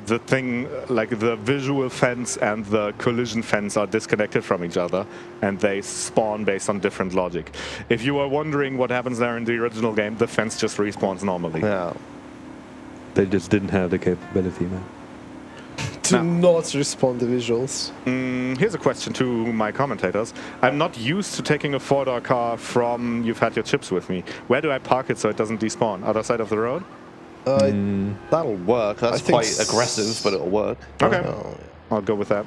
the thing, like the visual fence and the collision fence are disconnected from each other and they spawn based on different logic. If you are wondering what happens there in the original game, the fence just respawns normally. Yeah. They just didn't have the capability, man. To not respond the visuals. Here's a question to my commentators. I'm not used to taking a 4-door car from You've Had Your Chips With Me. Where do I park it so it doesn't despawn? Other side of the road? That'll work. That's think quite aggressive, but it'll work. Okay. Oh, I'll go with that.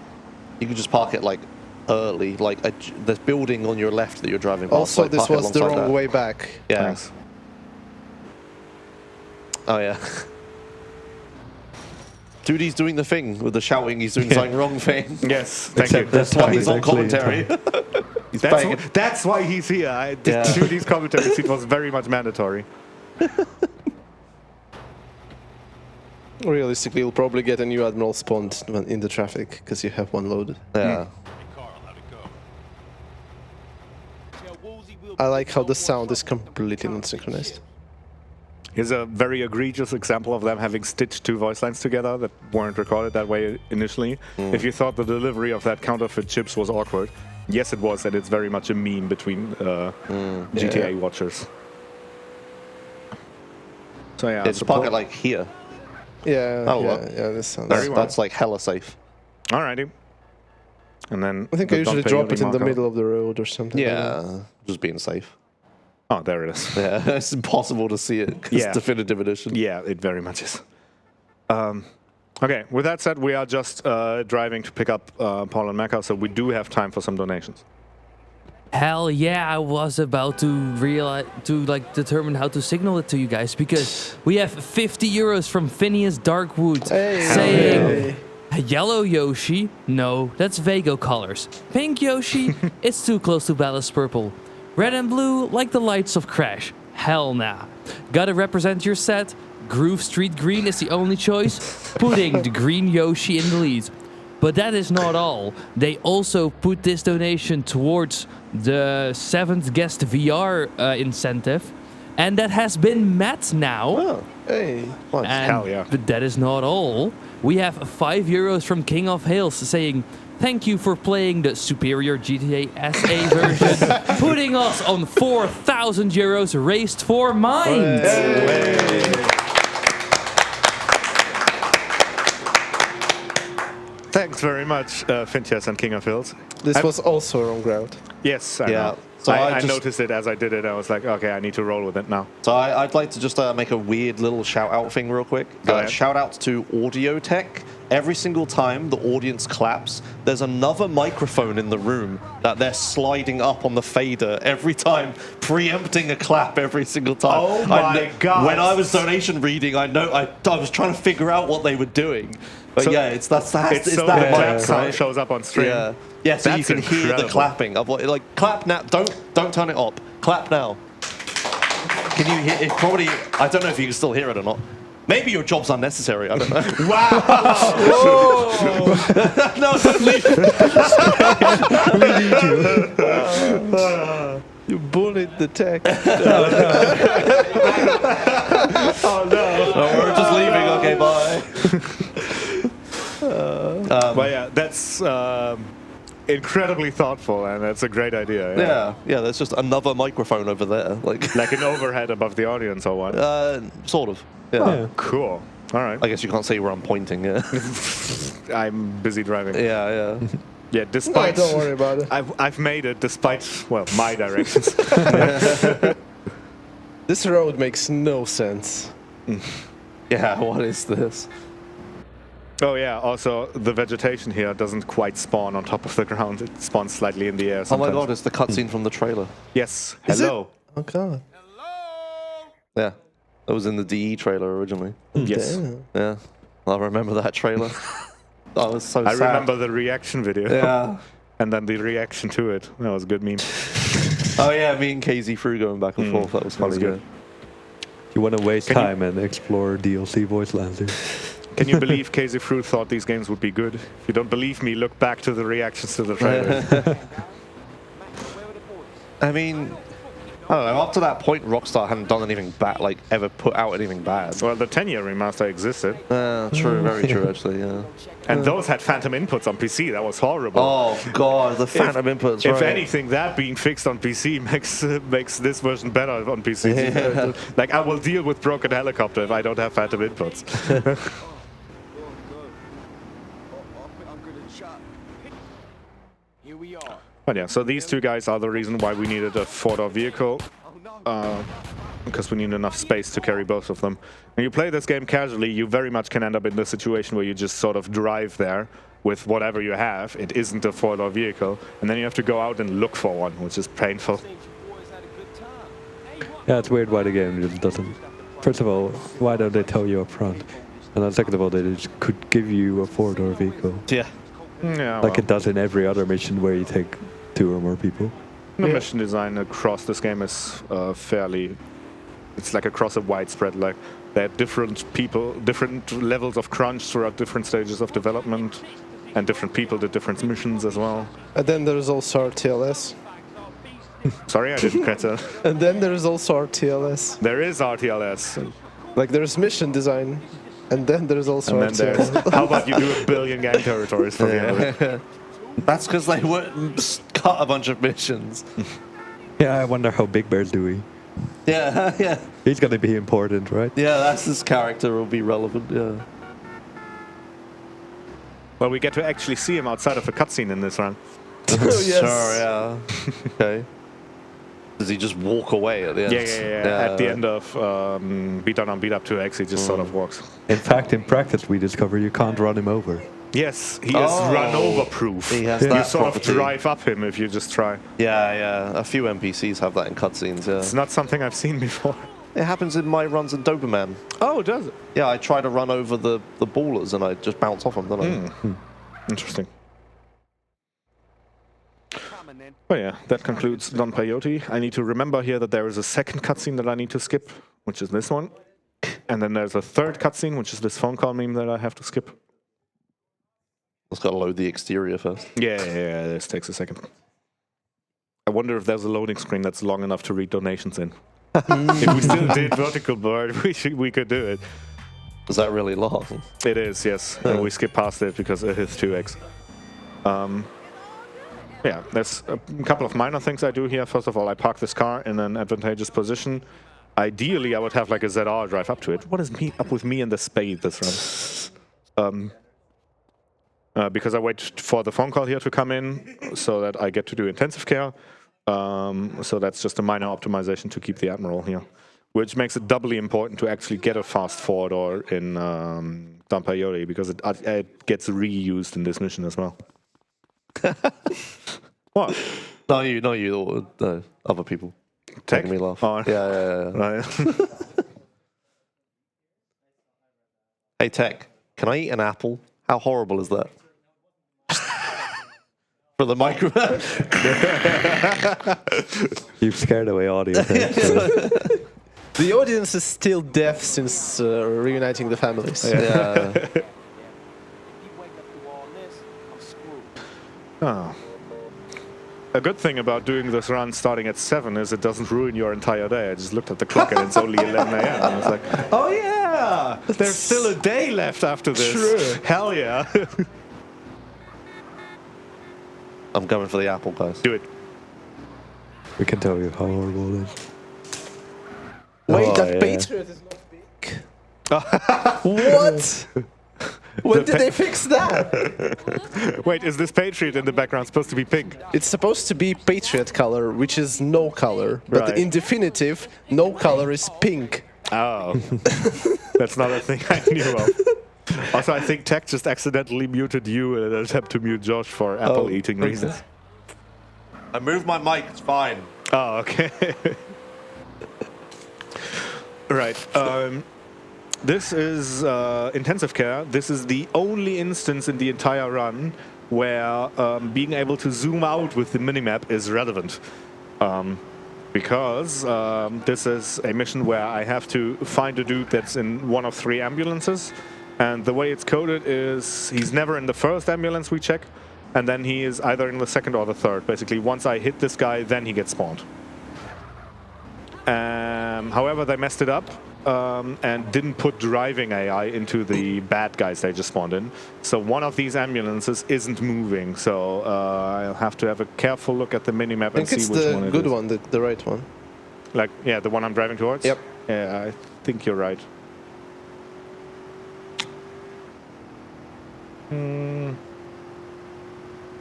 You can just park it like early, like there's building on your left that you're driving past. Also, like, this park it was the alongside wrong that. way back. Yeah. Thanks. Oh yeah. Dude, he's doing the thing with the shouting. He's doing something wrong thing. Yes, thank Except you. this That's why time he's it's on actually commentary. He's banging. That's why he's here. Yeah. To these commentaries, it was very much mandatory. Realistically, you'll probably get a new admiral spawned in the traffic because you have one loaded. Yeah. I like how the sound is completely not synchronized. Here's a very egregious example of them having stitched 2 voice lines together that weren't recorded that way initially. If you thought the delivery of that counterfeit chips was awkward, yes it was, and it's very much a meme between GTA watchers. So yeah, It's park it like here. Yeah, Oh, yeah, well. yeah, this sounds... Very well. That's like hella safe. Alrighty. And then I think I usually drop it in the middle of the road or something. Yeah. Just being safe. Oh, there it is. Yeah. It's impossible to see it because Yeah. definitive edition. Yeah, it very much is. Okay, with that said, we are just driving to pick up Paul and Mecca, so we do have time for some donations. Hell yeah, I was about to determine how to signal it to you guys because we have 50 euros from Phineas Darkwood saying, yellow Yoshi, no, that's Vago colors. Pink Yoshi, it's too close to Ballast Purple. Red and blue, like the lights of Crash. Hell nah. Gotta represent your set. Groove Street Green is the only choice, putting the green Yoshi in the lead. But that is not all. They also put this donation towards the 7th guest VR incentive, and that has been met now. Oh. Hey. Nice. And, Hell yeah. But that is not all. We have 5 euros from King of Hills saying, thank you for playing the superior GTA SA version, putting us on 4,000 euros raised for Mind. Thanks very much, Fintias and King of Hills. This was also wrong route. Yes, I Yeah. know. So I I just- noticed it as I did it. I was like, okay, I need to roll with it now. So I'd like to just make a weird little shout out thing real quick. Go ahead. Shout out to Audio Tech. Every single time the audience claps, there's another microphone in the room that they're sliding up on the fader every time, preempting a clap every single time. Oh my God. When I was donation reading, I was trying to figure out what they were doing. But So yeah, it's so that the mic, clap sound right? shows up on stream. Yeah, yeah. So That's you can hear the incredible. clapping. Of like clap now. Don't turn it up. Clap now. Can you hear it? Probably. I don't know if you can still hear it or not. Maybe your job's unnecessary. I don't know. Wow! No, don't leave. You bullied the tech. Oh, no. Oh, we're just leaving. Okay, bye. But yeah, that's incredibly thoughtful, and that's a great idea. Yeah. There's just another microphone over there, like an overhead above the audience or what? sort of. Yeah. Cool. All right. I guess you can't see where I'm pointing. Yeah. I'm busy driving. Yeah. Yeah, No, despite don't worry about it. I've made it despite my directions. This road makes no sense. Yeah. What is this? Oh yeah. Also, the vegetation here doesn't quite spawn on top of the ground. It spawns slightly in the air. Oh Sometimes. my God! It's the cutscene from the trailer. Yes. Is Hello. Oh god. Yeah. That was in the DE trailer originally. Yes. Damn. Yeah. I remember that trailer. That was so I sad. remember the reaction video. Yeah. And then the reaction to it. That was a good meme. Oh yeah, me and KZ Fruit going back and forth. That was funny. good. You want to waste Can you- time and explore DLC voice lines here. Can you believe KZ Fruit thought these games would be good? If you don't believe me, look back to the reactions to the trailer. I mean, I don't know. Up to that point, Rockstar hadn't done anything bad, like ever put out anything bad. Well, the 10-year remaster existed. True, very true, actually. Yeah. And those had phantom inputs on PC. That was horrible. Oh God, the phantom inputs. If right. anything, that being fixed on PC makes this version better on PC. Yeah. Like, I will deal with broken helicopter if I don't have phantom inputs. Here we are. But yeah, so these two guys are the reason why we needed a four-door vehicle. Because we need enough space to carry both of them. When you play this game casually, you very much can end up in the situation where you just sort of drive there with whatever you have. It isn't a four-door vehicle, and then you have to go out and look for one, which is painful. Yeah, it's weird why the game just doesn't. First of all, why don't they tell you up front? And then second of all, they just could give you a four-door vehicle. Yeah. Yeah, Like it does in every other mission where you take 2 or more people. the mission design across this game is fairly. It's like across a widespread. Like they had different people, different levels of crunch throughout different stages of development, and different people did different missions as well. And then there's also RTLS. Sorry, I didn't catch that. And then there's also RTLS. There is RTLS. Like there's mission design, and then there's also And then RTLS. there's, how about you do a billion gang territories for the end of it? That's because they wouldn't cut a bunch of missions. Yeah, I wonder how Big Bear's doing. Yeah, yeah. He's gonna be important, right? Yeah, that's his character will be relevant, yeah. Well, we get to actually see him outside of a cutscene in this run. Oh, yes. Sure, yeah. Okay. Does he just walk away at the end? Yeah. At the end of Beatdown on Beat Up 2X, he just sort of walks. In fact, in practice, we discover you can't run him over. Yes, he is run-over proof. He has You that sort of property. drive up him if you just try. Yeah, yeah. A few NPCs have that in cutscenes, yeah. It's not something I've seen before. It happens in my runs in Doberman. Oh, does it? Yeah, I try to run over the ballers and I just bounce off them, don't I? Interesting. Oh yeah, that concludes Don Peyote. I need to remember here that there is a second cutscene that I need to skip, which is this one. And then there's a third cutscene, which is this phone call meme that I have to skip. Let's gotta load the exterior first. Yeah, this takes a second. I wonder if there's a loading screen that's long enough to read donations in. If we still did vertical board, we could do it. Is that really long? It is, yes. And we skip past it because it is 2x. Yeah, there's a couple of minor things I do here. First of all, I park this car in an advantageous position. Ideally, I would have like a ZR drive up to it. What is up with me and the spade this run? Because I wait for the phone call here to come in so that I get to do intensive care. So that's just a minor optimization to keep the Admiral here, which makes it doubly important to actually get a fast four-door in Don Peyote because it gets reused in this mission as well. What? Not you, other people. Tech? Making me laugh. Oh. Yeah. Right. Hey, Tech, can I eat an apple? How horrible is that? For the microphone. You've scared away audio. Tech, so. The audience is still deaf since reuniting the families. Yeah. Oh. A good thing about doing this run starting at 7 is it doesn't ruin your entire day. I just looked at the clock and it's only 11 a.m. and I was like, oh yeah, there's still a day left after this. True. Hell yeah. I'm going for the apple, guys. Do it. We can tell you how horrible it is. Wait, Oh, that yeah. Patriot is not big. What? When did they fix that? Wait, is this Patriot in the background supposed to be pink? It's supposed to be Patriot color, which is no color. But Right. in definitive, no color is pink. Oh. That's not a thing I knew of. Also, I think Tech just accidentally muted you in an attempt to mute Josh for apple eating reasons. I moved my mic, it's fine. Oh, okay. Right. This is intensive care. This is the only instance in the entire run where being able to zoom out with the minimap is relevant. Because this is a mission where I have to find a dude that's in one of 3 ambulances. And the way it's coded is he's never in the first ambulance we check, and then he is either in the second or the third. Basically, once I hit this guy, then he gets spawned. However, they messed it up and didn't put driving AI into the bad guys they just spawned in. So one of these ambulances isn't moving, so I'll have to have a careful look at the minimap and see which one it is. I think it's the good one, the right one. Like, yeah, the one I'm driving towards? Yep. Yeah, I think you're right.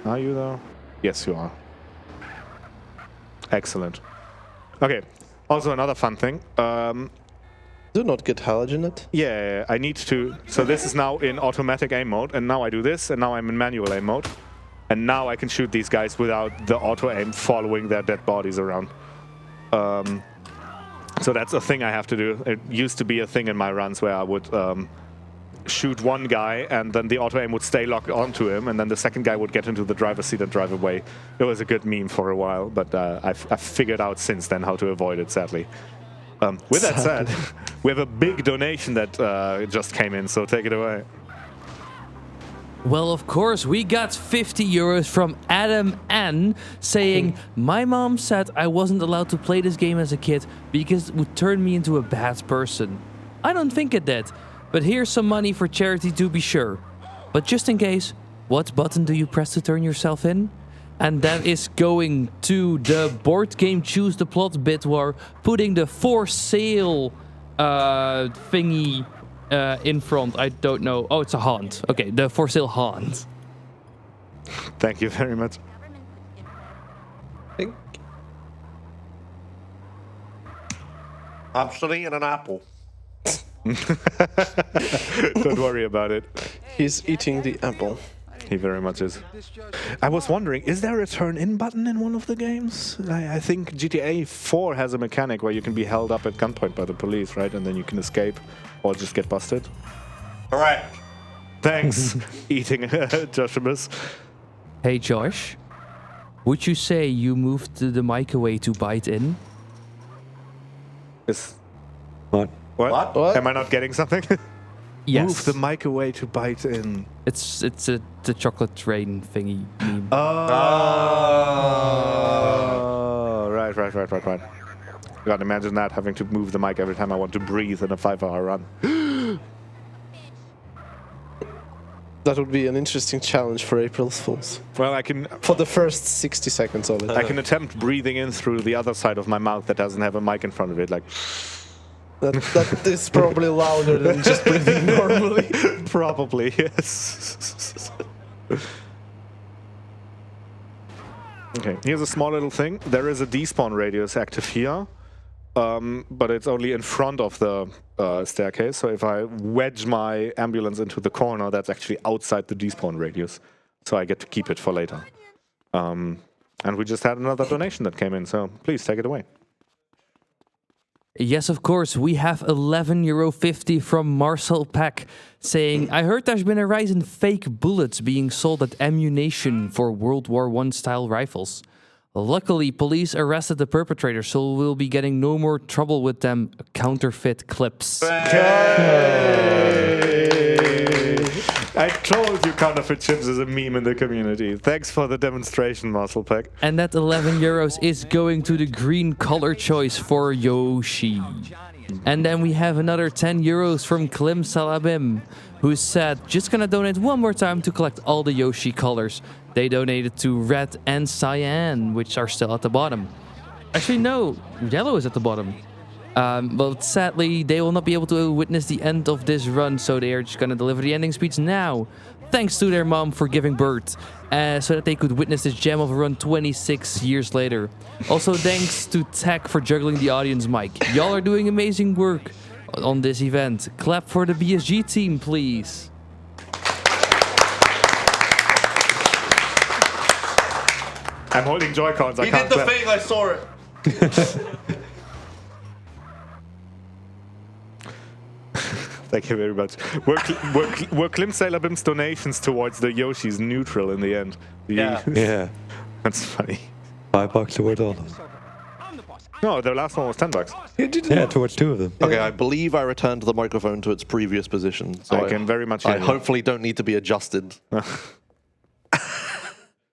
Are you though? Yes, you are. Excellent. Okay. Also, another fun thing. Do not get halogen it. Yeah, I need to. So this is now in automatic aim mode, and now I do this, and now I'm in manual aim mode, and now I can shoot these guys without the auto aim following their dead bodies around. So that's a thing I have to do. It used to be a thing in my runs where I would shoot one guy and then the auto aim would stay locked onto him, and then the second guy would get into the driver's seat and drive away. It was a good meme for a while, but I've figured out since then how to avoid it, sadly. With that said, we have a big donation that just came in, so take it away. Well, of course, we got 50 euros from Adam N saying, my mom said I wasn't allowed to play this game as a kid because it would turn me into a bad person. I don't think it did, but here's some money for charity to be sure. But just in case, what button do you press to turn yourself in? And that is going to the board game Choose the Plot bit where putting the for sale thingy in front. I don't know. Oh, it's a hand. Okay, the for sale hand. Thank you very much. I'm still eating an apple. Don't worry about it. He's eating the apple. He very much is. I was wondering, is there a turn-in button in one of the games? I think GTA 4 has a mechanic where you can be held up at gunpoint by the police, right? And then you can escape or just get busted. All right. Thanks, eating Joshimuz. Hey, Josh. Would you say you moved the mic away to bite in? What? What? Am I not getting something? Yes. Move the mic away to bite in. It's the chocolate rain thingy meme. Oh, right. God, imagine that, having to move the mic every time I want to breathe in a 5-hour run. That would be an interesting challenge for April Fools. Well, I can... For the first 60 seconds of it. I can attempt breathing in through the other side of my mouth that doesn't have a mic in front of it, like... That is probably louder than just breathing normally. Probably, yes. Okay, here's a small little thing. There is a despawn radius active here, but it's only in front of the staircase. So if I wedge my ambulance into the corner, that's actually outside the despawn radius. So I get to keep it for later. And we just had another donation that came in, so please take it away. Yes, of course. We have €11.50 from Marcel Pack saying, I heard there's been a rise in fake bullets being sold at ammunition for World War I style rifles. Luckily, police arrested the perpetrator, so we'll be getting no more trouble with them counterfeit clips. I told you counterfeit chips is a meme in the community. Thanks for the demonstration, Muscle Pack. And that 11 euros is going to the green color choice for Yoshi. And then we have another 10 euros from Klim Salabim, who said, just gonna donate one more time to collect all the Yoshi colors. They donated to red and cyan, which are still at the bottom. Actually, no, yellow is at the bottom. But sadly, they will not be able to witness the end of this run, so they are just gonna deliver the ending speech now. Thanks to their mom for giving birth, so that they could witness this gem of a run 26 years later. Also, thanks to Tech for juggling the audience mic. Y'all are doing amazing work on this event. Clap for the BSG team, please. I'm holding Joy-Cons. He did the thing, I saw it. Thank you very much. Were Klim Salabim's donations towards the Yoshis neutral in the end? Yeah. Yeah. That's funny. $5 towards all of them. No, the last one was $10. Yeah, towards two of them. Okay, I believe I returned the microphone to its previous position. So I can very much hear I you. hopefully don't need to be adjusted.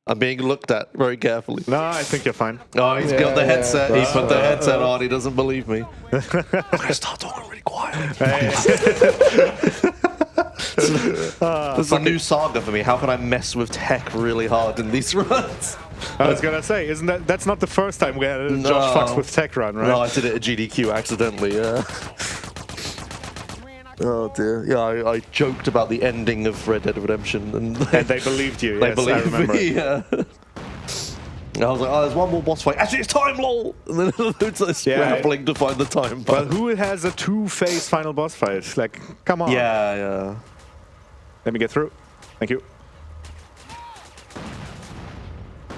I'm being looked at very carefully. No, I think you're fine. Oh, he's got the headset. He put the headset on. He doesn't believe me. I'm going to start talking really quiet. This is a new saga for me. How can I mess with tech really hard in these runs? I was gonna say, isn't that's not the first time we had a Josh Fucks with Tech run, right? No, I did it at GDQ accidentally, yeah. Oh dear. Yeah, I joked about the ending of Red Dead Redemption and they believed you, they yes, believed I remember. me, yeah. And I was like, oh, there's one more boss fight. Actually, it's time, lol! And then it's like scrambling to find the time. But who has a two-phase final boss fight? Like, come on. Yeah, yeah. Let me get through. Thank you.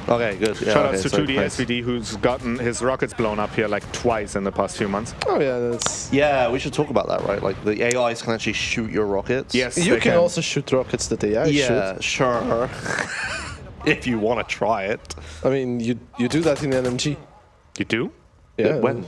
Okay, good. Yeah, Shout outs to so 2D SVD, who's gotten his rockets blown up here like twice in the past few months. Oh yeah, that's... Yeah, we should talk about that, right? Like, the AIs can actually shoot your rockets. Yes, You can also shoot rockets that the AI shoot. Yeah, sure. If you want to try it. I mean, you do that in LMG. You do? Yeah. When?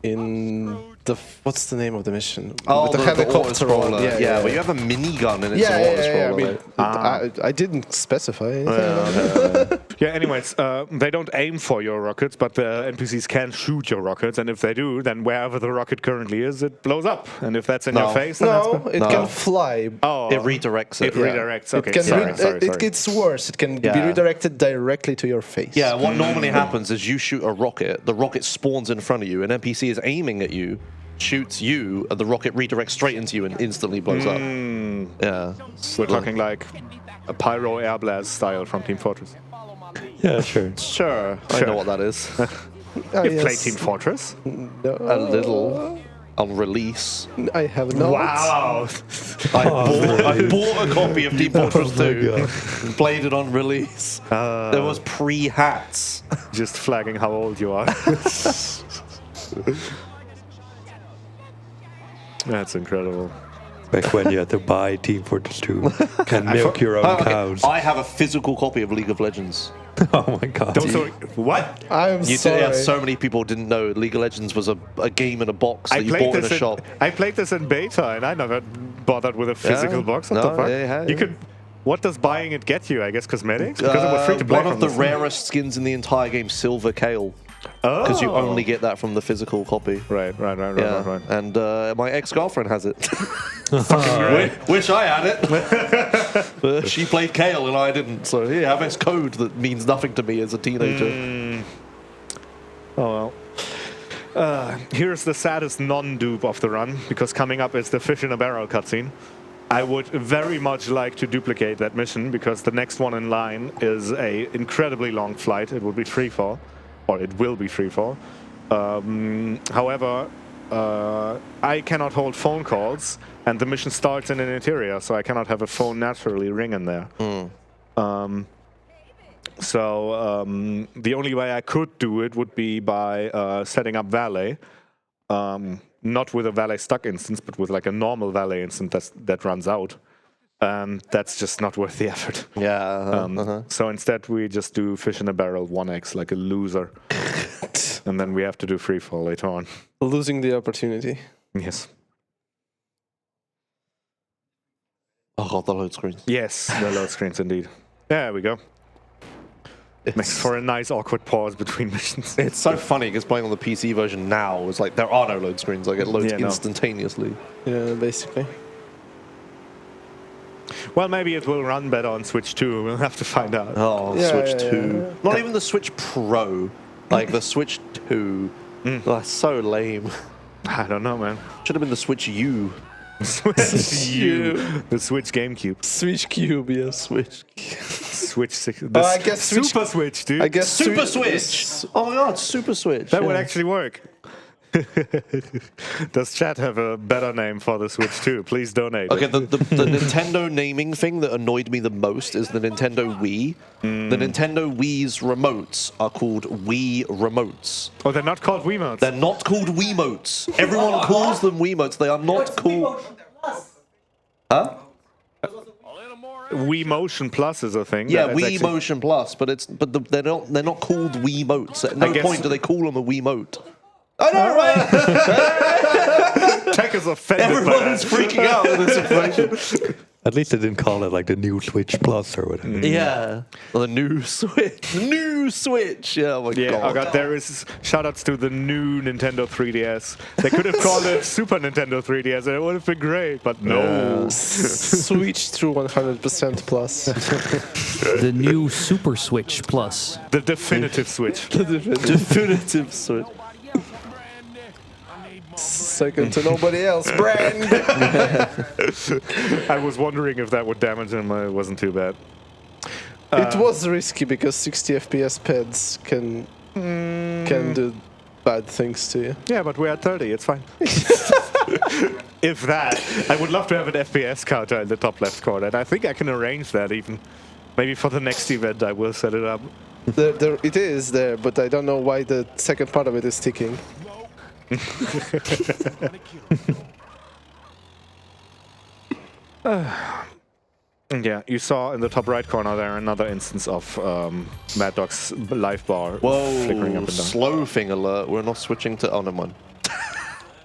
In the... What's the name of the mission? Oh, With the helicopter one. auto-scroller. Yeah, but you have a minigun and it's Yeah, an yeah, auto-scroller. I mean, I didn't specify anything. Yeah, anyways, they don't aim for your rockets, but the NPCs can shoot your rockets, and if they do, then wherever the rocket currently is, it blows up. And if that's in your face, then No, that's... it can fly. Oh, It redirects it. it redirects. Okay, It can sorry. it gets worse. It can be Yeah. redirected directly to your face. Yeah, what normally happens is you shoot a rocket, the rocket spawns in front of you, an NPC is aiming at you, shoots you, and the rocket redirects straight into you and instantly blows up. Yeah. We're talking like a pyro air blast style from Team Fortress. Yeah, sure. Sure, I know what that is. You play Team Fortress? No, A little. On release. I have not. Wow! I bought a copy of Team Fortress 2 and played it on release. There was pre-hats. Just flagging how old you are. That's incredible. Back when you had to buy Team Fortress 2, can milk your own cows. I have a physical copy of League of Legends. Oh my god. What? I'm sorry. Yeah, so many people didn't know League of Legends was a game in a box that you bought in a shop. I played this in beta, and I never bothered with a physical box. What the fuck? Yeah. You could. What does buying it get you? I guess cosmetics, because it was free to play. One of the rarest skins in the entire game, Silver Kale. Because you only get that from the physical copy. Right. And my ex-girlfriend has it. Wish I had it. But she played Kale and I didn't. So here, have this code that means nothing to me as a teenager. Oh well. Here's the saddest non-dupe of the run, because coming up is the fish in a barrel cutscene. I would very much like to duplicate that mission, because the next one in line is a incredibly long flight. It will be freefall. Or it will be freefall. However, I cannot hold phone calls, and the mission starts in an interior, so I cannot have a phone naturally ring in there. So the only way I could do it would be by setting up valet, not with a valet stuck instance, but with like a normal valet instance that runs out. That's just not worth the effort. Yeah. So instead, we just do fish in a barrel 1x like a loser, and then we have to do free fall later on. Losing the opportunity. Yes. Oh, the load screens. Yes, the load screens indeed. There we go. Makes for a nice awkward pause between missions. It's so funny because playing on the PC version now is like there are no load screens. Like it loads instantaneously. Yeah, basically. Well, maybe it will run better on Switch 2. We'll have to find out. Oh, Switch 2. Not even the Switch Pro. Like the Switch 2. That's so lame. I don't know, man. Should have been the Switch U. Switch U. The Switch GameCube. Switch Cube, yeah. Switch. Switch 6. I guess Super Switch, dude. I guess Super Switch. Oh my god, Super Switch. That would actually work. Does chat have a better name for the Switch 2? Please donate. Okay, the Nintendo naming thing that annoyed me the most is the Nintendo Wii. The Nintendo Wii's remotes are called Wii remotes. Oh, they're not called Wiimotes. They're not called Wiimotes. Everyone calls them Wiimotes. They are not called. Huh? Wii Motion Plus is a thing. Yeah, That's Wii actually... Motion Plus, but they're not called Wiimotes. At no point do they call them a Wiimote. I know, right? Tech is offended. Everyone's freaking out with this information. At least they didn't call it like the new Switch Plus or whatever. Yeah. Or the new Switch. New Switch. Yeah, oh my god. Oh god, there is shoutouts to the new Nintendo 3DS. They could have called it Super Nintendo 3DS and it would have been great, but no. Switch through 100% plus. The new Super Switch Plus. The definitive Switch. Definitive Switch. Second to nobody else, brand. I was wondering if that would damage him. It wasn't too bad. It was risky because 60 FPS pads can do bad things to you. Yeah, but we're at 30. It's fine. If that, I would love to have an FPS counter in the top left corner, and I think I can arrange that even. Maybe for the next event, I will set it up. It is there, but I don't know why the second part of it is ticking. Yeah, you saw in the top right corner there another instance of Mad Dog's life bar flickering up and down. Slow thing alert. We're not switching to... Oh, never mind.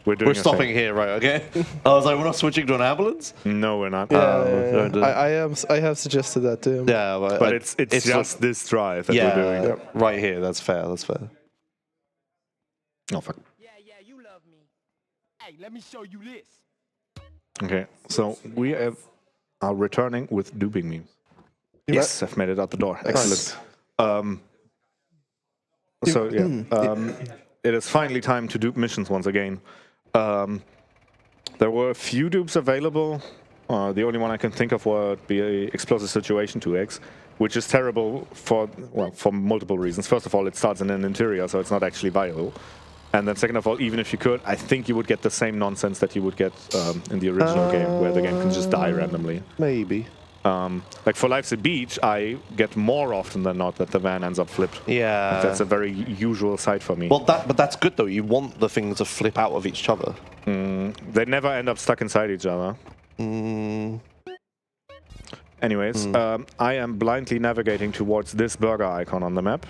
We're stopping here, right, okay? I was like, we're not switching to an ambulance? No, we're not. I have suggested that to him. Yeah, but it's just this drive that we're doing. Yeah, right here. That's fair. That's fair. Oh, fuck. Yeah, you love me. Hey, let me show you this. Okay, so we are returning with duping memes. Yes, I've made it out the door. Excellent. So, yeah. It is finally time to dupe missions once again. There were a few dupes available. The only one I can think of would be Explosive Situation 2X, which is terrible for multiple reasons. First of all, it starts in an interior, so it's not actually viable. And then second of all, even if you could, I think you would get the same nonsense that you would get in the original game, where the game can just die randomly. Maybe. Like for Life's a Beach, I get more often than not that the van ends up flipped. Yeah. Like that's a very usual sight for me. Well, but that's good though. You want the things to flip out of each other. They never end up stuck inside each other. Anyways, I am blindly navigating towards this burger icon on the map.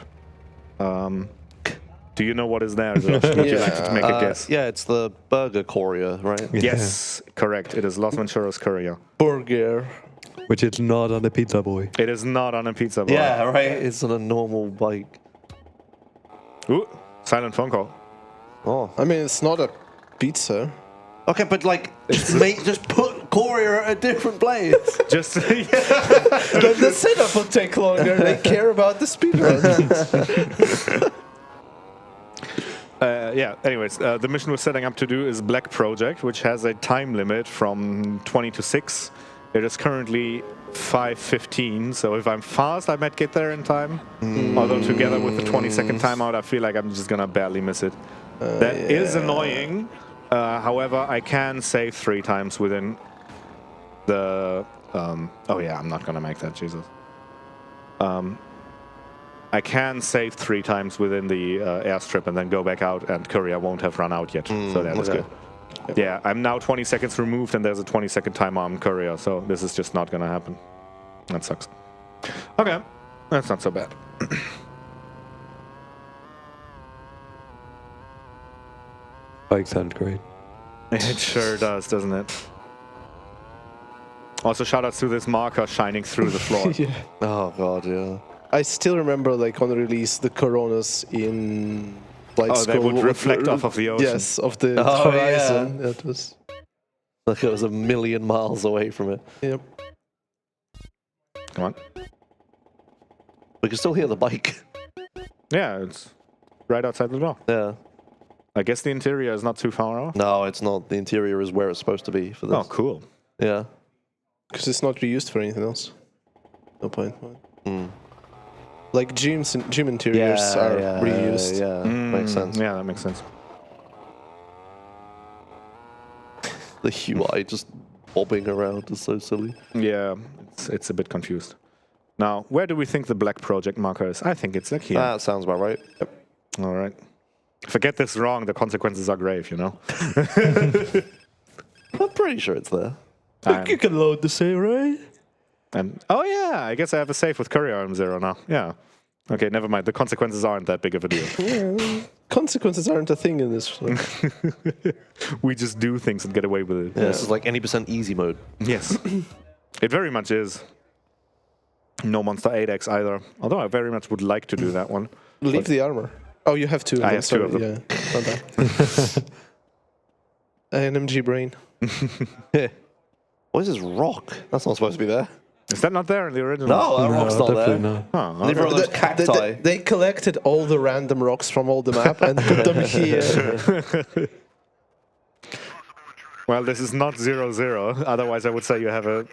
Do you know what is there, Josh? Would you like to make a guess? Yeah, it's the burger courier, right? Yes, correct. It is Los Mancheros Courier. Burger. Which is not on the Pizza Boy. It is not on a Pizza Boy. Yeah, right. It's on a normal bike. Ooh, silent phone call. Oh, I mean, it's not a pizza. okay, but like, just put courier at a different place. Just The setup will take longer. They care about the speedrun. yeah, anyways, the mission we're setting up to do is Black Project, which has a time limit from 20 to 6. It is currently 5:15, so if I'm fast, I might get there in time. Although together with the 20-second timeout, I feel like I'm just gonna barely miss it. That is annoying. However, I can save 3 times within the... oh yeah, I'm not gonna make that, Jesus. I can save 3 times within the airstrip and then go back out, and courier won't have run out yet, so that is good. Yeah, I'm now 20 seconds removed, and there's a 20-second timer on courier, so this is just not gonna happen. That sucks. Okay, that's not so bad. Bike sounds great. It sure does, doesn't it? Also, shoutouts to this marker shining through the floor. Yeah. Oh god, yeah. I still remember, like, on the release, the Coronas in like Oh, they school would reflect off of the ocean. Yes, of the Oh, horizon. yeah. That was. Like it was a million miles away from it. Yep. Come on. We can still hear the bike. Yeah, it's right outside the door. Yeah. I guess the interior is not too far off. No, it's not. The interior is where it's supposed to be for this. Oh, cool. Yeah. Because it's not reused for anything else. No point. Mm. Like gym interiors are reused. Yeah, makes sense. Yeah, that makes sense. The UI just bobbing around is so silly. Yeah, it's a bit confused. Now, where do we think the black project marker is? I think it's like here. That sounds about right. Yep. All right. If I get this wrong, the consequences are grave, you know? I'm pretty sure it's there. You can load the save, right? And oh yeah, I guess I have a save with Courier Arm 0 now. Yeah. Okay, never mind. The consequences aren't that big of a deal. Yeah, consequences aren't a thing in this. We just do things and get away with it. Yeah, this is like any % easy mode. Yes. It very much is. No Monster 8X either. Although I very much would like to do that one. Leave the armor. Oh, you have two. I have two of them. Yeah, not bad. An MG brain. What is this rock? That's not supposed to be there. Is that not there in the original? No, that rock's not there. Definitely not. Oh, Neither okay. are those cacti. They collected all the random rocks from all the map and put them here. Well, this is not 0-0. Otherwise, I would say you have a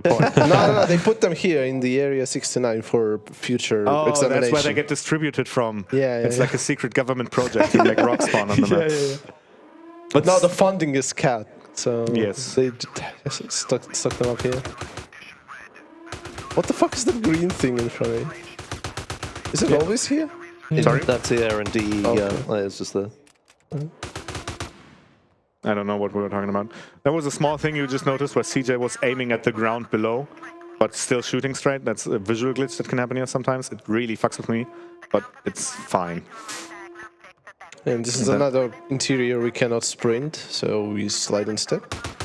point. No, they put them here in the area 69 for future examination. That's where they get distributed from. Yeah, It's like a secret government project to make rock spawn on the map. Yeah. But now the funding is cut, so Yes. they just stuck them up here. What the fuck is the green thing in front of me? Is it always here? Sorry? That's here and D. Okay. Yeah, it's just there. I don't know what we were talking about. There was a small thing you just noticed where CJ was aiming at the ground below, but still shooting straight. That's a visual glitch that can happen here sometimes. It really fucks with me, but it's fine. And this is another interior we cannot sprint, so we slide instead.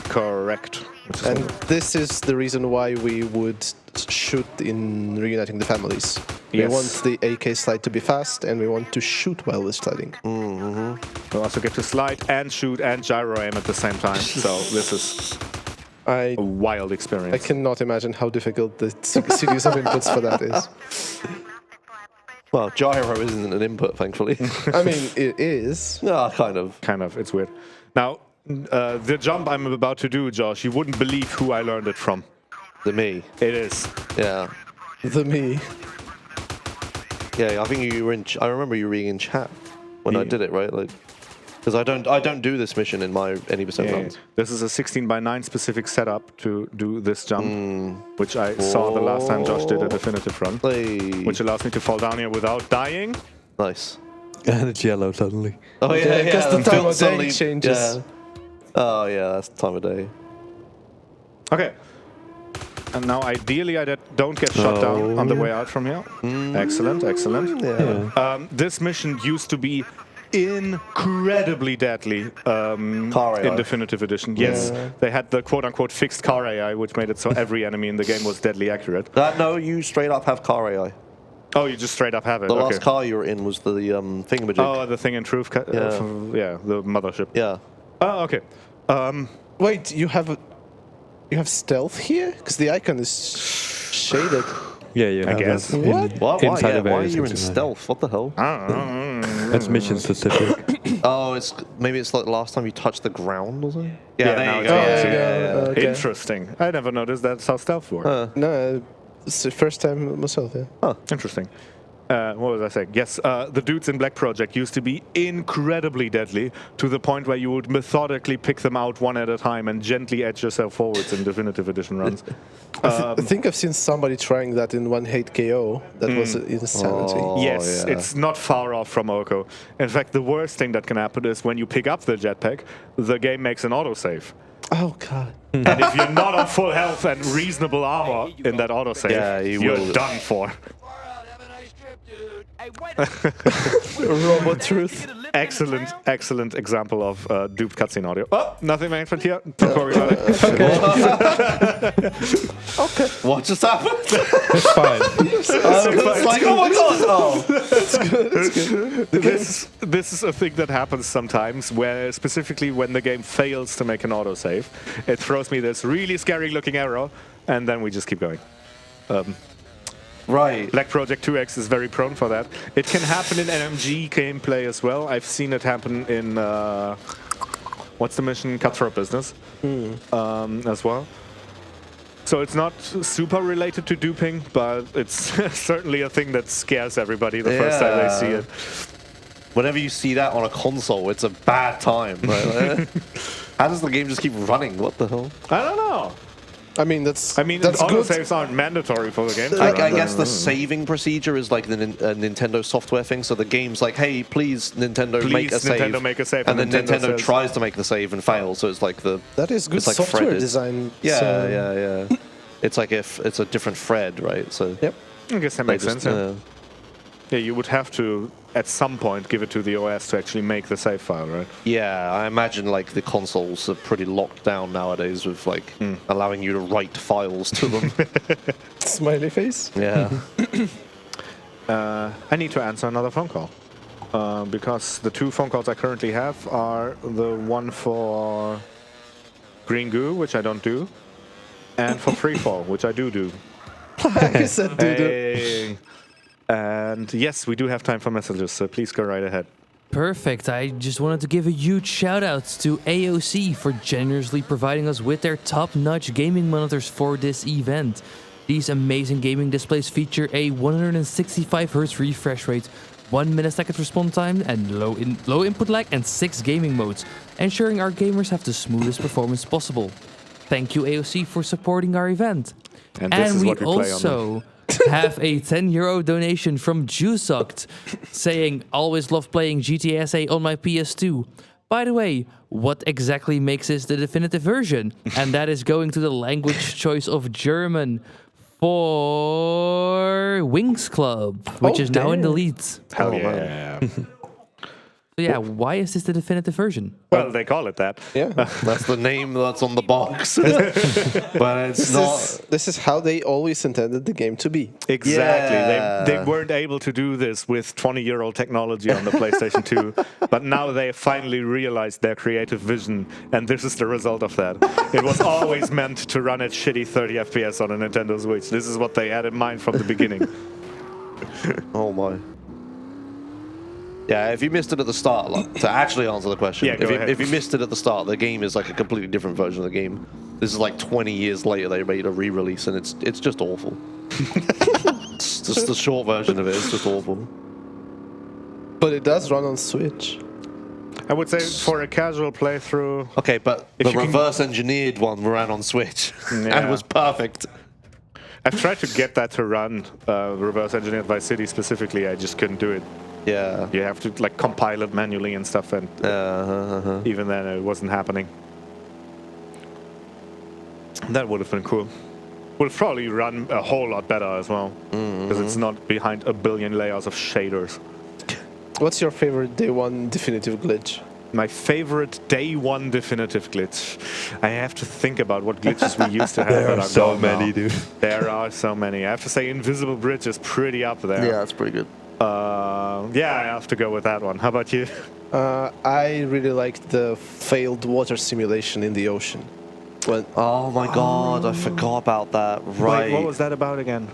Correct. And this is the reason why we would shoot in reuniting the families. We Yes. want the AK slide to be fast, and we want to shoot while we're sliding. We also get to slide and shoot and gyro aim at the same time. So this is I a wild experience. I cannot imagine how difficult the series of inputs for that is. Well, gyro isn't an input, thankfully. I mean, it is. No, kind of. Kind of. It's weird. Now, the jump I'm about to do, Josh, you wouldn't believe who I learned it from. The me. It is. Yeah. The me. Yeah, I think you were in. I remember you being in chat when I did it, right? Like, because I don't do this mission in my any % runs. This is a 16:9 specific setup to do this jump, which I saw the last time Josh did a definitive run, Hey. which allows me to fall down here without dying. Nice. And it's yellow suddenly. Oh yeah, yeah. because the and time Phil of day suddenly- changes. Yeah. Oh yeah, that's the time of day. Okay. And now, ideally, I don't get shot down on the way out from here. Excellent, excellent. Yeah. This mission used to be incredibly deadly Car AI. in Definitive Edition. Yes, they had the quote-unquote fixed car AI, which made it so every enemy in the game was deadly accurate. No, you straight up have car AI. Oh, you just straight up have it. The Okay. last car you were in was the thingamajig. Oh, the thing in truth. Yeah, the mothership. Yeah. Oh, okay. Wait, you have stealth here? Because the icon is shaded. Yeah, you have guess. that What? Why? Inside Yeah, of why are Area you in 69. stealth? What the hell? That's mission specific. Oh, maybe it's like the last time you touched the ground or something. Yeah, there now you it's go. on Yeah, to- yeah, yeah. Okay. Interesting. I never noticed that's how stealth works. No, it's the first time myself, yeah. Interesting. What was I saying? Yes, the dudes in Black Project used to be incredibly deadly to the point where you would methodically pick them out one at a time and gently edge yourself forwards in Definitive Edition runs. I think I've seen somebody trying that in 1-hit KO. That was insanity. Yes, it's not far off from Oko. In fact, the worst thing that can happen is when you pick up the jetpack, the game makes an autosave. Oh, God. And if you're not on full health and reasonable armor in that autosave, you're done for. Hey, wait a Robot truth. Excellent example of duped cutscene audio. Oh, nothing management here. Don't worry about it. Okay. What just happened? It's fine. It's like, oh my god! Oh, It's good. This is a thing that happens sometimes, where specifically when the game fails to make an autosave, it throws me this really scary looking error, and then we just keep going. right. Black Project 2X is very prone for that. It can happen in NMG gameplay as well. I've seen it happen in what's the mission? Cutthroat Business as well. So it's not super related to duping, but it's certainly a thing that scares everybody the first time they see it. Whenever you see that on a console, it's a bad time. Right? How does the game just keep running? What the hell? I don't know. I mean, that's good. Autosaves aren't mandatory for the game. I guess the saving procedure is like the Nintendo software thing. So the game's like, hey, please, Nintendo, make a save. And then Nintendo tries to make the save and fails. So it's like that is good like software threaded. design. Yeah. It's like if it's a different thread, right? So yep. I guess that makes sense. Yeah, you would have to, at some point, give it to the OS to actually make the save file, right? Yeah, I imagine like the consoles are pretty locked down nowadays with like allowing you to write files to them. Smiley face. Yeah. I need to answer another phone call. Because the two phone calls I currently have are the one for Green Goo, which I don't do, and for Freefall, which I do. You said do. Hey. And yes, we do have time for messages, so please go right ahead. Perfect. I just wanted to give a huge shout out to AOC for generously providing us with their top-notch gaming monitors for this event. These amazing gaming displays feature a 165Hz refresh rate, 1 millisecond response time, and low input lag, and 6 gaming modes, ensuring our gamers have the smoothest performance possible. Thank you, AOC, for supporting our event. And this is what we play also have a €10 donation from Jusoct saying, always love playing GTA SA on my PS2. By the way, what exactly makes this the definitive version? And that is going to the language choice of German for Wings Club, which is now in the lead. Hell yeah. So yeah, why is this the definitive version? Well, they call it that. Yeah. That's the name that's on the box. But it's not. This is how they always intended the game to be. Exactly. Yeah. They weren't able to do this with 20-year-old technology on the PlayStation 2, but now they finally realized their creative vision, and this is the result of that. It was always meant to run at shitty 30 FPS on a Nintendo Switch. This is what they had in mind from the beginning. Oh my. Yeah, if you missed it at the start, like, to actually answer the question, Yeah, go ahead. if you missed it at the start, the game is like a completely different version of the game. This is like 20 years later they made a re-release, and it's just awful. It's just the short version of it. It's just awful. But it does run on Switch. I would say for a casual playthrough. Okay, but If the you can- reverse-engineered one ran on Switch, and Yeah. it was perfect. I've tried to get that to run reverse engineered Vice City specifically. I just couldn't do it. Yeah. You have to like compile it manually and stuff, and even then it wasn't happening. That would have been cool. Would have probably run a whole lot better as well, because it's not behind a billion layers of shaders. What's your favorite day one definitive glitch? My favorite day one definitive glitch. I have to think about what glitches we used to have. There that are are so gone many, now. dude. There are so many. I have to say Invisible Bridge is pretty up there. Yeah, that's pretty good. Yeah, I have to go with that one. How about you? I really liked the failed water simulation in the ocean. When Oh my god, I forgot about that. Right. Wait, what was that about again?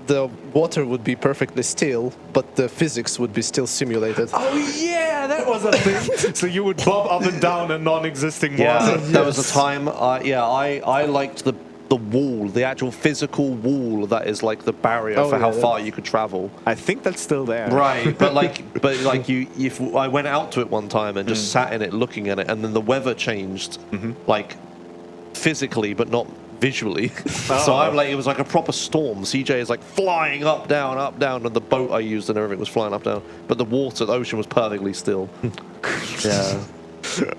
the water would be perfectly still, but the physics would be still simulated. Oh yeah, that was a thing. So you would bob up and down a non-existing Yeah, water. there was a time. I liked the wall, the actual physical wall that is like the barrier for how far you could travel. I think that's still there. Right, but if I went out to it one time and just sat in it looking at it, and then the weather changed, like physically, but not visually. So I'm like, it was like a proper storm. CJ is like flying up, down, and the boat I used and everything was flying up, down. But the ocean was perfectly still. Yeah.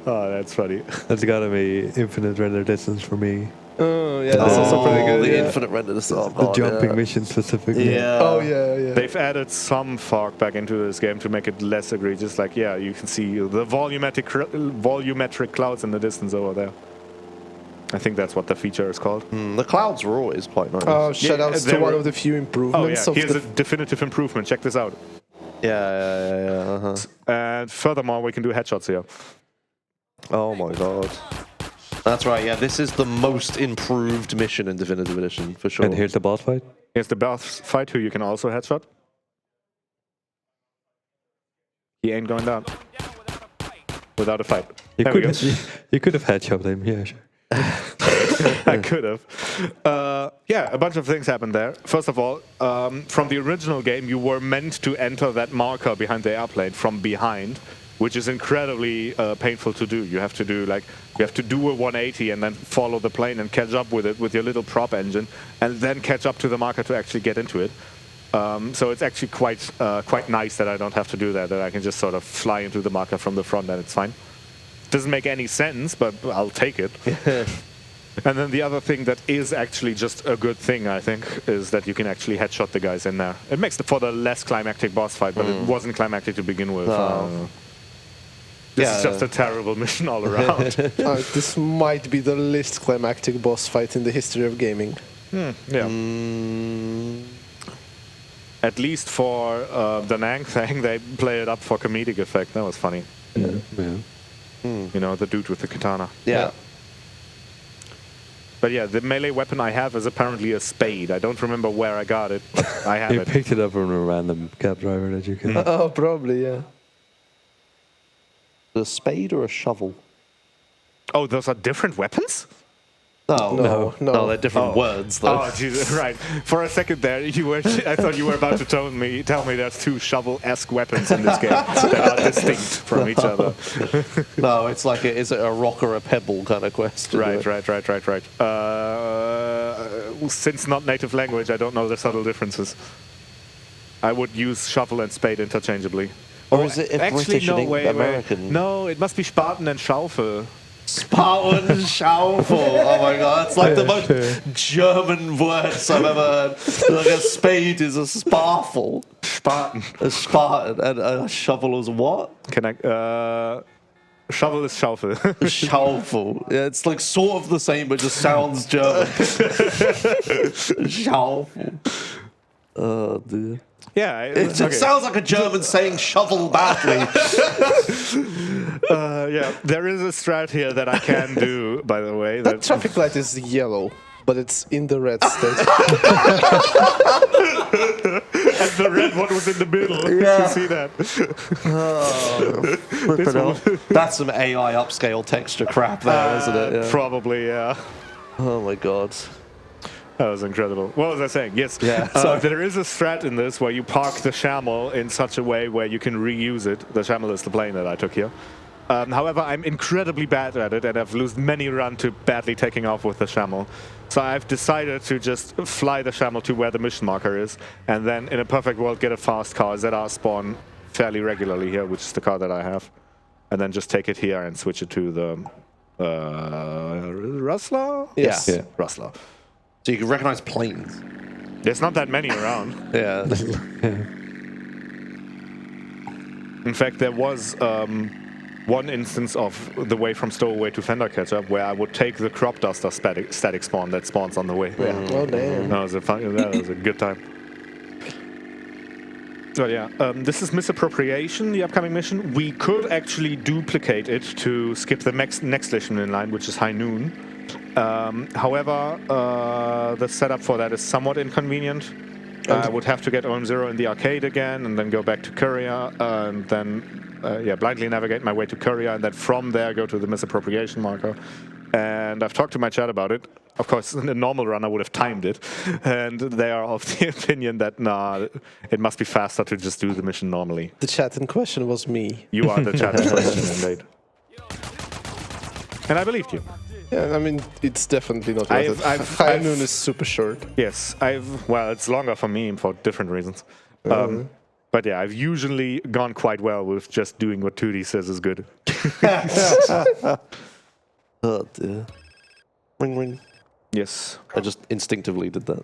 Oh, that's funny. That's gotta be infinite render distance for me. Oh, yeah, that's also pretty good. The yeah. infinite render distance. The jumping mission specifically. Yeah. Oh, yeah. They've added some fog back into this game to make it less egregious. Like, yeah, you can see the volumetric clouds in the distance over there. I think that's what the feature is called. The clouds were always quite nice. Oh, shoutouts to one of the few improvements. Oh, yeah. Here's a definitive improvement. Check this out. Yeah. And furthermore, we can do headshots here. Oh my god. That's right, yeah, this is the most improved mission in Definitive Edition, for sure. And here's the boss fight. Here's the boss fight, who you can also headshot. He ain't going down. Without a fight. You could have headshot him, yeah, sure. I could have. Yeah, a bunch of things happened there. First of all, from the original game, you were meant to enter that marker behind the airplane from behind, which is incredibly painful to do. You have to do a 180 and then follow the plane and catch up with it with your little prop engine, and then catch up to the marker to actually get into it. So it's actually quite nice that I don't have to do that. That I can just sort of fly into the marker from the front and it's fine. Doesn't make any sense, but I'll take it. And then the other thing that is actually just a good thing, I think, is that you can actually headshot the guys in there. It makes for the less climactic boss fight, but it wasn't climactic to begin with. This is just a terrible mission all around. This might be the least climactic boss fight in the history of gaming. Yeah. At least for the Nang thing, they play it up for comedic effect. That was funny. Yeah. You know, the dude with the katana. Yeah. But yeah, the melee weapon I have is apparently a spade. I don't remember where I got it, but I have You it. picked it up from a random cab driver that you can... Oh, probably, yeah. A spade or a shovel? Oh, those are different weapons? No, they're different words, though. Oh, Jesus, right. For a second there, I thought you were about to tell me there's two shovel-esque weapons in this game that are distinct from each other. No, it's like, is it a rock or a pebble kind of question? Right. Since not native language, I don't know the subtle differences. I would use shovel and spade interchangeably. Or is it actually, British no, and wait. American? No, it must be Spaten and Schaufel. Spaten and Schaufel. Oh my god, it's like the most German words I've ever heard. Like a spade is a sparfel. Spaten. A Spartan. And a shovel is what? Shovel is Schaufel. Schaufel. Yeah, it's like sort of the same, but just sounds German. Schaufel. Oh, dear. Yeah, It sounds like a German saying shovel badly. Yeah, there is a strat here that I can do, by the way. That traffic light is yellow, but it's in the red state. And the red one was in the middle. Yeah. You see that? That's some AI upscale texture crap there, isn't it? Yeah. Probably, yeah. Oh my god. That was incredible. What was I saying? Yes. Yeah. So there is a strat in this where you park the Shamel in such a way where you can reuse it. The Shamel is the plane that I took here. However, I'm incredibly bad at it, and I've lost many runs to badly taking off with the Shamel. So I've decided to just fly the Shamel to where the mission marker is, and then in a perfect world get a fast car, ZR spawn fairly regularly here, which is the car that I have, and then just take it here and switch it to the Rustler? Yes. Yeah, Rustler. So you can recognize planes. There's not that many around. Yeah. In fact, there was one instance of the way from Stowaway to Fender Catch-Up where I would take the crop duster static spawn that spawns on the way. Yeah. Oh, damn. That was a good time. So yeah, this is misappropriation, the upcoming mission. We could actually duplicate it to skip the next mission in line, which is High Noon. However, the setup for that is somewhat inconvenient. I would have to get OM0 in the arcade again, and then go back to Courier, and then blindly navigate my way to Courier, and then from there go to the misappropriation marker. and I've talked to my chat about it. Of course, in a normal run, I would have timed it, and they are of the opinion that, nah, it must be faster to just do the mission normally. The chat in question was me. You are the chat in question, indeed. And I believed you. Yeah, I mean, it's definitely not worth it. High noon is super short. Yes, well, it's longer for me for different reasons. But yeah, I've usually gone quite well with just doing what 2D says is good. Oh dear. Ring ring. Yes. I just instinctively did that.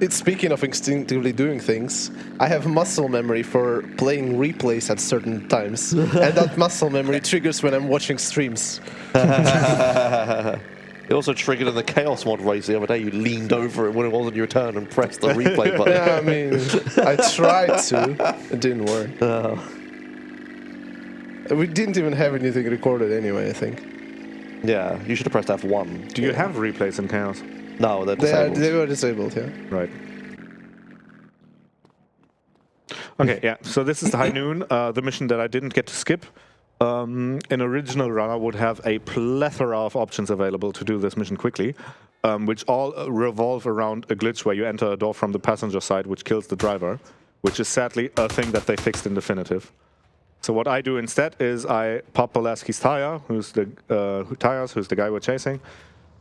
It's speaking of instinctively doing things, I have muscle memory for playing replays at certain times, and that muscle memory triggers when I'm watching streams. It also triggered in the Chaos Mod race the other day. You leaned over it when it wasn't your turn and pressed the replay button. Yeah, I mean, I tried to. It didn't work. We didn't even have anything recorded anyway, I think. Yeah, you should have pressed F1. Do you have replays in Chaos? No, they're disabled. They were disabled, yeah. Right. Okay, yeah, so this is the High Noon, the mission that I didn't get to skip. An original runner would have a plethora of options available to do this mission quickly, which all revolve around a glitch where you enter a door from the passenger side, which kills the driver, which is sadly a thing that they fixed in Definitive. So what I do instead is I pop Pulaski's tire, who's the guy we're chasing.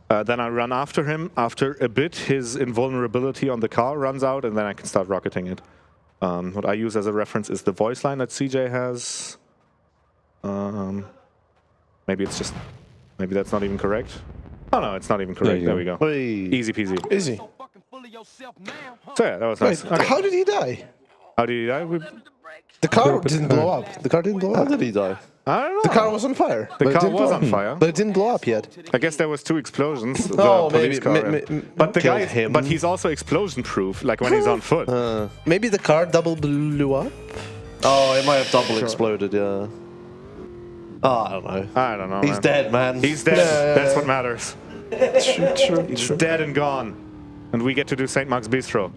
Then I run after him. After a bit, his invulnerability on the car runs out, and then I can start rocketing it. What I use as a reference is the voice line that CJ has. Maybe that's not even correct. Oh no, it's not even correct. There we go. Hey. Easy peasy. Easy. So yeah, that was nice. Wait, Okay. how did he die? How did he die? The car didn't blow up. The car didn't blow How up. did he die? I don't know. The car was on fire. The but it car didn't was blow on up. fire. But it didn't blow up yet. I guess there was 2 explosions. The Oh, police maybe. car. But the guy, him. but he's also explosion-proof, like when he's on foot. Maybe the car double blew up? Oh, it might have double exploded, yeah. Oh, I don't know. I don't know. He's man. dead, man. He's dead. Yeah. That's what matters. True. He's dead and gone. And we get to do St. Mark's Bistro.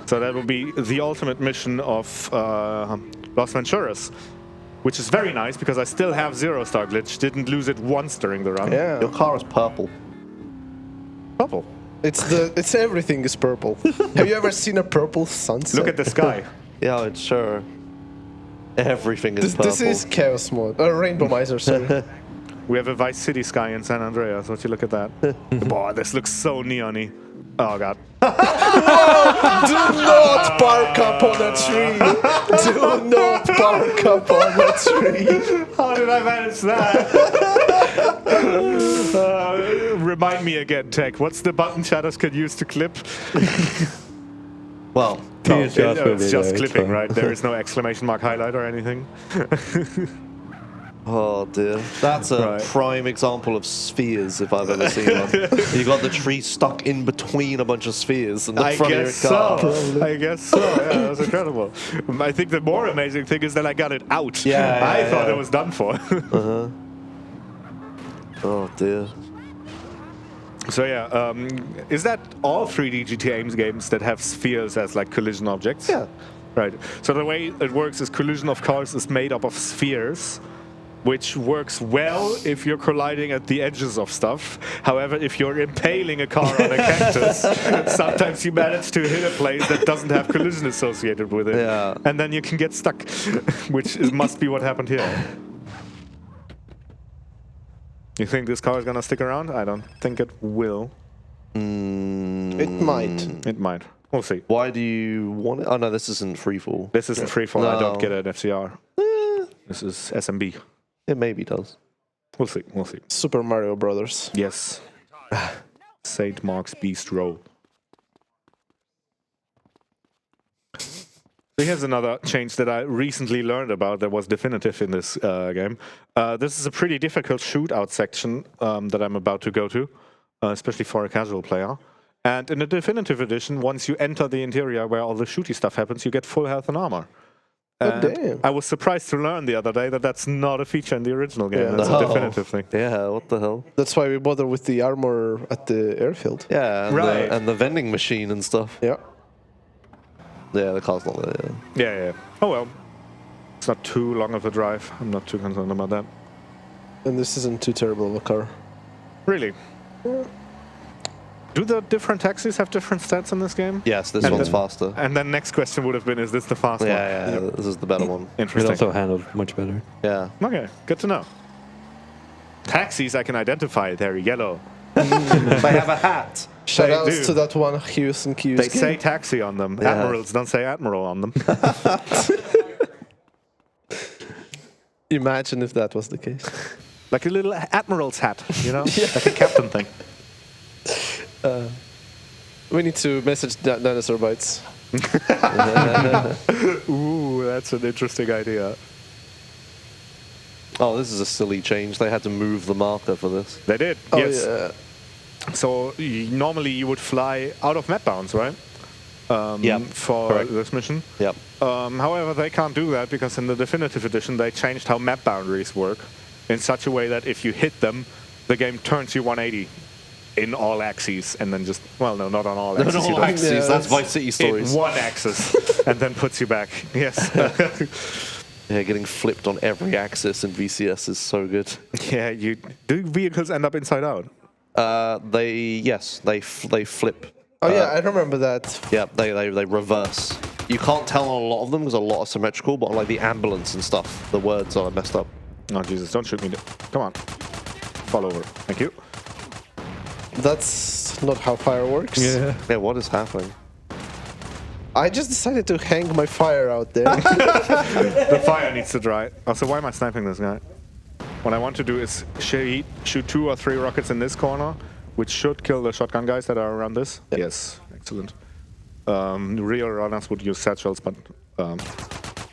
So that will be the ultimate mission of Los Venturas, which is very nice because I still have 0-star glitch. Didn't lose it once during the run. Yeah. Your car is purple. Purple. It's everything is purple. Have you ever seen a purple sunset? Look at the sky. Yeah, it's sure. Everything is purple. This is Chaos Mode. Rainbow Miser, sorry. We have a Vice City sky in San Andreas. Would you look at that? Boy, this looks so neon-y. Oh, God. Do not park up on a tree. Do not park up on a tree. How did I manage that? Remind me again, Tech. What's the button shadows could use to clip? Well, It's just clipping, right? There is no exclamation mark highlight or anything. oh dear. That's a prime example of spheres if I've ever seen one. You got the tree stuck in between a bunch of spheres in the front of your car. I guess so. Yeah, that was incredible. I think the more amazing thing is that I got it out. Yeah, I thought it was done for. Oh dear. So yeah, is that all 3D GTA games that have spheres as like collision objects? Yeah. Right. So the way it works is collision, of course, is made up of spheres, which works well if you're colliding at the edges of stuff. However, if you're impaling a car on a cactus, sometimes you manage to hit a place that doesn't have collision associated with it. Yeah. And then you can get stuck, which must be what happened here. You think this car is going to stick around? I don't think it will. It might. It might. We'll see. Why do you want it? Oh no, this isn't freefall. This isn't freefall. I don't No. get an FCR. This is SMB. It maybe does. We'll see. We'll see. Super Mario Brothers. Yes. St. Mark's Bistro. So here's another change that I recently learned about that was definitive in this game. This is a pretty difficult shootout section that I'm about to go to, especially for a casual player. And in the definitive edition, once you enter the interior where all the shooty stuff happens, you get full health and armor. Oh, damn. I was surprised to learn the other day that that's not a feature in the original game. Yeah. That's No. a definitive thing. Yeah, what the hell? That's why we bother with the armor at the airfield. Yeah, and, Right. and the vending machine and stuff. Yeah. Yeah, the car's not there. Yeah. Yeah. Oh well. It's not too long of a drive. I'm not too concerned about that. And this isn't too terrible of a car. Really? Do the different taxis have different stats in this game? Yes, this one's faster. And then next question would have been, is this the fast one? Yeah, this is the better one. It Interesting. also handled much better. Yeah. Okay, good to know. Taxis I can identify, they're yellow. They have a hat. Shoutouts do. to that one Hughes and Q's. They say taxi on them. Yeah. Admirals don't say admiral on them. Imagine if that was the case. Like a little admiral's hat, you know? Like a captain thing. We need to message Dinosaur Bites. Ooh, that's an interesting idea. Oh, this is a silly change. They had to move the marker for this. They did, Oh, yes. yeah. So normally you would fly out of map bounds, right? Yep, For correct. this mission. Yep. However, they can't do that because in the definitive edition they changed how map boundaries work in such a way that if you hit them, the game turns you 180 in all axes and then just, well, no, not on all axes. No, you no, don't. axes. Yeah, That's that's- Vice City stories. In one axis and then puts you back. Yes. Yeah, getting flipped on every axis in VCS is so good. Yeah, you do vehicles end up inside out? They flip. Oh yeah, I remember that. Yeah, they reverse. You can't tell on a lot of them because a lot are symmetrical, but on like the ambulance and stuff, the words are messed up. Oh Jesus, don't shoot me. Come on. Fall over. Thank you. That's not how fire works. Yeah. Yeah, what is happening? I just decided to hang my fire out there. The fire needs to dry. Also, why am I sniping this guy? What I want to do is shoot 2 or 3 rockets in this corner, which should kill the shotgun guys that are around this. Yep. Yes, excellent. Real runners would use satchels, but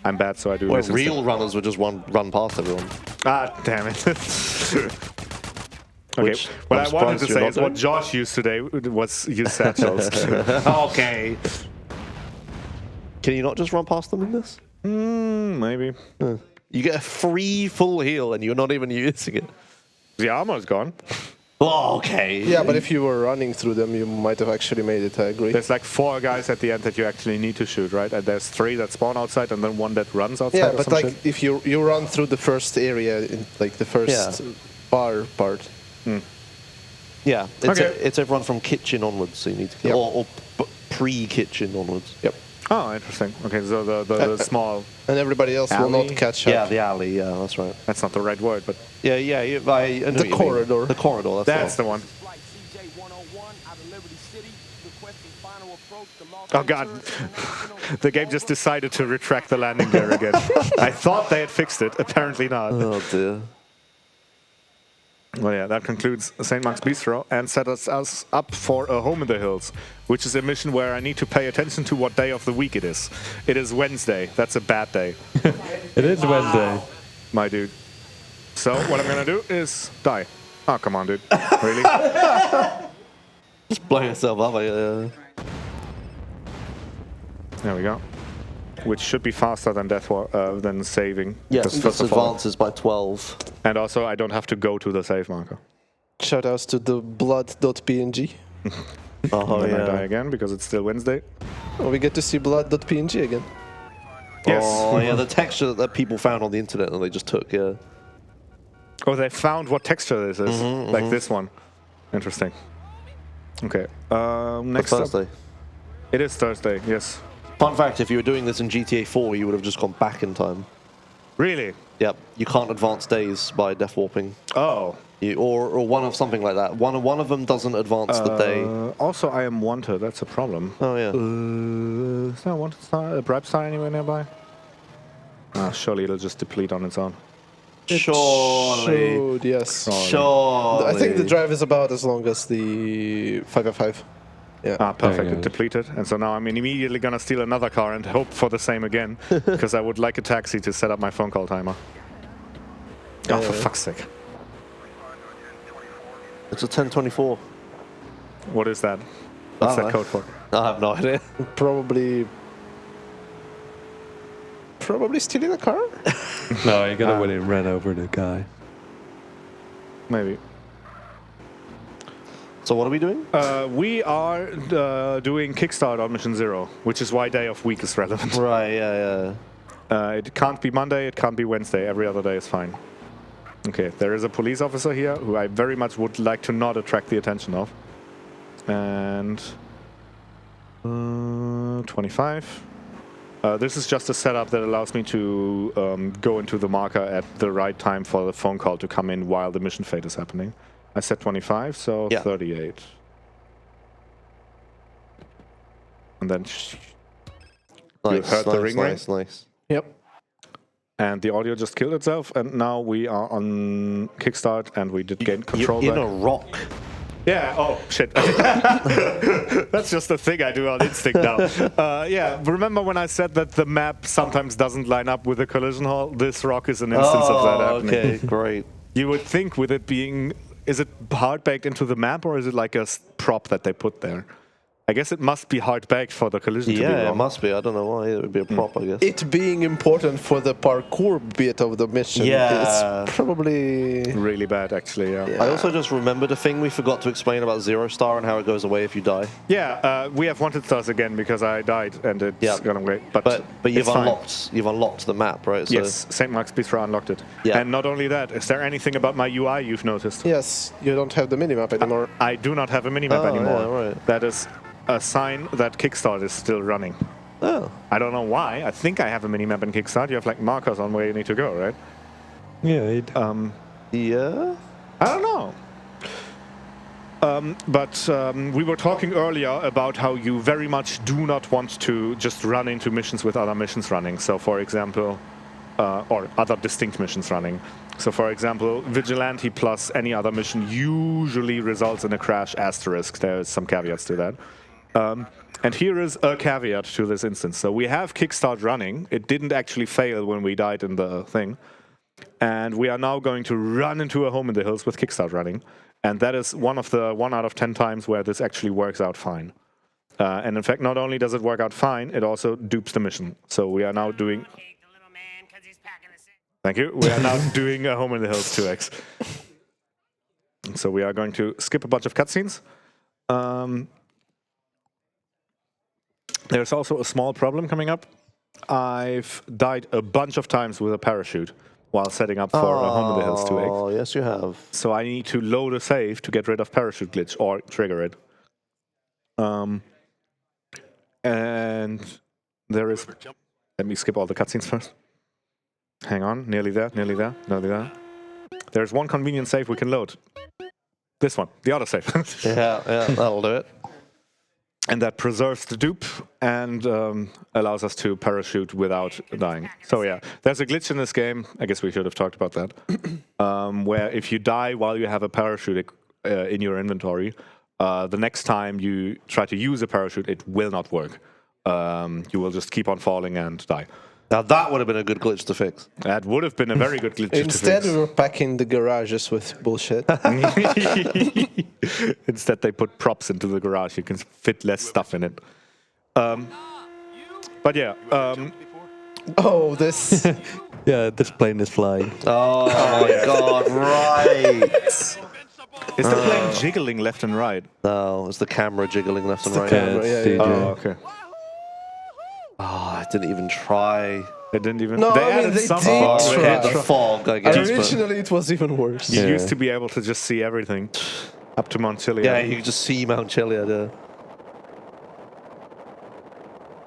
I'm bad, so I do Well, this real instead. runners would just run past everyone. Ah, damn it. Okay, Which what I'm I wanted surprised to you're say not is what doing. Josh used today was use satchels. Okay. Can you not just run past them in this? Maybe. You get a free full heal and you're not even using it. The armor's gone. Oh, okay. Yeah, but if you were running through them, you might have actually made it, I agree. There's like 4 guys at the end that you actually need to shoot, right? And there's 3 that spawn outside and then 1 that runs outside. Yeah, or but some like shit. if you run through the first area, in, like the first bar part. Yeah, Okay. it's everyone from kitchen onwards, so you need to kill. Yep. Or pre-kitchen onwards. Yep. Oh, interesting. Okay, so the small... And everybody else will Alley? not catch up. Yeah, the alley, yeah, that's right. That's not the right word, but Yeah, I know what you mean. corridor. The corridor, that's the one. Flight CJ-101 out of Liberty City, requesting final approach to Los Oh god, the game just decided to retract the landing gear again. I thought they had fixed it, apparently not. Oh, dear. Well, yeah, that concludes St. Mark's Bistro and sets us up for a Home in the Hills, which is a mission where I need to pay attention to what day of the week it is. It is Wednesday. That's a bad day, It is Wednesday. my dude. So what I'm gonna do is die. Oh, come on, dude. Really? Just blow yourself up. There we go. Which should be faster than than saving. Yes, because this first of all- advances by 12. And also, I don't have to go to the save marker. Shoutouts to the blood.png. Oh, Then I die yeah. again because it's still Wednesday. Oh, we get to see blood.png again. Yes. Oh, yeah, the texture that people found on the internet and they just took, yeah. Oh, they found what texture this is. Like this one. Interesting. Okay. Next up. Thursday. It is Thursday, yes. Fun fact, if you were doing this in GTA 4, you would have just gone back in time. Really? Yep, you can't advance days by death warping. Oh. Or one of something like that. One of them doesn't advance the day. Also, I am wanted. That's a problem. Oh, yeah. Is there a wanted star, a bribe star anywhere nearby? Ah, surely it'll just deplete on its own. Surely. Should, yes. Surely. I think the drive is about as long as the 5x5. Yeah. Ah, perfect. There you It go. depleted. And so now I'm immediately going to steal another car and hope for the same again. Because I would like a taxi to set up my phone call timer. Oh, for fuck's sake. It's a 1024. What is that? What's that code for? I have no idea. Probably stealing a car? No, you gotta when it ran over the guy. Maybe. So what are we doing? We are doing Kickstart on Mission 0, which is why day of week is relevant. Right, yeah. It can't be Monday, it can't be Wednesday. Every other day is fine. Okay, there is a police officer here who I very much would like to not attract the attention of. And 25. This is just a setup that allows me to go into the marker at the right time for the phone call to come in while the mission fate is happening. I said 25, so 38. And then you heard the ring ring. Nice. Yep. And the audio just killed itself, and now we are on kickstart, and we did gain control You're back. in a rock. Yeah, oh, shit. That's just a thing I do on instinct now. Yeah, remember when I said that the map sometimes doesn't line up with the collision hall? This rock is an instance of that happening. Okay, great. You would think with it being... Is it hard baked into the map, or is it like a prop that they put there? I guess it must be hard baked for the collision to be wrong. Yeah, it must be. I don't know why. It would be a prop, I guess. It being important for the parkour bit of the mission is probably... Really bad, actually, yeah. I also just remembered a thing we forgot to explain about Zero Star and how it goes away if you die. Yeah, we have wanted stars again because I died and it's gone away. But you've unlocked the map, right? So yes, St. Mark's Bistro unlocked it. Yeah. And not only that, is there anything about my UI you've noticed? Yes, you don't have the minimap anymore. I do not have a minimap anymore. Yeah, right. That is a sign that Kickstart is still running. Oh. I don't know why. I think I have a minimap in Kickstart. You have like markers on where you need to go, right? Yeah. Yeah? I don't know. But we were talking earlier about how you very much do not want to just run into missions with other missions running. So, for example, or other distinct missions running. So, for example, Vigilante plus any other mission usually results in a crash asterisk. There's some caveats to that. And here is a caveat to this instance. So we have Kickstart running. It didn't actually fail when we died in the thing. And we are now going to run into a home in the hills with Kickstart running. And that is one of the 1 out of 10 times where this actually works out fine. And in fact, not only does it work out fine, it also dupes the mission. So we are now doing... Thank you. We are now doing a Home in the Hills 2x. So we are going to skip a bunch of cutscenes. There's also a small problem coming up. I've died a bunch of times with a parachute while setting up for a Home in the Hills 2x. Oh, yes you have. So I need to load a save to get rid of parachute glitch or trigger it. And there is... Let me skip all the cutscenes first. Hang on, nearly there, nearly there, nearly there. There's one convenient save we can load. This one, the auto save. yeah, that'll do it. And that preserves the dupe and allows us to parachute without dying. So yeah, there's a glitch in this game, I guess we should have talked about that, where if you die while you have a parachute in your inventory, the next time you try to use a parachute, it will not work. You will just keep on falling and die. Now that would have been a good glitch to fix. That would have been a very good glitch to fix. Instead, we were packing the garages with bullshit. Instead, they put props into the garage. You can fit less stuff in it. But yeah. Oh, this... Yeah, this plane is flying. Oh my god, right. Is the plane jiggling left and right? No, it's the camera jiggling left and right. yeah. Oh, okay. Oh, I didn't even try. They didn't even... No, they I mean, added they some did fog. try. Yeah, the fog, I guess. Originally, it was even worse. You used to be able to just see everything up to Mount Chiliad. Yeah, you could just see Mount Chiliad.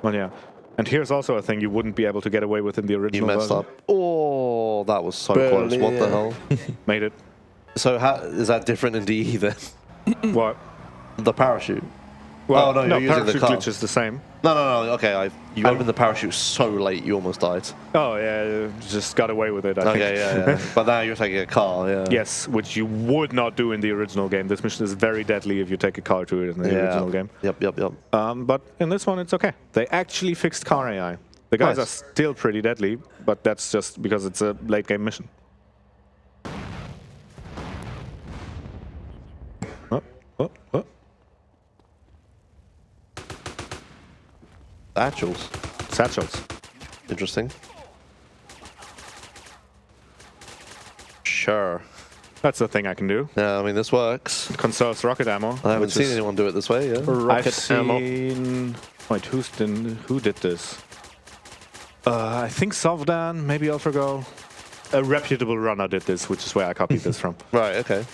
Well, yeah. And here's also a thing you wouldn't be able to get away with in the You original messed version. up. Oh, that was so Barely, close. What the hell? Made it. So how is that different in DE then? What? The parachute? Well, Oh, no, you're using the parachute car. glitch is the same. No. Okay, you opened the parachute so late you almost died. Oh, yeah, just got away with it, I think. Okay, yeah. But now you're taking a car, yeah. Yes, which you would not do in the original game. This mission is very deadly if you take a car to it in the original game. Yep. But in this one, it's okay. They actually fixed car AI. The guys are still pretty deadly, but that's just because it's a late game mission. Oh. Satchels. Interesting. Sure. That's the thing I can do. Yeah, I mean, this works. It conserves rocket ammo. I haven't seen anyone do it this way, yeah. I've seen... Wait, who did this? I think Sovdan, maybe AlphaGo. a reputable runner did this, which is where I copied this from. Right, okay.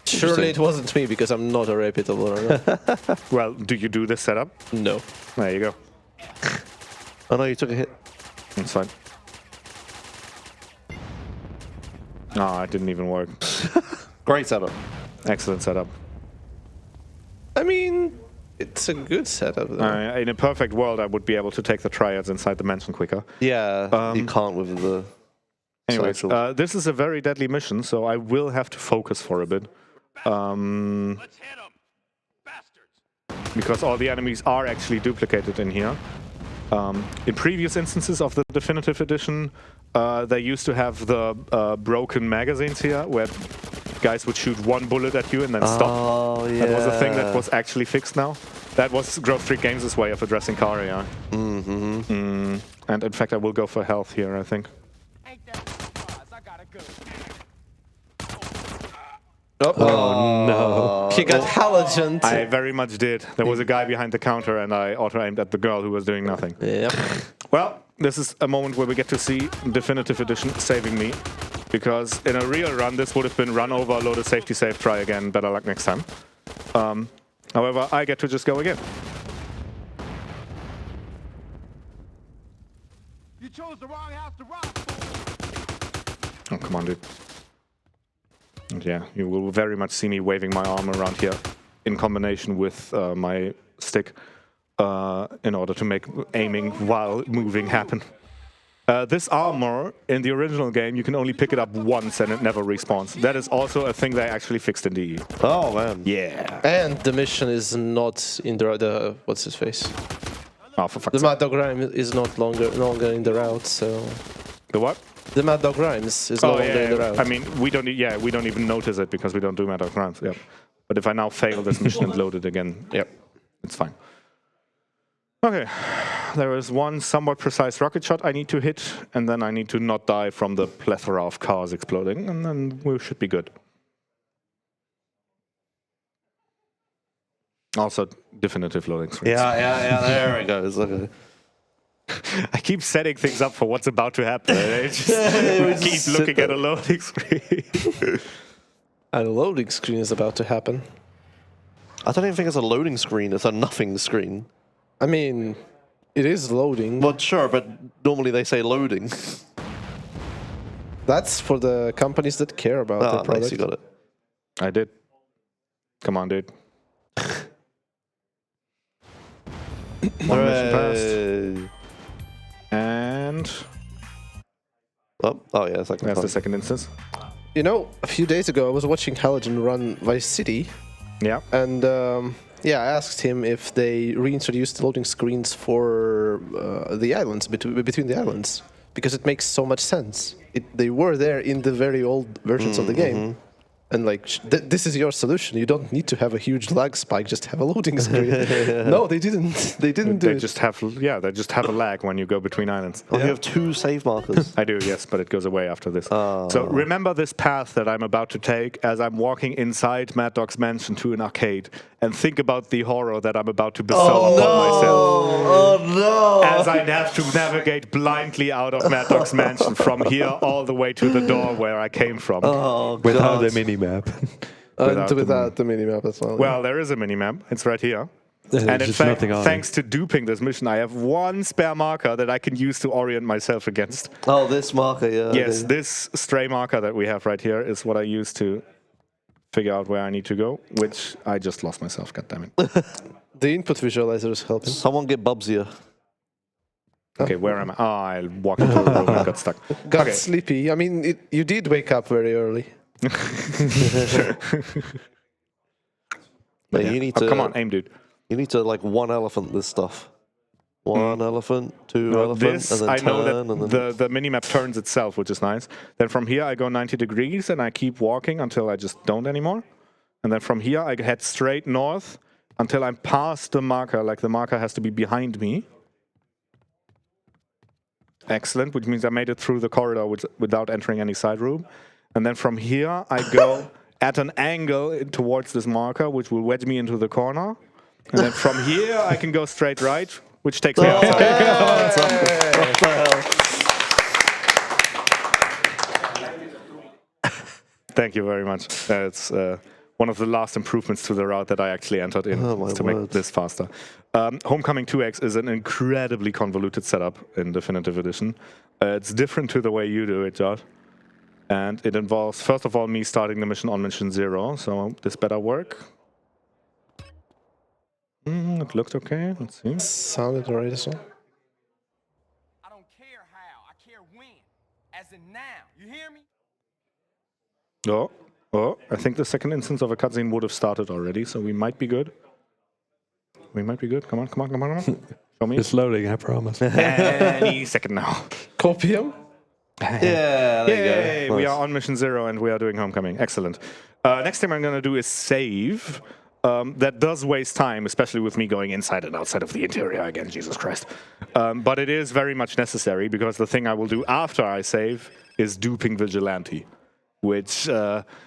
Surely it wasn't me because I'm not a reputable runner. Well, do you do this setup? No. There you go. Oh no, you took a hit. That's fine. No, it didn't even work. Great setup. Excellent setup. I mean, it's a good setup, though. In a perfect world, I would be able to take the triads inside the mansion quicker. Yeah, you can't with the... Anyways, this is a very deadly mission, so I will have to focus for a bit. Let's hit them, bastards. Because all the enemies are actually duplicated in here. In previous instances of the Definitive Edition, they used to have the broken magazines here, where guys would shoot one bullet at you and then stop. Oh, yeah. That was a thing that was actually fixed now. That was Grove Street Games' way of addressing car AI. And in fact, I will go for health here, I think. Ain't that a surprise? I got a gun. Oh no. He got halogened. I very much did. There was a guy behind the counter and I auto-aimed at the girl who was doing nothing. Yep. Well, this is a moment where we get to see Definitive Edition saving me. Because in a real run, this would have been run over, load a safety save, try again, better luck next time. However, I get to just go again. You chose the wrong house to rob. Oh, come on, dude. And yeah, you will very much see me waving my arm around here in combination with my stick in order to make aiming while moving happen. This armor, in the original game, you can only pick it up once and it never respawns. That is also a thing they actually fixed in DE. Oh, man. Yeah. And the mission is not in the what's his face? Oh, for fuck's The Mad Dog Rhyme is not longer in the route, so... The what? The Mad Dog Rhymes is no longer in the route. I mean, we don't even notice it because we don't do Mad Dog Rhymes. Yep. But if I now fail this mission and load it again, yep, it's fine. Okay, there is one somewhat precise rocket shot I need to hit, and then I need to not die from the plethora of cars exploding, and then we should be good. Also, definitive loading screens. Yeah, there it goes. Okay. I keep setting things up for what's about to happen. I just keep looking at a loading screen. A loading screen is about to happen. I don't even think it's a loading screen, it's a nothing screen. I mean, it is loading. Well, sure, but normally they say loading. That's for the companies that care about their product. Nice, you got it. I did. Come on, dude. One mission passed. And... Oh yeah, that's the second instance. You know, a few days ago I was watching Halogen run Vice City. Yeah. And yeah, I asked him if they reintroduced loading screens for the islands, between the islands. Because it makes so much sense. They were there in the very old versions of the game. And like, this is your solution. You don't need to have a huge lag spike. Just have a loading screen. No, they didn't. They didn't do it. Just have, they just have a lag when you go between islands. Oh, you have 2 save markers. I do, yes, but it goes away after this. So remember this path that I'm about to take as I'm walking inside Mad Dog's mansion to an arcade, and think about the horror that I'm about to bestow upon myself. Oh no! As I have to navigate blindly out of Mad Dog's mansion from here all the way to the door where I came from. Oh, without the mini-map. Without the mini-map as well. Well, there is a mini-map. It's right here. And in fact, thanks to duping this mission, I have one spare marker that I can use to orient myself against. Oh, this marker, yeah. Yes, this stray marker that we have right here is what I use to figure out where I need to go, which I just lost myself, goddammit. The input visualizer is helping. Someone get Bubsier. Okay, where am I? Oh, I walked into a room and got stuck. Got sleepy. I mean, you did wake up very early. But you need to... come on, aim, dude. You need to, like, 1 elephant this stuff. 1 elephant, 2 elephant, this, and then I turn, know that and then... the minimap turns itself, which is nice. Then from here I go 90 degrees and I keep walking until I just don't anymore. And then from here I head straight north until I'm past the marker, like the marker has to be behind me. Excellent, which means I made it through the corridor without entering any side room. And then from here I go at an angle towards this marker, which will wedge me into the corner. And then from here I can go straight right, which takes me outside. Thank you very much. It's one of the last improvements to the route that I actually entered in to make this faster. Homecoming 2X is an incredibly convoluted setup in Definitive Edition. It's different to the way you do it, Josh. And it involves, first of all, me starting the mission on mission 0, so this better work. It looked okay. Let's see. Sounded alright as well. I don't care how, I care when. As in now. You hear me? Oh, I think the second instance of a cutscene would have started already, so we might be good. We might be good. Come on. Show me. It's loading, I promise. Any second now. Copium? Yeah, there you go. We are on mission 0 and we are doing Homecoming. Excellent. Next thing I'm going to do is save. That does waste time, especially with me going inside and outside of the interior again, Jesus Christ. But it is very much necessary because the thing I will do after I save is duping Vigilante, which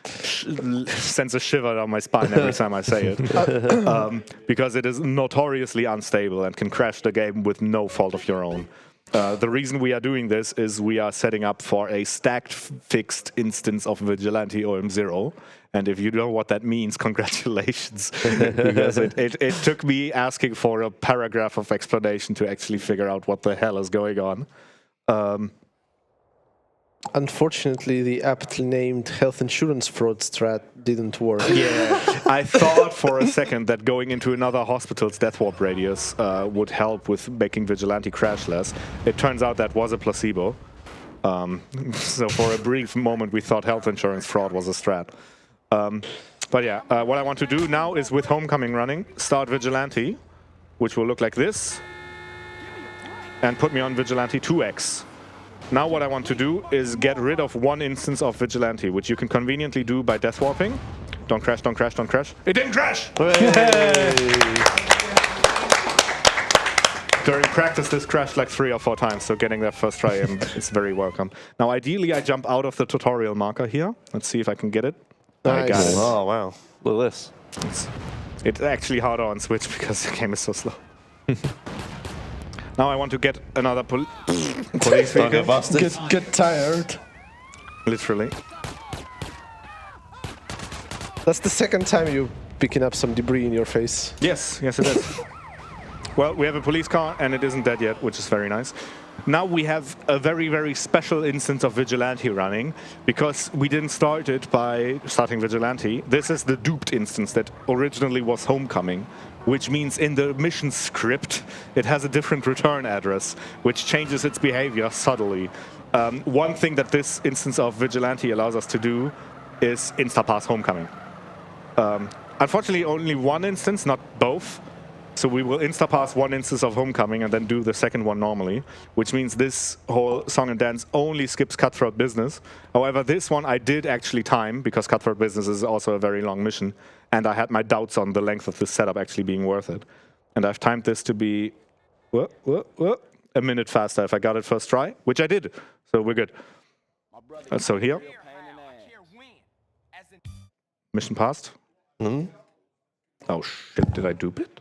sends a shiver down my spine every time I say it. Because it is notoriously unstable and can crash the game with no fault of your own. The reason we are doing this is we are setting up for a stacked fixed instance of Vigilante OM0. And if you know what that means, congratulations. Because it took me asking for a paragraph of explanation to actually figure out what the hell is going on. Unfortunately, the aptly named health insurance fraud strat didn't work. Yeah, I thought for a second that going into another hospital's death warp radius would help with making Vigilante crash less. It turns out that was a placebo. So for a brief moment, we thought health insurance fraud was a strat. But yeah, what I want to do now is with Homecoming running, start Vigilante, which will look like this, and put me on Vigilante 2X. Now what I want to do is get rid of one instance of Vigilante, which you can conveniently do by death warping. Don't crash, don't crash, don't crash. It didn't crash! During practice, this crashed like 3 or 4 times, so getting that first try in is very welcome. Now, ideally, I jump out of the tutorial marker here. Let's see if I can get it. Nice. I got it. Oh, wow. Look at this. It's actually harder on Switch because the game is so slow. Now I want to get another police vehicle. Get tired. Literally. That's the second time you're picking up some debris in your face. Yes, it is. Well, we have a police car and it isn't dead yet, which is very nice. Now we have a very, very special instance of Vigilante running because we didn't start it by starting Vigilante. This is the duped instance that originally was Homecoming, which means in the mission script, it has a different return address, which changes its behavior subtly. One thing that this instance of Vigilante allows us to do is instapass Homecoming. Unfortunately, only one instance, not both. So we will instapass one instance of Homecoming and then do the second one normally, which means this whole song and dance only skips Cutthroat Business. However, this one I did actually time, because Cutthroat Business is also a very long mission, and I had my doubts on the length of this setup actually being worth it. And I've timed this to be a minute faster if I got it first try, which I did, so we're good. So here, mission passed. Oh shit, did I dupe it?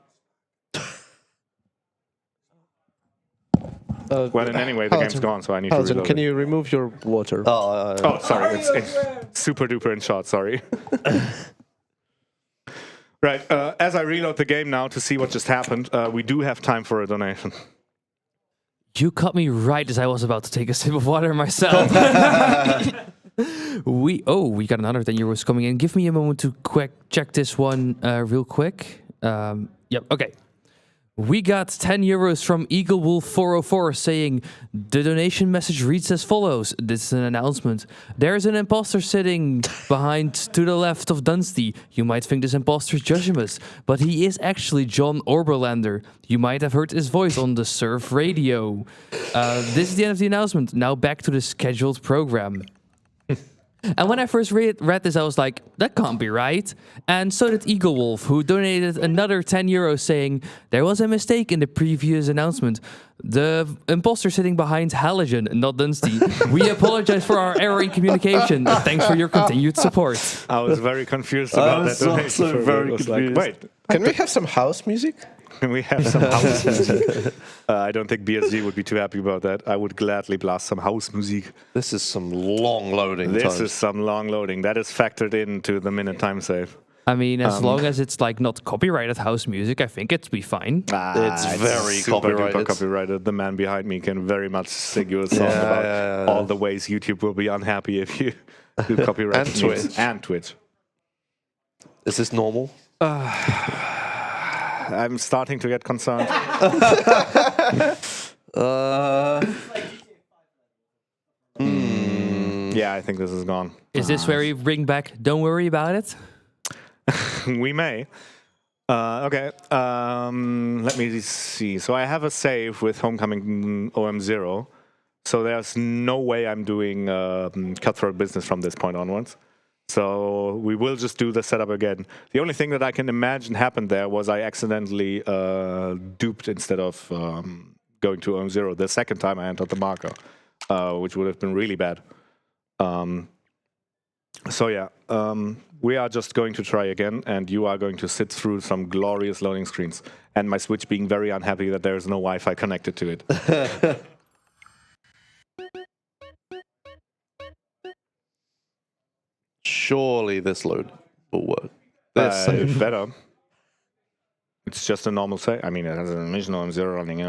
Well, in any way, the game's gone, so I need to reload can it. you remove your water? Oh, sorry, it's super duper in short, sorry. Right, as I reload the game now to see what just happened, we do have time for a donation. You caught me right as I was about to take a sip of water myself. We got another 10 euros coming in. Give me a moment to check this one real quick. Yep, okay. We got 10 euros from Eagle Wolf 404 saying, the donation message reads as follows. This is an announcement. There's an imposter sitting behind to the left of Duncte. You might think this imposter is Joshimuz, but he is actually John Oberlander. You might have heard his voice on the surf radio. This is the end of the announcement. Now back to the scheduled program. And when I first read this, I was like, that can't be right. And so did Eagle Wolf, who donated another 10 euros saying, there was a mistake in the previous announcement. The imposter sitting behind Halogen, not Duncte. We apologize for our error in communication. Thanks for your continued support. I was very confused about that donation. Also very confused. Like, wait, Can we have some house music? We have some house music. I don't think BSG would be too happy about that. I would gladly blast some house music. This is some long loading. This is some long loading. That is factored into the minute time save. I mean, as long as it's like not copyrighted house music, I think it'd be fine. It's very super copyrighted. duper copyrighted. The man behind me can very much sing you a song about all the ways YouTube will be unhappy if you do copyright. And Twitch. And Twitch. Is this normal? I'm starting to get concerned. Yeah, I think this is gone. Is this where you bring back Don't Worry About It? We may. Okay, let me see. So I have a save with Homecoming OM0. So there's no way I'm doing cutthroat business from this point onwards. So we will just do the setup again. The only thing that I can imagine happened there was I accidentally duped instead of going to OM0 the second time I entered the marker, which would have been really bad. So yeah, we are just going to try again, and you are going to sit through some glorious loading screens, and my Switch being very unhappy that there is no Wi-Fi connected to it. Surely this load will work. Better. It's just a normal save. I mean, it has an mission on zero running.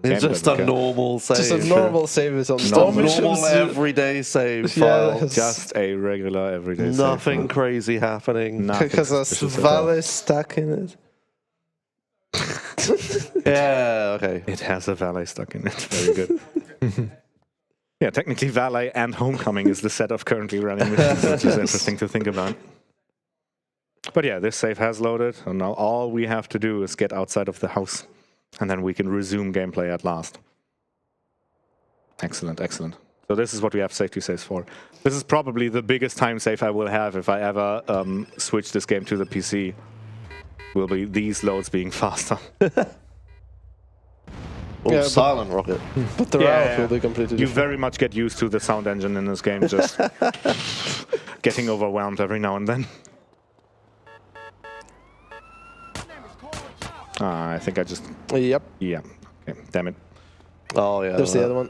It's just a normal save. Just a normal save is on normal everyday save file. Just a regular everyday save. Nothing crazy happening. Because there's Valet stuck in it. Yeah, okay. It has a Valet stuck in it. Very good. Yeah, technically Valet and Homecoming is the set of currently running missions, which is interesting to think about. But yeah, this save has loaded, and now all we have to do is get outside of the house, and then we can resume gameplay at last. Excellent, excellent. So this is what we have safety saves for. This is probably the biggest time save I will have if I ever switch this game to the PC. Will be these loads being faster. Yeah, silent rocket. But the route will be completely different. You very much get used to the sound engine in this game, just getting overwhelmed every now and then. I think I just... Yep. Yeah. Okay, damn it. Oh, yeah. There's the other one.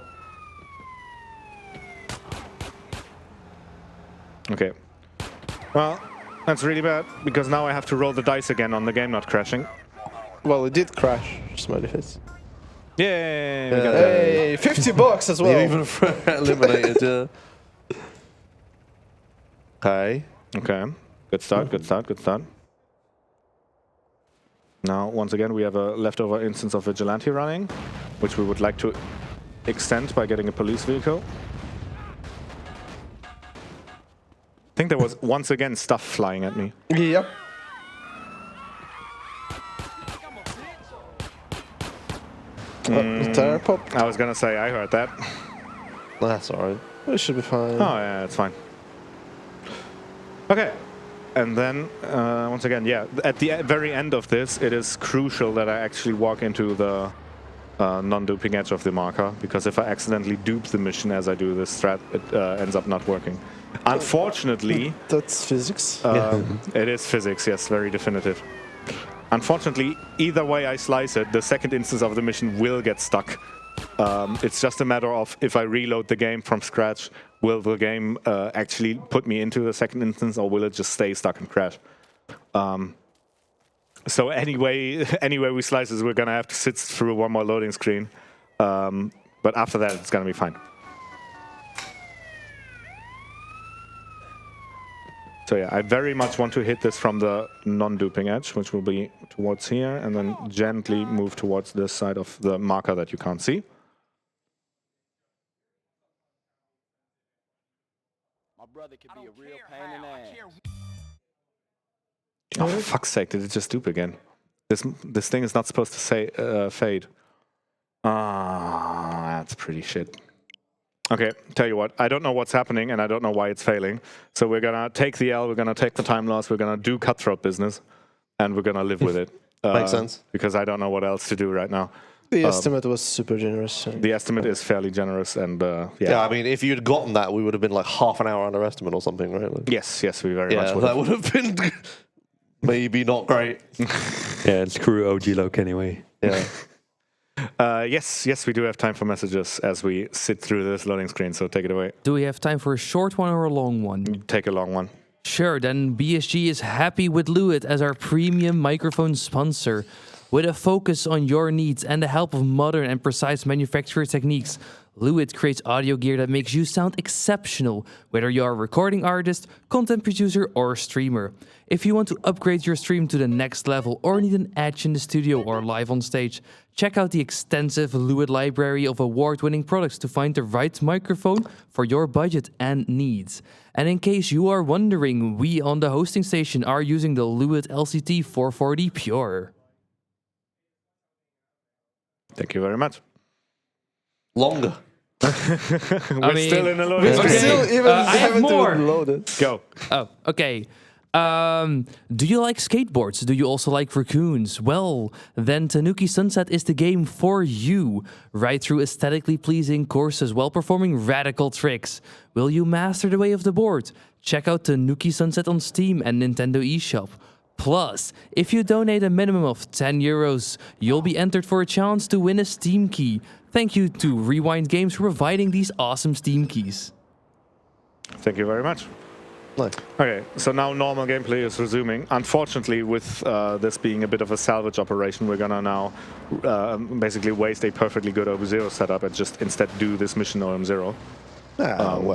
Okay. Well, that's really bad, because now I have to roll the dice again on the game not crashing. Well, it did crash. Smiley face. Yay! Hey, $50 as well. You even eliminated. Okay. Okay. Good start, good start, good start. Now, once again, we have a leftover instance of Vigilante running, which we would like to extend by getting a police vehicle. I think there was, once again, stuff flying at me. Yep. Tire pop. I was gonna say, I heard that. That's alright. It should be fine. Oh, yeah, it's fine. Okay. And then, once again, yeah, at the very end of this, it is crucial that I actually walk into the non-duping edge of the marker, because if I accidentally dupe the mission as I do this strat, it ends up not working. Unfortunately... That's physics. It is physics, yes, very definitive. Unfortunately, either way I slice it, the second instance of the mission will get stuck. It's just a matter of if I reload the game from scratch, will the game actually put me into the second instance, or will it just stay stuck and crash? So anyway we slice this, we're gonna have to sit through one more loading screen. But after that, it's gonna be fine. So yeah, I very much want to hit this from the non-duping edge, which will be towards here, and then gently move towards this side of the marker that you can't see. My brother could be a real pain in the ass. Oh, for fuck's sake, did it just dupe again? This thing is not supposed to say fade. Ah, that's pretty shit. Okay, tell you what, I don't know what's happening, and I don't know why it's failing. So we're gonna take the L, we're gonna take the time loss, we're gonna do cutthroat business, and we're gonna live with it. Makes sense. Because I don't know what else to do right now. The estimate was super generous. The estimate is fairly generous, and yeah, I mean, if you'd gotten that, we would have been like half an hour under estimate or something, right? Like, yes, we very much would. That would have been maybe not great. Yeah, and screw OG Loke anyway. Yeah. Yes, we do have time for messages as we sit through this loading screen, so take it away. Do we have time for a short one or a long one? Take a long one. Sure, then BSG is happy with Lewitt as our premium microphone sponsor. With a focus on your needs and the help of modern and precise manufacturer techniques, Lewitt creates audio gear that makes you sound exceptional, whether you are a recording artist, content producer, or streamer. If you want to upgrade your stream to the next level or need an edge in the studio or live on stage, check out the extensive Lewitt library of award-winning products to find the right microphone for your budget and needs. And in case you are wondering, we on the hosting station are using the Lewitt LCT 440 Pure. Thank you very much. Longer. We're still in the loading We screen. still even I have haven't more. even loaded. Go. Oh, okay. Do you like skateboards? Do you also like raccoons? Well, then Tanuki Sunset is the game for you. Ride through aesthetically pleasing courses while performing radical tricks. Will you master the way of the board? Check out Tanuki Sunset on Steam and Nintendo eShop. Plus, if you donate a minimum of 10 euros, you'll be entered for a chance to win a Steam key. Thank you to Rewind Games for providing these awesome Steam keys. Thank you very much. Nice. Okay, so now normal gameplay is resuming. Unfortunately, with this being a bit of a salvage operation, we're gonna now basically waste a perfectly good OM0 setup and just instead do this mission OM0.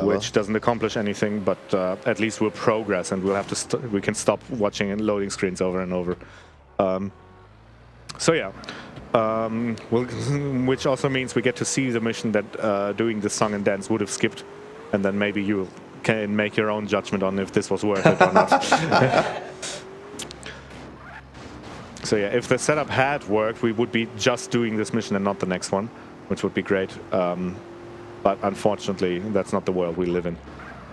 Which doesn't accomplish anything, but at least we'll progress, and we'll have to we can stop watching loading screens over and over. So yeah, which also means we get to see the mission that doing the song and dance would have skipped, and then maybe you can make your own judgment on if this was worth it or not. So yeah, if the setup had worked, we would be just doing this mission and not the next one, which would be great. But unfortunately, that's not the world we live in.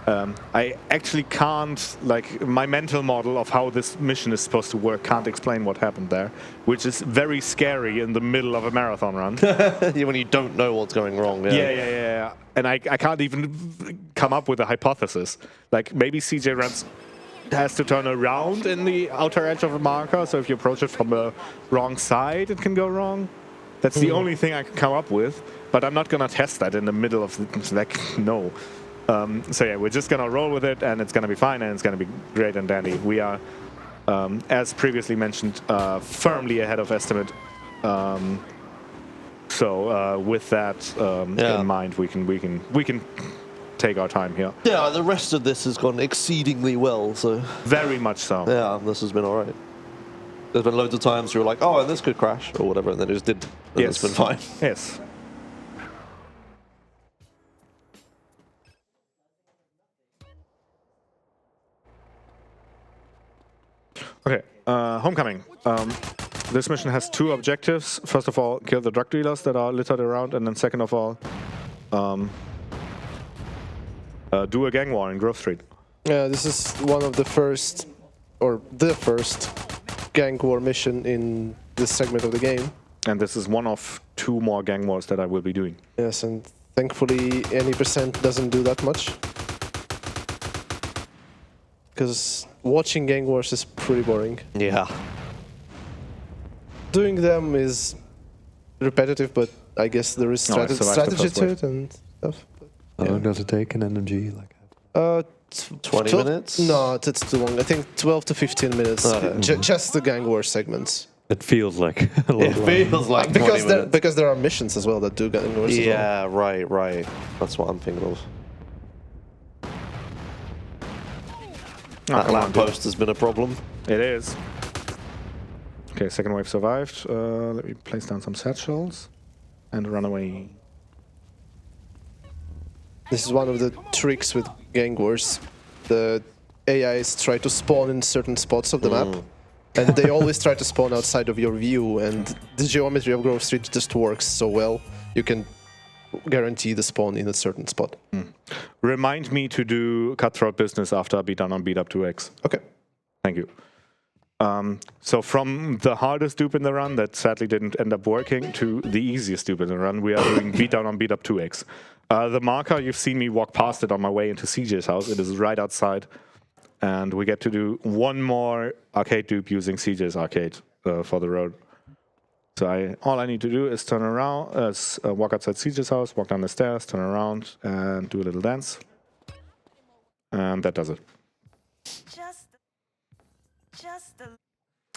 I actually can't, like, my mental model of how this mission is supposed to work can't explain what happened there, which is very scary in the middle of a marathon run. When you don't know what's going wrong. Yeah. And I can't even come up with a hypothesis. Like, maybe CJ has to turn around in the outer edge of a marker, so if you approach it from the wrong side, it can go wrong. That's the only thing I can come up with, but I'm not gonna test that in the middle of the, like, no. So yeah, we're just gonna roll with it, and it's gonna be fine, and it's gonna be great and dandy. We are, as previously mentioned, firmly ahead of estimate. So with that in mind, we can take our time here. Yeah, the rest of this has gone exceedingly well, so. Very much so. Yeah, this has been all right. There's been loads of times where you're like, oh, and this could crash, or whatever, and then it just did. And Yes. it's been fine. Yes. Okay, Homecoming. This mission has two objectives. First of all, kill the drug dealers that are littered around, and then second of all, do a gang war in Grove Street. Yeah, this is one of the first, or the first, gang war mission in this segment of the game. And this is one of two more gang wars that I will be doing. Yes, and thankfully any percent doesn't do that much. Because watching gang wars is pretty boring. Yeah. Doing them is repetitive, but I guess there is strategy to it and stuff. How long does it take an energy? Like 20 minutes? No, it's too long. I think 12 to 15 minutes. Just the gang war segments. It feels like a lot. It feels like 20 minutes. Because there are missions as well that do gang wars. Yeah, right. That's what I'm thinking of. That lamppost has been a problem. It is. Okay, second wave survived. Let me place down some satchels and run away. This is one of the tricks with gang wars. The AIs try to spawn in certain spots of the map, and they always try to spawn outside of your view, and the geometry of Grove Street just works so well. You can guarantee the spawn in a certain spot. Remind me to do cutthroat business after I beat down on beat up 2x. Okay. Thank you. So from the hardest dupe in the run that sadly didn't end up working to the easiest dupe in the run, we are doing beat down on beat up 2x. The marker, you've seen me walk past it on my way into CJ's house. It is right outside. and we get to do one more arcade dupe using CJ's arcade for the road. So all I need to do is turn around, walk outside CJ's house, walk down the stairs, turn around, and do a little dance. And that does it.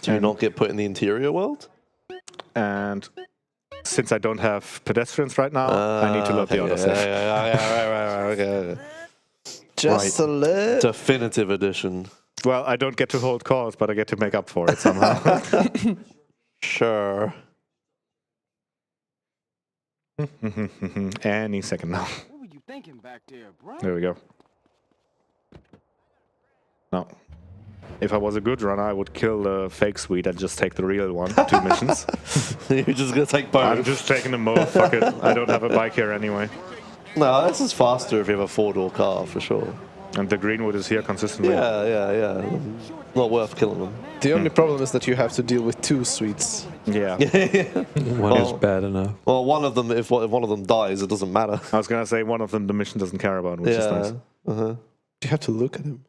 Do you not get put in the interior world? And since I don't have pedestrians right now, I need to load the autosave. Okay. Just a little. Definitive edition. Well, I don't get to hold calls, but I get to make up for it somehow. Sure. Any second now. What were you thinking back there, bro? There we go. No. If I was a good runner, I would kill the fake suite and just take the real one. 2 missions. You're just gonna take both. I'm just taking them both. Fuck it. I don't have a bike here anyway. No, this is faster if you have a 4-door car, for sure. And the Greenwood is here consistently. Yeah. Not worth killing them. The only problem is that you have to deal with 2 suites. Yeah. One is bad enough. Well, one of them, if one of them dies, it doesn't matter. I was going to say one of them the mission doesn't care about, which is nice. You have to look at him.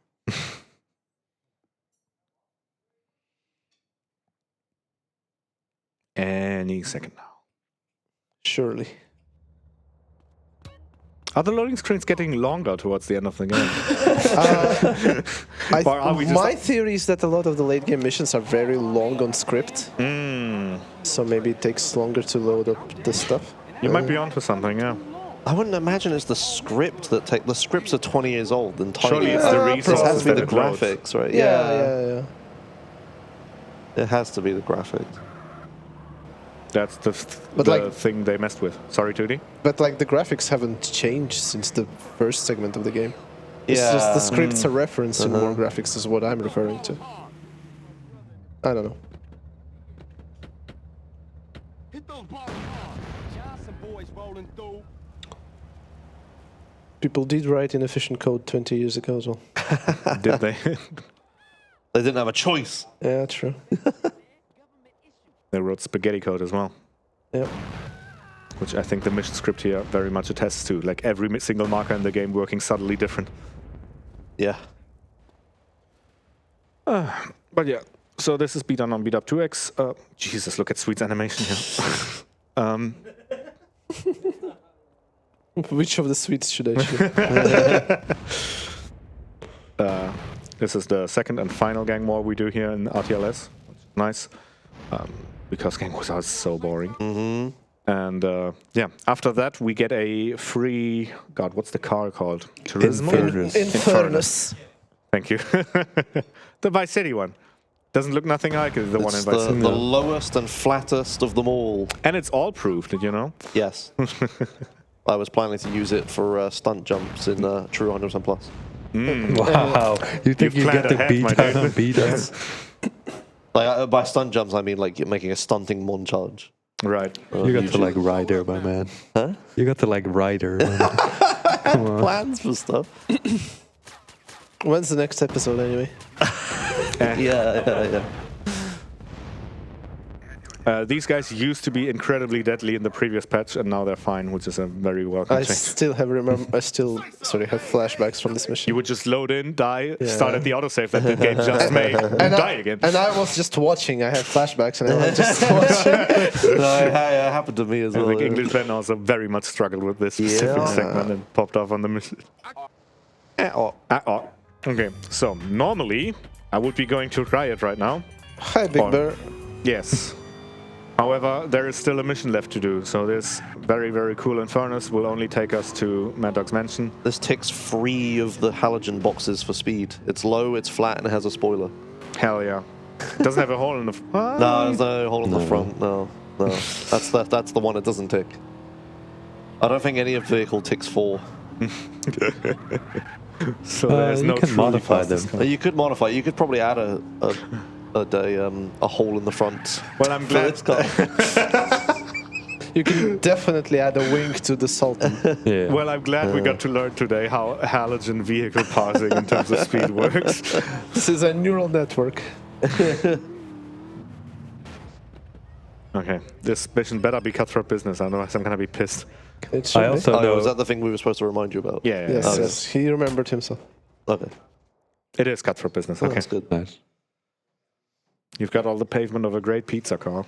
Any second now. Surely. Are the loading screens getting longer towards the end of the game? My theory is that a lot of the late game missions are very long on script. So maybe it takes longer to load up the stuff. You might be onto something, yeah. I wouldn't imagine it's the script that the scripts are 20 years old and tiny. Surely it's the reason It has to be the that it loads. graphics, right? Yeah. It has to be the graphics. That's the thing they messed with. Sorry, 2D? But like the graphics haven't changed since the first segment of the game. It's just the script's a reference to more graphics is what I'm referring to. I don't know. Hit those bars hard. Johnson boys rolling through. People did write inefficient code 20 years ago as well. Did they? They didn't have a choice. Yeah, true. They wrote spaghetti code as well. Yep. Which I think the mission script here very much attests to. Like every single marker in the game working subtly different. Yeah. But yeah, so this is beat on beat up 2x. Jesus, look at Sweet's animation here. Which of the suites should I choose? This is the second and final gang war we do here in RTLS. Which is nice. Because gang wars are so boring. And yeah, after that we get a free... God, what's the car called? Turismo? Infernus. Thank you. The Vice City one. Doesn't look nothing like it, the one in Vice City. The lowest and flattest of them all. And it's all proof, did you know? Yes. I was planning to use it for stunt jumps in True 100% Plus. Wow. You think you get the beat us? Like, by stunt jumps, I mean like you're making a stunting montage. Right. You got to like rider, my man. Huh? You got to like rider. Plans for stuff. When's the next episode anyway? Yeah. These guys used to be incredibly deadly in the previous patch, and now they're fine, which is a very welcome change. I still have flashbacks from this mission. You would just load in, die, start at the autosave that the game just made, and die again. And I was just watching. I had flashbacks, and I was just watching. It happened to me as well. I think English Ben also very much struggled with this specific segment and popped off on the mission. Okay, so normally I would be going to Riot right now. Hi, Big Bear. Yes. However, there is still a mission left to do, so this very, very cool Infernus will only take us to Mad Dog's mansion. This ticks free of the halogen boxes for speed. It's low, it's flat, and it has a spoiler. Hell yeah. It doesn't have a hole in the... No, there's no hole in the front. No. That's the one it doesn't tick. I don't think any of the vehicle ticks 4. So there's no you can modify them. You could modify. You could probably add a hole in the front. Well, I'm glad. You can definitely add a wing to the Sultan. Yeah. Well, I'm glad we got to learn today how halogen vehicle parsing in terms of speed works. This is a neural network. Okay, this mission better be cutthroat business, otherwise I'm gonna be pissed. I also know... was that the thing we were supposed to remind you about? Yeah. Yes, he remembered himself. Okay. It is cut for business. Oh, Okay. that's good. Nice. You've got all the pavement of a great pizza, Carl.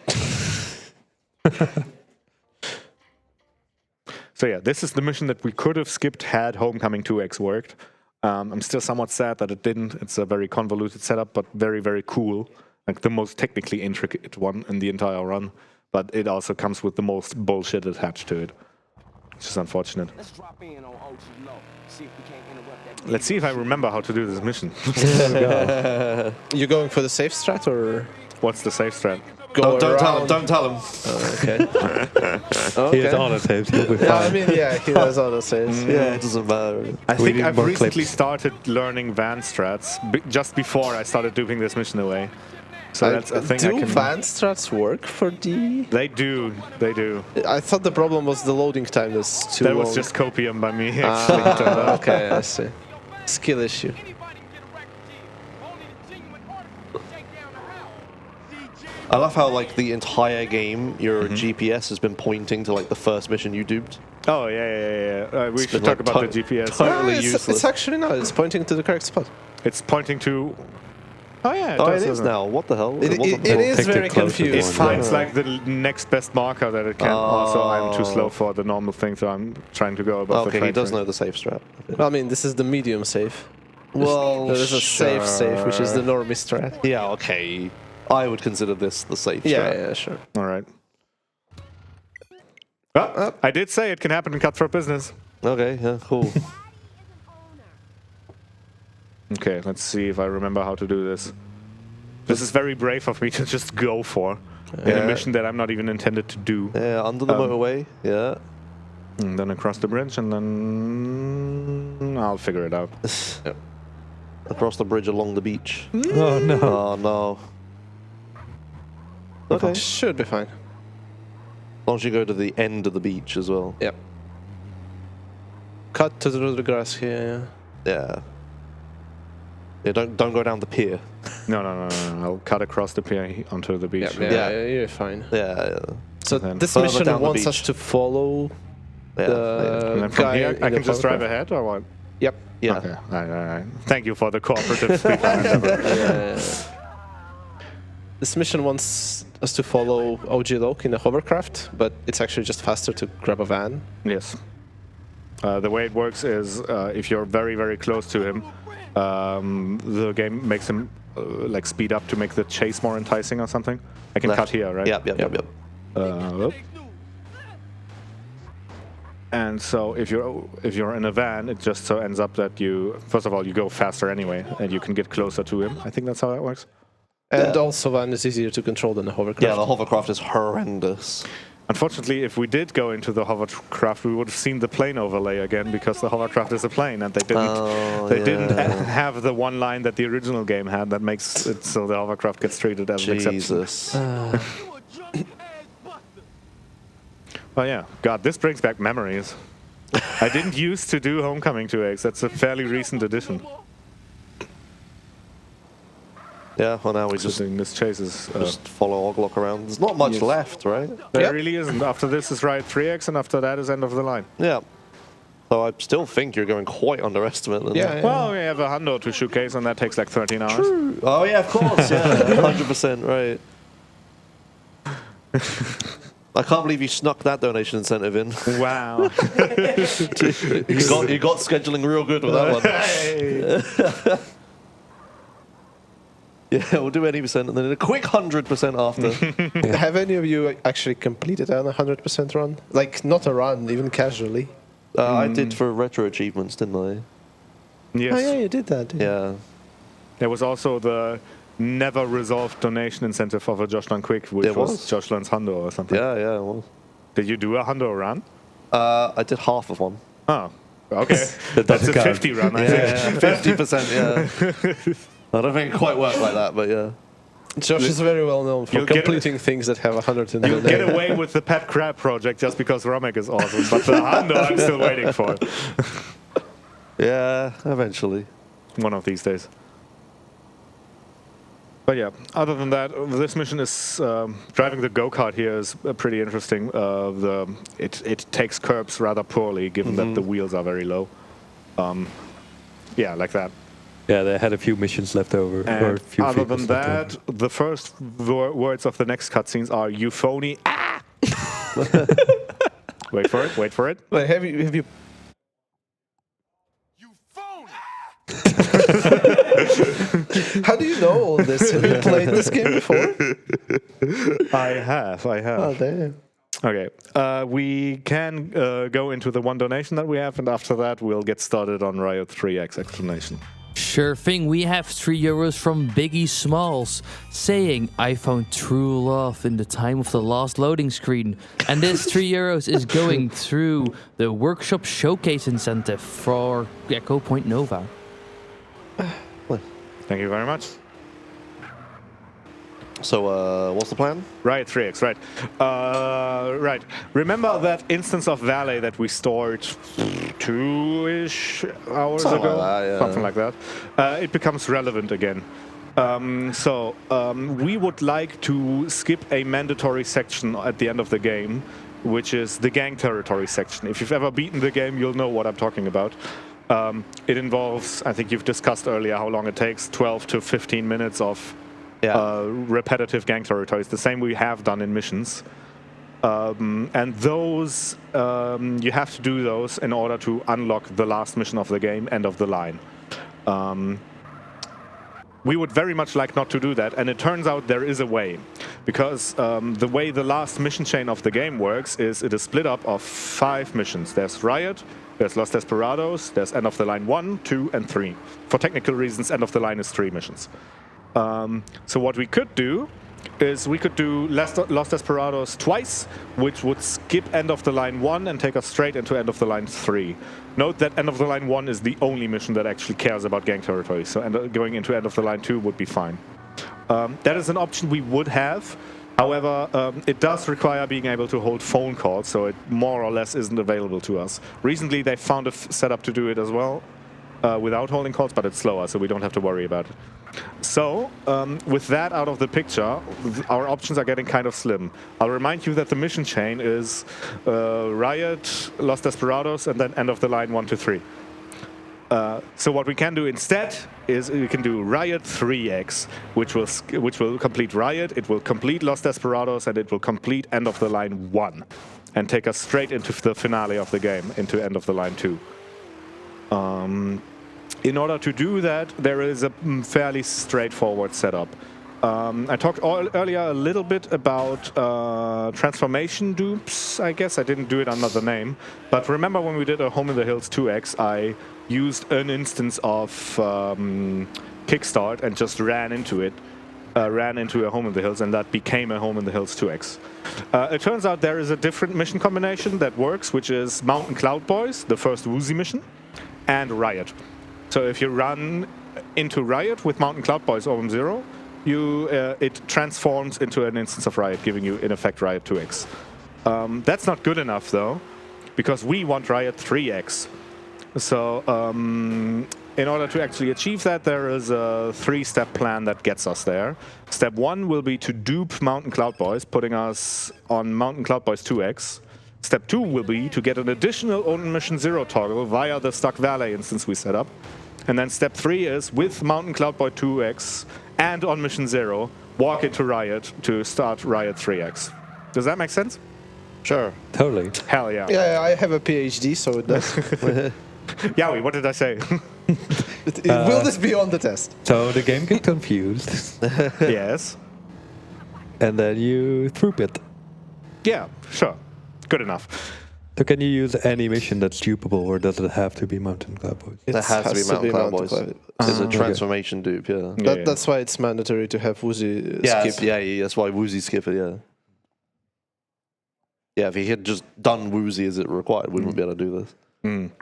So yeah, this is the mission that we could have skipped had Homecoming 2X worked. I'm still somewhat sad that it didn't. It's a very convoluted setup, but very, very cool. Like the most technically intricate one in the entire run. But it also comes with the most bullshit attached to it. Which is unfortunate. Let's drop in on OG Low. See if we can't interrupt that. Let's see if I remember how to do this mission. You going for the safe strat or What's the safe strat? go Don't tell him. around? Don't tell him. Okay. He has auto saves. He'll be fine. Yeah, I mean, yeah, he has auto saves. Yeah, it doesn't matter. I think need I've more recently clips. started learning van strats just before I started doing this mission away. So that's a thing I Do can... van strats work for the? They do. They do. I thought the problem was the loading time was too That long. was just copium by me, actually. it turned out. Okay, I see. Skill issue. Anybody can get a record deal. Only the genuine artists can take down the house. I love how like the entire game, your GPS has been pointing to like the first mission you duped. Oh, yeah. We should been, talk like, about the GPS. totally it's useless. actually not. It's pointing to the correct spot. It's pointing to... Oh, yeah. Oh, does, it is doesn't now. What the hell? It wasn't is before. Pick the very closest It confused. one. finds like the next best marker that it can. Also, I'm too slow for the normal thing, so I'm trying to go above the Okay, he does trajectory. know the safe strat. Well, I mean, this is the medium safe. Well, There is a safe, which is the normie strat. Yeah, okay. I would consider this the safe Yeah, strat. yeah, sure. All right. I did say it can happen in cutthroat business. Okay, yeah, cool. Okay, let's see if I remember how to do this. This is very brave of me to just go for in a mission that I'm not even intended to do. Yeah, under the motorway. Yeah. And then across the bridge, and then I'll figure it out. Across the bridge along the beach. Oh no. Oh no. Okay. As Should be fine. long as you go to the end of the beach as well. Yep. Cut to the grass here. Yeah. Yeah, don't go down the pier. No. I'll cut across the pier onto the beach. Yeah, you're fine. Yeah. So then this further mission down the wants us beach. to follow Yeah. the And then from guy here, in I the can just drive photograph. ahead, or what? Yep. Yeah. Okay. All right. Thank you for the cooperative speedrun endeavor. This mission wants us to follow OG Loke in a hovercraft, but it's actually just faster to grab a van. Yes. The way it works is if you're very, very close to him, the game makes him like speed up to make the chase more enticing or something. I can Left. cut here, right? Yep. Whoop. And so if you're in a van, it just so ends up that you, first of all, you go faster anyway, and you can get closer to him. I think that's how that works. And also van is easier to control than a hovercraft. Yeah, the hovercraft is horrendous. Unfortunately, if we did go into the hovercraft, we would have seen the plane overlay again, because the hovercraft is a plane, and they didn't have the one line that the original game had that makes it so the hovercraft gets treated as an exception. Jesus. Oh yeah, God, this brings back memories. I didn't used to do Homecoming 2X. That's a fairly recent addition. Yeah, well now we just This chase is... follow Oglock around. There's not much left, right? there really isn't. After this is Ride 3X, and after that is end of the line. Yeah. So I still think you're going quite underestimate. Than Yeah. Well, we have a hundo to showcase, and that takes like 13 hours. True. Oh yeah, of course. Yeah, 100% right. I can't believe you snuck that donation incentive in. Wow. you got scheduling real good with that one. Hey. Yeah, we'll do 80% and then a quick 100% after. Have any of you actually completed an 100% run? Like, not a run, even casually. I did for retro achievements, didn't I? Yes. Oh yeah, you did that. didn't you? Yeah. There was also the never resolved donation incentive of a Josh Learn Quick, which There was was. Josh Learns Hundo or something. Yeah, well. Did you do a Hundo run? I did half of one. Oh, okay. That's a 50 run, I think. 50%, yeah. I don't think it quite worked like that, but yeah. Josh is very well known for You'll get completing things that have 100 in You'll the get away with the Pet Crab project just because Romek is awesome, but the Hundo I'm still waiting for. Yeah, eventually. One of these days. But yeah, other than that, this mission is driving the go-kart here is pretty interesting. It takes curbs rather poorly, given that the wheels are very low. Yeah, like that. Yeah, they had a few missions left over. Or a And few other than features left that, the first words of the next cutscenes are euphony. Ah! Wait for it. Wait for it. Wait, have you You phone! how do you know all this? Have you played this game before? I have. Oh damn. Okay. We can go into the one donation that we have, and after that, we'll get started on Riot 3X explanation. Sure thing, we have €3 from Biggie Smalls saying, I found true love in the time of the last loading screen. And this €3 is going through the workshop showcase incentive for Echo Point Nova. Thank you very much. So, what's the plan? Riot 3X, right. Right. Remember that instance of Valet that we stored 2-ish hours Something ago? like that, yeah. Something like that. It becomes relevant again. We would like to skip a mandatory section at the end of the game, which is the gang territory section. If you've ever beaten the game, you'll know what I'm talking about. It involves, I think you've discussed earlier how long it takes, 12 to 15 minutes of repetitive gang territories, the same we have done in missions. And those, you have to do those in order to unlock the last mission of the game, end of the line. We would very much like not to do that, and it turns out there is a way. Because the way the last mission chain of the game works is it is split up of 5 missions. There's Riot, there's Los Desperados, there's End of the Line 1, 2, and 3. For technical reasons, End of the Line is 3 missions. So what we could do is we could do Los Desperados twice, which would skip End of the Line 1 and take us straight into End of the Line 3. Note that End of the Line 1 is the only mission that actually cares about gang territory, so going into End of the Line 2 would be fine. That is an option we would have. However, it does require being able to hold phone calls, so it more or less isn't available to us. Recently, they found a setup to do it as well, without holding calls, but it's slower, so we don't have to worry about it. So, with that out of the picture, our options are getting kind of slim. I'll remind you that the mission chain is Riot, Los Desperados, and then End of the Line 1 to 3. So what we can do instead is we can do Riot 3X, which will complete Riot, it will complete Los Desperados, and it will complete End of the Line 1, and take us straight into the finale of the game, into End of the Line 2. In order to do that, there is a fairly straightforward setup. I talked earlier a little bit about transformation dupes, I guess. I didn't do it under the name. But remember when we did a Home in the Hills 2X, I used an instance of Kickstart and just ran into it. Ran into a Home in the Hills, and that became a Home in the Hills 2X. It turns out there is a different mission combination that works, which is Mountain Cloud Boys, the first Woozy mission, and Riot. So if you run into Riot with Mountain Cloud Boys OM 0, it transforms into an instance of Riot, giving you, in effect, Riot 2X. That's not good enough, though, because we want Riot 3X. So in order to actually achieve that, there is a 3-step plan that gets us there. Step 1 will be to dupe Mountain Cloud Boys, putting us on Mountain Cloud Boys 2X. Step 2 will be to get an additional Own Mission 0 toggle via the Stuck Valet instance we set up. And then step 3 is, with Mountain Cloud Boy 2X and on Mission 0, walk into Riot to start Riot 3X. Does that make sense? Sure. Totally. Hell yeah. Yeah, I have a PhD, so it does. Yowie, what did I say? Will this be on the test? So the game get confused, Yes. and then you troop it. Yeah, sure. Good enough. So can you use any mission that's dupable, or does it have to be Mountain Cloud Boys? There has to be Mountain Cloud Boys. It's a transformation dupe, yeah. That's why it's mandatory to have Woozy skip. Yeah, that's why Woozy skip it, yeah. Yeah, if he had just done Woozy as it required, we wouldn't be able to do this.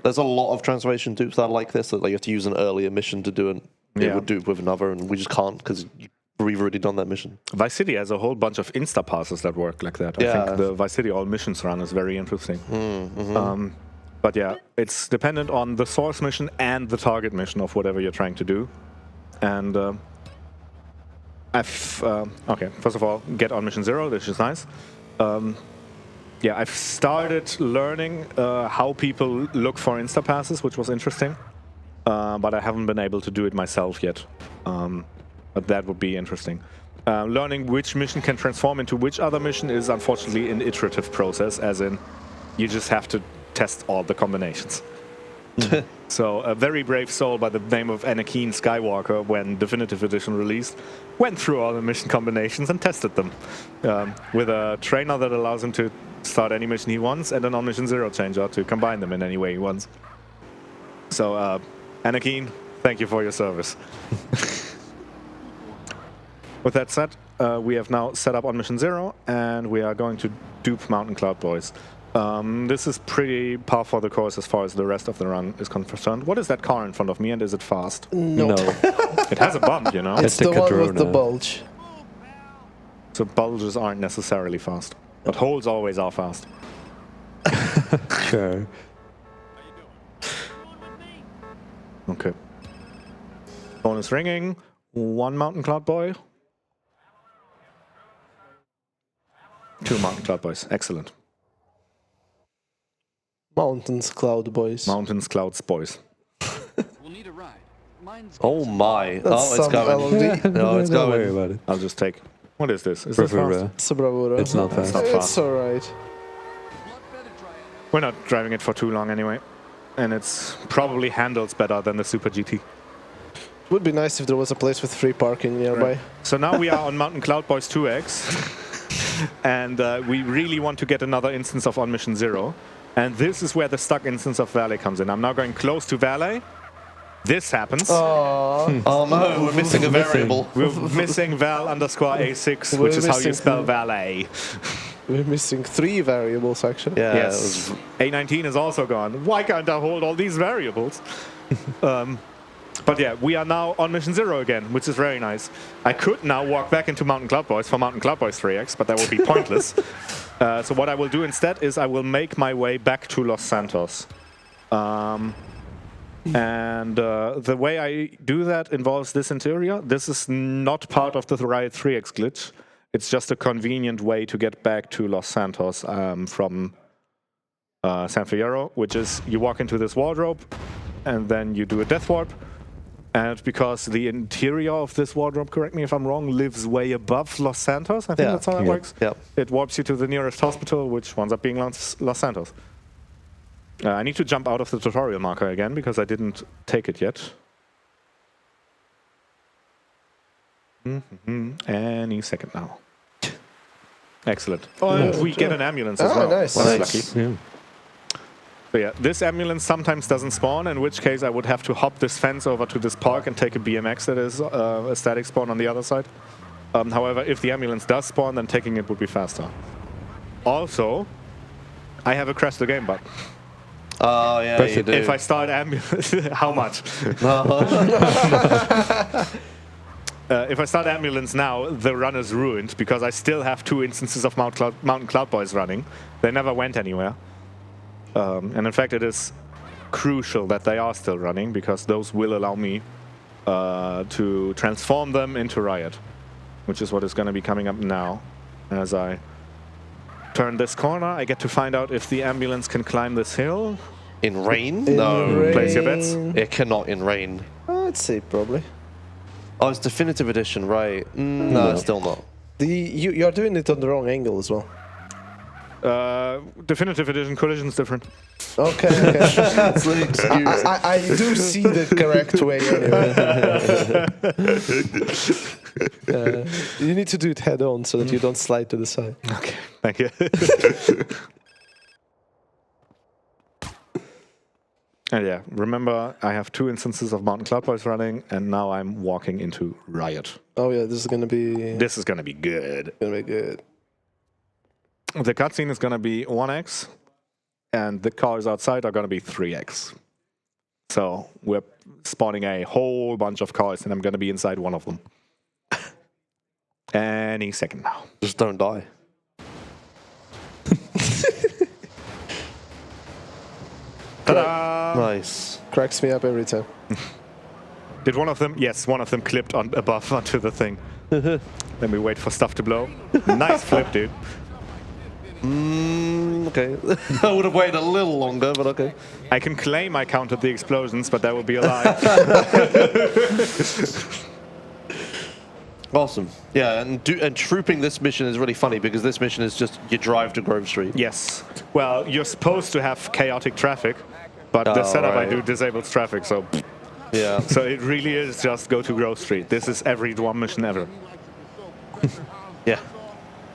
There's a lot of transformation dupes that are like this, that like you have to use an earlier mission to do it. It would dupe with another, and we just can't because we've already done that mission. Vice City has a whole bunch of Insta passes that work like that. I think the Vice City all missions run is very interesting. But yeah, it's dependent on the source mission and the target mission of whatever you're trying to do. And okay, first of all, get on Mission 0, which is nice. Yeah, I've started learning how people look for Insta passes, which was interesting. but I haven't been able to do it myself yet. But that would be interesting. Learning which mission can transform into which other mission is unfortunately an iterative process, as in you just have to test all the combinations. So a very brave soul by the name of Anakin Skywalker, when Definitive Edition released, went through all the mission combinations and tested them with a trainer that allows him to start any mission he wants and an on mission 0 changer to combine them in any way he wants. So Anakin, thank you for your service. With that said, we have now set up on mission 0 and we are going to dupe Mountain Cloud Boys. This is pretty par for the course as far as the rest of the run is concerned. What is that car in front of me, and is it fast? No. It has a bump, you know? It's the one with the bulge. So bulges aren't necessarily fast, but holes always are fast. Sure. Okay. Phone is ringing. 1 Mountain Cloud Boy. 2 Mountain Cloud Boys. Excellent. Mountains Cloud Boys. Mountains Clouds Boys. We'll need a ride. Mine's Oh my. That's Oh, it's some going. LOD. No, it's Don't worry going. about it. I'll just take... What is this? Is this Bravura. fast? It's a bravura. It's not fast. not It's fast. alright. We're not driving it for too long anyway. And it's probably handles better than the Super GT. Would be nice if there was a place with free parking nearby. Right. So now we are on Mountain Cloud Boys 2X. And we really want to get another instance of On Mission 0. And this is where the stuck instance of Valet comes in. I'm now going close to Valet. This happens. Oh, Oh no, we're missing a variable. We're missing val_A6, which is how you spell Valet. we're missing 3 variables actually. Yeah. Yes. A19 is also gone. Why can't I hold all these variables? But yeah, we are now on Mission 0 again, which is very nice. I could now walk back into Mountain Cloud Boys for Mountain Cloud Boys 3X, but that would be pointless. So what I will do instead is I will make my way back to Los Santos. The way I do that involves this interior. This is not part of the Riot 3X glitch. It's just a convenient way to get back to Los Santos from San Fierro, which is you walk into this wardrobe and then you do a death warp. And because the interior of this wardrobe, correct me if I'm wrong, lives way above Los Santos, I think that's how that works. Yep. It warps you to the nearest hospital, which winds up being Los Santos. I need to jump out of the tutorial marker again, because I didn't take it yet. Any second now. Excellent. Oh, and we get an ambulance as well. Nice. Well, Nice. that's lucky. Yeah. So yeah, this ambulance sometimes doesn't spawn, in which case I would have to hop this fence over to this park and take a BMX that is a static spawn on the other side. However, if the ambulance does spawn, then taking it would be faster. Also, I have a crash the game button. Oh yeah, you do. If I start ambulance, how much? If I start ambulance now, the run is ruined because I still have 2 instances of Mountain Cloud Boys running. They never went anywhere. And in fact, it is crucial that they are still running, because those will allow me to transform them into Riot, which is what is going to be coming up now. As I turn this corner, I get to find out if the ambulance can climb this hill. In rain? In No. rain. Place your bets. It cannot in rain. I'd say probably. Oh, it's Definitive Edition, right? No, it's still not. You're doing it on the wrong angle as well. Definitive Edition collision's different. Okay. That's the excuse. I do see the correct way anyway. You need to do it head on so that you don't slide to the side. Okay, thank you. And yeah, remember, I have 2 instances of Mountain Cloud Boys running, and now I'm walking into Riot. Oh yeah, this is gonna be good. good. The cutscene is gonna be 1x, and the cars outside are gonna be 3x. So we're spawning a whole bunch of cars, and I'm gonna be inside one of them. Any second now. Just don't die. Ta-da! Nice. Cracks me up every time. Did one of them? Yes, one of them clipped on above onto the thing. Then we wait for stuff to blow. Nice flip, dude. Okay. I would have waited a little longer, but okay. I can claim I counted the explosions, but that would be a lie. Awesome. Yeah, and trooping this mission is really funny because this mission is just you drive to Grove Street. Yes. Well, you're supposed to have chaotic traffic, but the setup I do disables traffic, so... Yeah. So it really is just go to Grove Street. This is every Dwarf mission ever. Yeah.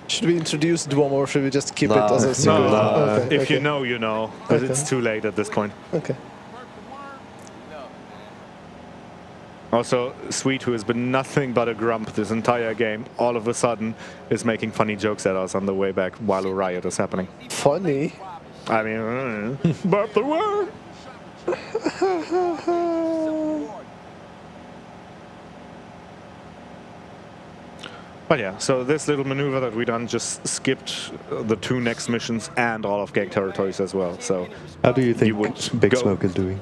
Should we introduce Dwarf or should we just keep it as a secret? No, if you know, you know. But it's too late at this point. Okay. Also, Sweet, who has been nothing but a grump this entire game, all of a sudden is making funny jokes at us on the way back while a riot is happening. Funny? I mean, but the word. But yeah, so this little maneuver that we done just skipped the 2 next missions and all of gang territories as well. So how do you think Big go. Smoke is doing?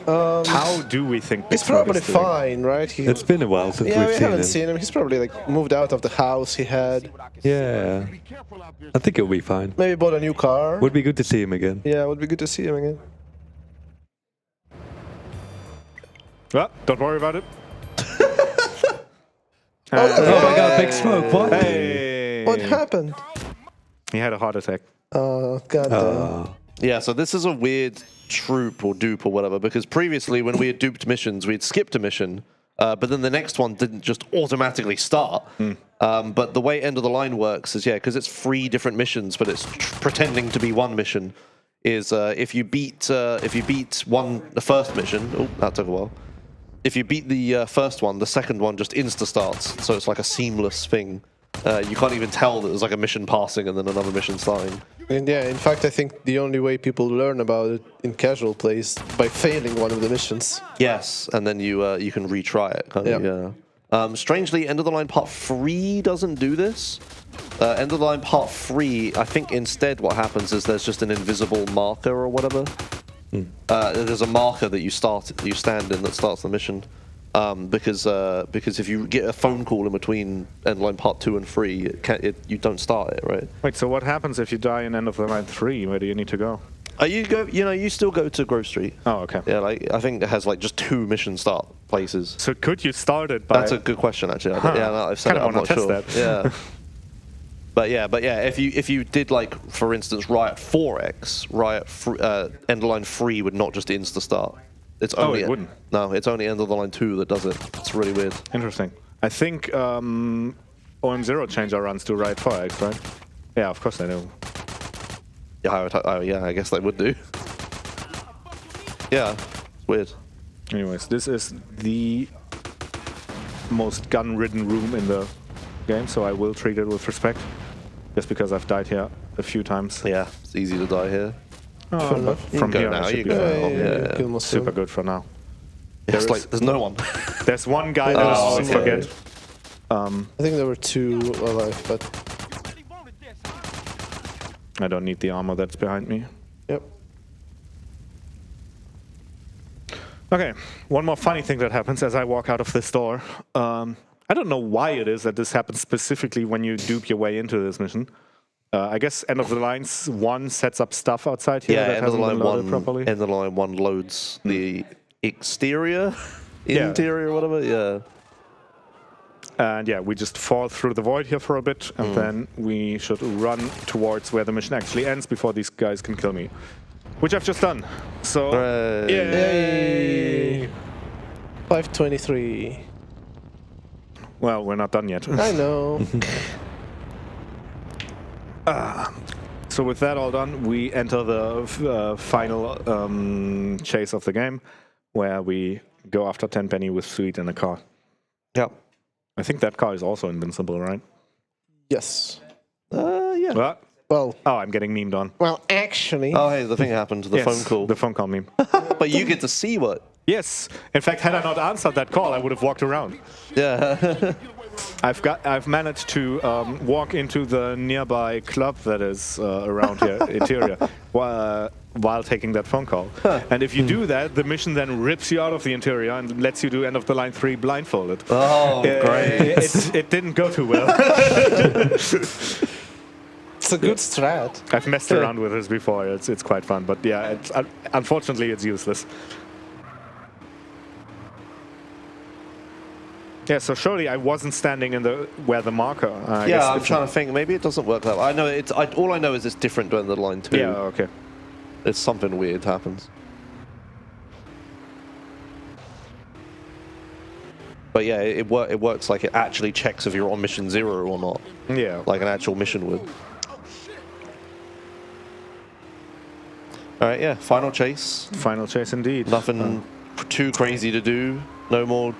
How do we think Big He's Smoke probably is doing? fine, right? It's been a while since yeah, we've we seen haven't him. seen him. He's probably like moved out of the house he had. Yeah, I think it'll be fine. Maybe bought a new car. Would be good to see him again. Yeah, it would be good to see him again. Well, don't worry about it. Oh my God, Big Smoke! What? Hey. What happened? He had a heart attack. Oh, goddamn. Yeah, so this is a weird troop or dupe or whatever, because previously when we had duped missions, we'd skipped a mission, but then the next one didn't just automatically start. But the way End of the Line works is, because it's 3 different missions, but it's pretending to be one mission, is if you beat the first mission, oh, that took a while. If you beat the first one, the second one just insta-starts, so it's like a seamless thing. You can't even tell that there's like a mission passing and then another mission starting. And yeah, in fact, I think the only way people learn about it in casual play is by failing one of the missions. Yes, and then you can retry it. Kind of, yeah. Strangely, End of the Line Part 3 doesn't do this. End of the Line Part 3, I think instead what happens is there's just an invisible marker or whatever. There's a marker that you stand in that starts the mission. Because if you get a phone call in between End of the Line Part 2 and 3, you don't start it, right? Wait, so what happens if you die in End of the Line 3? Where do you need to go? You still go to Grove Street. Oh, okay. Yeah, I think it has like just 2 mission start places. So could you start it by... That's a good question, actually. I've said Kinda it, I'm wanna not test sure. that. Yeah. But yeah, if you did, like, for instance, Riot 4X, End of the Line 3 would not just insta start. It's only it wouldn't. No, it's only End of the Line 2 that does it. It's really weird. Interesting. I think OM0 changed our runs to Riot 4X, right? Yeah, of course I know. Yeah, I guess they would do. Yeah, it's weird. Anyways, this is the most gun-ridden room in the game, so I will treat it with respect. Just because I've died here a few times. Yeah, it's easy to die here. From go here, now, I should you be go. fine. Yeah. Super good for now. There's no one. There's one guy that I always forget. I think there were 2 alive, but... I don't need the armor that's behind me. Yep. Okay, one more funny thing that happens as I walk out of this door. I don't know why it is that this happens specifically when you dupe your way into this mission. I guess End of the Lines 1 sets up stuff outside here that End of the hasn't been Line loaded 1. properly. End of the Line 1 loads the exterior, interior, whatever. Yeah. And yeah, we just fall through the void here for a bit, and then we should run towards where the mission actually ends before these guys can kill me. Which I've just done. So, yay! 523. Well, we're not done yet. I know. So with that all done, we enter the final chase of the game, where we go after Tenpenny with Sweet in a car. Yeah. I think that car is also invincible, right? Yes. Yeah. What? Well, Oh, I'm getting memed on. well, actually... Oh, hey, the thing happened. The Yes, phone call. The phone call meme. But you get to see what? Yes. In fact, had I not answered that call, I would have walked around. Yeah. I've managed to walk into the nearby club that is around here, interior, while taking that phone call. And if you do that, the mission then rips you out of the interior and lets you do End of the Line 3 blindfolded. Oh, great. It didn't go too well. It's a good strat. I've messed around with this before. It's quite fun, but yeah, unfortunately it's useless. Yeah, so surely I wasn't standing in where the marker. Yeah, I'm trying to think. Maybe it doesn't work that way. I know it's. All I know is it's different when the line 2. Yeah, okay. It's something weird happens. But yeah, it works like it actually checks if you're on mission 0 or not. Yeah. Like an actual mission would. Alright, yeah, final chase. Final chase indeed. Nothing too crazy to do. No more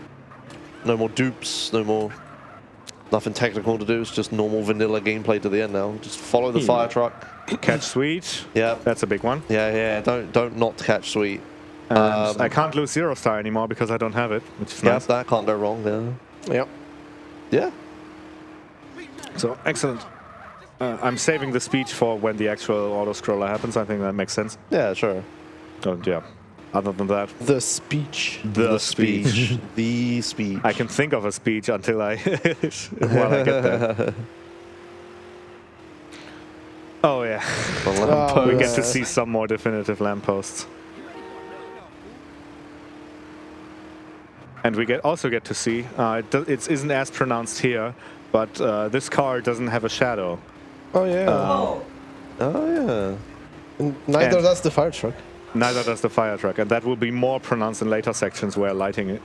dupes, nothing technical to do. It's just normal vanilla gameplay to the end now. Just follow the fire truck. Catch sweet. Yeah. That's a big one. Yeah, don't not catch sweet. I can't lose 0 star anymore because I don't have it, which is nice. That can't go wrong, Yep. Yeah. So, excellent. I'm saving the speech for when the actual auto-scroller happens. I think that makes sense. Yeah, sure. Yeah. Other than that... The speech. The speech. The speech. I can think of a speech until I... while I get there. Oh, yeah. We get to see some more definitive lampposts. And we also get to see, it isn't as pronounced here, but this car doesn't have a shadow. Oh, yeah. Oh, yeah. Neither does the fire truck. Neither does the fire truck, and that will be more pronounced in later sections where lighting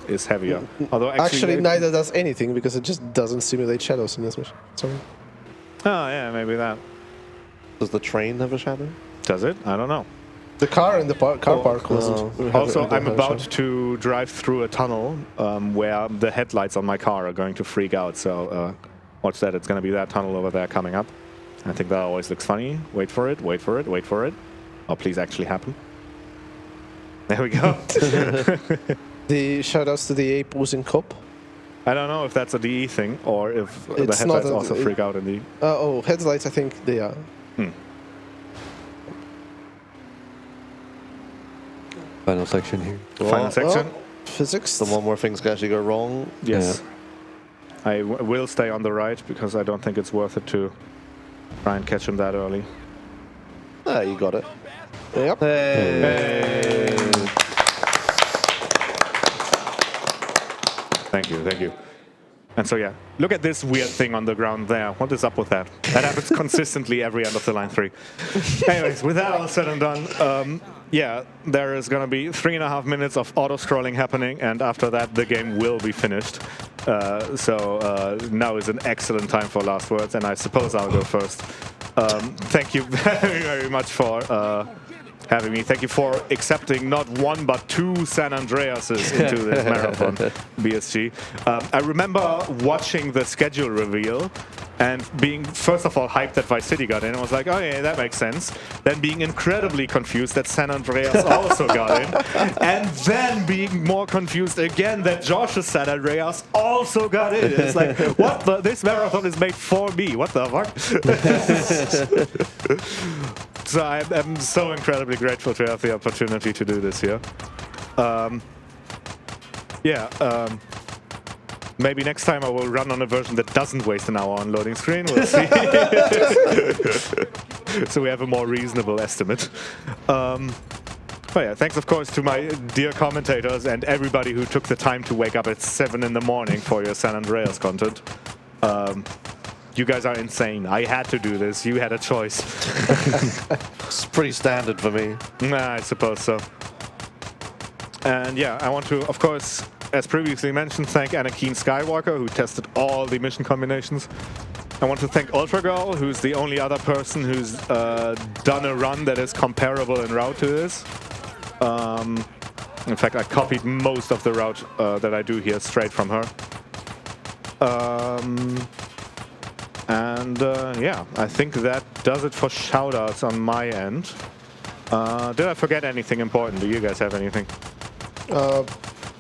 is heavier. Although actually neither does anything because it just doesn't simulate shadows in this mission. Sorry. Oh, yeah, maybe that. Does the train have a shadow? Does it? I don't know. The car in the car park wasn't. Also, I'm about to drive through a tunnel where the headlights on my car are going to freak out. So watch that. It's going to be that tunnel over there coming up. I think that always looks funny. Wait for it, wait for it, wait for it. Oh, please actually happen. There we go. The shoutouts to the ape oozing cop. I don't know if that's a DE thing or if the headlights also freak out in the... oh, headlights, I think they are. Final section here. Final section. Physics. The one where things can actually go wrong. Yes. Yeah. I will stay on the right because I don't think it's worth it to try and catch him that early. Ah, you got it. Yep. Hey. Thank you, thank you. And so, yeah, look at this weird thing on the ground there. What is up with that? That happens consistently every end of the line 3. Anyways, with that all said and done, yeah, there is going to be 3.5 minutes of auto-scrolling happening, and after that, the game will be finished. So now is an excellent time for last words, and I suppose I'll go first. Thank you very, very much for having me. Thank you for accepting not 1 but 2 San Andreases into this marathon, BSG. I remember watching the schedule reveal and being, first of all, hyped that Vice City got in. I was like, oh yeah, that makes sense. Then being incredibly confused that San Andreas also got in. And then being more confused again that Josh's San Andreas also got in. It's like, what the? This marathon is made for me. What the fuck? So I'm so incredibly grateful to have the opportunity to do this here. Maybe next time I will run on a version that doesn't waste an hour on loading screen. We'll see. So we have a more reasonable estimate. But yeah, thanks of course to my dear commentators and everybody who took the time to wake up at 7 in the morning for your San Andreas content. You guys are insane. I had to do this. You had a choice. It's pretty standard for me. Nah, I suppose so. And yeah, I want to, of course, as previously mentioned, thank Anakin Skywalker, who tested all the mission combinations. I want to thank Ultra Girl, who's the only other person who's done a run that is comparable in route to this. In fact, I copied most of the route that I do here straight from her. Yeah, I think that does it for shoutouts on my end. Did I forget anything important? Do you guys have anything? Go.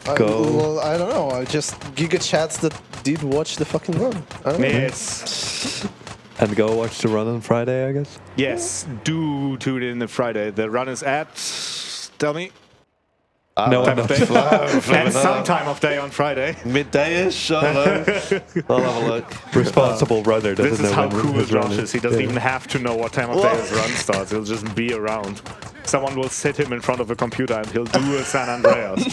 Well, I don't know. Just Giga Chats that did watch the fucking run. I don't know. Yes. And go watch the run on Friday, I guess? Yes, do tune in on Friday. The run is at... Tell me. No, time of day. And some time of day on Friday. Midday-ish, I don't know. I'll have a look. responsible runner doesn't This is know how when cool his run Josh is. He doesn't even have to know what time of day his run starts. He'll just be around. Someone will sit him in front of a computer and he'll do a San Andreas.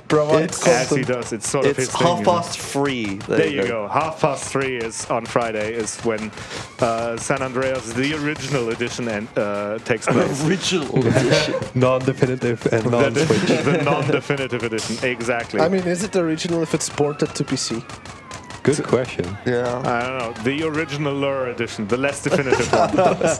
As he does. It's sort of his thing. It's 3:30. There you go. 3:30 is on Friday is when San Andreas, the original edition, takes place. Original edition. Non-definitive and non-switch. The non-definitive edition, exactly. I mean, is it original if it's ported to PC? Good question. Yeah. I don't know. The original Lure edition, the less definitive one.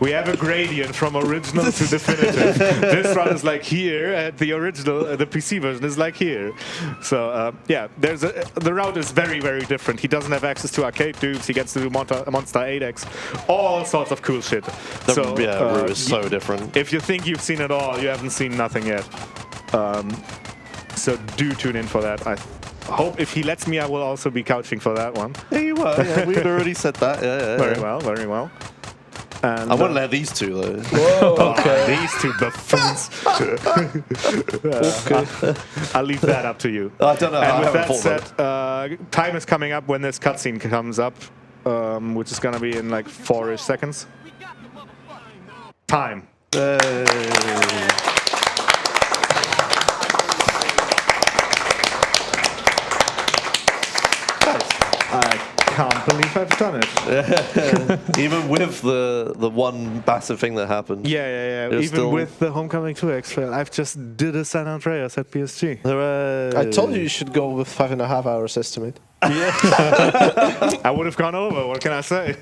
We have a gradient from original to definitive. This run is like here, and the original, the PC version is like here. So yeah, the route is very, very different. He doesn't have access to arcade dudes. He gets to do Monster 8X, all sorts of cool shit. The route is so different. If you think you've seen it all, you haven't seen nothing yet. So do tune in for that. I hope if he lets me, I will also be couching for that one. Yeah, you were. Yeah, we've already said that. Yeah. Very well, very well. And, I wouldn't let these two though. Whoa, okay. These two buffoons. I'll leave that up to you. I don't know. And with that said, time is coming up when this cutscene comes up, which is going to be in like 4-ish seconds. Time. I can't believe I've done it. Even with the one massive thing that happened. Yeah. Even still... with the Homecoming 2X trail, I've just did a San Andreas at BSG. I told you should go with 5.5 hours estimate. Yeah. I would have gone over, what can I say?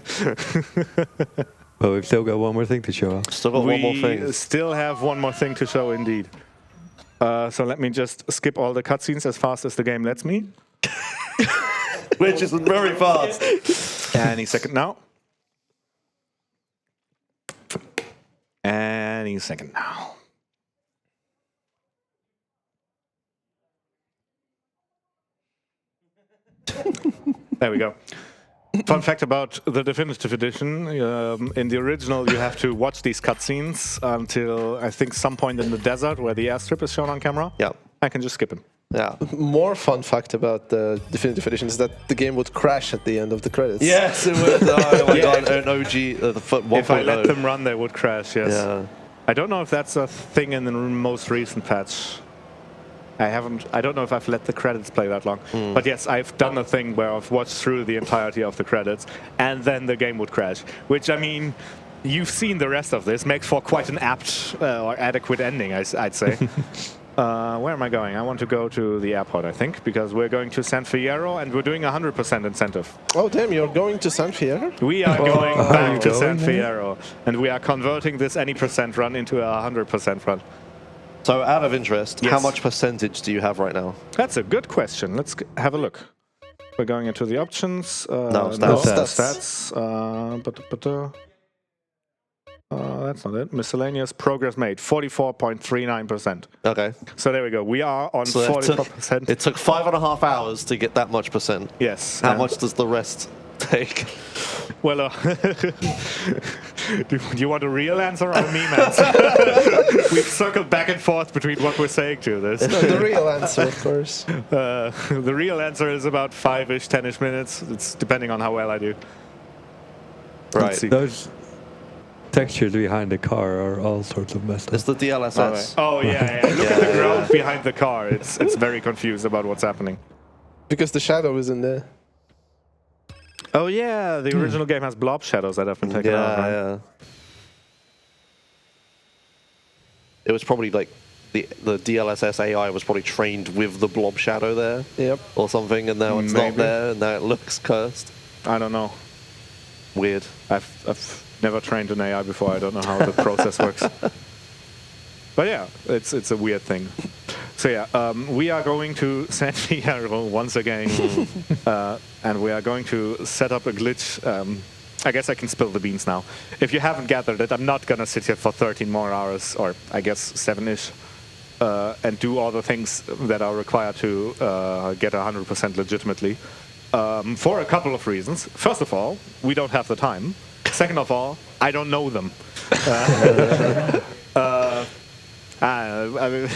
Well, we've still got one more thing to show off. Still got one more thing. We still have one more thing to show, indeed. So let me just skip all the cutscenes as fast as the game lets me. Which is very fast. Any second now. Any second now. There we go. Fun fact about the definitive edition, in the original you have to watch these cutscenes until I think some point in the desert where the airstrip is shown on camera. Yeah. I can just skip them. Yeah. More fun fact about the definitive edition is that the game would crash at the end of the credits. Yes, it would. Oh my god, an OG, the foot 1.0. If I let them run, they would crash, yes. Yeah. I don't know if that's a thing in the most recent patch. I don't know if I've let the credits play that long. But yes, I've done a thing where I've watched through the entirety of the credits, and then the game would crash. Which, I mean, you've seen the rest of this. Makes for quite an apt or adequate ending, I'd say. Where am I going? I want to go to the airport, I think, because we're going to San Fierro, and we're doing 100% incentive. Oh, damn, you're going to San Fierro? We are going back to San Fierro, and we are converting this any percent run into a 100% run. So, out of interest, yes. How much percentage do you have right now? That's a good question. Let's have a look. We're going into the options. Stats. That's not it. Miscellaneous progress made, 44.39%. Okay. So there we go. We are on 44%. It took 5.5 hours to get that much percent. Yes. How much does the rest take? Well, do you want a real answer or a meme answer? We've circled back and forth between what we're saying to this. No, the real answer, of course. The real answer is about 5-ish, 10-ish minutes. It's depending on how well I do. Right. Those textures behind the car are all sorts of messed up. It's the DLSS. Oh, yeah. Look at the ground behind the car. It's very confused about what's happening. Because the shadow is in there. Oh, yeah. The original game has blob shadows that have been taken out. Right? Yeah. It was probably like the DLSS AI was probably trained with the blob shadow there. Yep. Or something, and now it's not there, and now it looks cursed. I don't know. Weird. I've never trained an AI before. I don't know how the process works. But yeah, it's a weird thing. So yeah, we are going to San Fierro once again, and we are going to set up a glitch. I guess I can spill the beans now. If you haven't gathered it, I'm not going to sit here for 13 more hours, or I guess 7-ish, and do all the things that are required to get 100% legitimately. For a couple of reasons. First of all, we don't have the time. Second of all, I don't know them. I mean,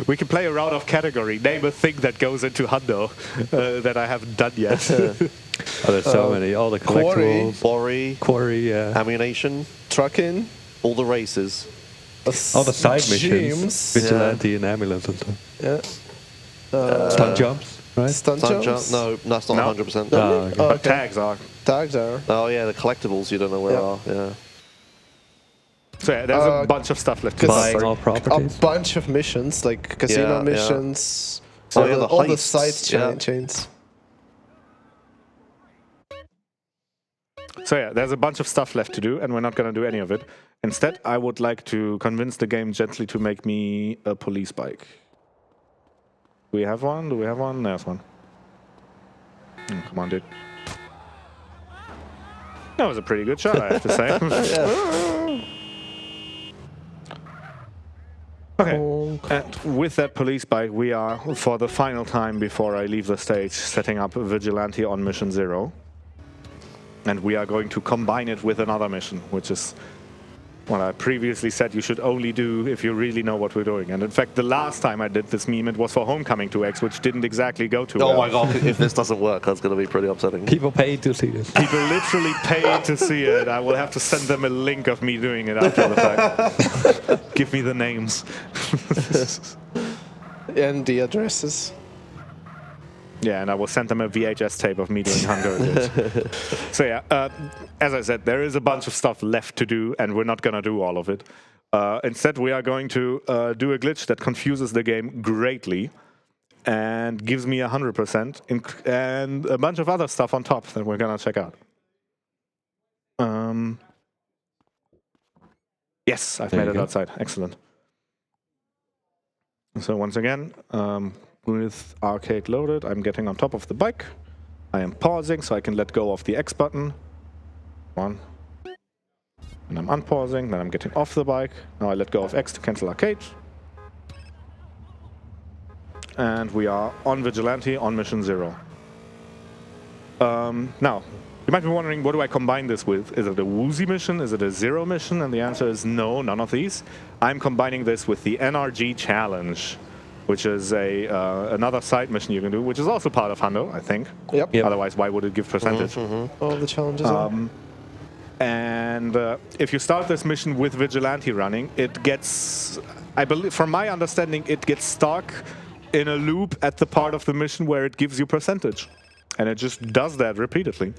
we can play a round of category. Name a thing that goes into Hundo that I haven't done yet. There's so many. All the collectibles. Quarry, yeah. Ammunition. Trucking. All the races. All the side missions. Gyms. Vigilante and ambulance and stuff. Yeah. Stunt jumps, right? Stunt jumps? No, that's not 100%. Oh, But okay. tags are. Tags are. Oh yeah, the collectibles you don't know where are. Yeah. So yeah, there's a bunch of stuff left to Buying all A properties. bunch of missions, like casino missions. Oh, yeah, all the heists, side chains. So yeah, there's a bunch of stuff left to do, and we're not going to do any of it. Instead, I would like to convince the game gently to make me a police bike. Do we have one? Do we have one? There's one. Come on, dude. That was a pretty good shot, I have to say. Okay, and with that police bike, we are, for the final time before I leave the stage, setting up Vigilante on Mission 0. And we are going to combine it with another mission, which is what I previously said you should only do if you really know what we're doing. And in fact, the last time I did this meme, it was for Homecoming 2X, which didn't exactly go too well. Oh my god, if this doesn't work, that's going to be pretty upsetting. People paid to see this. People literally paid to see it. I will have to send them a link of me doing it after the fact. Give me the names. And the addresses. Yeah, and I will send them a VHS tape of me doing Hunger. So yeah, as I said, there is a bunch of stuff left to do, and we're not going to do all of it. Instead, we are going to do a glitch that confuses the game greatly and gives me 100%, and a bunch of other stuff on top that we're going to check out. Yes, I've made it outside. Excellent. So once again, with arcade loaded, I'm getting on top of the bike. I am pausing so I can let go of the X button. One. And I'm unpausing, then I'm getting off the bike. Now I let go of X to cancel arcade. And we are on Vigilante on Mission 0. Now, you might be wondering, what do I combine this with? Is it a Woozy mission? Is it a Zero mission? And the answer is no, none of these. I'm combining this with the NRG Challenge, which is another side mission you can do, which is also part of Hundo, I think. Yep. Otherwise, why would it give percentage? All the challenges are. And if you start this mission with Vigilante running, it gets, I believe, from my understanding, it gets stuck in a loop at the part of the mission where it gives you percentage. And it just does that repeatedly.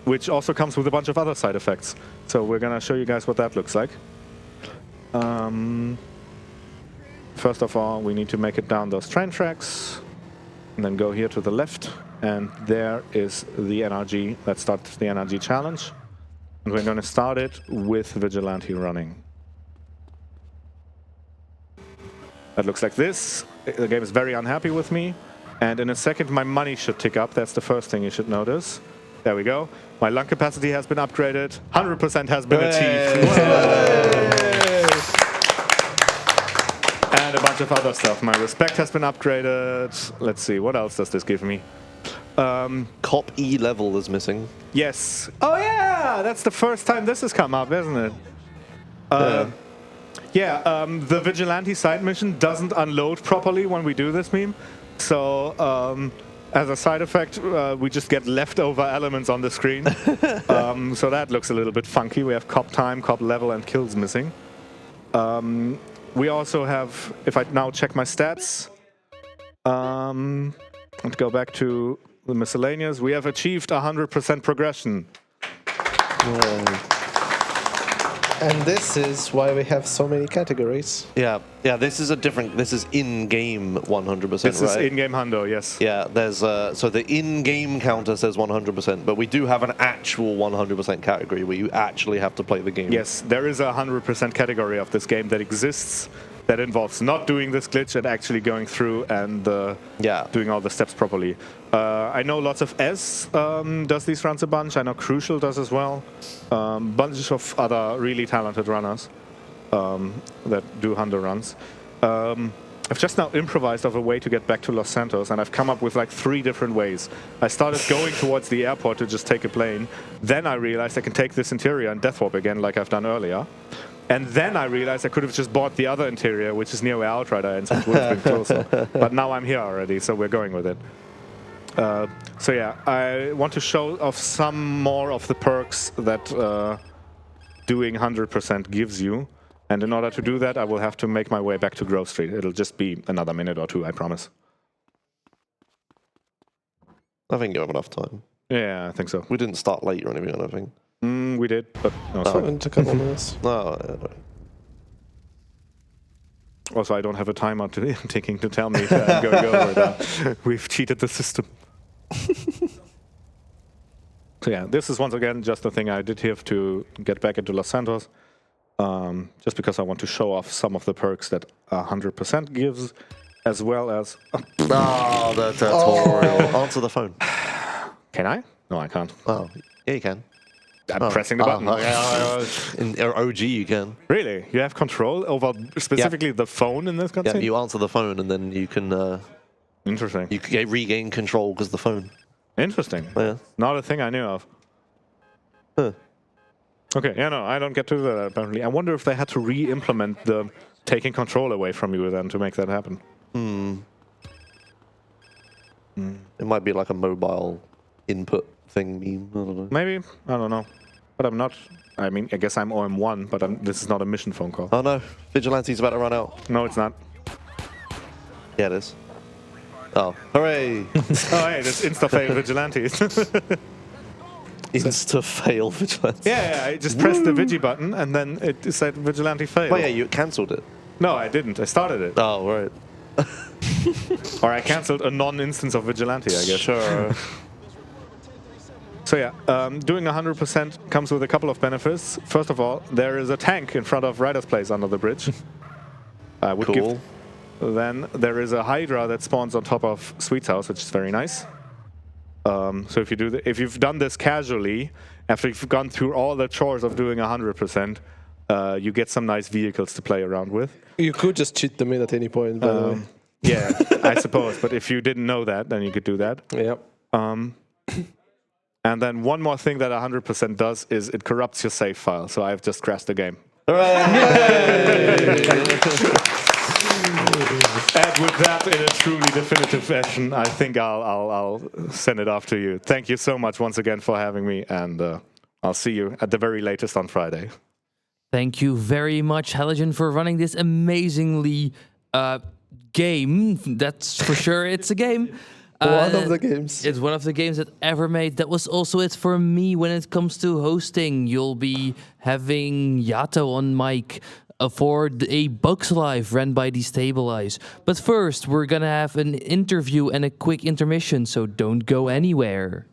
Which also comes with a bunch of other side effects. So we're going to show you guys what that looks like. First of all, we need to make it down those train tracks. And then go here to the left. And there is the NRG. That starts the NRG challenge. And we're going to start it with Vigilante running. That looks like this. The game is very unhappy with me. And in a second, my money should tick up. That's the first thing you should notice. There we go. My lung capacity has been upgraded. 100% has been achieved. And a bunch of other stuff. My respect has been upgraded. Let's see, what else does this give me? Cop E level is missing. Yes. Oh yeah, that's the first time this has come up, isn't it? The Vigilante side mission doesn't unload properly when we do this meme. So as a side effect, we just get leftover elements on the screen. So that looks a little bit funky. We have cop time, cop level, and kills missing. We also have, if I now check my stats, and go back to the miscellaneous, we have achieved 100% progression. And this is why we have so many categories. Yeah, this is this is in-game 100%, This right? is in-game hundo, yes. Yeah, there's, so the in-game counter says 100%, but we do have an actual 100% category where you actually have to play the game. Yes, there is a 100% category of this game that exists that involves not doing this glitch and actually going through and doing all the steps properly. I know lots of S does these runs a bunch. I know Crucial does as well. Bunch of other really talented runners that do hundo runs. I've just now improvised of a way to get back to Los Santos, and I've come up with like 3 different ways. I started going towards the airport to just take a plane. Then I realized I can take this interior and death warp again, like I've done earlier. And then I realized I could have just bought the other interior, which is near where Outrider ends, so it would have been closer. But now I'm here already, so we're going with it. So yeah, I want to show off some more of the perks that doing 100% gives you. And in order to do that, I will have to make my way back to Grove Street. It'll just be another minute or 2, I promise. I think you have enough time. Yeah, I think so. We didn't start late or anything, I don't think. We did, but no, Oh, it took a couple minutes. No. Also, I don't have a timer ticking to tell me that I'm going to go over that. We've cheated the system. So yeah, this is once again just a thing I did here to get back into Los Santos. Just because I want to show off some of the perks that 100% gives, as well as... Oh, the tutorial. Answer the phone. Can I? No, I can't. Oh, yeah, you can. I'm pressing the button. In OG, you can. Really? You have control over specifically the phone in this cutscene? Yeah, you answer the phone and then you can... Interesting. You can regain control because the phone. Interesting. Yeah. Not a thing I knew of. Huh. Okay, yeah, no, I don't get to do that apparently. I wonder if they had to re-implement the taking control away from you then to make that happen. It might be like a mobile input thing meme. I don't know. Maybe, I don't know. But I'm not, I mean, I guess I'm OM1, but this is not a mission phone call. Oh no, Vigilante's about to run out. No, it's not. Yeah, it is. Oh, hooray! Oh, hey, that's insta-fail Vigilantes. Insta-fail Vigilante. Yeah, I just pressed the Vigi button and then it said Vigilante fail. Oh yeah, you cancelled it. No, I didn't. I started it. Oh, right. Or I cancelled a non-instance of Vigilante, I guess. Sure. So yeah, doing 100% comes with a couple of benefits. First of all, there is a tank in front of Ryder's Place under the bridge. Cool. Then there is a Hydra that spawns on top of Sweet's house, which is very nice. So if you've done this casually, after you've gone through all the chores of doing 100%, you get some nice vehicles to play around with. You could just cheat them in at any point, by the way. Yeah, I suppose. But if you didn't know that, then you could do that. Yep. And then one more thing that 100% does is it corrupts your save file. So I've just crashed the game. And with that, in a truly definitive fashion, I think I'll send it off to you. Thank you so much once again for having me, and I'll see you at the very latest on Friday. Thank you very much, Halogen, for running this amazingly game. That's for sure. It's a game. One of the games. It's one of the games that ever made. That was also it for me when it comes to hosting. You'll be having Yato on mic for a Bugs Live ran by Destabilize. But first, we're gonna have an interview and a quick intermission, so don't go anywhere.